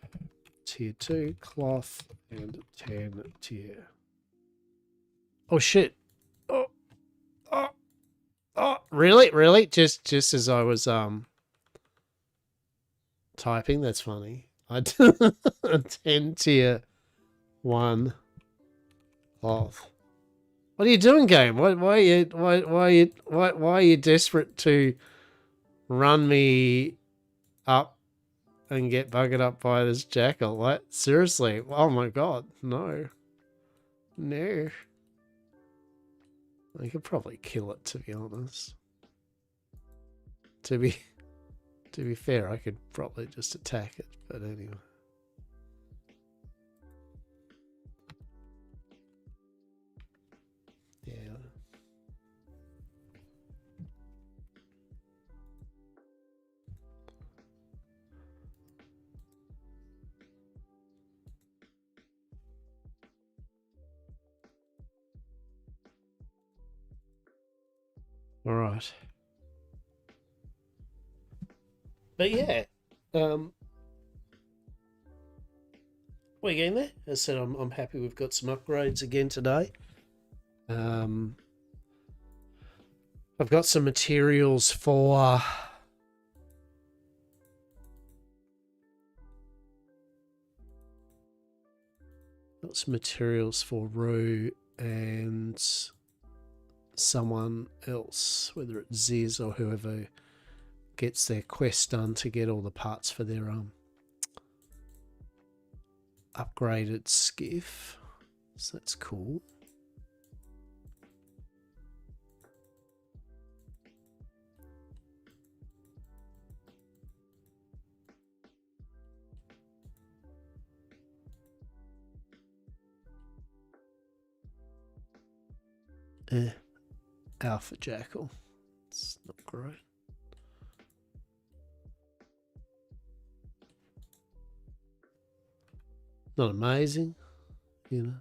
tier 2 cloth and 10 tier. Oh shit. Oh, really? Just as I was typing, that's funny. I 10 tier 1 cloth. What are you doing, game? Why are you desperate to run me up and get buggered up by this jackal? Like, seriously? Oh my god, no. No. I could probably kill it, to be honest. To be fair, I could probably just attack it, but anyway. Yeah. All right. But yeah, we're getting there. As I said, I'm happy we've got some upgrades again today. I've got some materials for Rue and someone else, whether it's Ziz or whoever gets their quest done to get all the parts for their upgraded skiff. So that's cool. Alpha Jackal. It's not great. Not amazing, you know.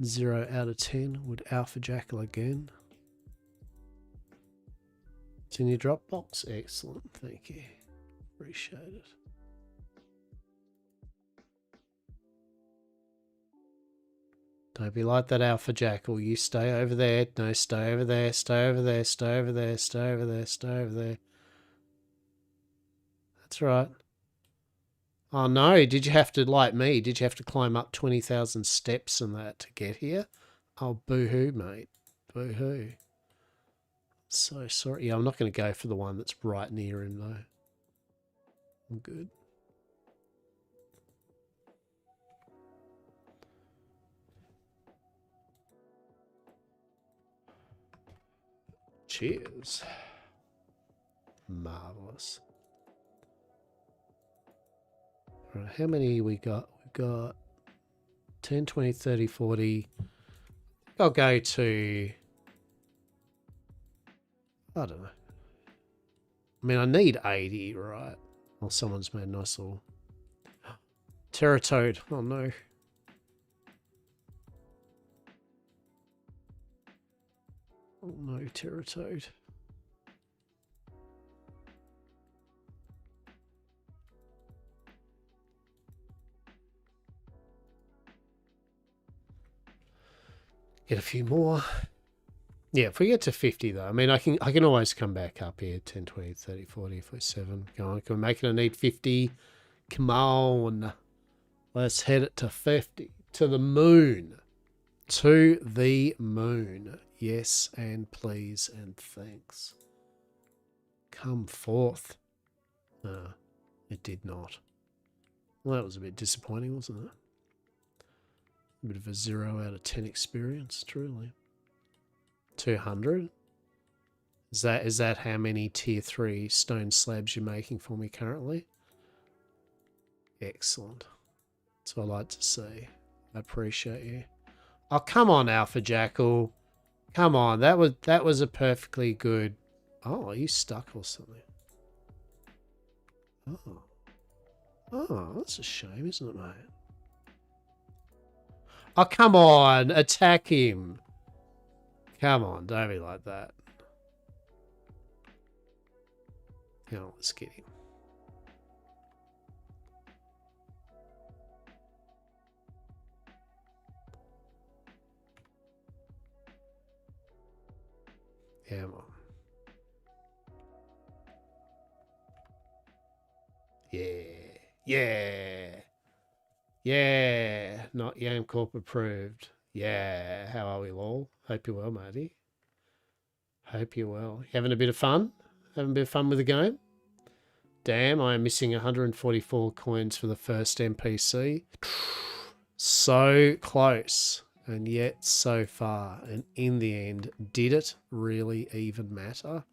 0 out of 10. Would Alpha Jackal again. It's in your Dropbox. Excellent. Thank you. Appreciate it. Don't be like that Alpha Jackal. You stay over there. No, stay over there. Stay over there. Stay over there. Stay over there. Stay over there. That's right. Oh no, did you have to, like me, did you have to climb up 20,000 steps and that to get here? Oh, boo-hoo, mate. Boo-hoo. So sorry. Yeah, I'm not going to go for the one that's right near him, though. I'm good. Cheers. Marvellous. All right, how many we got? We've got 10, 20, 30, 40. I'll go to... I don't know. I mean, I need 80, right? Well, someone's made a nice little... Terratoad. Oh, no. Oh, no, Terratoad. Get a few more. Yeah, if we get to 50 though, I mean, I can always come back up here. 10, 20, 30, 40, 47. Go on, can we make it? I need 50. Come on. Let's head it to 50. To the moon. To the moon. Yes, and please, and thanks. Come forth. No, it did not. Well, that was a bit disappointing, wasn't it? A bit of a 0 out of 10 experience, truly. 200. Is that how many tier 3 stone slabs you're making for me currently? Excellent. That's what I like to see. I appreciate you. Oh, come on, Alpha Jackal. Come on, that was a perfectly good... Oh, are you stuck or something? Oh. Oh, that's a shame, isn't it, mate? Oh, come on. Attack him. Come on, don't be like that. Come on, let's get him. Come on. Yeah. Yeah. Yeah. Not YamCorp approved. Yeah. How are we, lol? Hope you're well, matey. Hope you're well. You having a bit of fun? Having a bit of fun with the game? Damn, I am missing 144 coins for the first NPC. So close. And yet so far. And in the end, did it really even matter?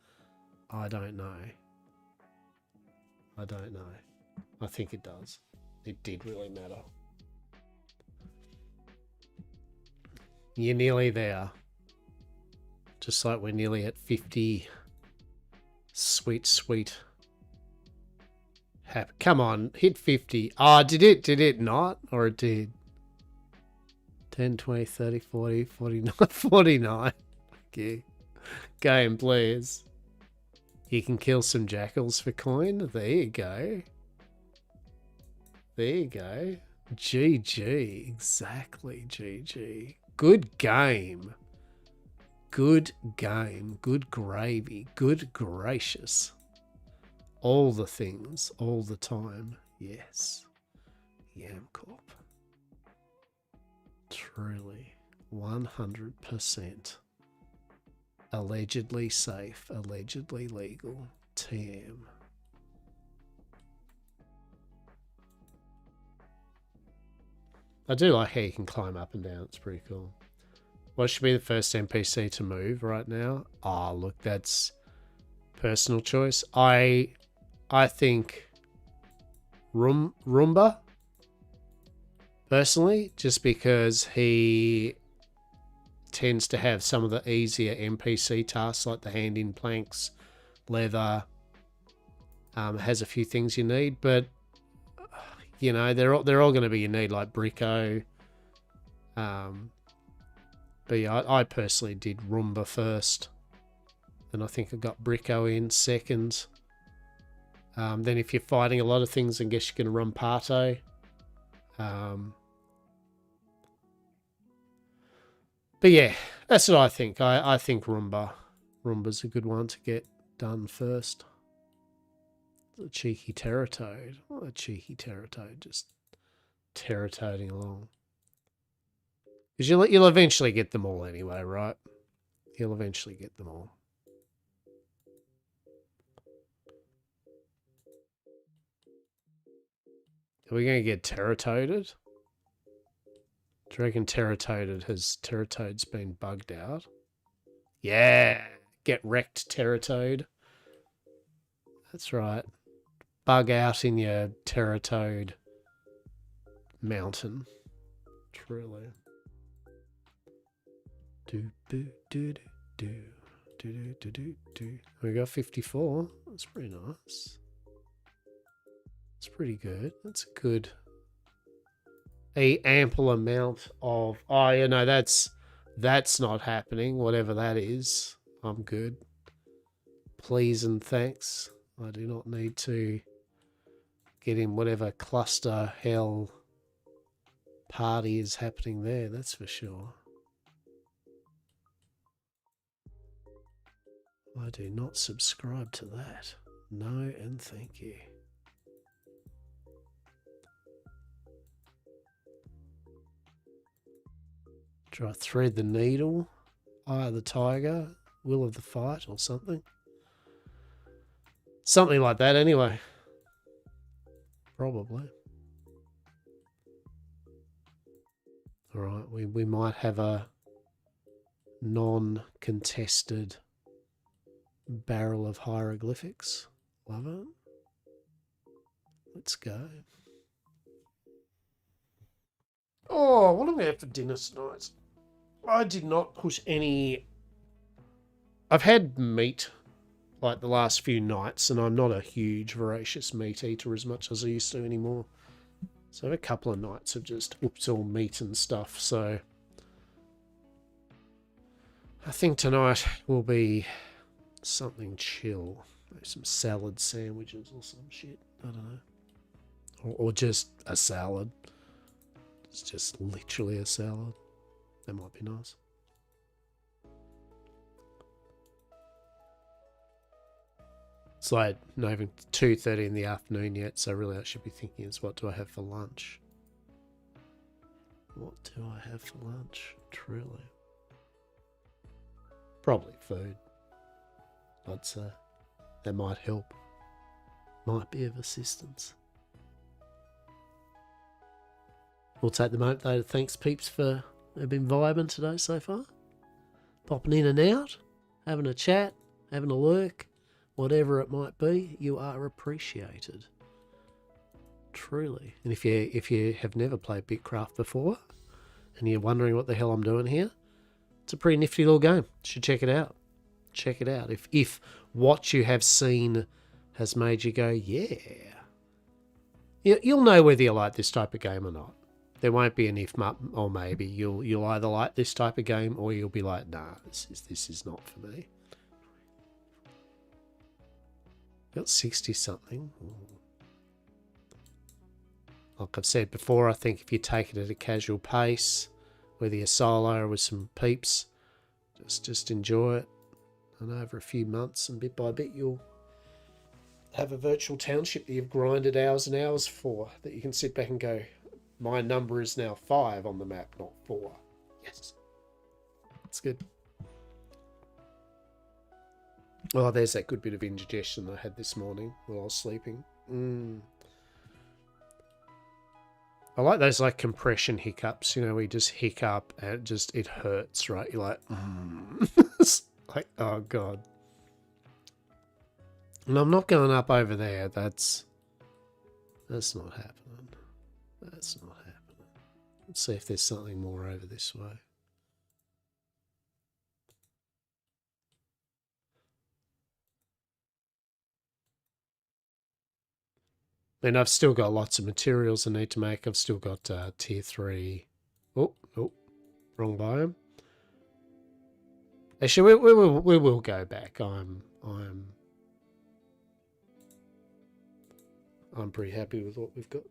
I don't know. I don't know. I think it does. It did really matter. You're nearly there. Just like we're nearly at 50. Sweet, sweet. Happy. Come on, hit 50. Oh, did it not? Or it did? 10, 20, 30, 40, 49, 49. Okay. Game, please. You can kill some jackals for coin. There you go. There you go. GG. Exactly, GG. Good game. Good game. Good gravy. Good gracious. All the things. All the time. Yes. YamCorp. Truly. 100%. Allegedly safe, allegedly legal. TM. I do like how you can climb up and down. It's pretty cool. What should be the first NPC to move right now? Ah, oh, look, that's personal choice. I think Roomba, personally, just because he tends to have some of the easier NPC tasks, like the hand-in planks, leather. Has a few things you need, but you know they're all going to be you need, like Bricko. But yeah, I personally did Roomba first, and I think I got Bricko in second. Then if you're fighting a lot of things, I guess you're going to run Pato. But yeah, that's what I think. I think Roomba's a good one to get done first. A cheeky Terratoad. Oh, a cheeky Terratoad, just Terratoading along. Because you'll eventually get them all anyway, right? You'll eventually get them all. Are we going to get Terratoaded? Do you reckon Terratoad's been bugged out? Yeah! Get wrecked, Terratoad. That's right. Bug out in your Terratoad mountain. Truly. We got 54. That's pretty nice. It's pretty good. That's a good. A ample amount of. Oh, yeah, no, that's not happening. Whatever that is, I'm good. Please and thanks. I do not need to get in whatever cluster hell party is happening there. That's for sure. I do not subscribe to that. No, and thank you. Try thread the needle, eye of the tiger, will of the fight, or something. Something like that, anyway. Probably. All right, we might have a non-contested barrel of hieroglyphics. Love it. Let's go. Oh, what am I have for dinner tonight? I did not put any. I've had meat like the last few nights, and I'm not a huge voracious meat eater as much as I used to anymore. So I have a couple of nights of just oops all meat and stuff. So I think tonight will be something chill. Maybe some salad sandwiches or some shit. I don't know. Or just a salad. It's just literally a salad. That might be nice. It's like not even 2:30 in the afternoon yet, so really I should be thinking is what do I have for lunch? What do I have for lunch? Truly. Probably food. I'd say. That might help. Might be of assistance. We'll take the moment though to thanks peeps for they've been vibing today so far. Popping in and out, having a chat, having a lurk, whatever it might be, you are appreciated. Truly. And if you have never played Bitcraft before and you're wondering what the hell I'm doing here, it's a pretty nifty little game. You should check it out. Check it out. If what you have seen has made you go, yeah. You'll know whether you like this type of game or not. There won't be an if or maybe. You'll either like this type of game or you'll be like, nah, this is not for me. Got 60 something. Like I've said before, I think if you take it at a casual pace, whether you're solo or with some peeps, just enjoy it. And over a few months and bit by bit, you'll have a virtual township that you've grinded hours and hours for, that you can sit back and go, my number is now 5 on the map, not 4. Yes. It's good. Oh, there's that good bit of indigestion I had this morning while I was sleeping. I like those like compression hiccups, you know, where you just hiccup and it hurts, right? You're like, It's like, oh God. And I'm not going up over there. That's not happening. That's not happening. Let's see if there's something more over this way. And I've still got lots of materials I need to make. I've still got tier 3. Oh, wrong biome. Actually, we will go back. I'm pretty happy with what we've got.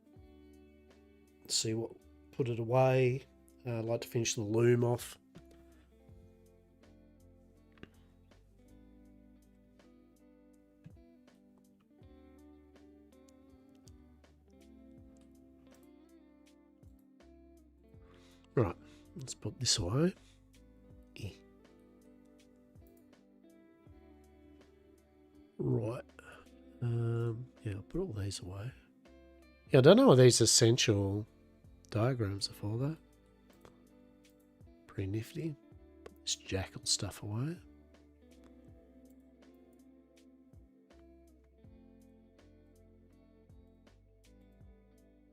Let's see what, put it away. I'd like to finish the loom off. Right, let's put this away. Right. Yeah, I'll put all these away. Yeah, I don't know what these essential diagrams are for, though. Pretty nifty. Put this jackal stuff away.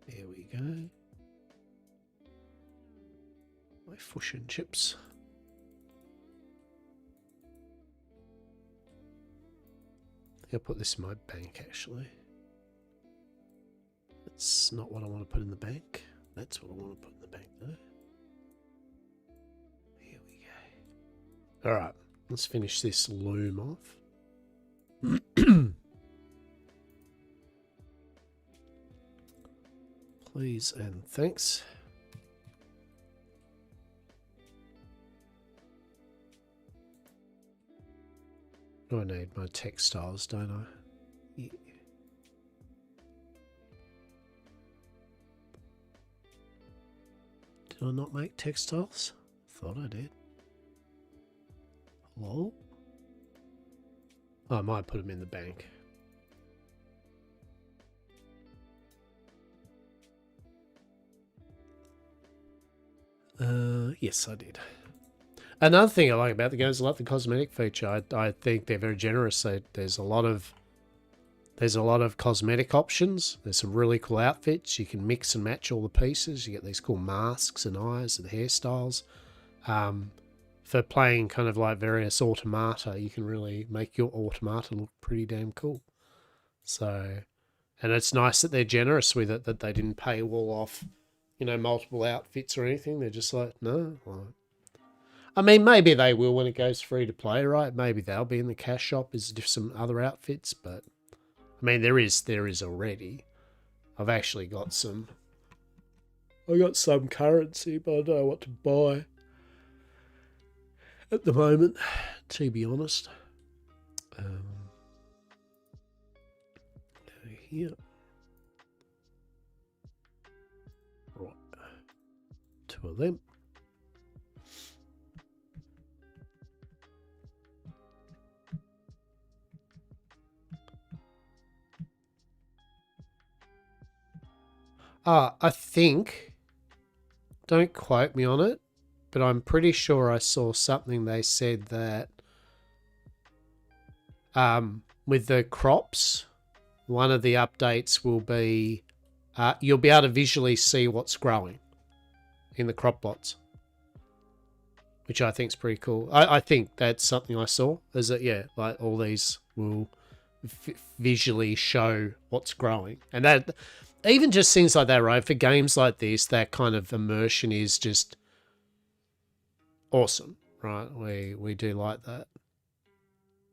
There we go. My fish and chips. I'll put this in my bank, actually. That's not what I want to put in the bank. That's what I want to put in the bank, though. Here we go. Alright, let's finish this loom off. Please and thanks. I need my textiles, don't I? Yeah. Did I not make textiles? Thought I did. Hello? Oh, I might put them in the bank. Yes, I did. Another thing I like about the game is I love the cosmetic feature. I think they're very generous. There's a lot of cosmetic options. There's some really cool outfits. You can mix and match all the pieces. You get these cool masks and eyes and hairstyles. For playing kind of like various automata, you can really make your automata look pretty damn cool. So, and it's nice that they're generous with it, that they didn't paywall off, you know, multiple outfits or anything. They're just like, no. I mean, maybe they will when it goes free to play, right? Maybe they'll be in the cash shop as some other outfits, but I mean, there is already. I've actually got some. I got some currency, but I don't know what to buy at the moment, to be honest. Here. Right. 2 of them. I think, don't quote me on it, but I'm pretty sure I saw something they said that with the crops, one of the updates will be you'll be able to visually see what's growing in the crop plots, which I think is pretty cool. I think that's something I saw, is that, yeah, like all these will visually show what's growing. And that even just things like that, right? For games like this, that kind of immersion is just awesome, right? We do like that.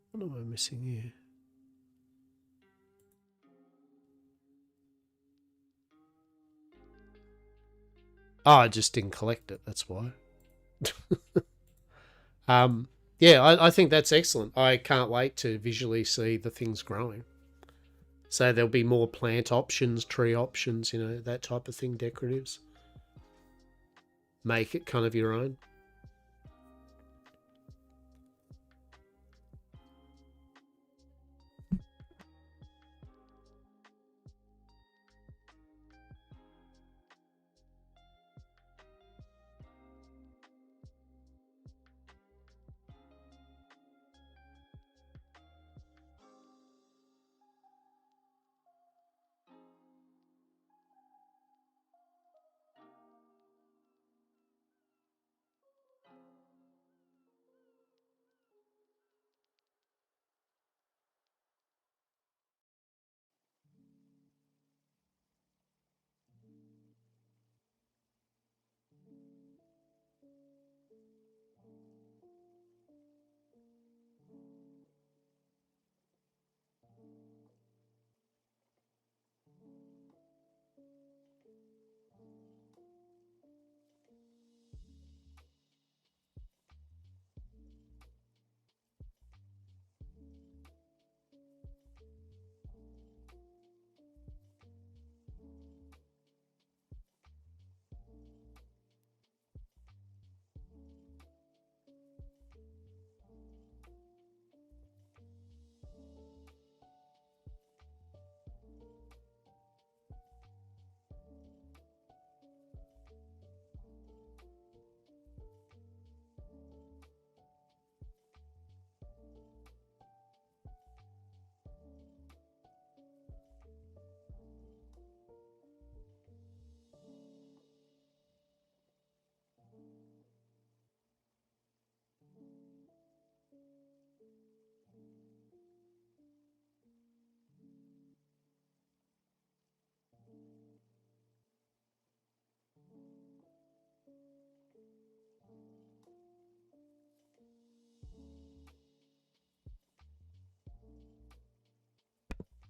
What am I missing here? Oh, I just didn't collect it. That's why. Yeah, I think that's excellent. I can't wait to visually see the things growing. So there'll be more plant options, tree options, you know, that type of thing, decoratives. Make it kind of your own.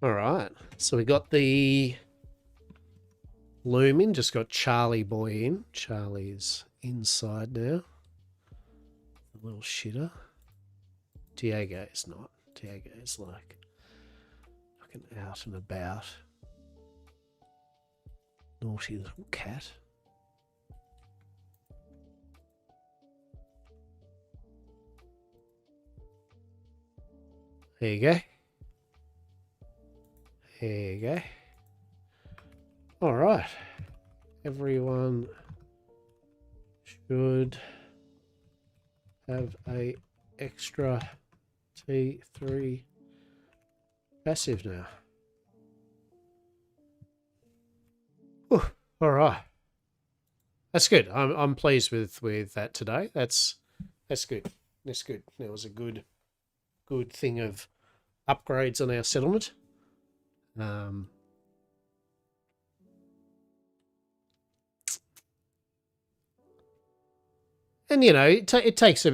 All right. So we got the loom in, just got Charlie boy in. Charlie's inside now. The little shitter. Diego's not. Diego's like fucking out and about. Naughty little cat. There you go. There you go. All right. Everyone should have a extra T3 passive now. Whew, all right. That's good. I'm pleased with that today. That's good. That's good. There was a good thing of upgrades on our settlement. And you know, it takes a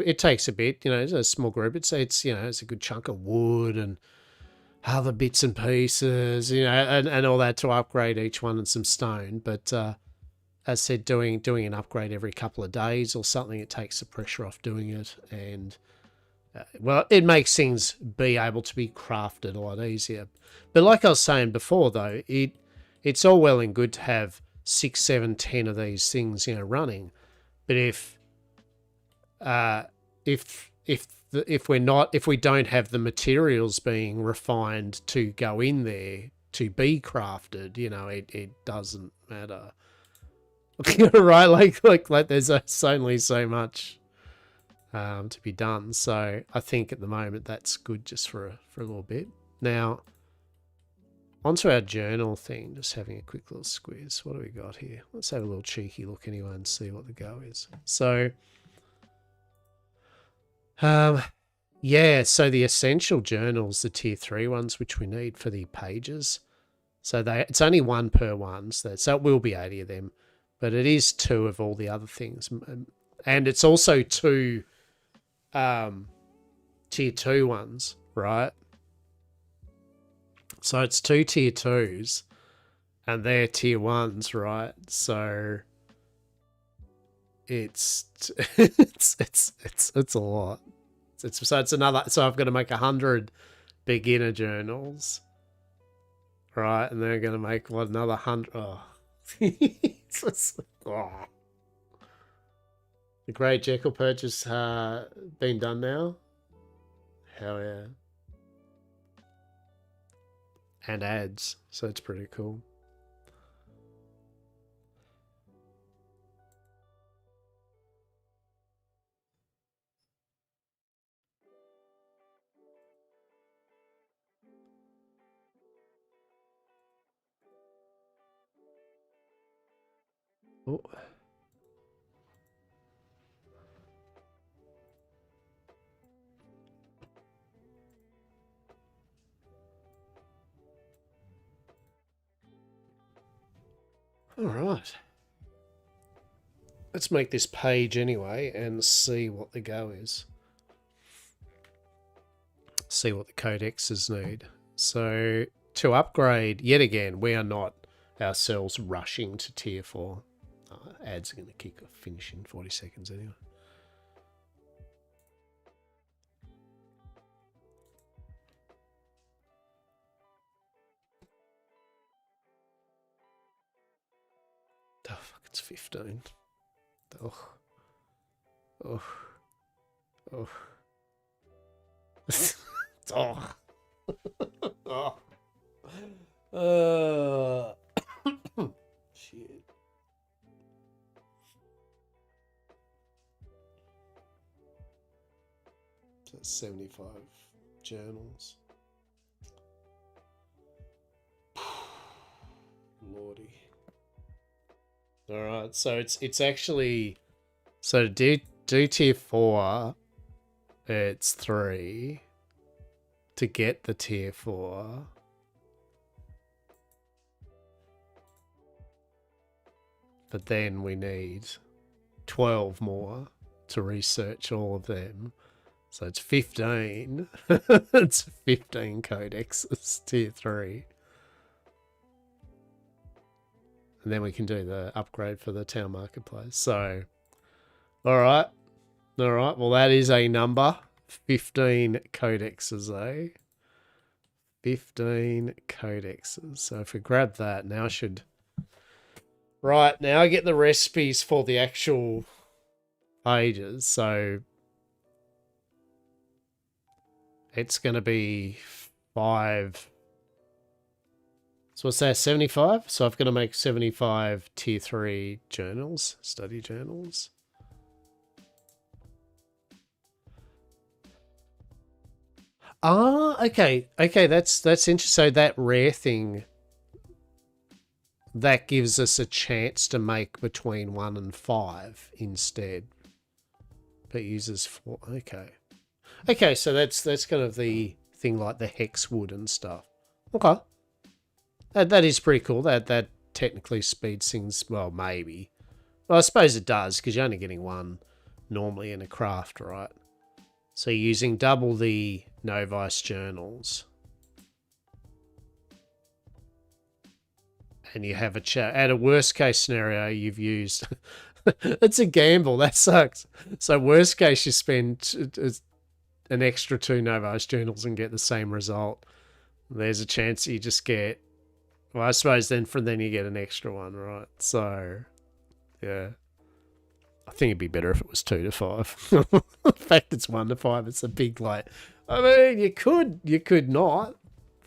bit. You know, it's a small group. It's you know, it's a good chunk of wood and other bits and pieces. You know, and all that to upgrade each one and some stone. But as I said, doing an upgrade every couple of days or something, it takes the pressure off doing it, and well, it makes things be able to be crafted a lot easier. But like I was saying before, though, it's all well and good to have 6, 7, 10 of these things, you know, running. But if we don't have the materials being refined to go in there to be crafted, you know, it doesn't matter. Right? Like there's only so much to be done. So I think at the moment that's good just for a little bit. Now, onto our journal thing, just having a quick little squeeze. What do we got here? Let's have a little cheeky look anyway and see what the go is. So, yeah, so the essential journals, the tier 3 ones, which we need for the pages. So it's only 1 per one, so it will be 80 of them, but it is 2 of all the other things. And it's also 2 tier 2 ones, right? So it's 2 tier 2s and they're tier 1s, right? So it's a lot. So I've got to make 100 beginner journals, right? And they're going to make another 100. Oh. Oh. The Great Jekyll purchase been done now. Hell yeah. And ads, so it's pretty cool. Oh. All right. Let's make this page anyway and see what the go is. See what the codexes need. So to upgrade, yet again, we are not ourselves rushing to tier 4. Ads are going to kick off, finish in 40 seconds anyway. Oh, fuck, it's 15. Oh. Oh. Oh. Oh. Oh. Shit. So 75 journals. Lordy. All right, so it's actually, so do tier 4, it's 3 to get the tier 4. But then we need 12 more to research all of them. So it's 15. It's 15 codexes, tier 3. And then we can do the upgrade for the town marketplace. So, all right. All right. Well, that is a number. 15 codexes, eh? 15 codexes. So if we grab that, now I should... Right, now I get the recipes for the actual pages. So it's going to be 5... So what's that, 75? So I've got to make 75 tier 3 journals, study journals. Ah, okay. Okay, that's interesting. So that rare thing, that gives us a chance to make between 1 and 5 instead. But uses 4. Okay. Okay, so that's kind of the thing like the hex wood and stuff. Okay. That is pretty cool. That technically speeds things, well, maybe. Well, I suppose it does, because you're only getting one normally in a craft, right? So you're using double the Novice journals. And you have a chat. At a worst case scenario, you've used... It's a gamble. That sucks. So worst case, you spend an extra 2 Novice journals and get the same result. There's a chance you just get... Well, I suppose then you get an extra one, right? So, yeah. I think it'd be better if it was 2 to 5. The fact it's 1 to 5, it's a big, like... I mean, you could not.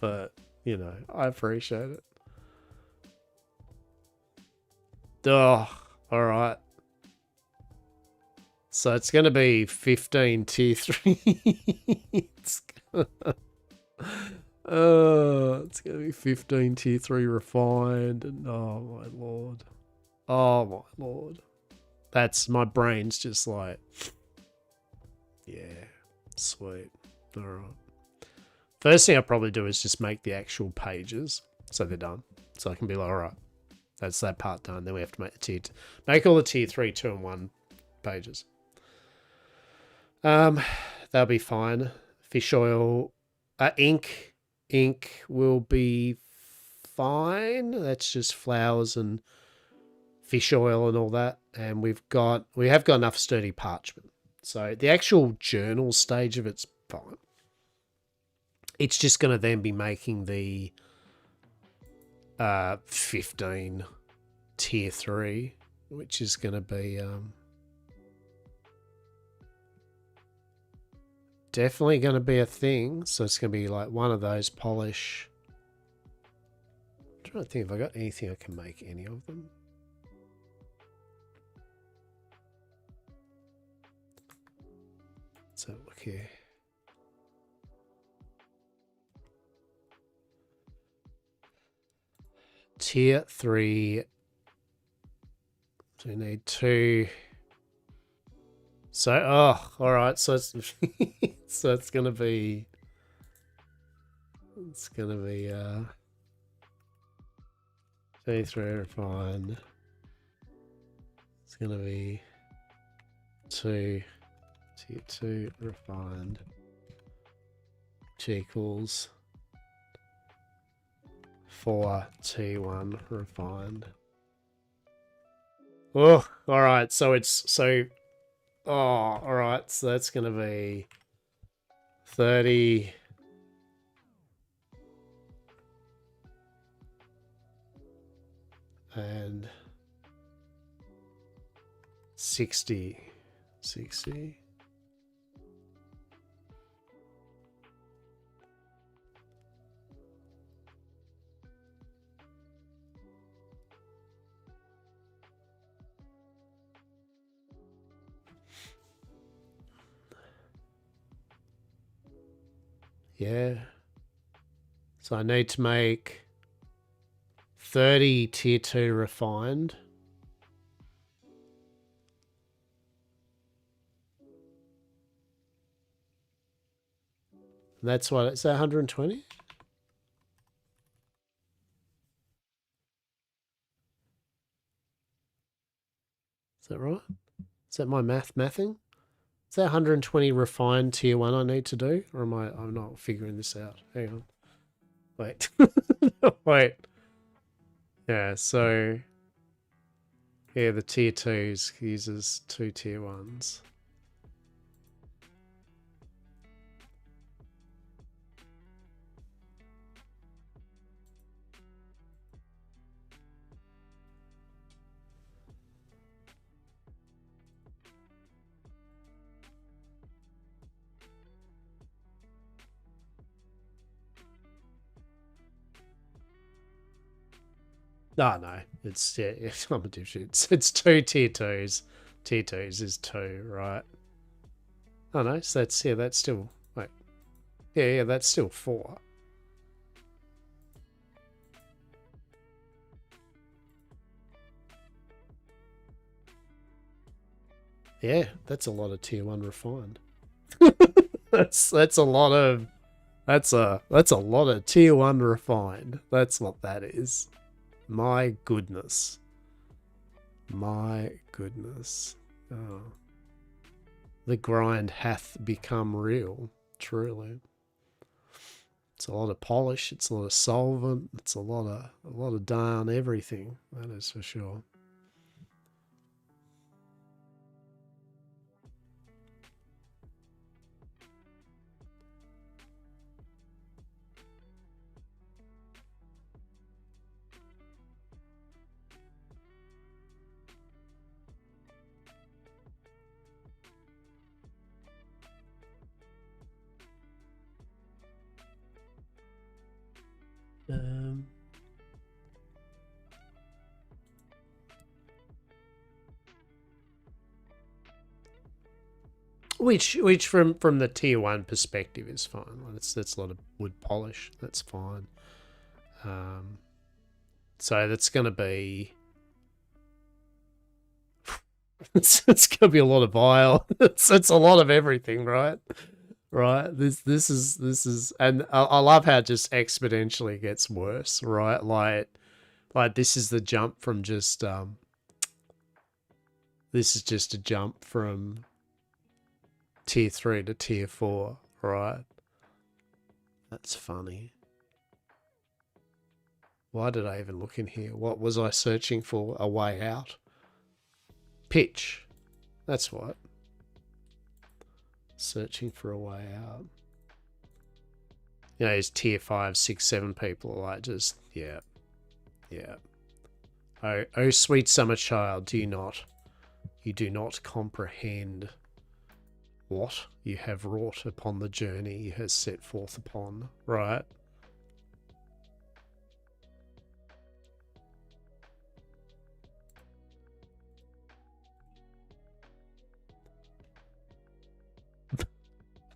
But, you know, I appreciate it. Oh, all right. So it's going to be 15 tier 3. It's going to be 15 tier 3 refined. And oh, my lord. Oh, my lord. That's, my brain's just like, yeah, sweet. All right. First thing I'll probably do is just make the actual pages so they're done. So I can be like, all right, that's that part done. Then we have to make the make all the tier 3, 2, and 1 pages. That'll be fine. Fish oil, ink will be fine. That's just flowers and fish oil and all that. And we have got enough sturdy parchment. So the actual journal stage of it's fine. It's just going to then be making the 15 tier 3, which is going to be definitely going to be a thing. So it's going to be like one of those polish. I'm trying to think if I got anything I can make any of them. So look here. Tier 3. So we need 2. So, oh, all right. So it's so it's gonna be 33 refined. It's gonna be 2 tier 2 refined, which equals 4 T1 refined. Oh, all right. So it's oh, all right. So that's gonna be 30. And 60. Yeah. So I need to make 30 tier 2 refined. And that's what, is that 120? Is that right? Is that my mathing? Is that 120 refined tier 1 I need to do? Or am I... I'm not figuring this out. Hang on. Wait. Wait. Yeah, so... Yeah, the tier 2s uses 2 tier 1s. No. It's, yeah, I'm a dipshit. It's 2 tier 2s. Tier 2s is 2, right? Oh no, so that's, yeah, that's still, wait. Yeah, that's still 4. Yeah, that's a lot of tier 1 refined. that's a lot of, that's a lot of tier 1 refined. That's what that is. My goodness. My goodness. Oh. The grind hath become real, truly. It's a lot of polish, it's a lot of solvent, it's a lot of darn everything, that is for sure. Which from the tier 1 perspective is fine. That's a lot of wood polish. That's fine. So that's going to be it's going to be a lot of vile. It's a lot of everything, right? Right. This is, and I love how it just exponentially gets worse, right? Like this is the jump from just this is just a jump from tier 3 to tier 4, right? That's funny. Why did I even look in here? What was I searching for? A way out? Pitch. That's what. Searching for a way out. You know, these tier 5, 6, 7 people are like just, yeah. Yeah. Oh, sweet summer child, do you do not comprehend what you have wrought upon the journey you have set forth upon, right? It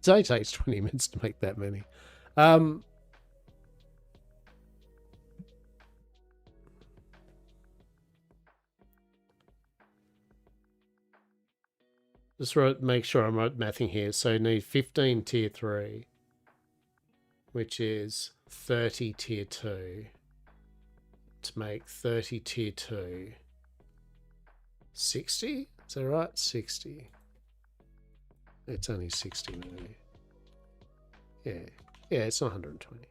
only takes 20 minutes to make that many. Just make sure I'm mathing here. So need 15 tier 3, which is 30 tier 2. To make 30 tier 2. 60? Is that right? 60. It's only 60 now. Yeah. Yeah, it's not 120.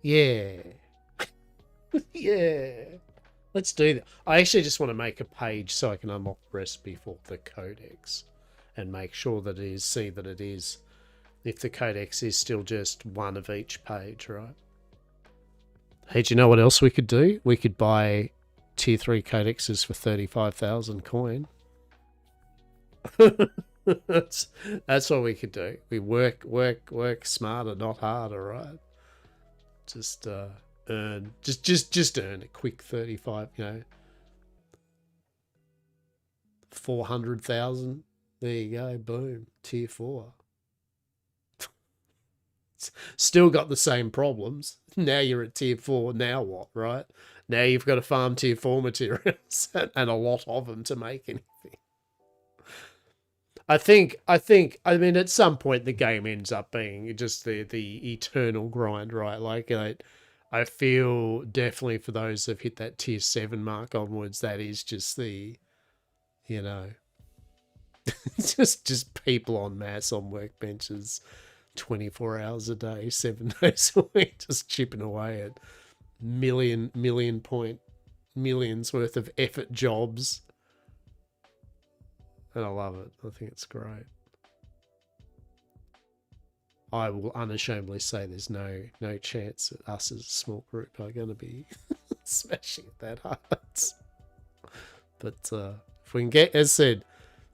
Yeah. Yeah. Let's do that. I actually just want to make a page so I can unlock the recipe for the codex and make sure that it is, see that it is, if the codex is still just one of each page, right? Hey, do you know what else we could do? We could buy tier 3 codexes for 35,000 coin. that's what we could do. We work smarter, not harder, right? Just earn, just earn a quick 35, 400,000. There you go, boom, tier 4. Still got the same problems. Now you're at tier 4, now what, right? Now you've got to farm tier 4 materials and a lot of them to make anything. I mean, at some point the game ends up being just the eternal grind, right? Like, I feel definitely for those that hit that tier 7 mark onwards, that is just the you know, just people en masse on workbenches 24 hours a day, 7 days a week, just chipping away at millions worth of effort jobs. And I love it. I think it's great. I will unashamedly say there's no chance that us as a small group are going to be smashing it that hard. But if we can get, as said,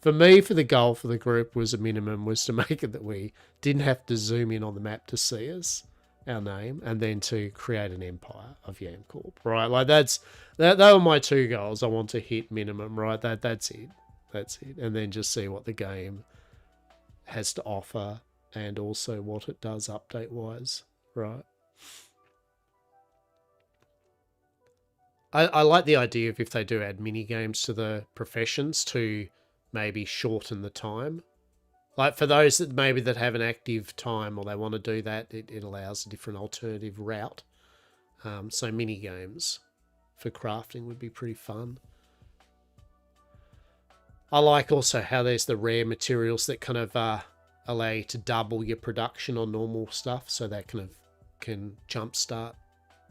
for me, for the goal for the group was a minimum, was to make it that we didn't have to zoom in on the map to see us, our name, and then to create an empire of YamCorp, right? Like that were my two goals. I want to hit minimum, right? That's it. And then just see what the game has to offer and also what it does update wise, right? I like the idea of if they do add mini games to the professions to maybe shorten the time. Like for those that maybe that have an active time or they want to do that, it allows a different alternative route. So mini games for crafting would be pretty fun. I like also how there's the rare materials that kind of allow you to double your production on normal stuff, so that kind of can jumpstart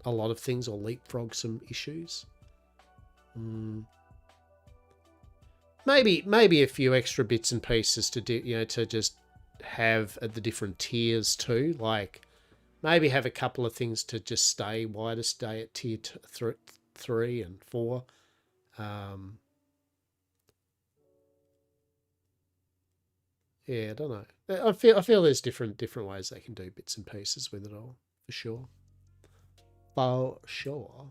a lot of things or leapfrog some issues. Maybe a few extra bits and pieces to do, you know, to just have at the different tiers too. Like maybe have a couple of things to just stay at tier 3 and 4. Yeah, I don't know. I feel there's different ways they can do bits and pieces with it all, for sure. For sure.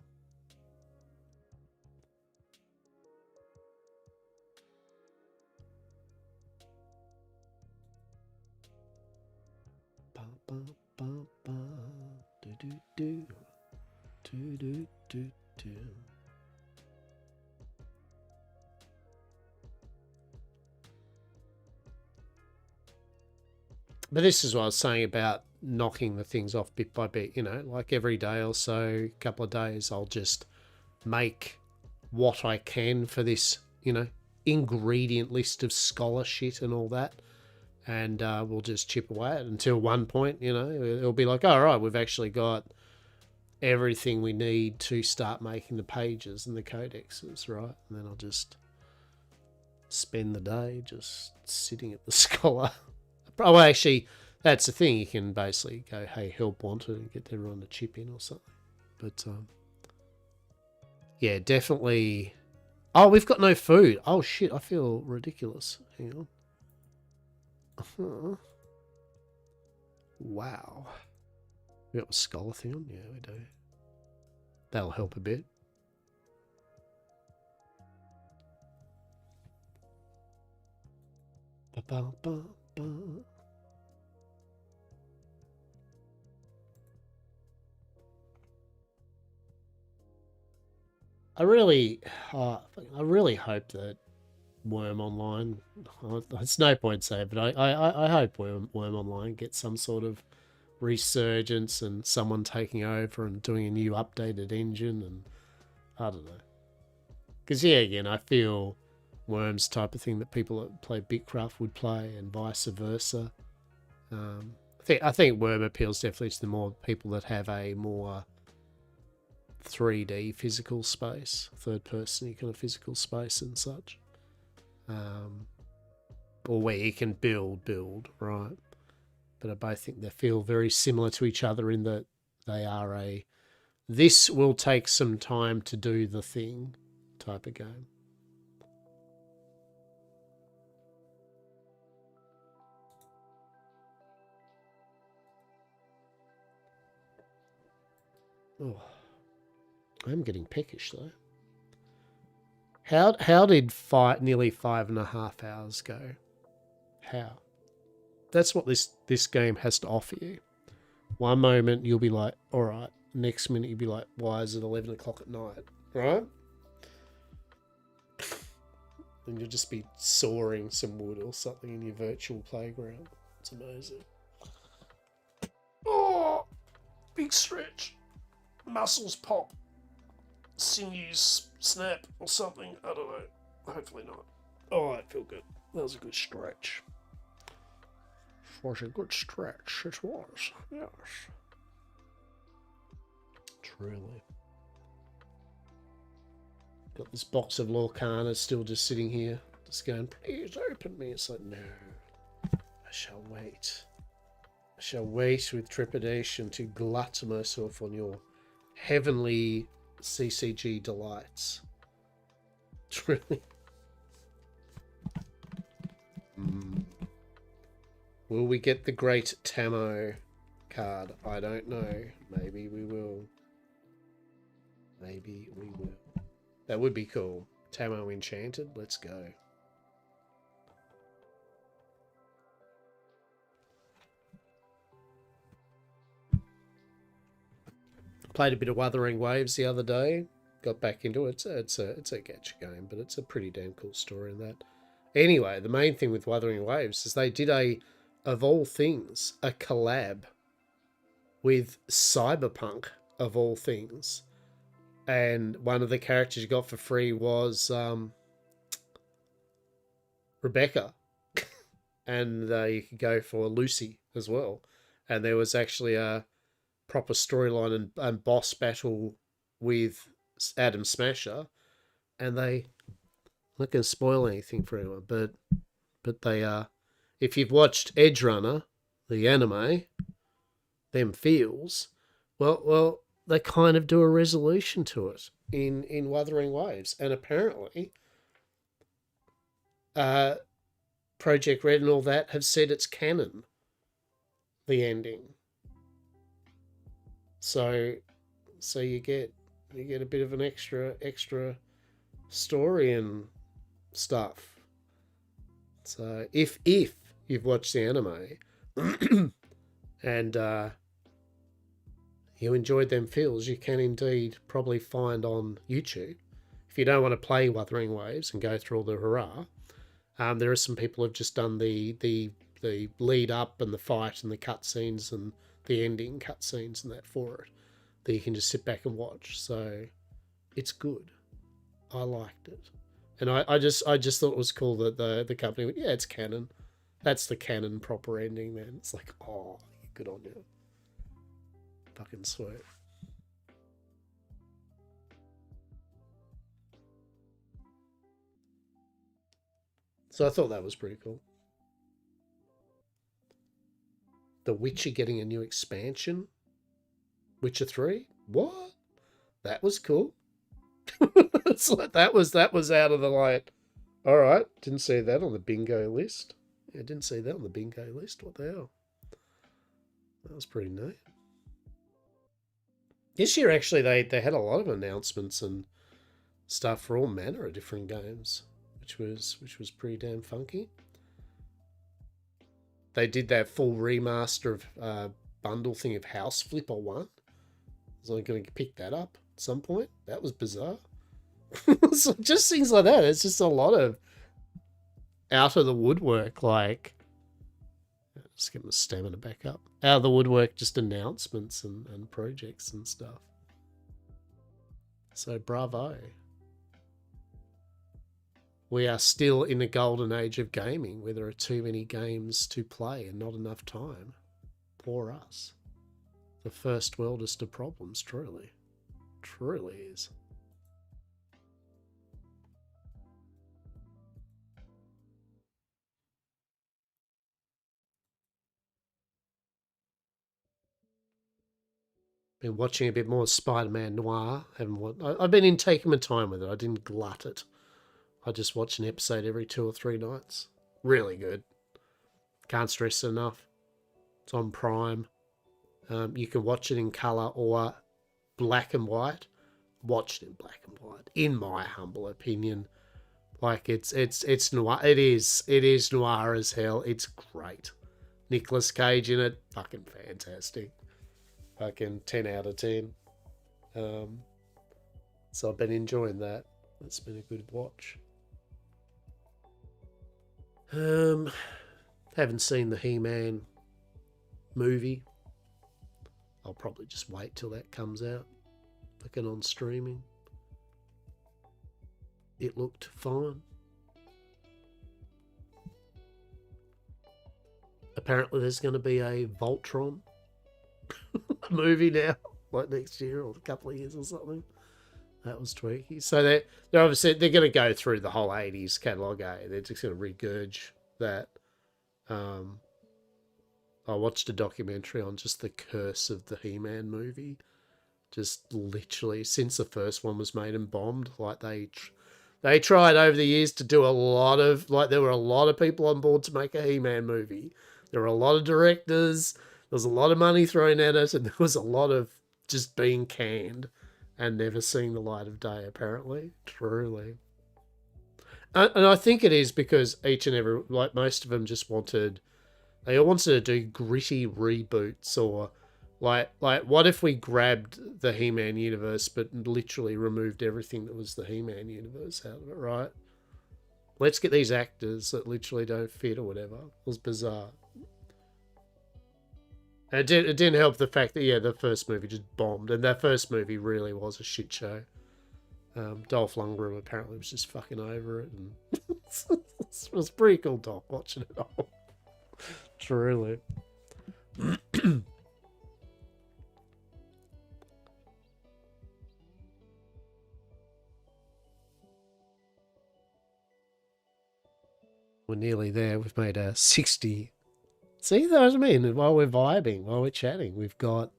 But this is what I was saying about knocking the things off bit by bit, you know, like every day or so, couple of days, I'll just make what I can for this, you know, ingredient list of scholar shit and all that. And we'll just chip away at it until one point, you know, it'll be like, all right, we've actually got everything we need to start making the pages and the codexes, right? And then I'll just spend the day just sitting at the scholar. Oh, actually, that's the thing. You can basically go, hey, help wanted, and get everyone to chip in or something. But, yeah, definitely. Oh, we've got no food. Oh, shit, I feel ridiculous. Hang on. Wow. We got a scholar thing on? Yeah, we do. That'll help a bit. I really hope that Worm Online, it's no point saying, but I hope Worm Online gets some sort of resurgence and someone taking over and doing a new updated engine, and I don't know. Because yeah, again, I feel Worm's type of thing that people that play Bitcraft would play, and vice versa. I think Worm appeals definitely to the more people that have a more 3D physical space, third person kind of physical space and such. Or where you can build, right? But I both think they feel very similar to each other in that they are this will take some time to do the thing type of game. Oh, I'm getting peckish though. How did nearly 5.5 hours go? How? That's what this game has to offer you. One moment you'll be like, all right. Next minute you'll be like, why is it 11 o'clock at night? Right? And you'll just be sawing some wood or something in your virtual playground. It's amazing. Oh, big stretch. Muscles pop. Sinews snap or something. I don't know. Hopefully not. Oh, I feel good. That was a good stretch. It was a good stretch. It was. Yes. Truly. Got this box of Lorcana still just sitting here. Just going, please open me. It's like, no. I shall wait. I shall wait with trepidation to glut myself on your heavenly CCG delights. Truly. Will we get the great Tamo card? I don't know. Maybe we will. Maybe we will. That would be cool. Tamo Enchanted. Let's go. Played a bit of Wuthering Waves the other day. Got back into it. It's a gacha game, but it's a pretty damn cool story in that. Anyway, the main thing with Wuthering Waves is they did of all things, a collab with Cyberpunk, of all things. And one of the characters you got for free was Rebecca. And you could go for Lucy as well. And there was actually a proper storyline and boss battle with Adam Smasher. And I'm not going to spoil anything for anyone, but they if you've watched Edge Runner, the anime, them feels, well, they kind of do a resolution to it in Wuthering Waves, and apparently, Project Red and all that have said it's canon. The ending. So you get a bit of an extra story and stuff. So if you've watched the anime and you enjoyed them feels, you can indeed probably find on YouTube. If you don't want to play Wuthering Waves and go through all the hurrah, there are some people who have just done the lead up and the fight and the cutscenes and the ending cutscenes and that for it, that you can just sit back and watch. So it's good. I liked it. And I just thought it was cool that the company went, yeah, it's canon. That's the canon proper ending, man. It's like, oh, good on you. Fucking sweet. So I thought that was pretty cool. The Witcher getting a new expansion. Witcher 3? What? That was cool. It's like that was out of the light. All right, didn't see that on the bingo list. Yeah, didn't see that on the bingo list. What the hell? That was pretty neat. This year, actually, they had a lot of announcements and stuff for all manner of different games, which was pretty damn funky. They did that full remaster of bundle thing of House Flipper 1. Was I going to pick that up at some point? That was bizarre. So just things like that. It's just a lot of out of the woodwork, like, just get my stamina back up. Out of the woodwork, just announcements and projects and stuff. So bravo. We are still in the golden age of gaming where there are too many games to play and not enough time. Poor us. The first worldest of problems, truly. Truly is. Been watching a bit more Spider-Man Noir. I've been taking my time with it. I didn't glut it. I just watch an episode every 2 or 3 nights. Really good. Can't stress it enough. It's on Prime. You can watch it in colour or black and white. Watch it in black and white. In my humble opinion, like it's noir. It is noir as hell. It's great. Nicolas Cage in it, fucking fantastic. Fucking 10 out of 10. So I've been enjoying that. It's been a good watch. Haven't seen the He-Man movie. I'll probably just wait till that comes out. Looking on streaming. It looked fine. apparently there's going to be a Voltron movie now, like next year or a couple of years or something. That was tweaky. So they're obviously they're going to go through the whole 80s catalogue. They're just going to regurge that. I watched a documentary on just the curse of the He-Man movie. Just literally since the first one was made and bombed, like they tried over the years to do a lot of, like, there were a lot of people on board to make a He-Man movie. There were a lot of directors. There was a lot of money thrown at it, and there was a lot of just being canned and never seeing the light of day, apparently. Truly. And I think it is because each and every, like, most of them just wanted, they all wanted to do gritty reboots, or like what if we grabbed the He-Man universe but literally removed everything that was the He-Man universe out of it, right? Let's get these actors that literally don't fit or whatever. It was bizarre. And it didn't help the fact that, yeah, the first movie just bombed, and that first movie really was a shit show. Dolph Lundgren apparently was just fucking over it, and it was pretty cool, Doc, watching it all. Truly. We're nearly there. We've made a 60. See, that's what I mean. While we're vibing, while we're chatting, we got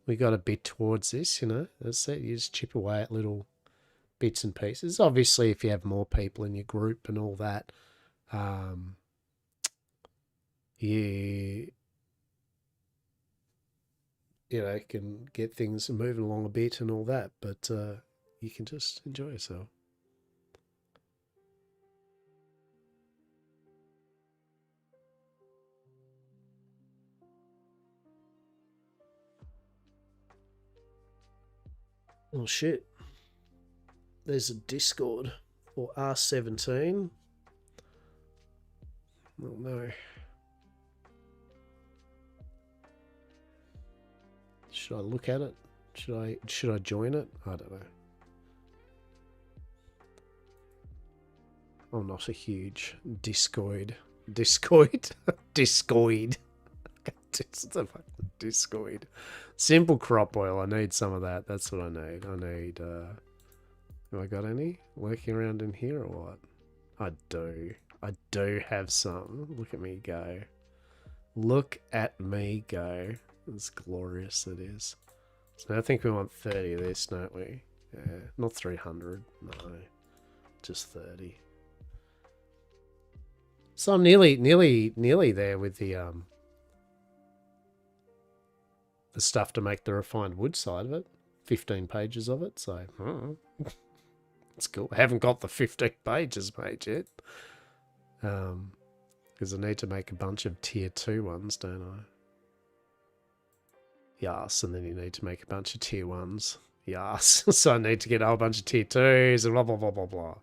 a bit towards this, you know. That's it. You just chip away at little bits and pieces. Obviously, if you have more people in your group and all that, you know, can get things moving along a bit and all that. But you can just enjoy yourself. Oh shit. There's a Discord for R17. Oh no. Should I look at it? Should I join it? I don't know. I'm not a huge Discord. Discord? Discord. Discord. Simple crop oil. I need some of that. That's what I need. I need, have I got any working around in here or what? I do. I do have some. Look at me go. Look at me go. It's glorious, it is. So I think we want 30 of this, don't we? Yeah, not 300. No, just 30. So I'm nearly there with the stuff to make the refined wood side of it. 15 pages of it, so it's cool. I haven't got the 15 pages made yet. Because I need to make a bunch of tier 2 ones, don't I? Yes, and then you need to make a bunch of tier 1s. Yes. So I need to get a whole bunch of tier 2s and blah blah blah blah blah.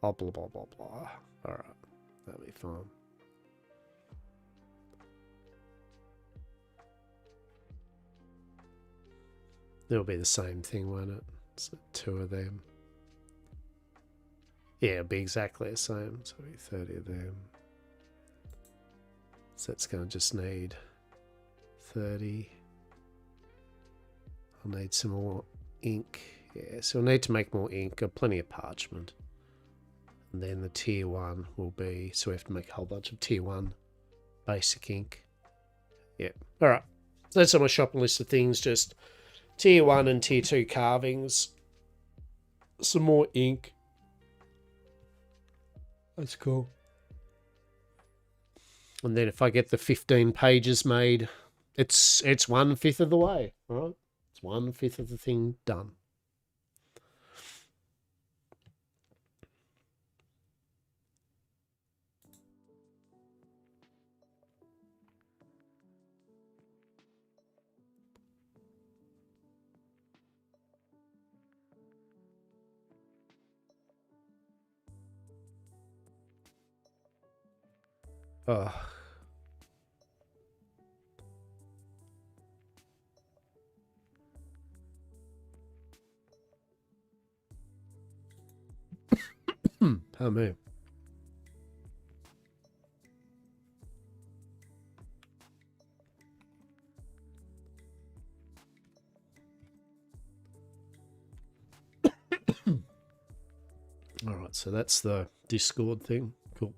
Blah blah blah blah blah. Alright. That'll be fun. It'll be the same thing, won't it? So 2 of them. Yeah, it'll be exactly the same. So it'll be 30 of them. So it's going to just need 30. I'll need some more ink. Yeah, so we'll need to make more ink. Got plenty of parchment. And then the tier 1 will be, so we have to make a whole bunch of tier 1 basic ink. Yeah. Alright. So that's on my shopping list of things. Just tier 1 and tier 2 carvings. Some more ink. That's cool. And then if I get the 15 pages made, it's 1/5 of the way. Alright. It's 1/5 of the thing done. Oh. Pardon me. Right, so that's the Discord thing. Cool.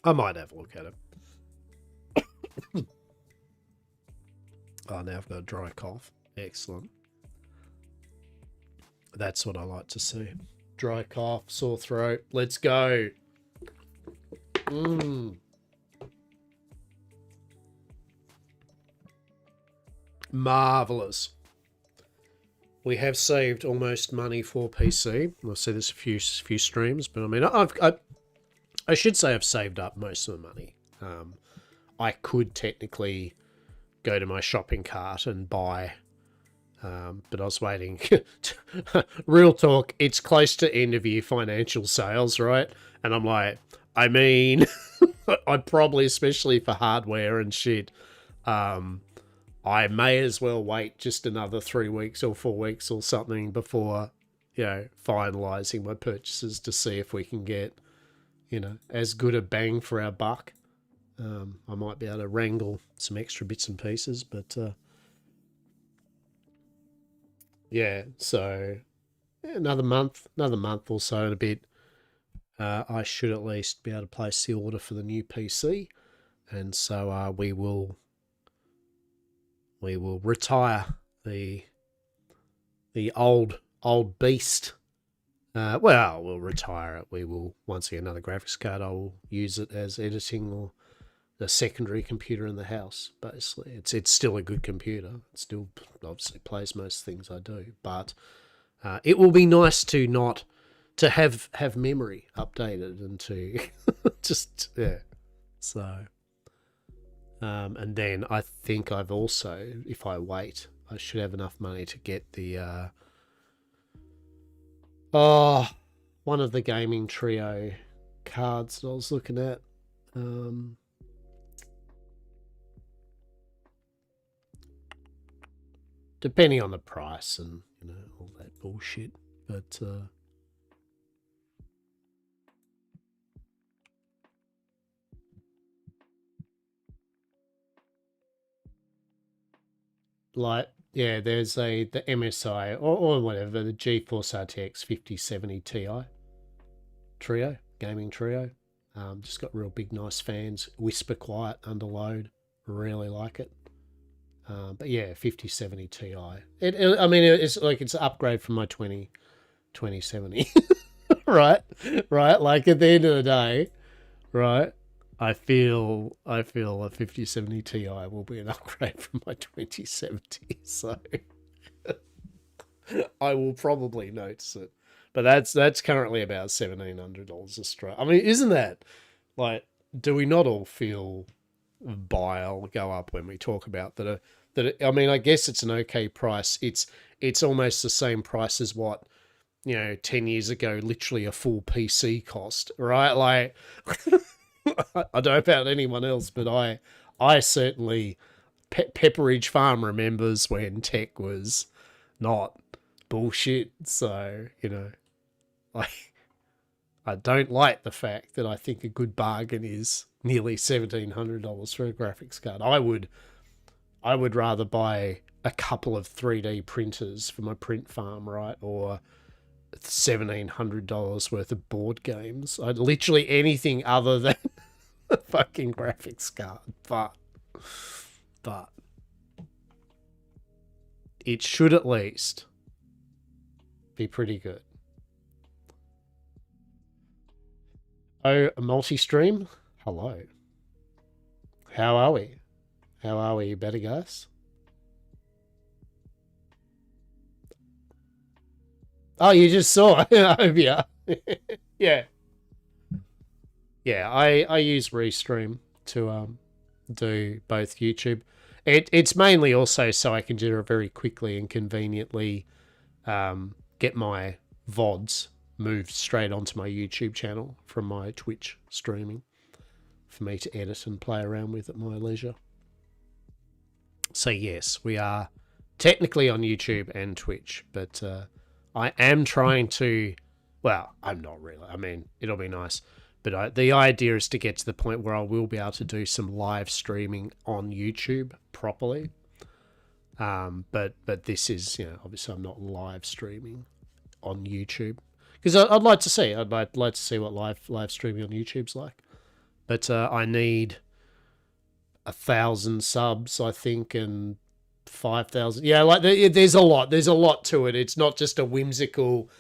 I might have a look at it. Oh, now I've got a dry cough. Excellent. That's what I like to see. Dry cough, sore throat. Let's go. Marvelous. We have saved almost money for PC. I'll say this a few streams, but I mean, I should say I've saved up most of the money. I could technically go to my shopping cart and buy, but I was waiting. Real talk, it's close to end of year financial sales, right? And I'm like, I mean, I'd probably, especially for hardware and shit, I may as well wait just another 3 weeks or 4 weeks or something before, finalizing my purchases to see if we can get, as good a bang for our buck. I might be able to wrangle some extra bits and pieces, but so another month or so and a bit, I should at least be able to place the order for the new PC, and so we will retire the old beast. Well, we'll retire it. We will, once I get another graphics card, I will use it as editing or the secondary computer in the house. Basically, it's still a good computer. It still obviously plays most things I do, but it will be nice to have memory updated and to just So, and then I think I've also, if I wait, I should have enough money to get the one of the gaming trio cards that I was looking at. Depending on the price and all that bullshit, but there's the MSI or whatever, the GeForce RTX 5070 Ti trio, gaming trio. Just got real big, nice fans, whisper quiet under load. Really like it. But yeah, 5070 Ti. I mean, it's like it's an upgrade from my 2070, right? Like at the end of the day, right? I feel a 5070 Ti will be an upgrade from my 2070, so I will probably notice it. But that's currently about $1,700 Australian. I mean, isn't that like? Do we not all feel bile go up when we talk about that? I mean, I guess it's an okay price. It's almost the same price as what 10 years ago, literally a full PC cost, right? Like, I don't know about anyone else, but I certainly, Pepperidge Farm remembers when tech was not bullshit. So, like, I don't like the fact that I think a good bargain is nearly $1,700 for a graphics card. I would rather buy a couple of 3D printers for my print farm, right? Or $1,700 worth of board games. Literally anything other than a fucking graphics card. But it should at least be pretty good. Oh, a multi-stream? Hello. How are we? You better, guys? Oh, you just saw. Yeah. Yeah. Yeah, I use Restream to do both YouTube. It's mainly also so I can do it very quickly and conveniently get my VODs moved straight onto my YouTube channel from my Twitch streaming for me to edit and play around with at my leisure. So yes, we are technically on YouTube and Twitch, but I am trying to, well, I'm not really. I mean, it'll be nice. But the idea is to get to the point where I will be able to do some live streaming on YouTube properly. But this is, obviously I'm not live streaming on YouTube because I'd like to see. I'd like to see what live streaming on YouTube's like. But I need 1,000 subs, I think, and 5,000. Yeah, like there's a lot. There's a lot to it. It's not just a whimsical.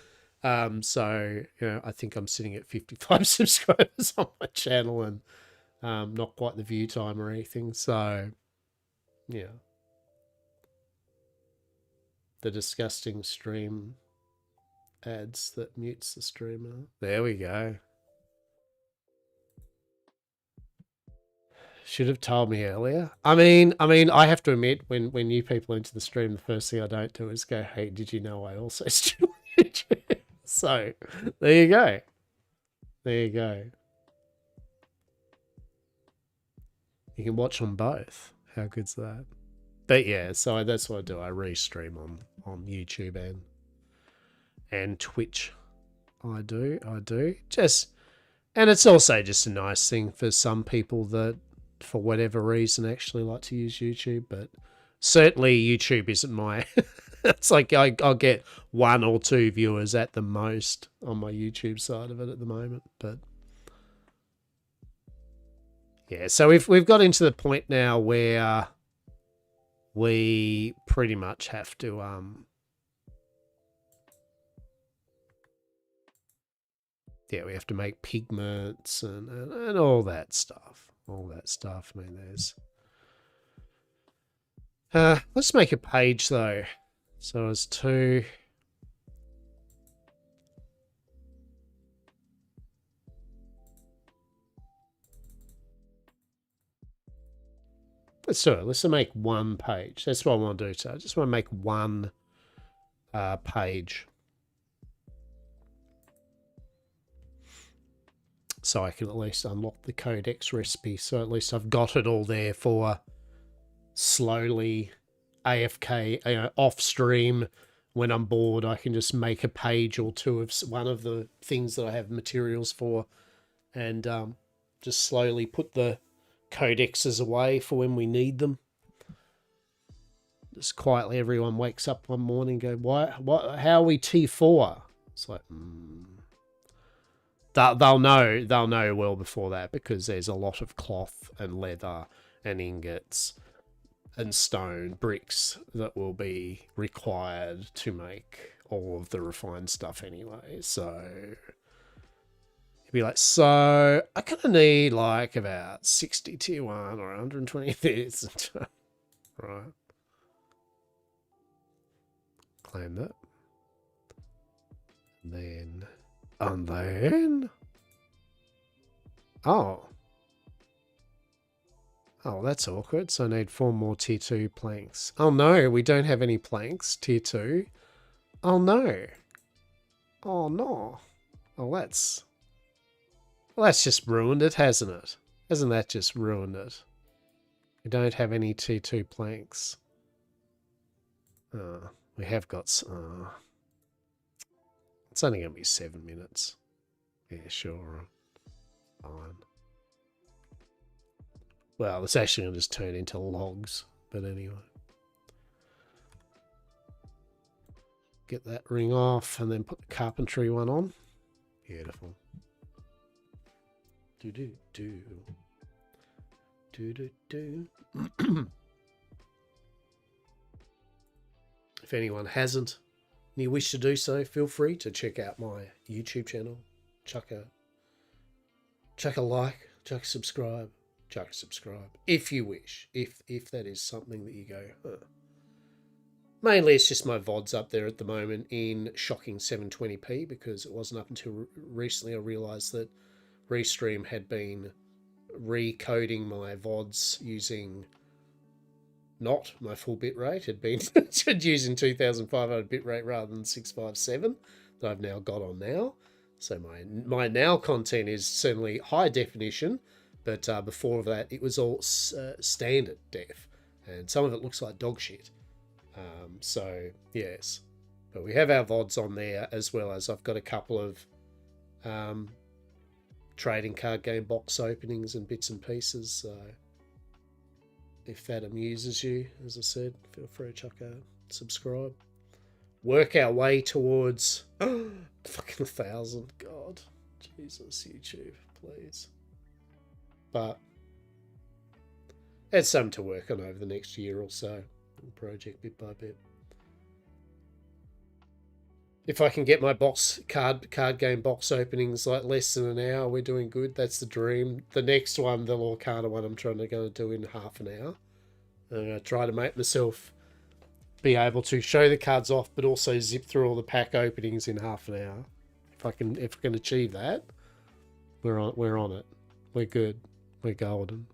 So I think I'm sitting at 55 subscribers on my channel, and not quite the view time or anything. So yeah, the disgusting stream ads that mutes the streamer. There we go. Should have told me earlier. I mean, I have to admit, when new people enter the stream, the first thing I don't do is go, "Hey, did you know I also stream on YouTube?" So, there you go. There you go. You can watch on both. How good's that? But yeah, so that's what I do. I restream on YouTube and Twitch. I do. And it's also just a nice thing for some people that, for whatever reason, actually like to use YouTube. But certainly YouTube isn't my... It's like I'll get 1 or 2 viewers at the most on my YouTube side of it at the moment. But yeah, so we've got into the point now where we pretty much have to... yeah, we have to make pigments and all that stuff. All that stuff. I mean, there's... let's make a page, though. So as to... Let's do it. Let's make one page. That's what I want to do. So I just want to make one page. So I can at least unlock the codex recipe. So at least I've got it all there for slowly AFK, off stream. When I'm bored, I can just make a page or two of one of the things that I have materials for, and just slowly put the codexes away for when we need them. Just quietly, everyone wakes up one morning and go, "What? How are we T4?" It's like, they'll know well before that, because there's a lot of cloth and leather and ingots and stone bricks that will be required to make all of the refined stuff anyway. So you'd be like, so I kind of need like about 60 tier 1 or 120 this. Right. Claim that. And then... Oh, that's awkward. So I need 4 more tier 2 planks. Oh no, we don't have any planks, tier 2. Oh no. Oh no. Oh, that's just ruined it, hasn't it? Hasn't that just ruined it? We don't have any tier 2 planks. We have got... it's only going to be 7 minutes. Yeah, sure. Fine. Well, it's actually going to just turn into logs. But anyway. Get that ring off and then put the carpentry one on. Beautiful. Do-do-do. Do-do-do. If anyone hasn't and you wish to do so, feel free to check out my YouTube channel. Chuck a like, chuck a subscribe, if you wish. If that is something that you go, huh. Mainly it's just my VODs up there at the moment in shocking 720p, because it wasn't up until recently I realised that Restream had been recoding my VODs using not my full bitrate, had been using 2500 bitrate rather than 657 that I've now got on now. So my now content is certainly high definition, but before that it was all standard def, and some of it looks like dog shit. So yes, but we have our VODs on there, as well as I've got a couple of trading card game box openings and bits and pieces. So if that amuses you, as I said, feel free to chuck a subscribe. work our way towards fucking 1,000. God, Jesus, YouTube, please. But it's something to work on over the next year or so. Project bit by bit. If I can get my card game box openings like less than an hour, we're doing good. That's the dream. The next one, the Lorcana one, I'm trying to go do in half an hour. I'm going to try to make myself be able to show the cards off, but also zip through all the pack openings in half an hour. If I can achieve that, we're on it. We're good. We're golden.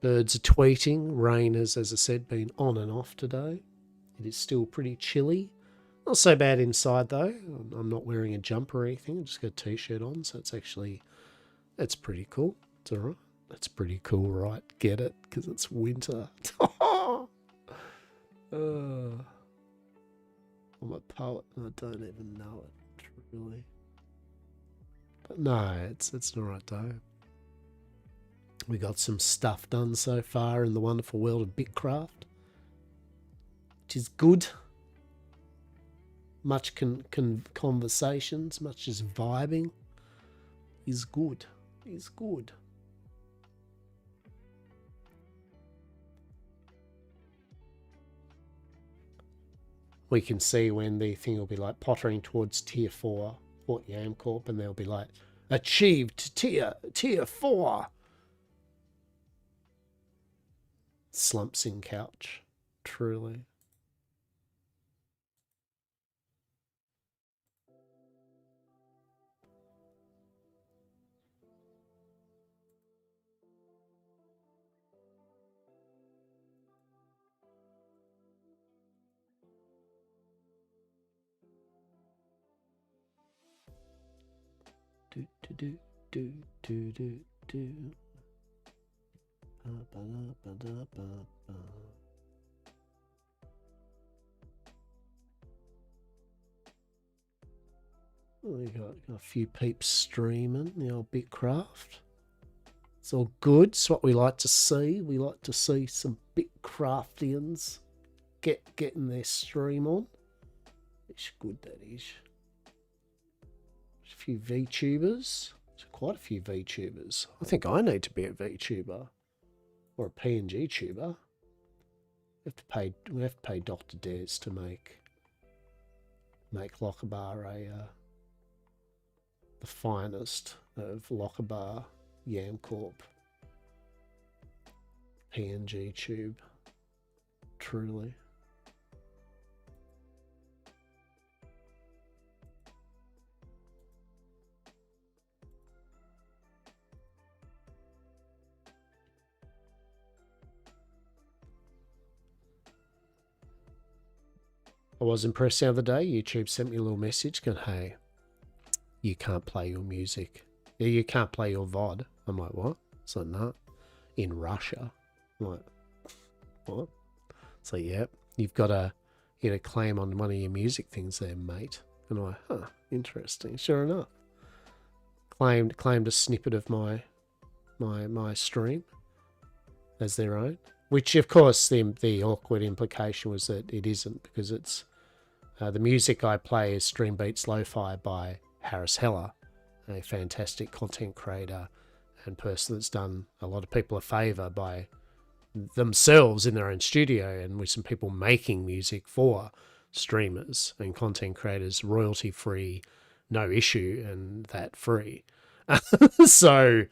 Birds are tweeting. Rain has, as I said, been on and off today. It is still pretty chilly. Not so bad inside though. I'm not wearing a jumper or anything. I just got a t-shirt on, so it's pretty cool. It's all right. That's pretty cool, right? Get it? Because it's winter. I'm a poet and I don't even know it, truly. But no, it's all right though. We got some stuff done so far in the wonderful world of Bitcraft, which is good. Much conversations, much as vibing is good. Is good. We can see when the thing will be like pottering towards tier 4 for YamCorp, and they'll be like, achieved tier 4. Slumps in couch, truly. We got a few peeps streaming the old Bitcraft. It's all good. It's what we like to see. We like to see some Bitcraftians getting their stream on. It's good, that is. There's a few VTubers. There's quite a few VTubers. I think I need to be a VTuber or a PNG tuber. We have to pay Dr. Des to make Lochabar the finest of Lochabar YamCorp PNG tube. Truly. I was impressed the other day. YouTube sent me a little message going, hey, you can't play your music. Yeah, you can't play your VOD. I'm like, what? It's like, no. In Russia. I'm like, what? It's like, yep. You've got to get a claim on one of your music things there, mate. And I'm like, huh, interesting. Sure enough. Claimed a snippet of my stream as their own. Which, of course, the awkward implication was that it isn't, because it's the music I play is Stream Beats Lo-Fi by Harris Heller, a fantastic content creator and person that's done a lot of people a favour by themselves in their own studio, and with some people making music for streamers and content creators, royalty free, no issue, and that free. So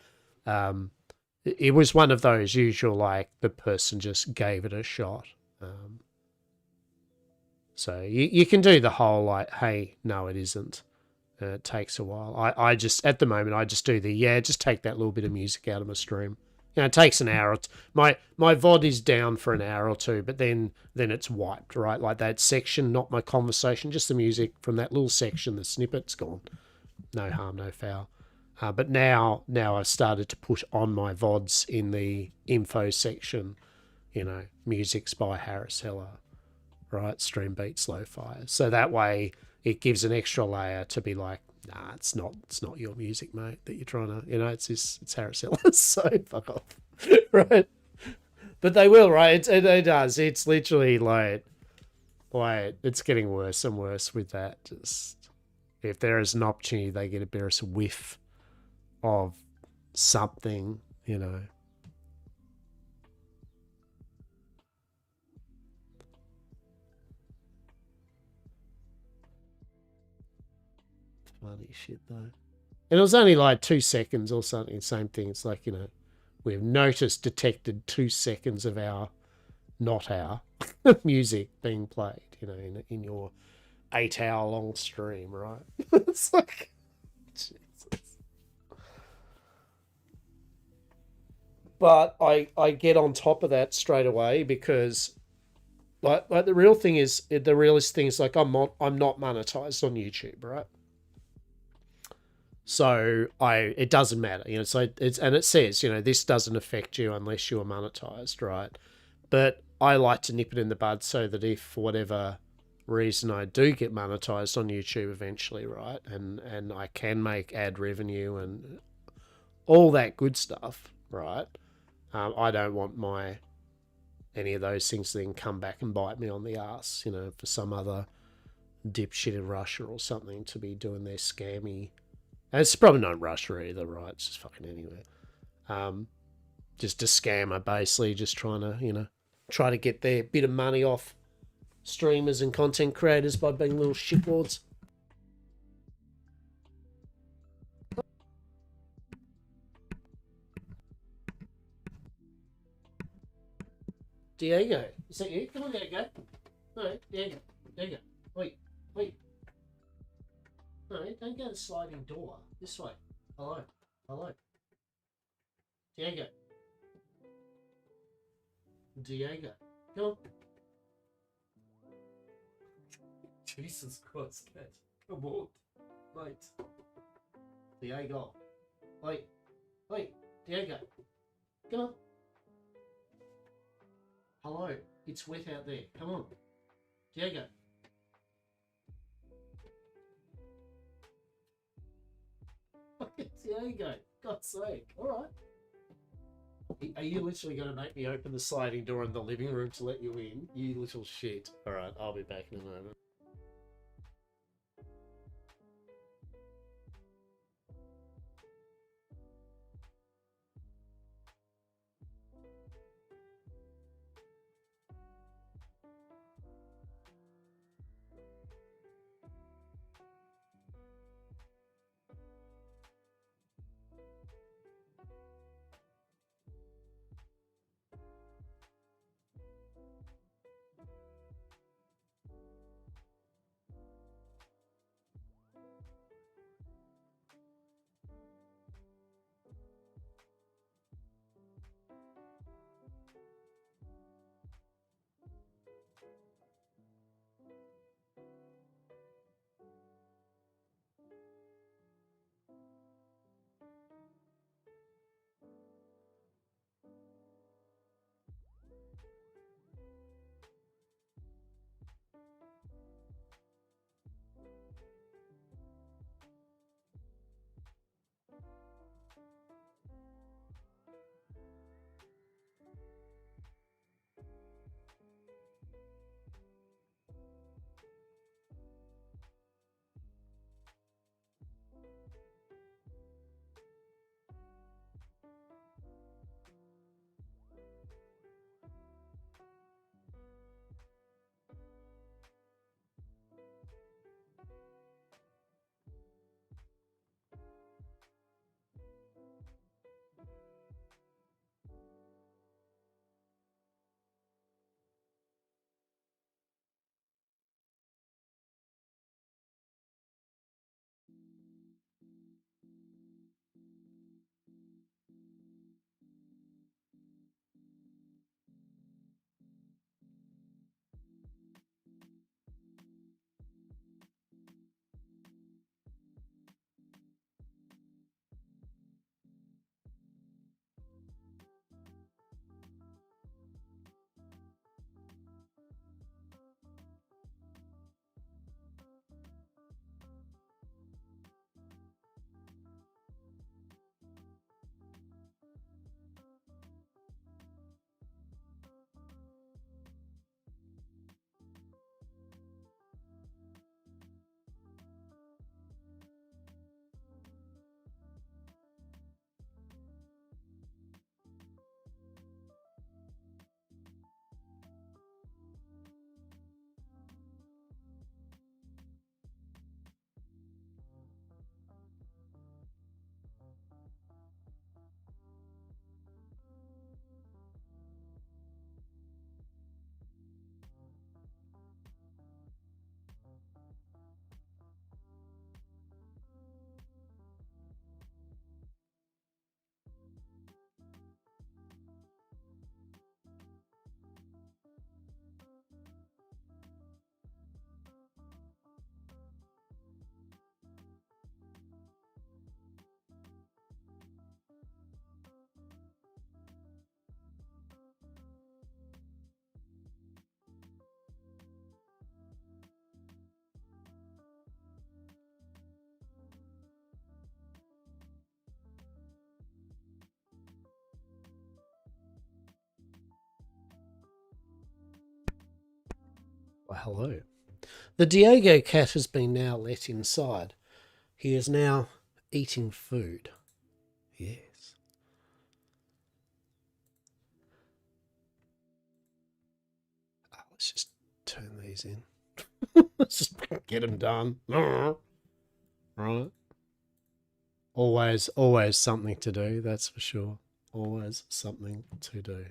it was one of those usual, like, the person just gave it a shot. So you can do the whole, like, hey, no, it isn't. It takes a while. I just, at the moment, I just do just take that little bit of music out of my stream. You know, it takes an hour. My VOD is down for an hour or two, but then it's wiped, right? Like that section, not my conversation, just the music from that little section, the snippet's gone. No harm, no foul. But now I've started to put on my VODs in the info section, music's by Harris Heller, right? Stream beats lo-fi. So that way it gives an extra layer to be like, nah, it's not your music, mate, that you're trying to, it's Harris Heller, so fuck off, right? But they will, right? It does. It's literally like, it's getting worse and worse with that. Just if there is an opportunity, they get a bit of a whiff of something, Funny shit though. And it was only like 2 seconds or something. Same thing. It's like, we've detected 2 seconds of not our music being played, in your 8-hour long stream, right? It's like, Jesus. But I get on top of that straight away because like the realist thing is like I'm not monetized on YouTube, right? So it doesn't matter, so it says, this doesn't affect you unless you are monetized, right? But I like to nip it in the bud so that if for whatever reason I do get monetized on YouTube eventually, right, and I can make ad revenue and all that good stuff, right, I don't want any of those things to then come back and bite me on the ass, for some other dipshit in Russia or something to be doing their scammy. And it's probably not Russia either, right? It's just fucking anywhere. Just a scammer, basically, just trying to, try to get their bit of money off streamers and content creators by being little shitlords. Diego, is that you? Come on, Diego. No, Diego. Diego. Wait. No, don't go to the sliding door. This way. Hello. Diego. Come on. Jesus Christ, cat. Come on. Mate. Diego. Wait. Diego. Come on. Hello. It's wet out there. Come on. Diego. Diego. God's sake. Alright. Are you literally going to make me open the sliding door in the living room to let you in? You little shit. Alright, I'll be back in a moment. Well, hello. The Diego cat has been now let inside. He is now eating food. Yes. Let's just turn these in. Let's just get them done. Right. Always something to do, that's for sure. Always something to do.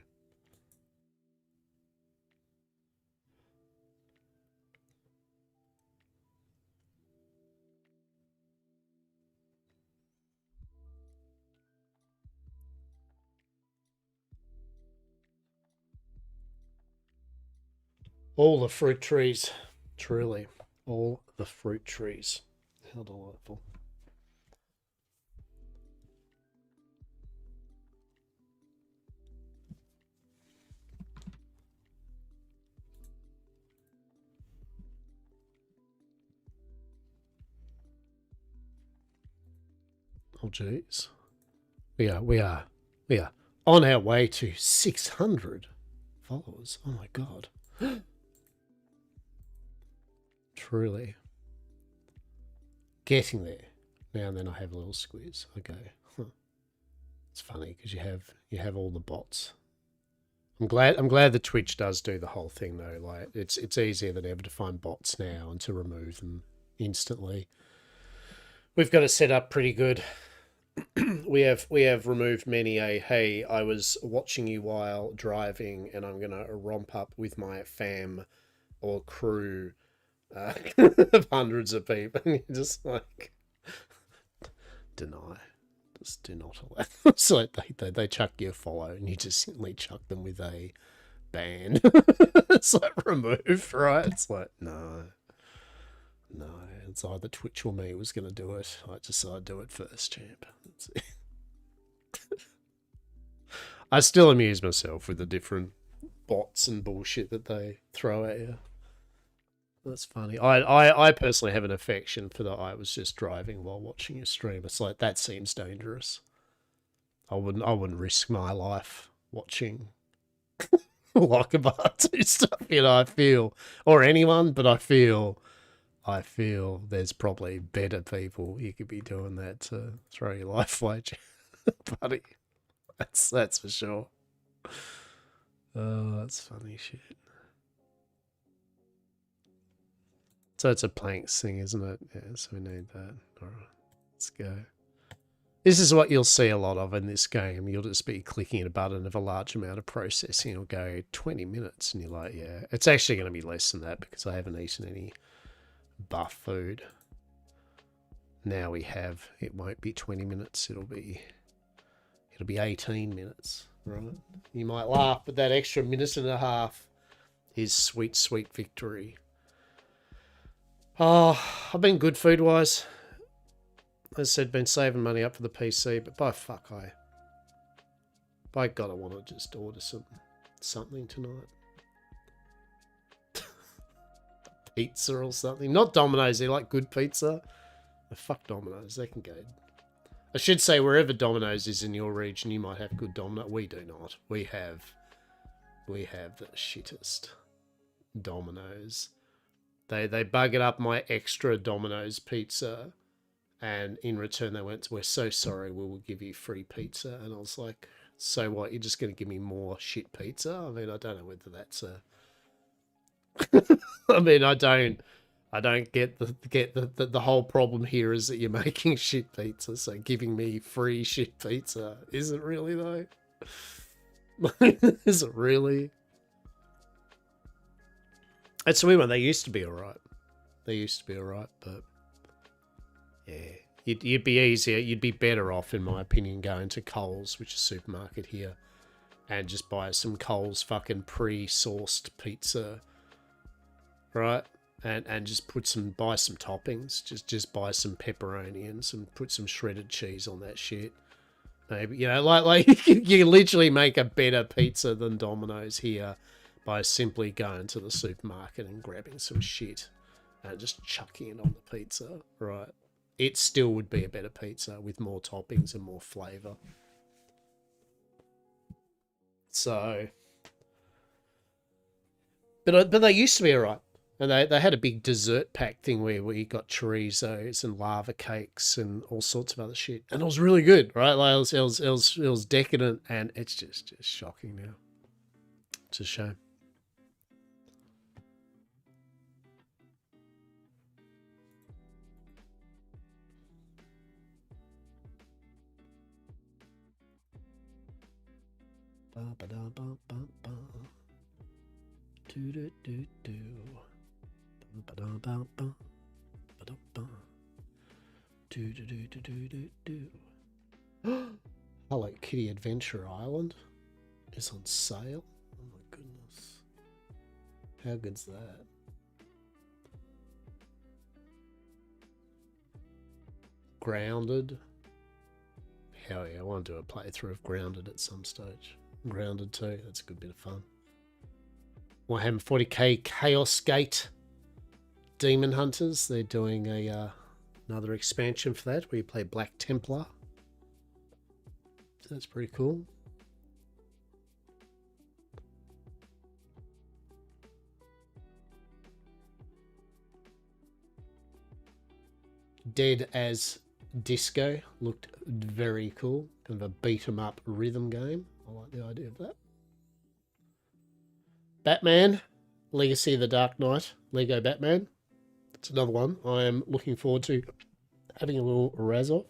All the fruit trees, truly. All the fruit trees. How delightful. Oh, jeez. We are on our way to 600 followers. Oh my god. Truly. Getting there. Now and then I have a little squeeze. Okay. Huh. It's funny because you have all the bots. I'm glad the Twitch does do the whole thing though. Like it's easier than ever to find bots now and to remove them instantly. We've got it set up pretty good. we have removed many a hey, I was watching you while driving and I'm gonna romp up with my fam or crew of hundreds of people. And you're just like deny. Just do not allow. It's like they chuck you a follow and you just simply chuck them with a ban. It's like removed, right? It's like no. It's either Twitch or me was going to do it. I decided to do it first, champ. I still amuse myself with the different bots and bullshit that they throw at you. That's funny. I personally have an affection for the I was just driving while watching your stream. It's like that seems dangerous. I wouldn't risk my life watching Lockabar do stuff, you know, I feel, or anyone, but I feel there's probably better people you could be doing that to throw your life away, buddy. That's for sure. Oh, that's funny shit. So it's a planks thing, isn't it? Yeah, so we need that. All right, let's go. This is what you'll see a lot of in this game. You'll just be clicking a button of a large amount of processing. It'll go 20 minutes, and you're like, yeah. It's actually going to be less than that because I haven't eaten any buff food. Now we have. It won't be 20 minutes. It'll be 18 minutes, right? You might laugh, but that extra minute and a half is sweet, sweet victory. Oh, I've been good food-wise. As I said, been saving money up for the PC, but by God, I want to just order something tonight. Pizza or something. Not Domino's, they like good pizza. Oh, fuck Domino's, they can go. I should say, wherever Domino's is in your region, you might have good Domino's. We do not. We have the shittest Domino's. They buggered up my extra Domino's pizza. And in return, they went, we're so sorry, we will give you free pizza. And I was like, so what? You're just going to give me more shit pizza? I mean, I don't know whether that's a... I mean, I don't get the whole problem here is that you're making shit pizza. So giving me free shit pizza. Is it really, though? Is it really? It's a weird one. They used to be all right. But... yeah, you'd be easier. You'd be better off, in my opinion, going to Coles, which is a supermarket here, and just buy some Coles fucking pre-sourced pizza, right? And just buy some toppings. Just buy some pepperoni and put some shredded cheese on that shit. Maybe, you know, like you literally make a better pizza than Domino's here by simply going to the supermarket and grabbing some shit and just chucking it on the pizza, right? It still would be a better pizza with more toppings and more flavour. So, but they used to be alright. And they had a big dessert pack thing where we got chorizos and lava cakes and all sorts of other shit, and it was really good, right? Like it was decadent, and it's just shocking now. It's a shame. Hello Kitty Adventure Island is on sale. Oh my goodness. How good's that? Grounded. Hell yeah, I want to do a playthrough of Grounded at some stage. Grounded 2, that's a good bit of fun. Warhammer 40k Chaos Gate Demon Hunters. They're doing a another expansion for that where you play Black Templar. So that's pretty cool. Dead as Disco looked very cool. Kind of a beat 'em up rhythm game. I like the idea of that. Batman, Legacy of the Dark Knight, Lego Batman. That's another one I am looking forward to having a little razz of.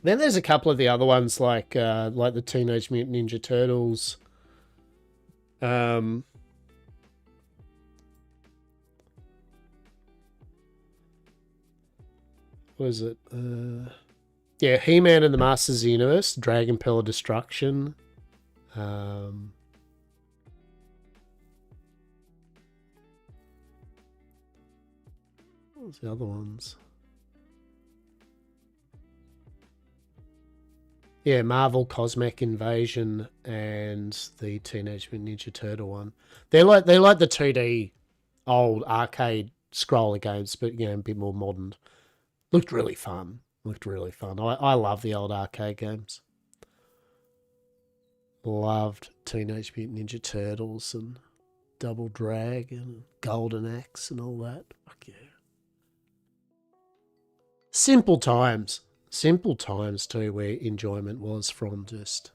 Then there's a couple of the other ones like the Teenage Mutant Ninja Turtles. What is it? Yeah, He-Man and the Masters of the Universe, Dragon Pearl of Destruction. What was the other ones? Yeah, Marvel Cosmic Invasion and the Teenage Mutant Ninja Turtle one. They're like the 2D old arcade scroller games, but a bit more modern. Looked really fun. I love the old arcade games. Loved Teenage Mutant Ninja Turtles and Double Dragon and Golden Axe and all that. Fuck yeah. Simple times too, where enjoyment was from just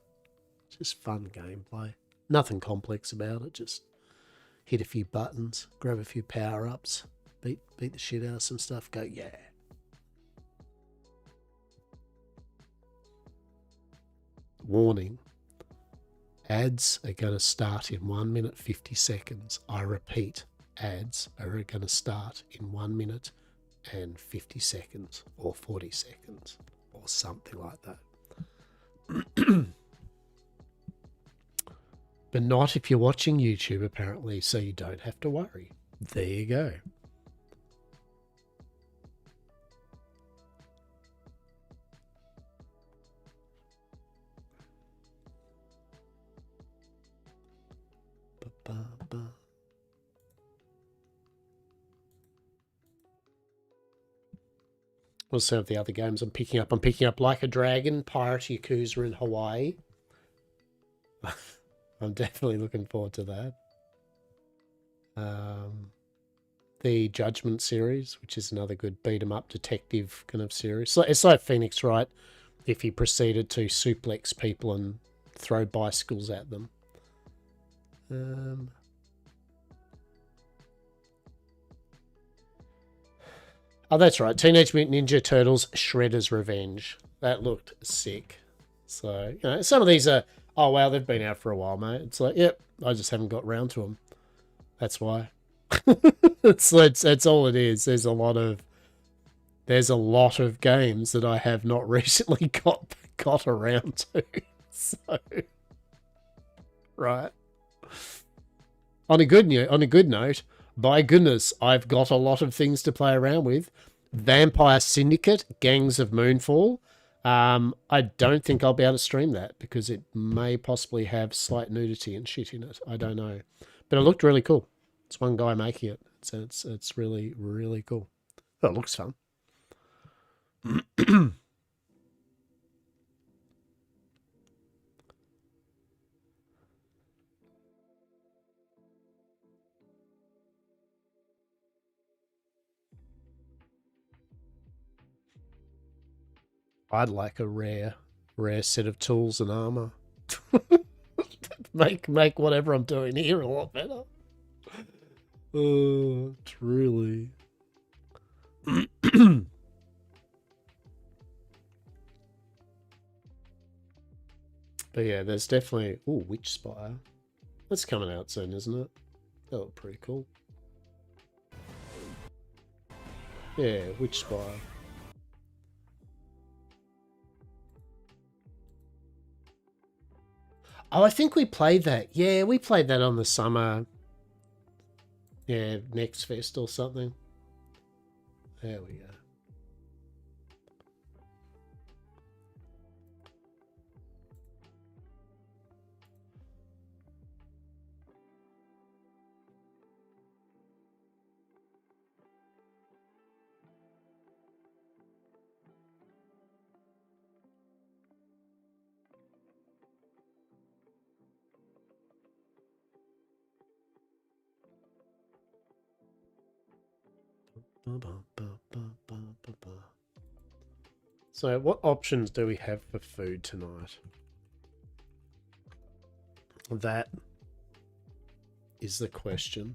fun gameplay. Nothing complex about it. Just hit a few buttons, grab a few power ups, beat the shit out of some stuff. Go yeah. Warning. Ads are going to start in 1 minute 50 seconds. I repeat, ads are going to start in 1 minute and 50 seconds or 40 seconds or something like that. But not if you're watching YouTube, apparently, so you don't have to worry. There you go. We'll see of the other games I'm picking up. I'm picking up Like a Dragon, Pirate Yakuza in Hawaii. I'm definitely looking forward to that. The Judgment series, which is another good beat-em-up detective kind of series. So it's like Phoenix Wright if he proceeded to suplex people and throw bicycles at them. Oh, that's right. Teenage Mutant Ninja Turtles Shredder's Revenge. That looked sick. So, some of these are, oh, wow, they've been out for a while, mate. It's like, yep, I just haven't got round to them. That's why. That's all it is. There's a lot of games that I have not recently got around to. So, right. On a good note, by goodness, I've got a lot of things to play around with. Vampire Syndicate, Gangs of Moonfall. I don't think I'll be able to stream that because it may possibly have slight nudity and shit in it. I don't know. But it looked really cool. It's one guy making it. It's really, really cool. Oh, it looks fun. I'd like a rare set of tools and armor. make whatever I'm doing here a lot better. Oh, truly. But yeah, there's definitely... Ooh, Witch Spire. That's coming out soon, isn't it? That look pretty cool. Yeah, Witch Spire. Oh, I think we played that. Yeah, we played that on the summer... Yeah, Next Fest or something. There we go. So what options do we have for food tonight? That is the question.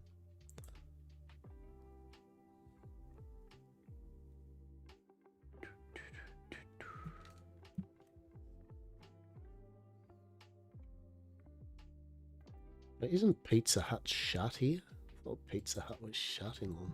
Isn't Pizza Hut shut here? I thought Pizza Hut was shut in London.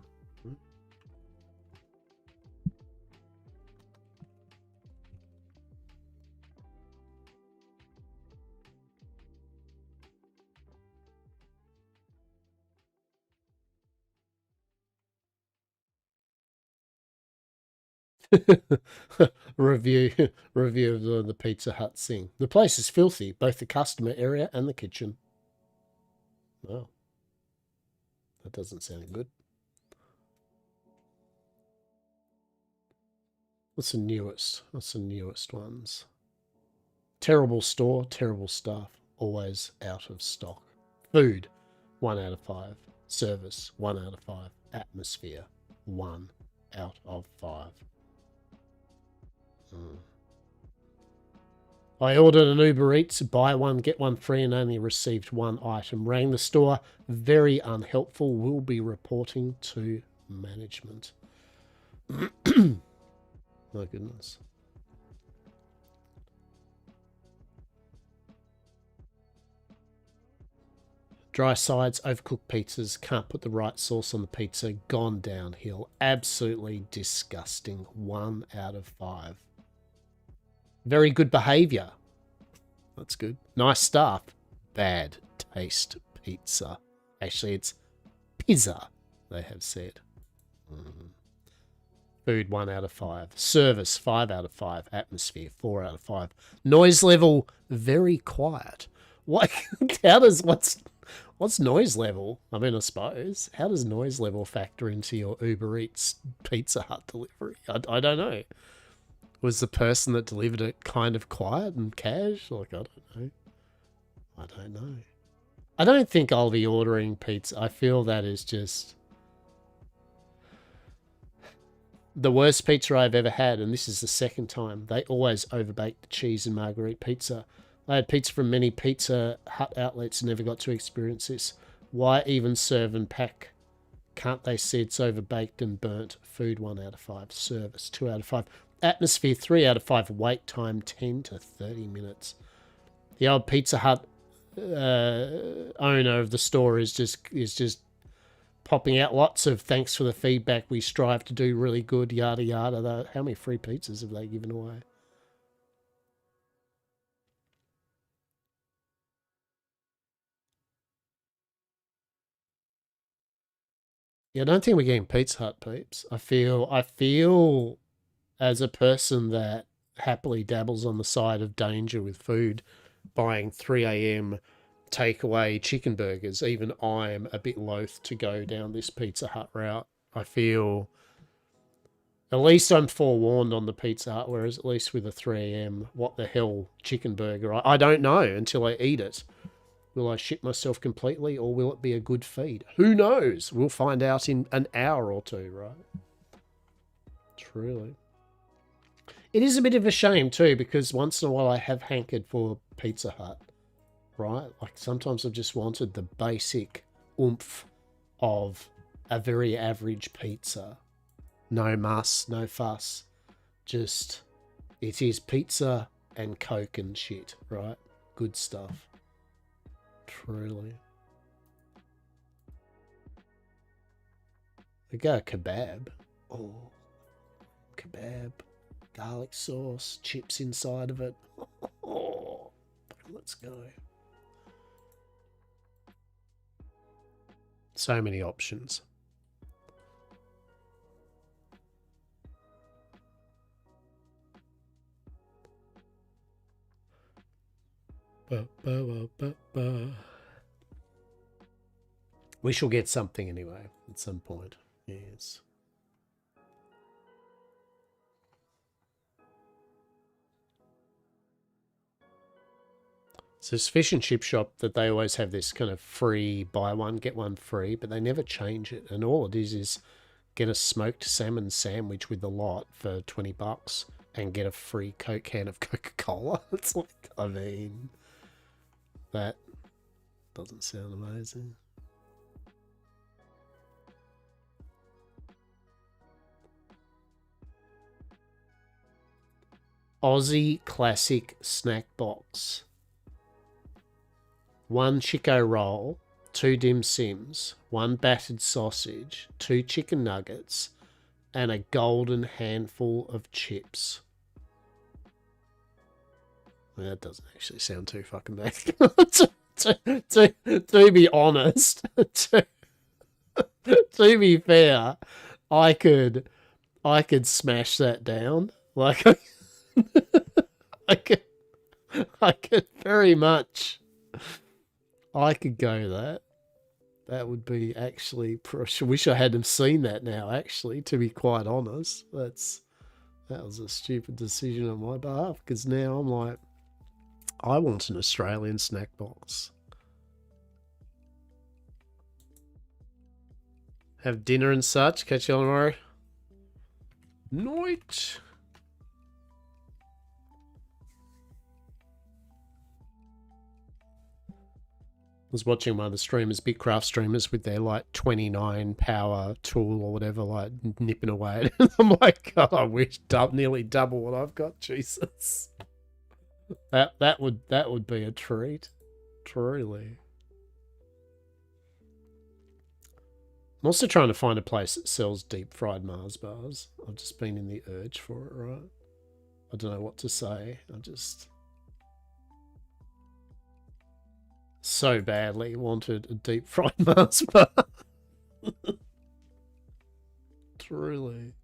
review of the Pizza Hut thing. The place is filthy, both the customer area and the kitchen. Oh, that doesn't sound good. What's the newest? What's the newest ones? Terrible store, terrible staff, always out of stock. Food, 1 out of 5. Service, 1 out of 5. Atmosphere, 1 out of 5. I ordered an Uber Eats, buy one, get one free, and only received one item. Rang the store, very unhelpful. Will be reporting to management. My goodness. Dry sides, overcooked pizzas, can't put the right sauce on the pizza, gone downhill. Absolutely disgusting. 1 out of 5. Very good behaviour. That's good. Nice staff. Bad taste pizza. Actually, it's pizza, they have said. Food, 1 out of 5. Service, 5 out of 5. Atmosphere, 4 out of 5. Noise level, very quiet. What? How does... What's noise level? I mean, I suppose. How does noise level factor into your Uber Eats Pizza Hut delivery? I don't know. Was the person that delivered it kind of quiet and cash? Like, I don't know. I don't know. I don't think I'll be ordering pizza. I feel that is just the worst pizza I've ever had, and this is the second time. They always overbake the cheese in Marguerite pizza. I had pizza from many Pizza Hut outlets and never got to experience this. Why even serve and pack? Can't they see it's overbaked and burnt? Food, 1 out of 5. Service, 2 out of 5. Atmosphere, 3 out of 5. Wait time, 10 to 30 minutes. The old Pizza Hut owner of the store is just popping out lots of thanks for the feedback. We strive to do really good, yada yada. How many free pizzas have they given away? Yeah, I don't think we're getting Pizza Hut, peeps. I feel as a person that happily dabbles on the side of danger with food, buying 3 a.m. takeaway chicken burgers, even I'm a bit loath to go down this Pizza Hut route. I feel at least I'm forewarned on the Pizza Hut, whereas at least with a 3 a.m. what the hell chicken burger, I don't know until I eat it. Will I shit myself completely, or will it be a good feed? Who knows? We'll find out in an hour or two, right? Truly. It is a bit of a shame too, because once in a while I have hankered for Pizza Hut, right? Like sometimes I've just wanted the basic oomph of a very average pizza. No muss, no fuss. Just, it is pizza and Coke and shit, right? Good stuff. Truly. We go kebab. Oh, kebab. Garlic sauce, chips inside of it. Oh, let's go. So many options. We shall get something anyway at some point. Yes. So it's fish and chip shop that they always have this kind of free buy one get one free, but they never change it. And all it is get a smoked salmon sandwich with a lot for $20 and get a free Coke can of Coca-Cola. It's like, I mean, that doesn't sound amazing. Aussie classic snack box. 1 Chico roll, 2 dim sims, 1 battered sausage, 2 chicken nuggets, and a golden handful of chips. Well, that doesn't actually sound too fucking bad. to be honest, to be fair, I could smash that down. Like I could very much. I could go that. That would be actually. I wish I hadn't seen that now. Actually, to be quite honest, that was a stupid decision on my behalf. Because now I'm like, I want an Australian snack box. Have dinner and such. Catch you on tomorrow. Night. Was watching one of the streamers, Bitcraft streamers, with their like 29 power tool or whatever, like nipping away at it. I'm like, God, I wish nearly double what I've got. Jesus, that would be a treat, truly. I'm also trying to find a place that sells deep fried Mars bars. I've just been in the urge for it, right? I don't know what to say. I just so badly wanted a deep fried Mars bar. Truly.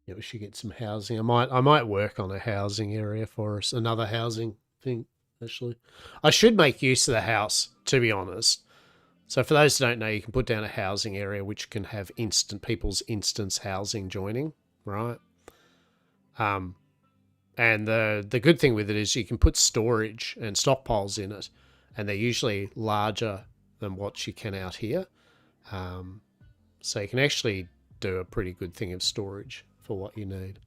Yeah, we should get some housing. I might work on a housing area for us. Another housing thing, actually. I should make use of the house, to be honest. So for those who don't know, you can put down a housing area which can have people's instance housing joining, right? And the good thing with it is you can put storage and stockpiles in it, and they're usually larger than what you can out here. So you can actually do a pretty good thing of storage for what you need.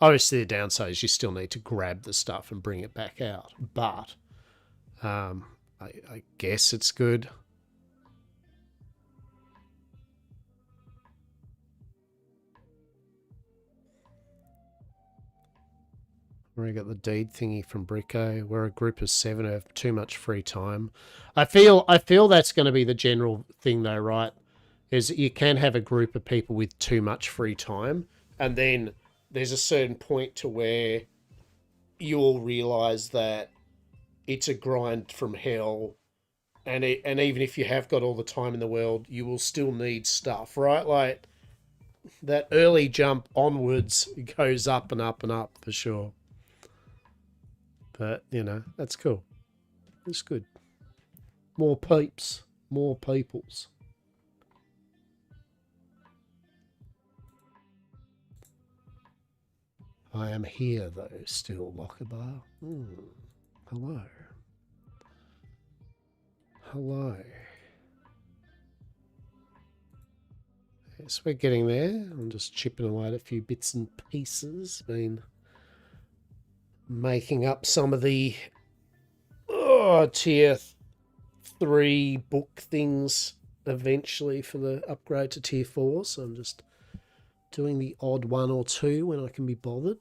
Obviously, the downside is you still need to grab the stuff and bring it back out. But I guess it's good. We got the deed thingy from Bricko. We're a group of 7 who have too much free time. I feel that's going to be the general thing, though, right? Is you can have a group of people with too much free time, and then there's a certain point to where you'll realize that it's a grind from hell, and even if you have got all the time in the world, you will still need stuff, right? Like that early jump onwards goes up and up and up for sure. But, you know, that's cool. It's good. More peeps, more peoples. I am here, though, still, Lockabar. Hello. Hello. Yes, we're getting there. I'm just chipping away at a few bits and pieces. Been making up some of the tier 3 book things eventually for the upgrade to tier 4. So I'm just doing the odd one or two when I can be bothered.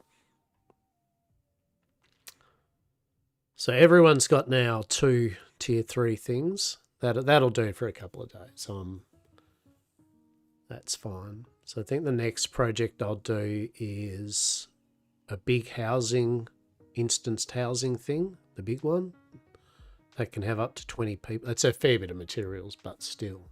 So everyone's got now 2 tier 3 things. That'll do for a couple of days. That's fine. So I think the next project I'll do is a big housing, instanced housing thing, the big one. That can have up to 20 people. It's a fair bit of materials, but still.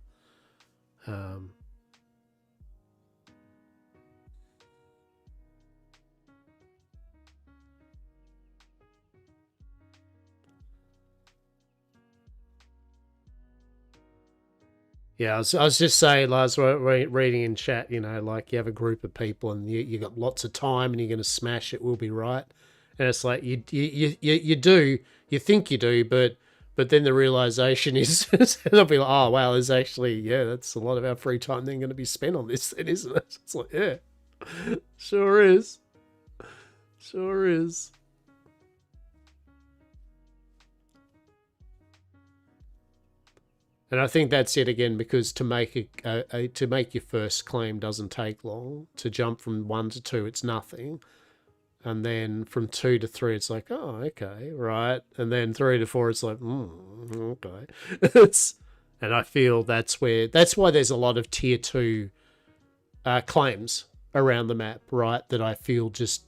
Yeah, I was just saying, Lars, reading in chat, you know, like you have a group of people and you got lots of time and you're going to smash it, will be right. And it's like you think you do, but then the realization is they'll be like, oh wow, there's actually that's a lot of our free time then going to be spent on this, then, isn't it? It's like sure is. And I think that's it again, because to make to make your first claim doesn't take long. To jump from 1 to 2, it's nothing, and then from 2 to 3, it's like, oh, okay, right, and then 3 to 4, it's like, okay. And I feel that's why there's a lot of tier 2 claims around the map, right? That I feel just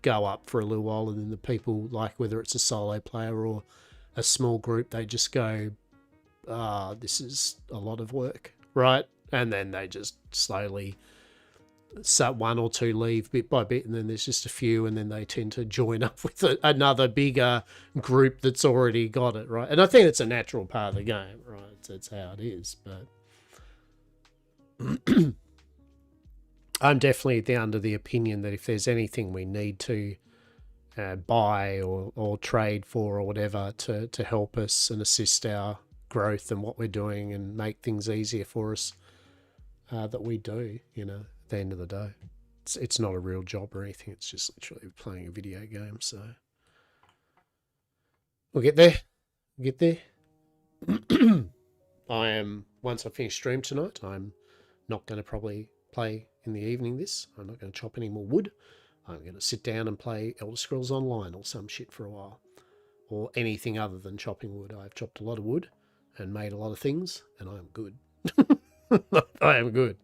go up for a little while, and then the people, like whether it's a solo player or a small group, they just go, this is a lot of work, right? And then they just slowly, 1 or 2 leave bit by bit, and then there's just a few, and then they tend to join up with another bigger group that's already got it, right? And I think it's a natural part of the game, right? It's how it is, but I'm definitely under the opinion that if there's anything we need to buy or trade for or whatever to help us and assist our growth and what we're doing and make things easier for us, that we do, you know, at the end of the day. It's not a real job or anything. It's just literally playing a video game. So we'll get there. I am, once I finish stream tonight, I'm not going to probably play in the evening this. I'm not going to chop any more wood. I'm going to sit down and play Elder Scrolls Online or some shit for a while. Or anything other than chopping wood. I've chopped a lot of wood and made a lot of things, and I am good. I am good.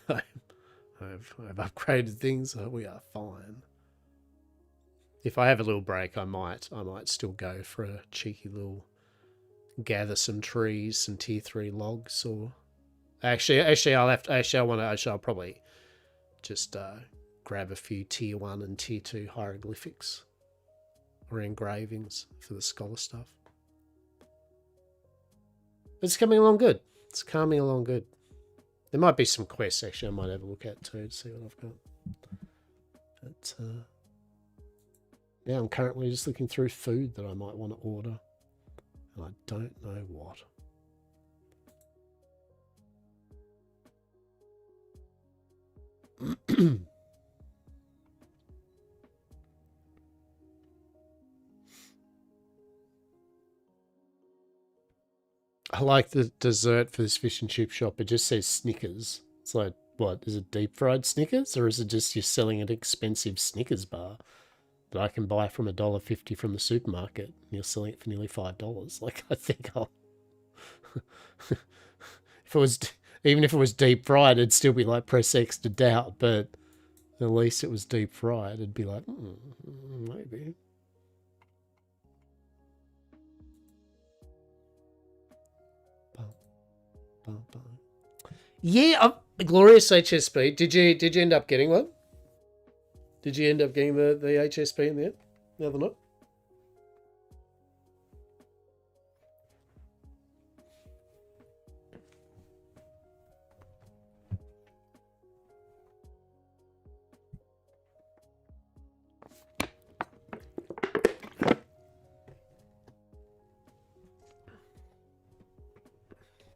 I've upgraded things. We are fine. If I have a little break, I might still go for a cheeky little gather some trees, some tier 3 logs, or I'll probably just grab a few tier 1 and tier 2 hieroglyphics or engravings for the scholar stuff. It's coming along good. There might be some quests, actually, I might have a look at too, to see what I've got. But yeah, I'm currently just looking through food that I might want to order, and I don't know what. I like the dessert for this fish and chip shop. It just says Snickers. It's like, what, is it deep fried Snickers, or is it just you're selling an expensive Snickers bar that I can buy from $1.50 from the supermarket, and you're selling it for nearly $5? Like, I think I'll even if it was deep fried, it'd still be like, press X to doubt, but at least it was deep fried. It'd be like, maybe. Yeah, Glorious HSP. Did you end up getting one? Did you end up getting the HSP in the end? The other night?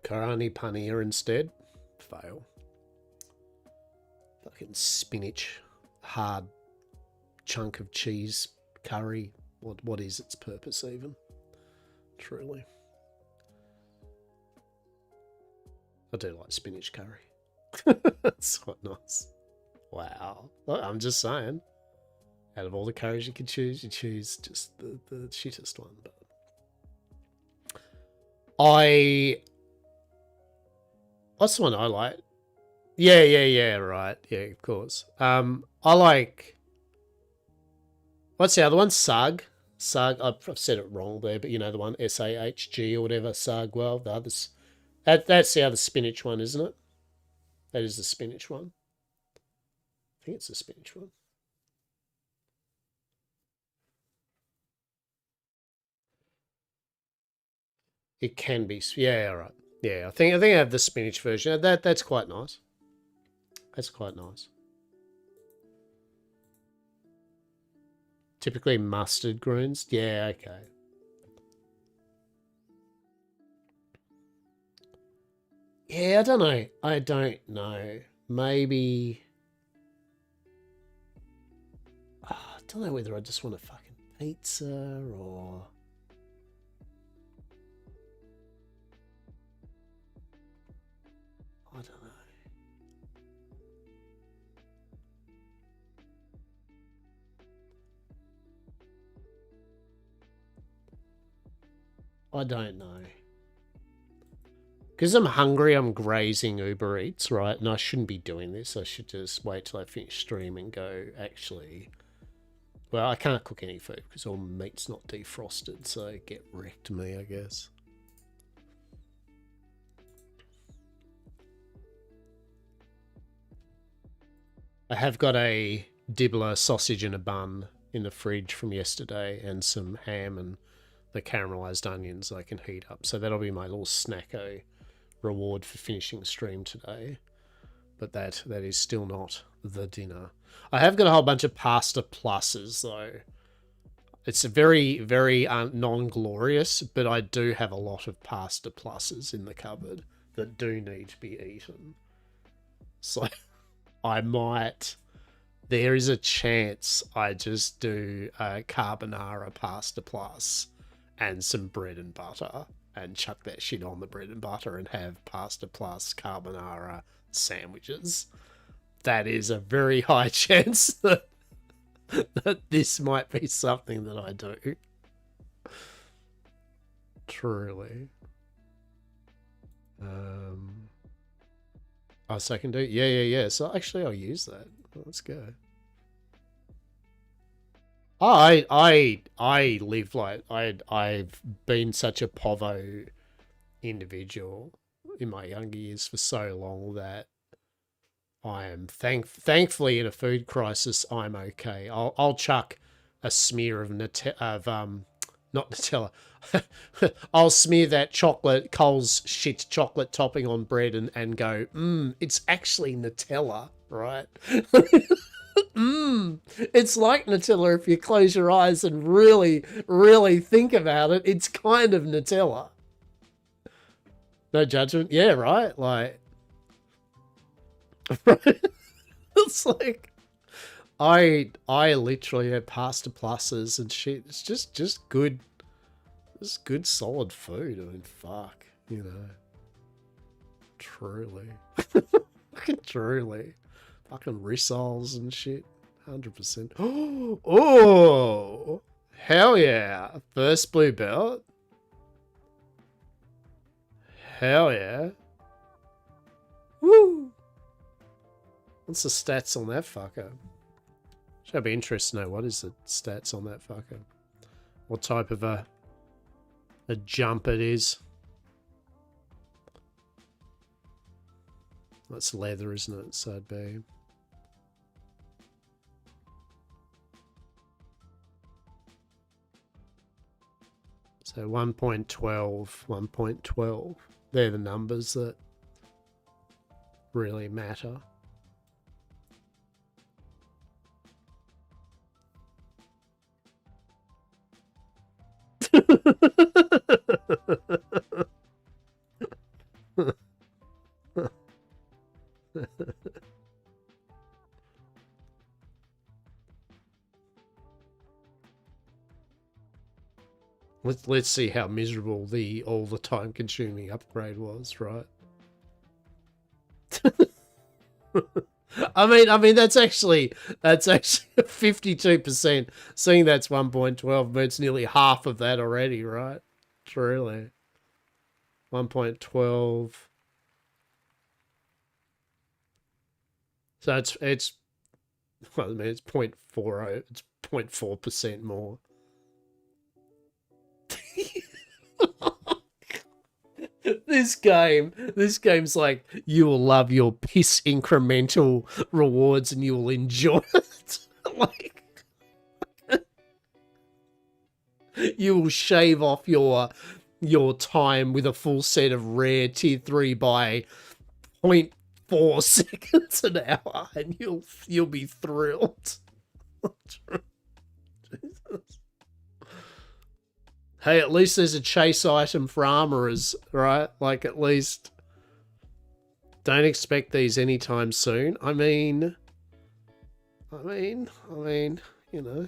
Karani paneer instead. Fail. Fucking spinach. Hard chunk of cheese curry. What is its purpose even? Truly. I do like spinach curry. That's quite nice. Wow. Look, I'm just saying. Out of all the curries you could choose, you choose just the shittest one. But what's the one I like? Yeah, right. Yeah, of course. I like, what's the other one? Sag. I've said it wrong there, but you know the one, SAHG or whatever, Sag. Well, the others, that's the other spinach one, isn't it? That is the spinach one. I think it's the spinach one. It can be, yeah, all right. Yeah, I think I have the spinach version. That's quite nice. That's quite nice. Typically mustard greens. Yeah, okay. Yeah, I don't know. Maybe. I don't know whether I just want a fucking pizza or. I don't know. I don't know. Because I'm hungry, I'm grazing Uber Eats, right? And I shouldn't be doing this. I should just wait till I finish stream and go, actually... Well, I can't cook any food because all meat's not defrosted, so get wrecked me, I guess. I have got a Dibbler sausage in a bun in the fridge from yesterday and some ham and the caramelised onions I can heat up. So that'll be my little snacko reward for finishing stream today. But that is still not the dinner. I have got a whole bunch of pasta pluses though. It's very, very non-glorious, but I do have a lot of pasta pluses in the cupboard that do need to be eaten. So I might... There is a chance I just do a carbonara pasta plus and some bread and butter and chuck that shit on the bread and butter and have pasta plus carbonara sandwiches. That is a very high chance that this might be something that I do. Truly. Oh, so I can do... Yeah. So actually I'll use that. Let's go. I live like... I've been such a povo individual in my younger years for so long that I am thankfully in a food crisis. I'm okay. I'll chuck a smear of not Nutella. I'll smear that Coles shit chocolate topping on bread and go, it's actually Nutella, right? It's like Nutella if you close your eyes and really, really think about it. It's kind of Nutella. No judgment. Yeah, right? Like... It's like I literally have pasta pluses and shit. It's just good, solid food. I mean, fuck, you know. Truly, truly, fucking rissoles and shit. 100%. Oh, hell yeah! First blue belt. Hell yeah! Woo! What's the stats on that fucker? Should be interested to know what is the stats on that fucker. What type of a jump it is. That's leather, isn't it? So it'd be... So 1.12, 1.12. They're the numbers that really matter. Let's see how miserable the all the time consuming upgrade was, right? I mean that's actually 52%. Seeing that's 1.12, but it's nearly half of that already, right? Truly. 1.12. So it's well, I mean it's 0.40, it's 0.4% more. This game's like, you will love your piss incremental rewards and you will enjoy it. Like, you will shave off your time with a full set of rare tier 3 by 0.4 seconds an hour, and you'll be thrilled. Hey, at least there's a chase item for armorers, right? Like, at least don't expect these anytime soon. I mean, you know,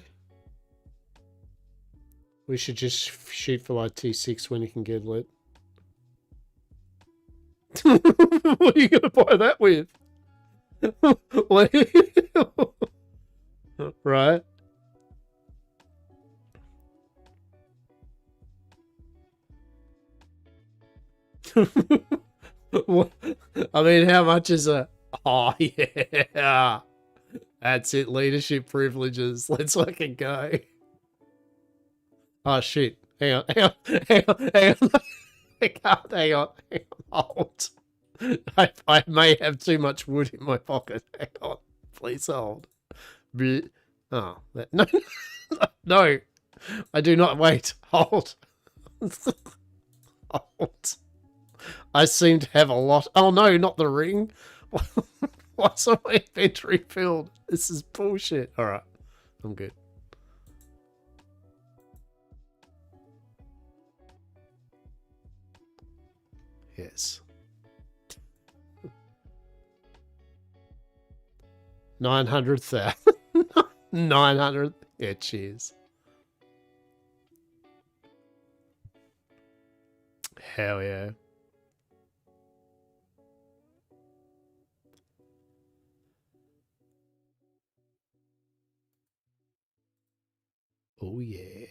we should just shoot for like T6 when you can get lit. What are you gonna buy that with? Right? What? I mean, how much is a... Oh, yeah. That's it. Leadership privileges. Let's fucking go. Oh, shit. Hang on. Hang on. Hang on. Hang on. I can't. Hang on. Hang on. Hold. I may have too much wood in my pocket. Hang on. Please hold. Oh, that... No. No. I do not. Wait. Hold. Hold. I seem to have a lot. Oh no, not the ring. What's my inventory filled? This is bullshit. All right, I'm good. Yes. 900,000. 900. Yeah, cheers. Hell yeah. Oh yeah. It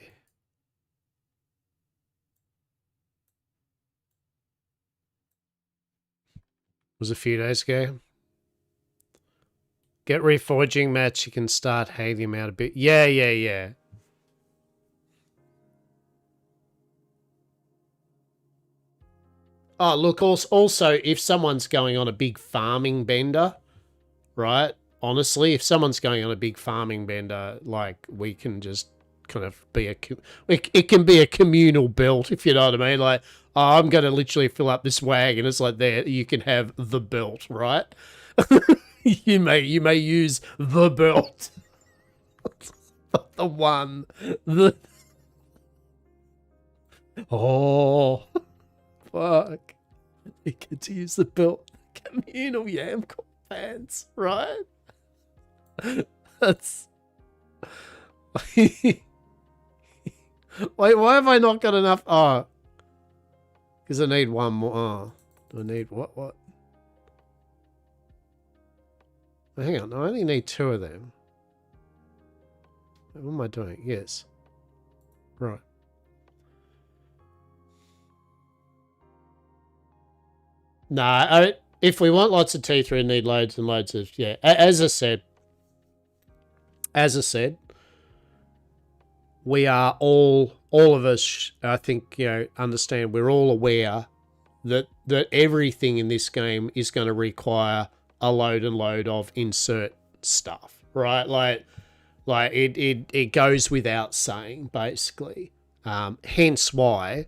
was a few days ago. Get reforging match, you can start hanging him out a bit. Yeah. Oh, look, also, if someone's going on a big farming bender, right? Honestly, if someone's going on a big farming bender, like, we can just kind of be it can be a communal belt, if you know what I mean. Like, oh, I'm going to literally fill up this wagon. It's like, there, you can have the belt, right? you may use the belt. The one. Oh, fuck. You get to use the belt. Communal YamCorp fans, right? That's... Wait, why have I not got enough? Oh, because I need one more. Oh, do I need what? Oh, hang on, I only need 2 of them. What am I doing? Yes. Right. Nah, if we want lots of T3, we need loads and loads of... Yeah, as I said, we are all of us, I think, you know, understand, we're all aware that everything in this game is going to require a load and load of insert stuff, right? Like it goes without saying, basically. Hence why,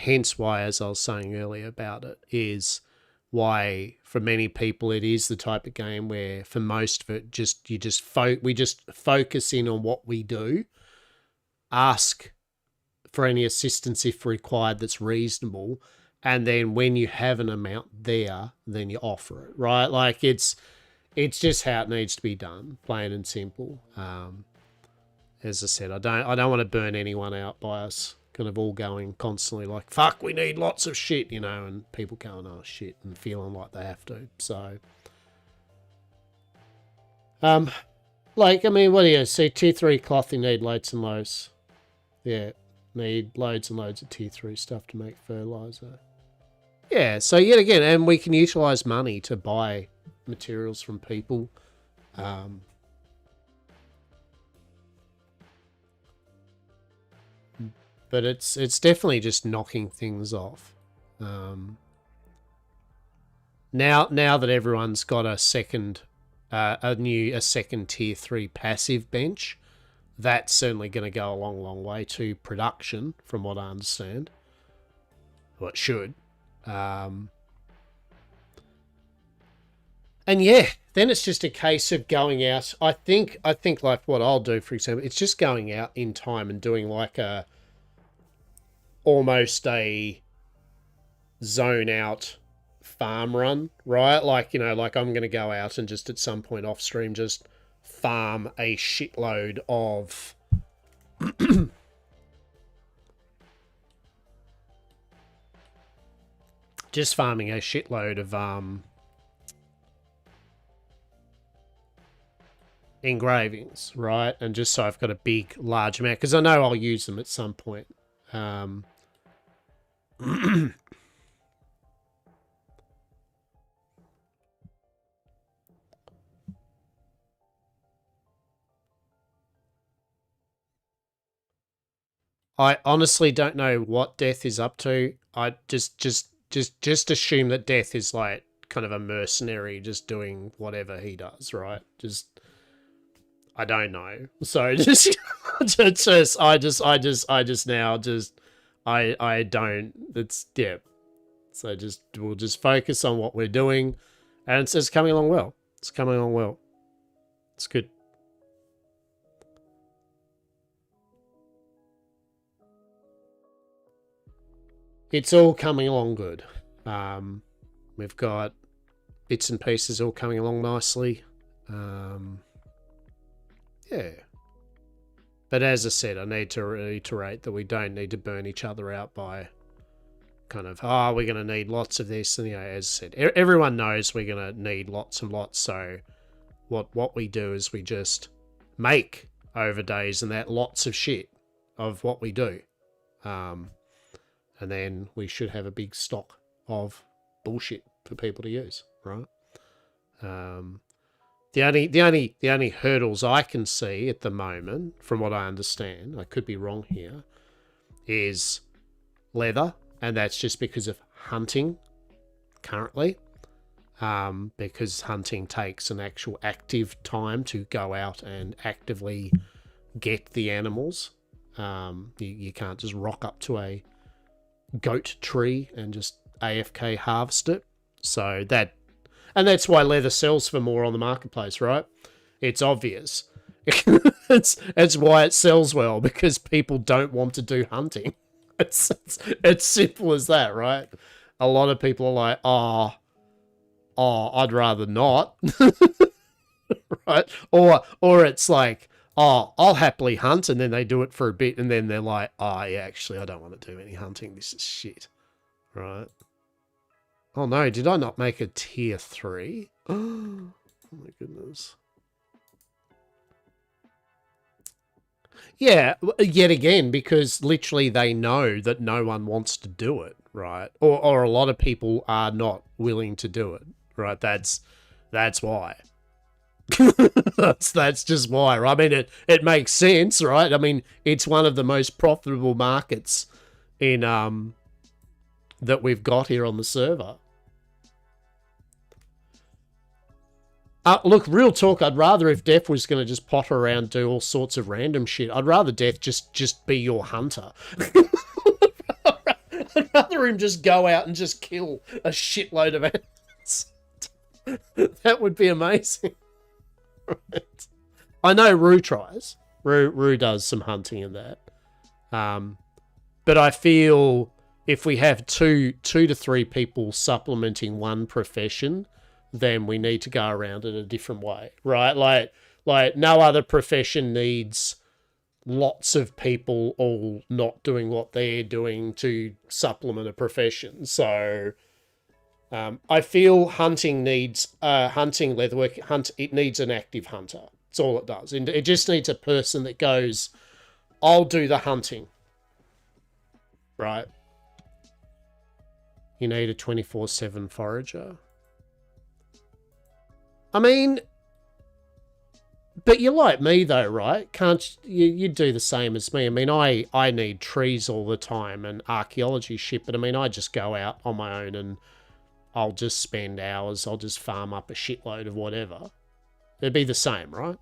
as I was saying earlier about it, is why for many people it is the type of game where for most of it we just focus in on what we do, ask for any assistance if required that's reasonable, and then when you have an amount there, then you offer it, right? Like it's just how it needs to be done, plain and simple. As I said, I don't want to burn anyone out by us kind of all going constantly like, fuck, we need lots of shit, you know, and people going, oh shit, and feeling like they have to. So like, I mean, what do you see? Tier 3 cloth, you need loads and loads. Yeah, need loads and loads of tier 3 stuff to make fertilizer. Yeah, so yet again, and we can utilize money to buy materials from people. But it's definitely just knocking things off. Now that everyone's got a second tier 3 passive bench, that's certainly going to go a long way to production, from what I understand. Well, it should. And yeah, then it's just a case of going out. I think like what I'll do, for example, it's just going out in time and doing like almost a zone out farm run, right? Like, you know, like I'm going to go out and just at some point off stream just farm a shitload of just farming a shitload of engravings, right? And just so I've got a big large amount, because I know I'll use them at some point. I honestly don't know what Death is up to. I just assume that Death is like kind of a mercenary, just doing whatever he does, right? Just I don't know. So just I don't. It's yeah. So we'll just focus on what we're doing, and it's just coming along well. It's coming along well. It's good. It's all coming along good. We've got bits and pieces all coming along nicely. Yeah. But as I said, I need to reiterate that we don't need to burn each other out by kind of, oh, we're going to need lots of this. And, you know, as I said, everyone knows we're going to need lots and lots. So what we do is we just make over days and that lots of shit of what we do. And then we should have a big stock of bullshit for people to use, right? The only hurdles I can see at the moment, from what I understand, I could be wrong here, is leather, and that's just because of hunting currently. Because hunting takes an actual active time to go out and actively get the animals. You can't just rock up to a goat tree and just AFK harvest it. So that's why leather sells for more on the marketplace, right? It's obvious. it's why it sells well, because people don't want to do hunting. It's simple as that, right? A lot of people are like, oh, I'd rather not. Right? Or it's like, oh, I'll happily hunt, and then they do it for a bit, and then they're like, oh, yeah, actually, I don't want to do any hunting. This is shit. Right? Oh, no, did I not make a tier 3? Oh, my goodness. Yeah, yet again, because literally they know that no one wants to do it, right? Or a lot of people are not willing to do it, right? That's why. that's just why, right? I mean, it makes sense, right? I mean, it's one of the most profitable markets in that we've got here on the server. Look, real talk, I'd rather if Death was going to just potter around, do all sorts of random shit, I'd rather Death just be your hunter. I'd rather him just go out and just kill a shitload of animals. That would be amazing. Right. I know Rue tries. Rue does some hunting in that. But I feel if we have two to three people supplementing one profession, then we need to go around it a different way, right? Like no other profession needs lots of people all not doing what they're doing to supplement a profession. So I feel hunting needs hunting leatherwork. It needs an active hunter. That's all it does. And it just needs a person that goes, I'll do the hunting. Right? You need a 24/7 forager. I mean, but you're like me though, right? Can't you do the same as me? I mean, I need trees all the time and archaeology shit, but I mean, I just go out on my own and I'll just spend hours. I'll just farm up a shitload of whatever. It'd be the same, right?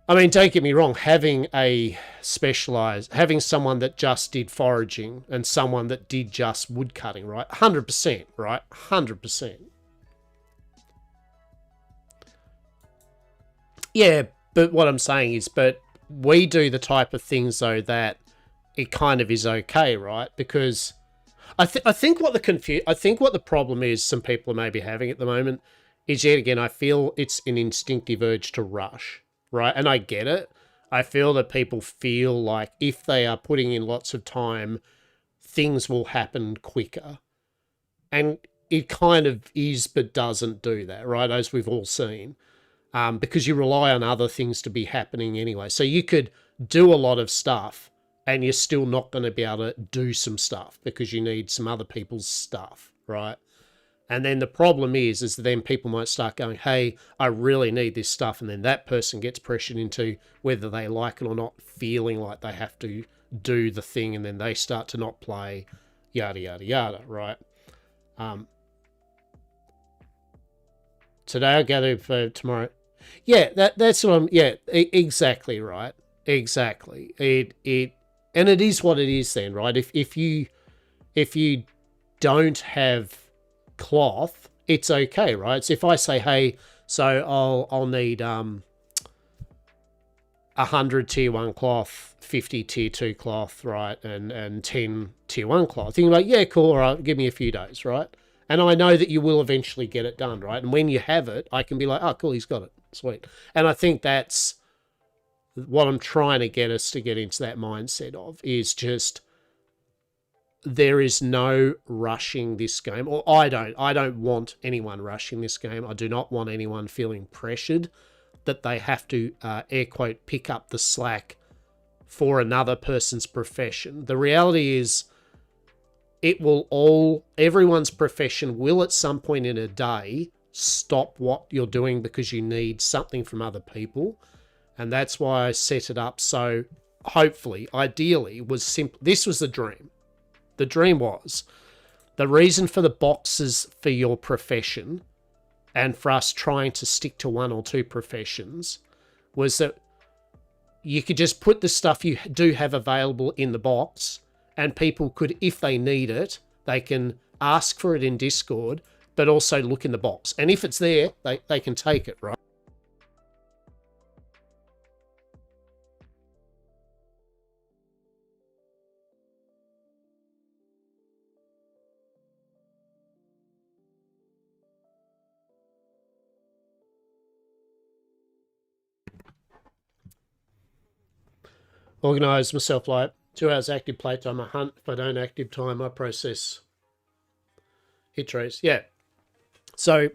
I mean, don't get me wrong, having someone that just did foraging and someone that did just wood cutting, right? 100%, right? 100%. Yeah, but what I'm saying is, but we do the type of things, though, that it kind of is okay, right? Because I think what the problem is some people are maybe having at the moment is, yet again, I feel it's an instinctive urge to rush, right? And I get it. I feel that people feel like if they are putting in lots of time, things will happen quicker. And it kind of is, but doesn't do that, right? As we've all seen. Because you rely on other things to be happening anyway. So you could do a lot of stuff and you're still not going to be able to do some stuff because you need some other people's stuff, right? And then the problem is then people might start going, hey, I really need this stuff. And then that person gets pressured into whether they like it or not, feeling like they have to do the thing. And then they start to not play, yada, yada, yada, right? Today I'll gather for tomorrow. Yeah, that's what I'm... Yeah, exactly, right? Exactly. And it is what it is then, right? If you don't have cloth, it's okay, right? So if I say, hey, so I'll need 100 tier 1 cloth, 50 tier 2 cloth, right? And 10 tier 1 cloth. You're like, yeah, cool, all right, give me a few days, right? And I know that you will eventually get it done, right? And when you have it, I can be like, oh, cool, he's got it. Sweet. And I think that's what I'm trying to get us to get into that mindset of, is just there is no rushing this game. Or I don't want anyone rushing this game. I do not want anyone feeling pressured that they have to, air quote, pick up the slack for another person's profession. The reality is, everyone's profession will at some point in a day stop what you're doing because you need something from other people. And that's why I set it up so hopefully, ideally, was simple. This was the dream. The dream was the reason for the boxes for your profession and for us trying to stick to one or two professions was that you could just put the stuff you do have available in the box, and people could, if they need it, they can ask for it in Discord, but also look in the box. And if it's there, they can take it, right? Organise myself like 2 hours active playtime, I hunt. If I don't active time, I process hit trace. Yeah. So, and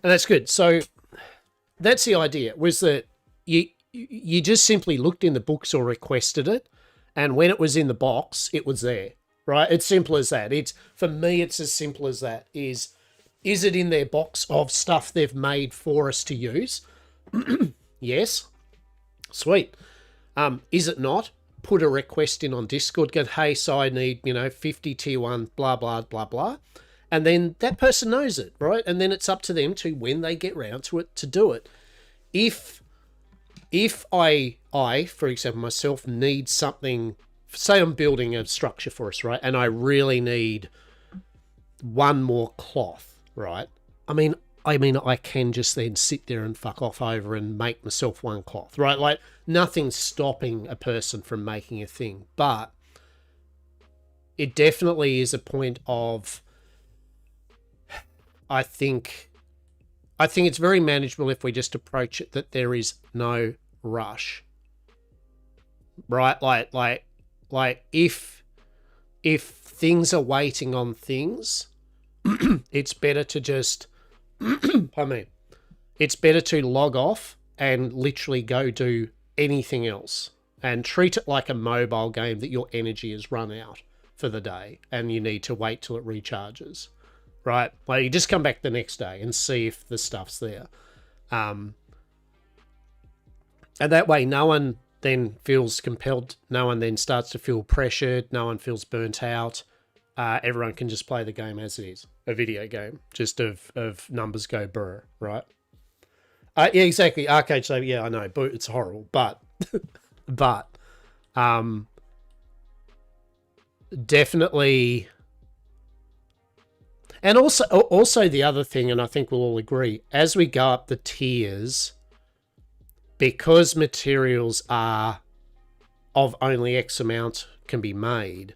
that's good. So that's the idea, was that you just simply looked in the books or requested it, and when it was in the box, it was there, right? It's simple as that. For me, it's as simple as that. Is it in their box of stuff they've made for us to use? Yes. Sweet. Is it not? put a request in on Discord, go, hey, so I need, 50 tier 1, blah, blah, blah, blah. And then that person knows it, right? And then it's up to them to, when they get round to it, to do it. If I, for example, myself, need something, say I'm building a structure for us, right? And I really need one more cloth, right? I mean, I can just then sit there and fuck off over and make myself one cloth, right? Like, nothing's stopping a person from making a thing, but it definitely is a point of, I think it's very manageable if we just approach it that there is no rush, right? Like if things are waiting on things, it's better to just, pardon me, it's better to log off and literally go do anything else and treat it like a mobile game that your energy has run out for the day and you need to wait till it recharges, right? Like, you just come back the next day and see if the stuff's there. And that way, no one then feels compelled. No one then starts to feel pressured. No one feels burnt out. Everyone can just play the game as it is, a video game, just of numbers go brr, right? Yeah, exactly. Arcade save, yeah, I know, but it's horrible, but definitely. And also the other thing, and I think we'll all agree, as we go up the tiers, because materials are of only X amount can be made,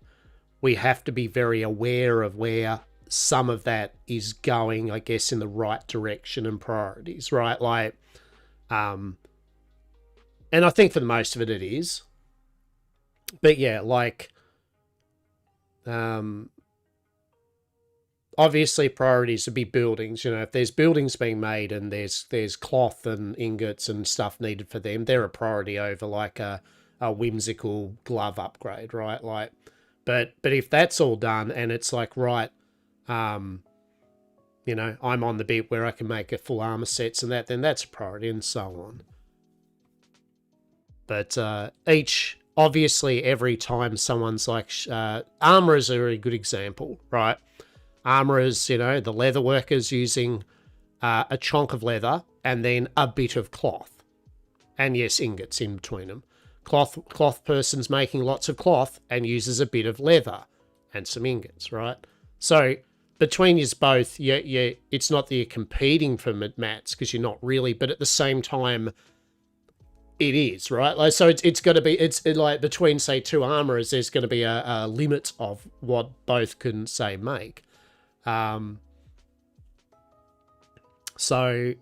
we have to be very aware of where some of that is going, I guess, in the right direction and priorities, right? Like, and I think for the most of it, it is. But yeah, like, obviously priorities would be buildings. If there's buildings being made and there's cloth and ingots and stuff needed for them, they're a priority over like a whimsical glove upgrade, right? Like, but if that's all done and it's like, right, I'm on the bit where I can make a full armor sets and that, then that's a priority and so on. But obviously every time someone's like, armorers are a good example, right? Armorers, the leather workers using a chunk of leather and then a bit of cloth. And yes, ingots in between them. Cloth person's making lots of cloth and uses a bit of leather and some ingots, right? So between you both, yeah, it's not that you're competing for mats because you're not really, but at the same time, it is, right? Like, so it's got to be, it's like between, say, two armorers, there's going to be a limit of what both can, say, make. So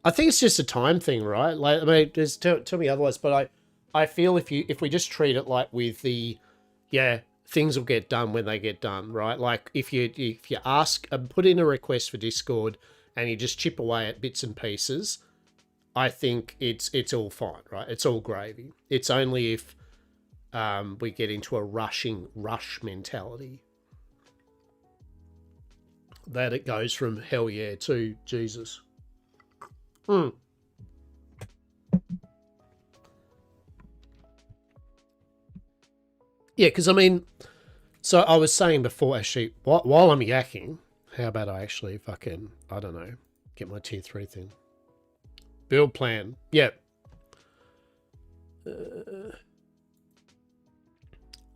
I think it's just a time thing, right? Like, I mean, just tell me otherwise, but I feel if we just treat it like with the, things will get done when they get done, right? Like, if you ask, put in a request for Discord and you just chip away at bits and pieces, I think it's all fine, right? It's all gravy. It's only if we get into a rush mentality that it goes from hell yeah to Jesus. Yeah, because I mean, so I was saying before, actually, while I'm yakking, how about I actually fucking, I don't know, get my tier 3 thing. Build plan. Yep.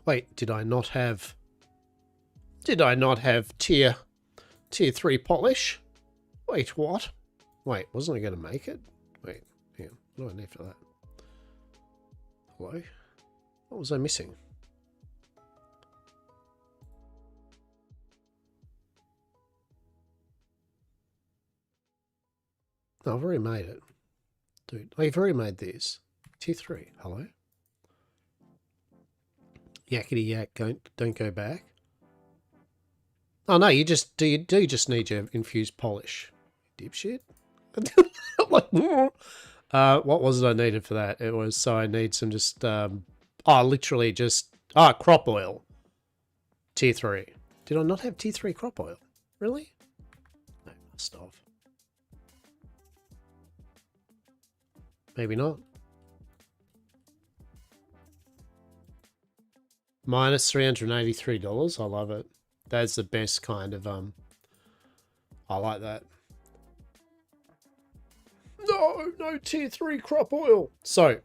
Wait, did I not have tier 3 polish? Wait, what? Wait, wasn't I going to make it? Wait, yeah, what do I need for that? Hello? What was I missing? No, I've already made it. Dude, I've already made this. Tier 3, hello? Yakety yak, don't go back. Oh no, you just just need your infused polish, dipshit. Like, what was it I needed for that? It was, so I need some just literally just crop oil. Tier 3. Did I not have tier 3 crop oil? Really? No, must have. Maybe not. Minus $383. I love it. That's the best kind of I like that. No tier 3 crop oil. So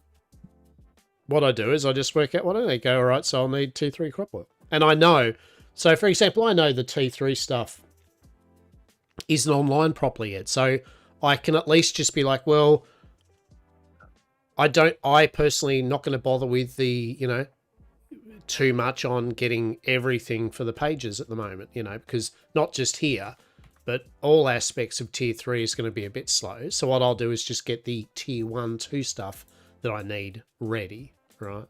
what I do is I just work out what I need. Go, all right, so I'll need tier 3 crop oil. And I know, so for example, I know the T3 stuff isn't online properly yet. So I can at least just be like, well, I personally not going to bother with the, you know, too much on getting everything for the pages at the moment, you know, because not just here, but all aspects of tier 3 is going to be a bit slow. So what I'll do is just get the tier 1, 2 stuff that I need ready, right?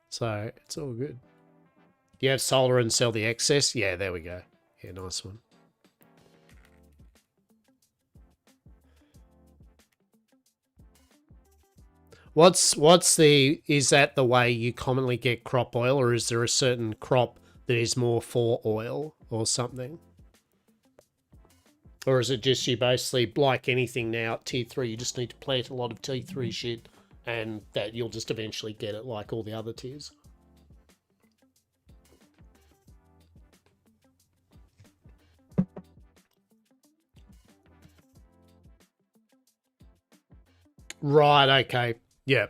So it's all good. You have solar and sell the excess? Yeah, there we go. Yeah, nice one. Is that the way you commonly get crop oil, or is there a certain crop that is more for oil or something? Or is it just you basically, like anything now at tier 3, you just need to plant a lot of tier 3 shit and that you'll just eventually get it like all the other tiers? Right, okay. Yeah.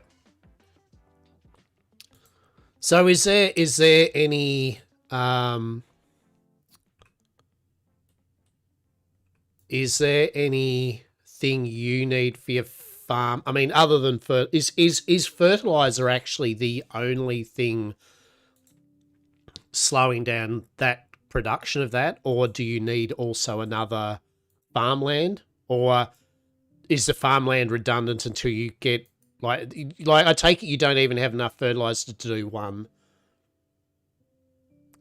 So is there any is there anything you need for your farm? I mean, other than is fertilizer actually the only thing slowing down that production of that, or do you need also another farmland, or is the farmland redundant until you get like I take it you don't even have enough fertilizer to do one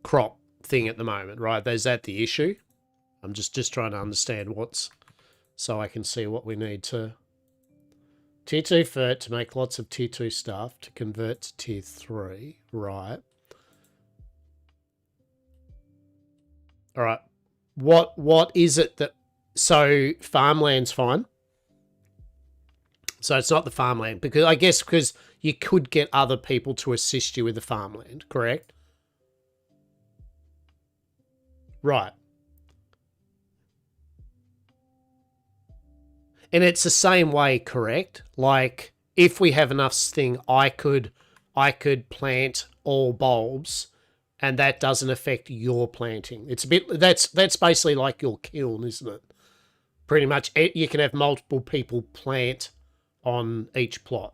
crop thing at the moment, right? Is that the issue? I'm just trying to understand so I can see what we need to tier 2 fert to make lots of tier 2 stuff to convert to tier 3, right? All right. What is it that, so farmland's fine. So it's not the farmland, because you could get other people to assist you with the farmland, correct? Right. And it's the same way, correct? Like if we have enough thing, I could plant all bulbs and that doesn't affect your planting. It's a bit, that's basically like your kiln, isn't it? Pretty much you can have multiple people plant on each plot.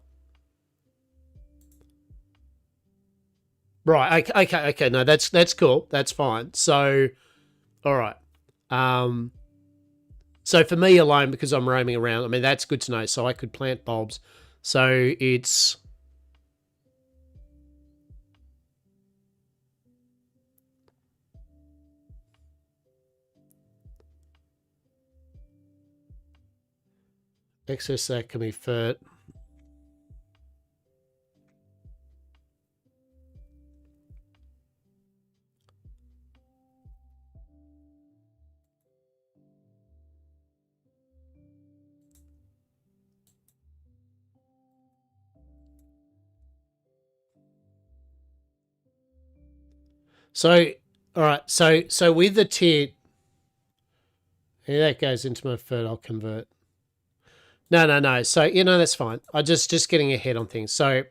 Right. Okay. No, that's cool. That's fine. So, all right. So for me alone, because I'm roaming around, I mean, that's good to know. So I could plant bulbs. So it's excess that can be fert. So, all right. So with the tier, yeah, that goes into my fert. I'll convert. No. So that's fine. I just getting ahead on things. So,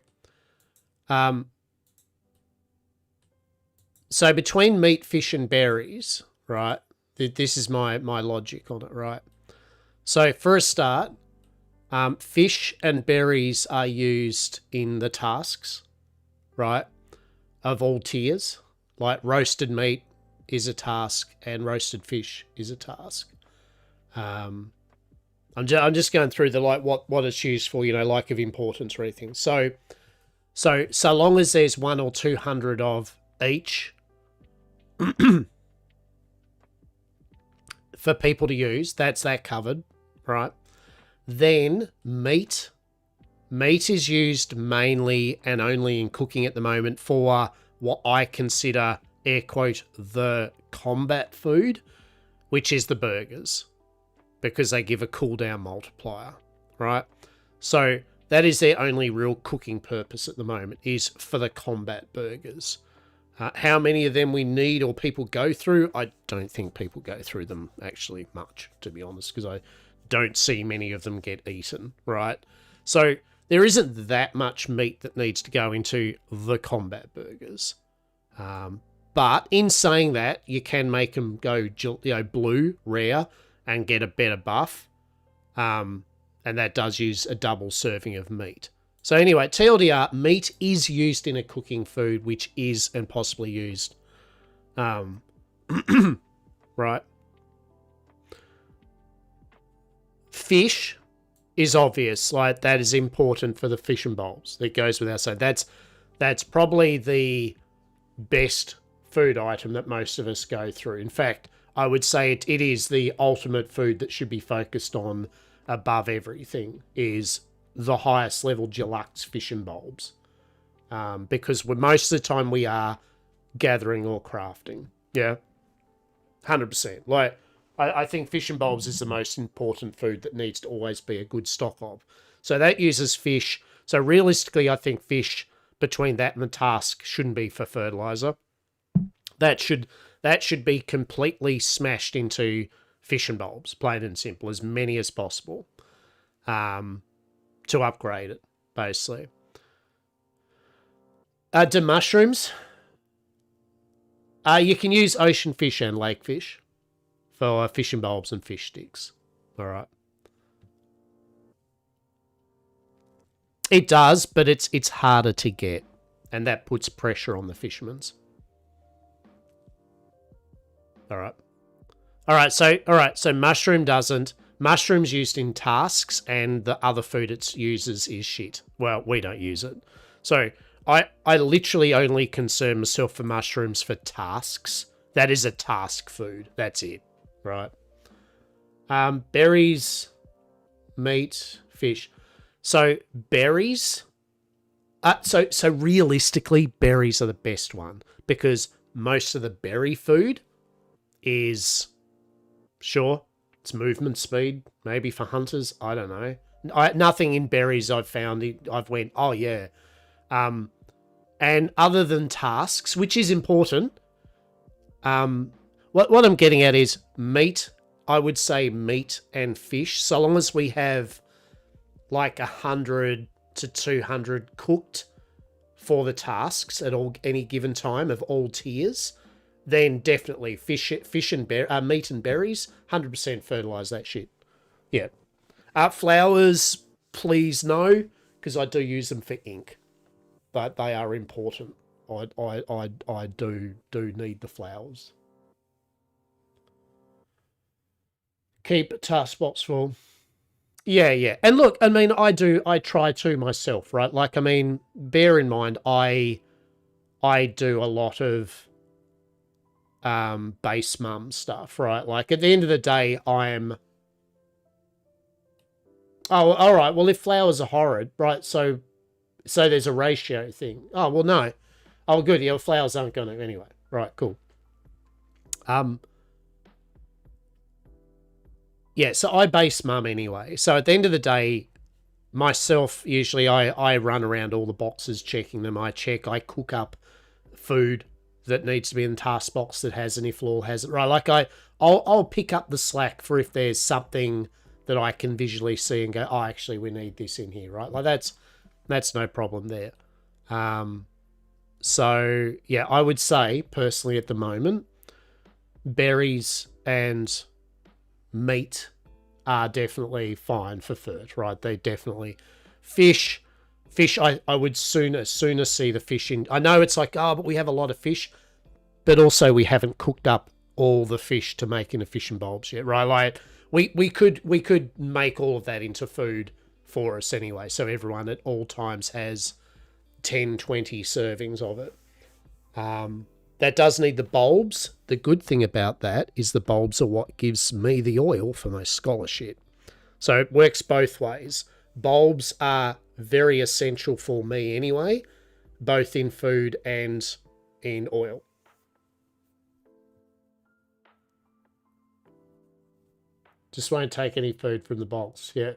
so between meat, fish, and berries, right? This is my logic on it, right? So for a start, fish and berries are used in the tasks, right? Of all tiers, like roasted meat is a task and roasted fish is a task. I'm just going through the like what it's used for, like of importance or anything. So long as there's 100 or 200 of each for people to use, that's that covered, right? Then meat is used mainly and only in cooking at the moment for what I consider, air quote, the combat food, which is the burgers, because they give a cooldown multiplier, right? So That is their only real cooking purpose at the moment, is for the combat burgers. How many of them we need or people go through, I don't think people go through them actually much, to be honest, because I don't see many of them get eaten, right? So there isn't that much meat that needs to go into the combat burgers. But in saying that, you can make them go blue, rare, and get a better buff. And that does use a double serving of meat. So anyway, TLDR, meat is used in a cooking food, which is and possibly used. Right. Fish is obvious. Like, that is important for the fish and bowls. That goes without saying. That's probably the best food item that most of us go through. In fact, I would say it is the ultimate food that should be focused on above everything, is the highest level deluxe fish and bulbs, because most of the time we are gathering or crafting. Yeah, 100%. Like, I think fish and bulbs is the most important food that needs to always be a good stock of. So that uses fish. So realistically, I think fish between that and the task shouldn't be for fertilizer. That should be completely smashed into fish and bulbs, plain and simple, as many as possible. To upgrade it, basically. Do mushrooms? You can use ocean fish and lake fish for fish and bulbs and fish sticks. All right. It does, but it's harder to get, and that puts pressure on the fishermen's. All right. So mushroom doesn't. Mushroom's used in tasks, and the other food it uses is shit. Well, we don't use it. So I literally only concern myself for mushrooms for tasks. That is a task food. That's it. Right. Berries, meat, fish. So berries. So realistically, berries are the best one, because most of the berry food is, sure, it's movement speed, maybe for hunters. I don't know. Nothing in berries I've found. I've went, oh yeah. And other than tasks, which is important, what I'm getting at is meat. I would say meat and fish, so long as we have like 100 to 200 cooked for the tasks at any given time of all tiers, then definitely fish and meat and berries, 100% fertilize that shit. Yeah. Flowers, please no, because I do use them for ink, but they are important. I do need the flowers. Keep task box full. Yeah. And look, I mean, I try to myself, right? Like, I mean, bear in mind, I do a lot of base mum stuff, right? Like, at the end of the day, I'm... Oh, all right. Well, if flowers are horrid, right? So there's a ratio thing. Oh, well, no. Oh, good. Yeah, flowers aren't going to anyway. Right, cool. Yeah, so I base mum anyway. So at the end of the day, myself, usually I run around all the boxes checking them. I cook up food that needs to be in the task box that has an if law has it, right? Like, I'll pick up the slack for if there's something that I can visually see and go, oh, actually, we need this in here, right? Like, that's no problem there. So yeah, I would say personally at the moment, berries and meat are definitely fine for third, right? They definitely... Fish, I would sooner see the fish in... I know it's like, oh, but we have a lot of fish, but also we haven't cooked up all the fish to make into fish and bulbs yet, right? Like, we could make all of that into food for us anyway, so everyone at all times has 10, 20 servings of it. That does need the bulbs. The good thing about that is the bulbs are what gives me the oil for my scholarship. So it works both ways. Bulbs are very essential for me anyway, both in food and in oil. Just won't take any food from the box. Yeah.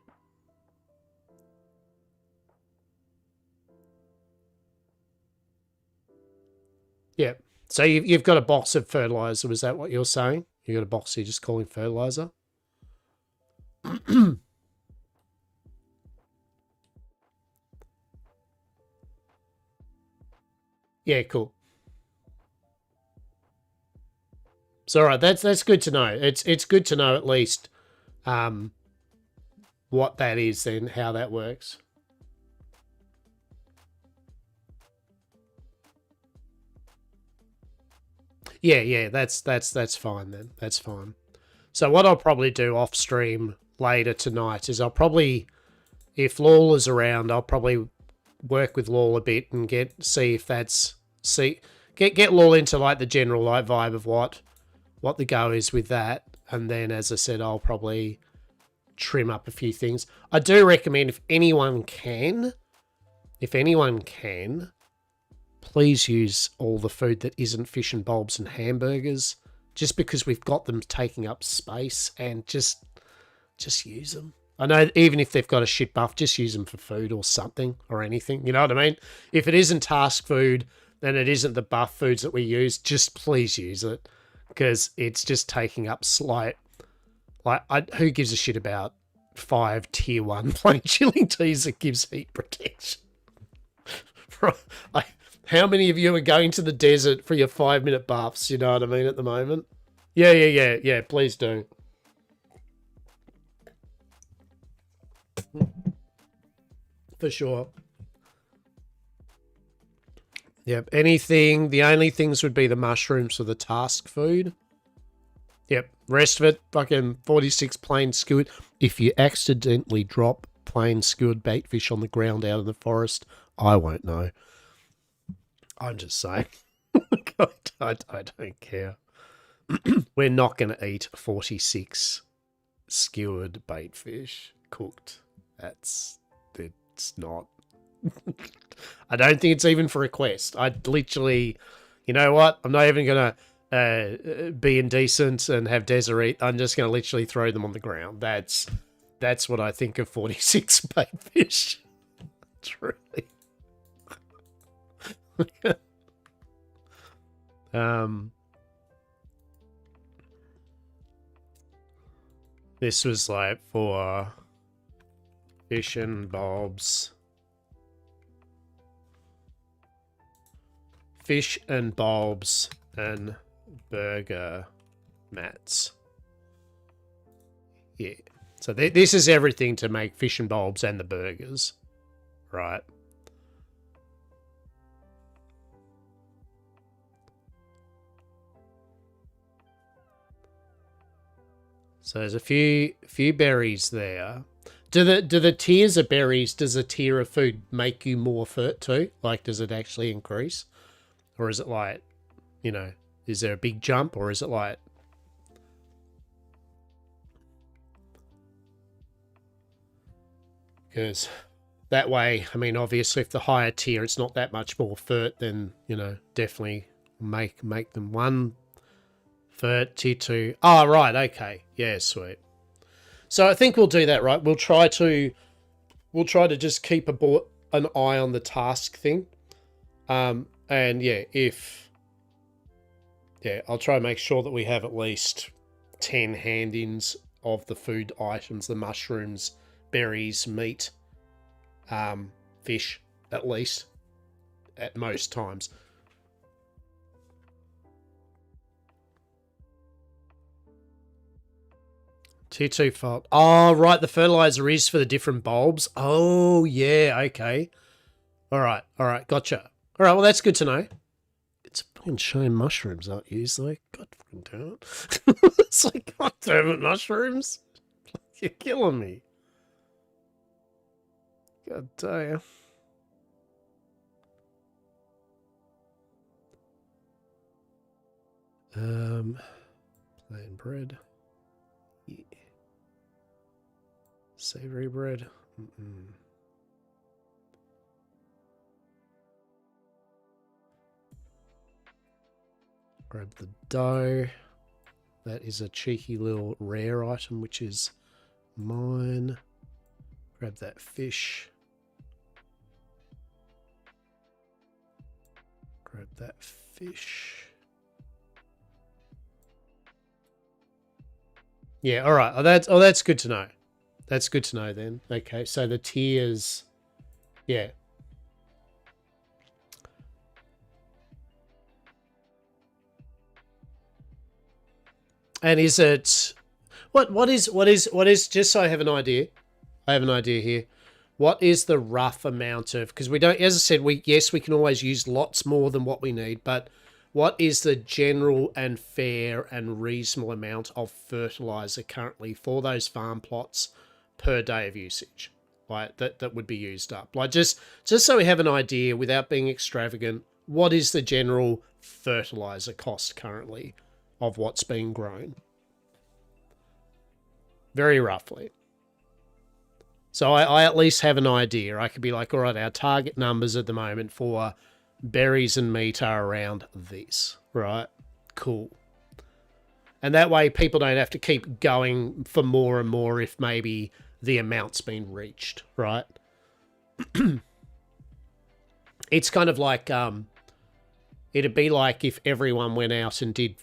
Yeah. So you've got a box of fertilizer. Was that what you're saying? You got a box you're just calling fertilizer? Yeah, cool. So all right, that's good to know. It's good to know at least what that is and how that works. Yeah, that's fine then. That's fine. So what I'll probably do off stream later tonight is I'll probably, if Lawler's around, I'll probably work with Lawler a bit and get Lawler into like the general like vibe of what the go is with that, and then as I said, I'll probably trim up a few things. I do recommend if anyone can, please use all the food that isn't fish and bulbs and hamburgers, just because we've got them taking up space, and just use them. I know even if they've got a shit buff, just use them for food or something or anything. You know what I mean? If it isn't task food, then it isn't the buff foods that we use. Just please use it, because it's just taking up slight. Like, who gives a shit about 5 tier 1 plain chilling teas that gives heat protection? Like, how many of you are going to the desert for your 5-minute buffs? You know what I mean at the moment? Yeah. Please do. For sure. Yep. The only things would be the mushrooms for the task food. Yep. Rest of it, fucking 46 plain skewered. If you accidentally drop plain skewered bait fish on the ground out in the forest, I won't know. I'm just saying. I don't care. We're not going to eat 46 skewered bait fish cooked. It's not. I don't think it's even for a quest. I'd literally, you know what? I'm not even going to be indecent and have Desert eat. I'm just going to literally throw them on the ground. That's what I think of 46 bait fish. Truly. This was like for fish and bulbs. Fish and bulbs and burger mats. Yeah. So this is everything to make fish and bulbs and the burgers. Right. So there's a few berries there. Do the tiers of berries, does a tier of food make you more fert too? Like, does it actually increase? Or is it like, you know, is there a big jump, or is it like... Because that way, I mean, obviously if the higher tier, it's not that much more fert, then, you know, definitely make them 1 fert, tier 2. Oh, right, okay. Yeah, sweet. So I think we'll do that, right? We'll try to just keep an eye on the task thing. And yeah, I'll try and make sure that we have at least 10 hand-ins of the food items, the mushrooms, berries, meat, fish, at least, at most times. Tier 2 fault. Oh, right, the fertilizer is for the different bulbs. Oh, yeah, okay. All right, gotcha. All right, well, that's good to know. It's fucking showing mushrooms aren't used, like, god fucking damn it. It's like, god damn it, mushrooms. You're killing me. God damn. Plain bread. Yeah. Savory bread. Grab the dough. That is a cheeky little rare item, which is mine. Grab that fish. Grab that fish. Yeah, all right. That's good to know. That's good to know then. Okay, so the tiers, yeah. And is it what is just so I have an idea. I have an idea here. What is the rough amount of, because we don't, as I said, we can always use lots more than what we need, but what is the general and fair and reasonable amount of fertilizer currently for those farm plots per day of usage? Like that would be used up. Like just so we have an idea without being extravagant, what is the general fertilizer cost currently of what's being grown? Very roughly. So I at least have an idea. I could be like, all right, our target numbers at the moment for berries and meat are around this, right? Cool. And that way people don't have to keep going for more and more if maybe the amount's been reached, right? It's kind of like, it'd be like if everyone went out and did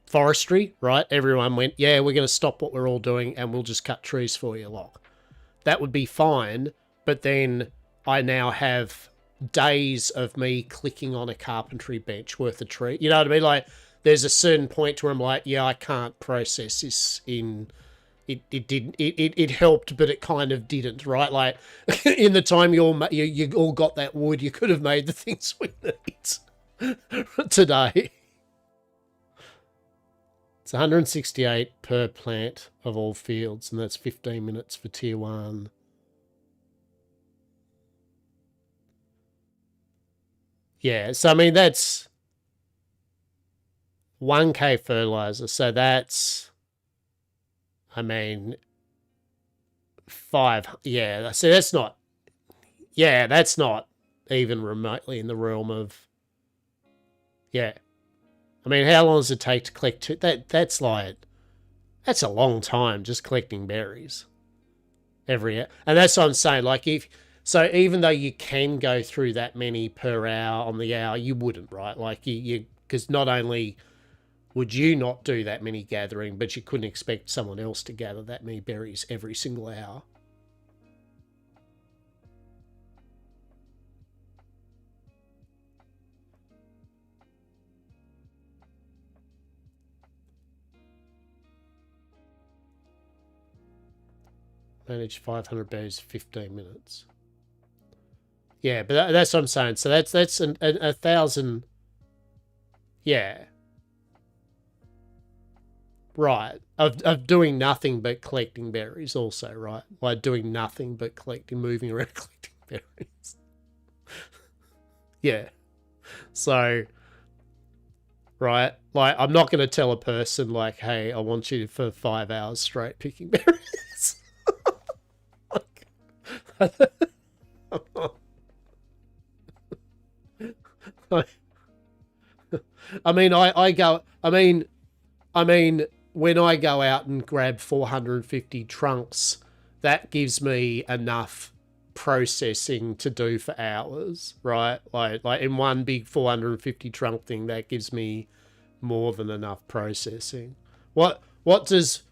forestry, right? Everyone went, yeah, we're going to stop what we're all doing and we'll just cut trees for you lot. That would be fine, but then I now have days of me clicking on a carpentry bench worth of tree. You know what I mean? Like, there's a certain point where I'm like, yeah, I can't process this in... It helped, but it kind of didn't, right? Like, in the time you all got that wood, you could have made the things we need today. It's 168 per plant of all fields, and that's 15 minutes for tier 1. Yeah, so I mean, that's 1k fertilizer. So that's, I mean, 5. Yeah, so that's not, yeah, that's not even remotely in the realm of, yeah. I mean, how long does it take to collect that's a long time just collecting berries every year. And that's what I'm saying. Like, so even though you can go through that many per hour on the hour, you wouldn't, right? Like because not only would you not do that many gathering, but you couldn't expect someone else to gather that many berries every single hour. Manage 500 berries 15 minutes. Yeah, but that's what I'm saying. So that's 1,000. Yeah. Right. Of doing nothing but collecting berries also, right? Like doing nothing but moving around collecting berries. Yeah. So, right? Like, I'm not going to tell a person, like, hey, I want you for 5 hours straight picking berries. I mean, when I go out and grab 450 trunks, that gives me enough processing to do for hours, right? Like in one big 450 trunk thing, that gives me more than enough processing. What does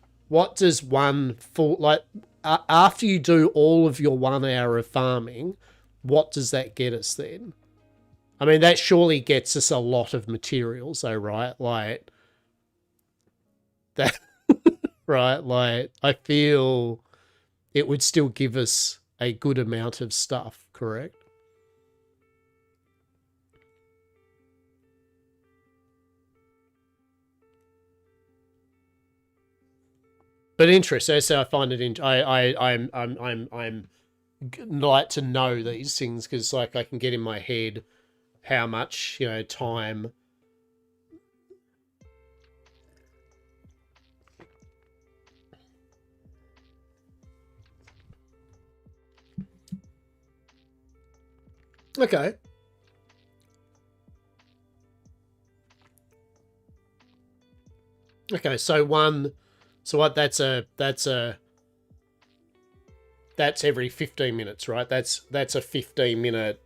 one full, like, after you do all of your 1 hour of farming, what does that get us then? I mean, that surely gets us a lot of materials, though, right? Like that, right? Like, I feel it would still give us a good amount of stuff, correct? But interesting. So I find it. I'm like to know these things because, like, I can get in my head how much, time. Okay. Okay, so what, that's every 15 minutes, right? That's a 15-minute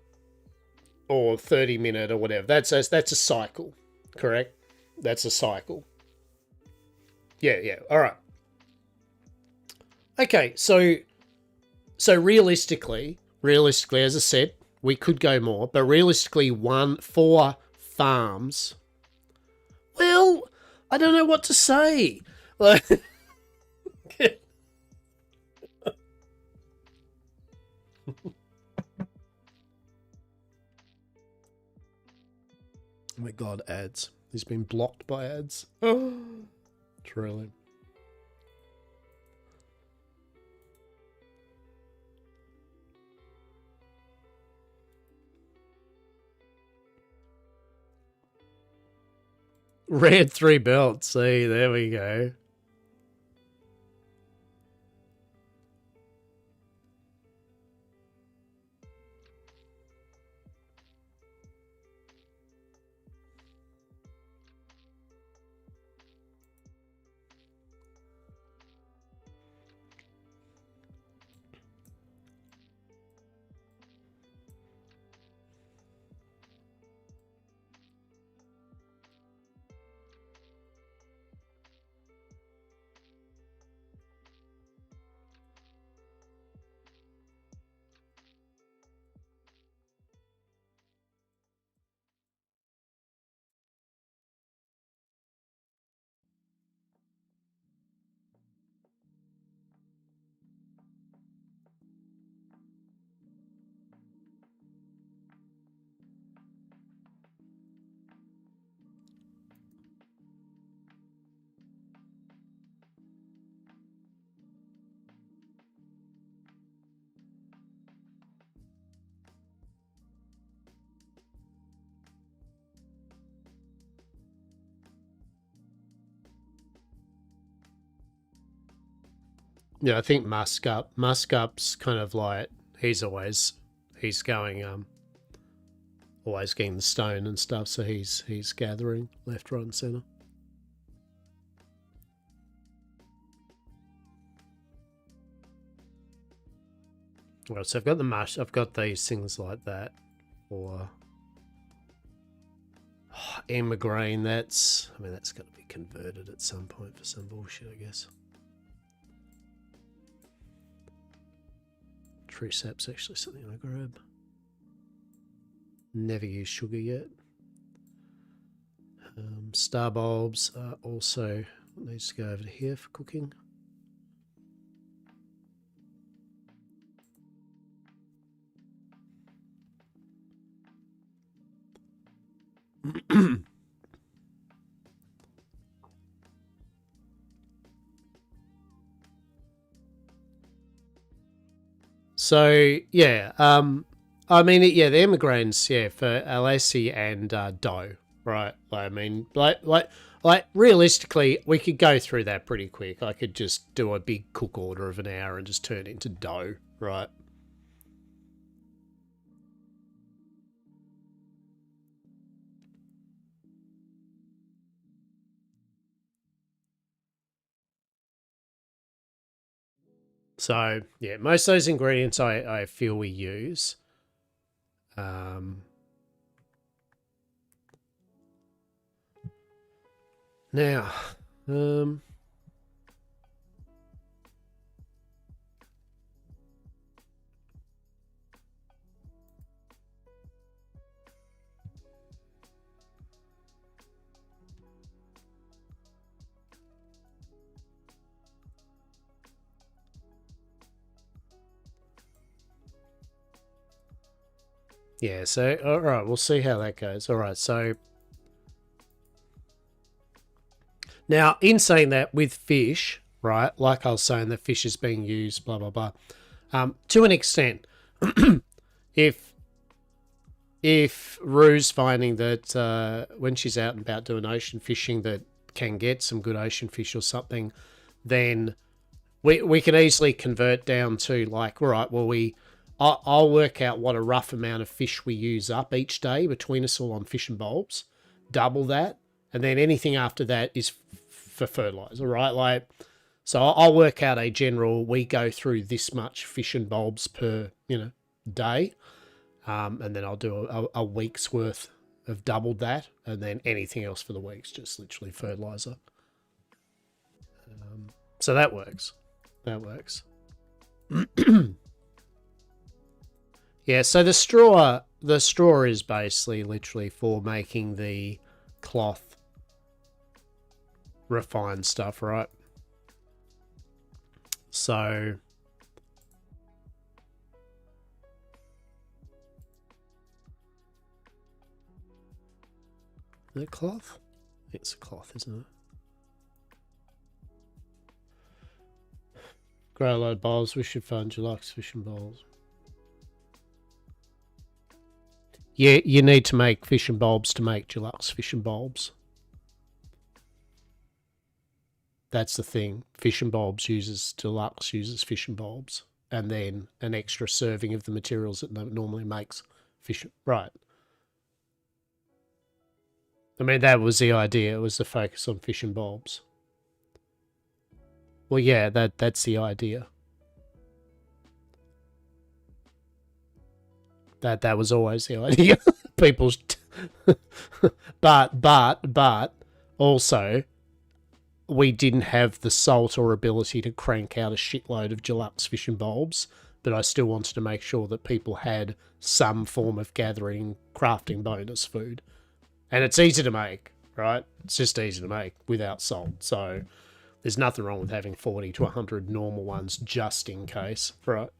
or 30-minute or whatever. That's a cycle, correct? That's a cycle. Yeah. All right. Okay, so realistically, as I said, we could go more, but realistically, 4 farms. Well, I don't know what to say. Like, oh my god, ads. He's been blocked by ads. Truly. Red 3 belts. See, there we go. Yeah, I think Muskup's kind of like he's going always getting the stone and stuff, so he's gathering left, right, and center. Well, so I've got these things like that, or Emigraine. That's got to be converted at some point for some bullshit, I guess. Tree sap's actually something I grab. Never used sugar yet. Star bulbs are also needs to go over to here for cooking. So yeah, I mean, the emigraines, for Alessi and dough, right? I mean, like realistically, we could go through that pretty quick. I could just do a big cook order of an hour and just turn it into dough, right? So yeah, most of those ingredients I feel we use. Now, yeah, so all right, we'll see how that goes. All right, so now in saying that with fish, right, like I was saying, that fish is being used, blah blah blah, to an extent. if Rue's finding that when she's out and about doing ocean fishing that can get some good ocean fish or something, then we can easily convert down to like, all right, well, I'll work out what a rough amount of fish we use up each day between us all on fish and bulbs, double that, and then anything after that is for fertilizer, right? Like, so I'll work out a general, we go through this much fish and bulbs per, day. And then I'll do a week's worth of doubled that, and then anything else for the week's just literally fertilizer. So that works. That works. Yeah, so the straw is basically literally for making the cloth refined stuff, right? So is it cloth? It's a cloth, isn't it? Grow a load of bowls. We should find deluxe fishing bowls. Yeah, you need to make fishing bulbs to make deluxe fishing bulbs. That's the thing. Fishing bulbs uses deluxe uses fishing bulbs, and then an extra serving of the materials that normally makes fishing. Right. I mean, that was the idea. It was the focus on fishing bulbs. Well, yeah, that's the idea. That was always the idea. People's, but also, we didn't have the salt or ability to crank out a shitload of deluxe fishing bulbs, but I still wanted to make sure that people had some form of gathering, crafting bonus food. And it's easy to make, right? It's just easy to make without salt. So there's nothing wrong with having 40 to 100 normal ones just in case, right?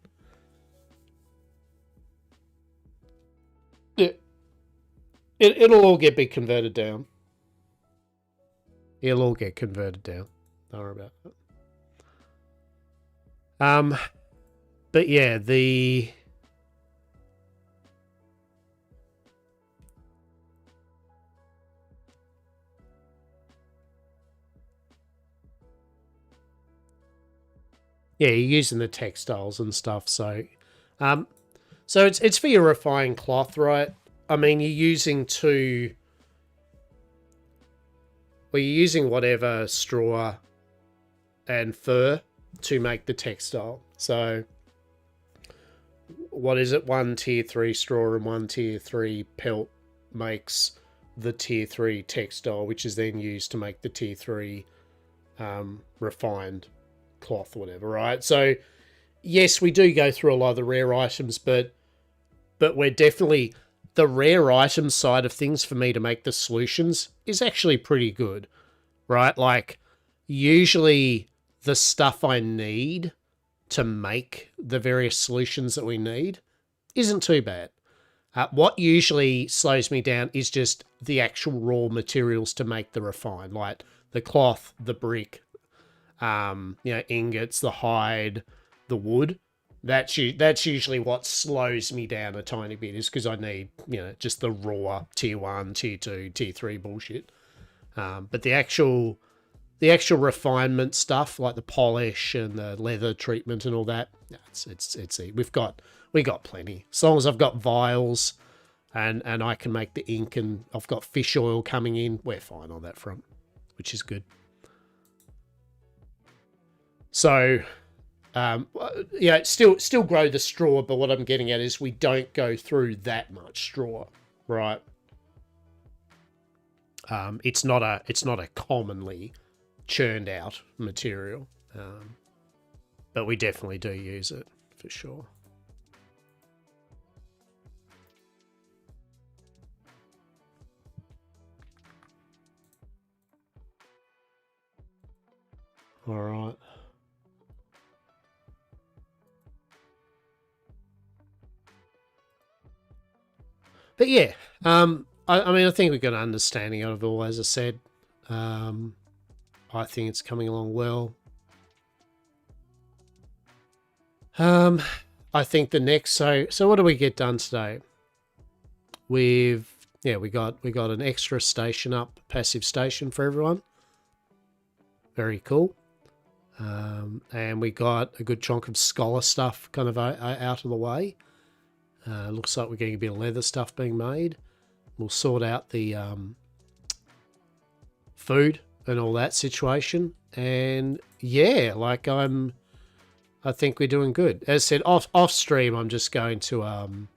It'll all get converted down. It'll all get converted down. Don't worry about that. But yeah, you're using the textiles and stuff. So it's for your refined cloth, right? I mean, you're using you're using whatever straw and fur to make the textile. So what is it? 1 tier 3 straw and 1 tier 3 pelt makes the tier 3 textile, which is then used to make the tier 3 refined cloth or whatever, right? So yes, we do go through a lot of the rare items, but we're definitely... The rare item side of things for me to make the solutions is actually pretty good, right? Like, usually the stuff I need to make the various solutions that we need isn't too bad. What usually slows me down is just the actual raw materials to make the refine, like the cloth, the brick, ingots, the hide, the wood. That's usually what slows me down a tiny bit, is because I need, just the raw tier 1, tier 2, tier 3 bullshit. But the actual refinement stuff, like the polish and the leather treatment and all that, it's we got plenty. As long as I've got vials and I can make the ink and I've got fish oil coming in, we're fine on that front, which is good. So... still grow the straw, but what I'm getting at is we don't go through that much straw, right? It's not a commonly churned out material, but we definitely do use it for sure. All right. But yeah, I mean, I think we've got an understanding of it all, as I said. I think it's coming along well. I think the next, so what do we get done today? We got an extra station up, passive station for everyone. Very cool. And we got a good chunk of scholar stuff kind of out of the way. Looks like we're getting a bit of leather stuff being made. We'll sort out the food and all that situation. And yeah, like I think we're doing good. As I said, off stream, I'm just going to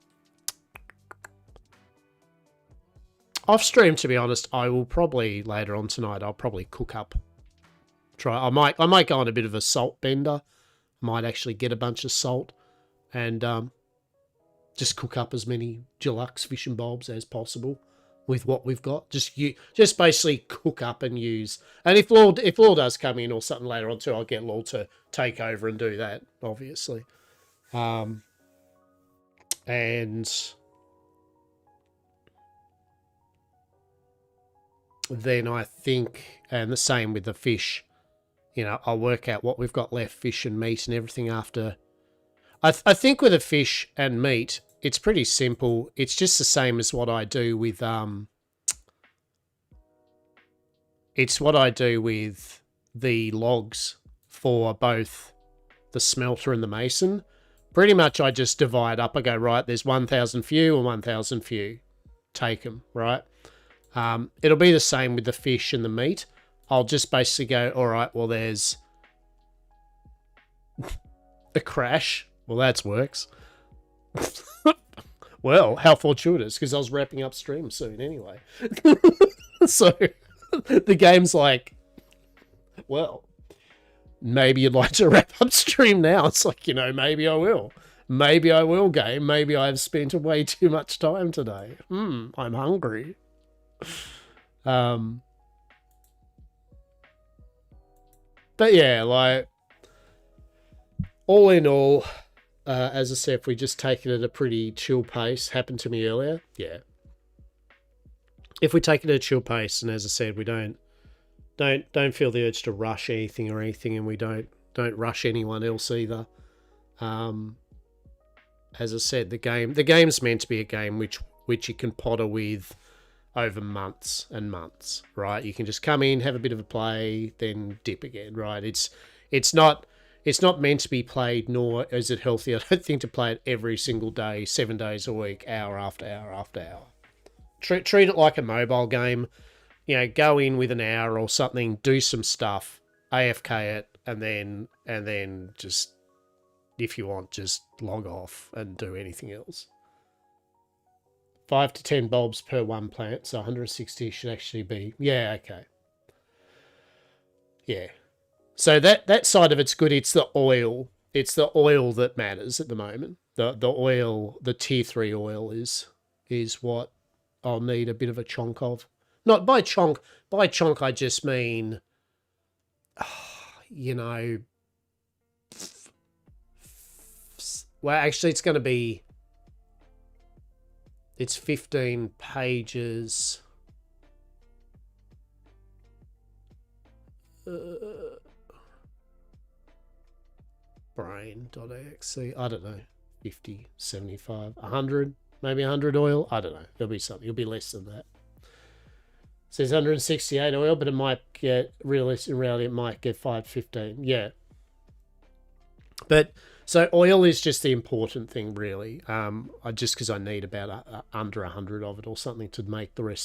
Off stream, to be honest, I will probably later on tonight. I'll probably cook up. I might go on a bit of a salt bender. Might actually get a bunch of salt and just cook up as many deluxe fishing bulbs as possible with what we've got. Just basically cook up and use. And if Law does come in or something later on too, I'll get Law to take over and do that, obviously. And then I think, and the same with the fish, you know, I'll work out what we've got left, fish and meat and everything after. I think with the fish and meat, it's pretty simple. It's just the same as what I do with it's what I do with the logs for both the smelter and the mason. Pretty much I just divide up. I go, right, there's 1,000 for you and 1,000 for you. Take them, right? It'll be the same with the fish and the meat. I'll just basically go, all right, well, there's a crash. Well, that works. Well, how fortuitous, because I was wrapping up stream soon anyway. So the game's like, well, maybe you'd like to wrap up stream now. It's like, you know, maybe I will. Maybe I will, game. Maybe I've spent way too much time today. I'm hungry. But yeah, like, all in all, as I said, if we just take it at a pretty chill pace, happened to me earlier, yeah. If we take it at a chill pace, and as I said, we don't feel the urge to rush anything, and we don't rush anyone else either. As I said, the game's meant to be a game which you can potter with over months and months, right? You can just come in, have a bit of a play, then dip again, right? It's not meant to be played, nor is it healthy, I don't think, to play it every single day, 7 days a week, hour after hour after hour. Treat it like a mobile game. You know, go in with an hour or something, do some stuff, AFK it, and then just, if you want, just log off and do anything else. 5 to 10 bulbs per one plant, so 160 should actually be, yeah, okay. Yeah. So that side of it's good. It's the oil. It's the oil that matters at the moment. The oil, the tier 3 oil is what I'll need a bit of a chunk of. Not by chunk. By chunk, I just mean, you know, well, actually, it's going to be, it's 15 pages. Brain.exe, I don't know, 50, 75, 100, maybe 100 oil. I don't know. It'll be something. It'll be less than that. It says 168 oil, but it might get, in reality, it might get 515. Yeah. But so oil is just the important thing, really. Just because I need about under 100 of it or something to make the rest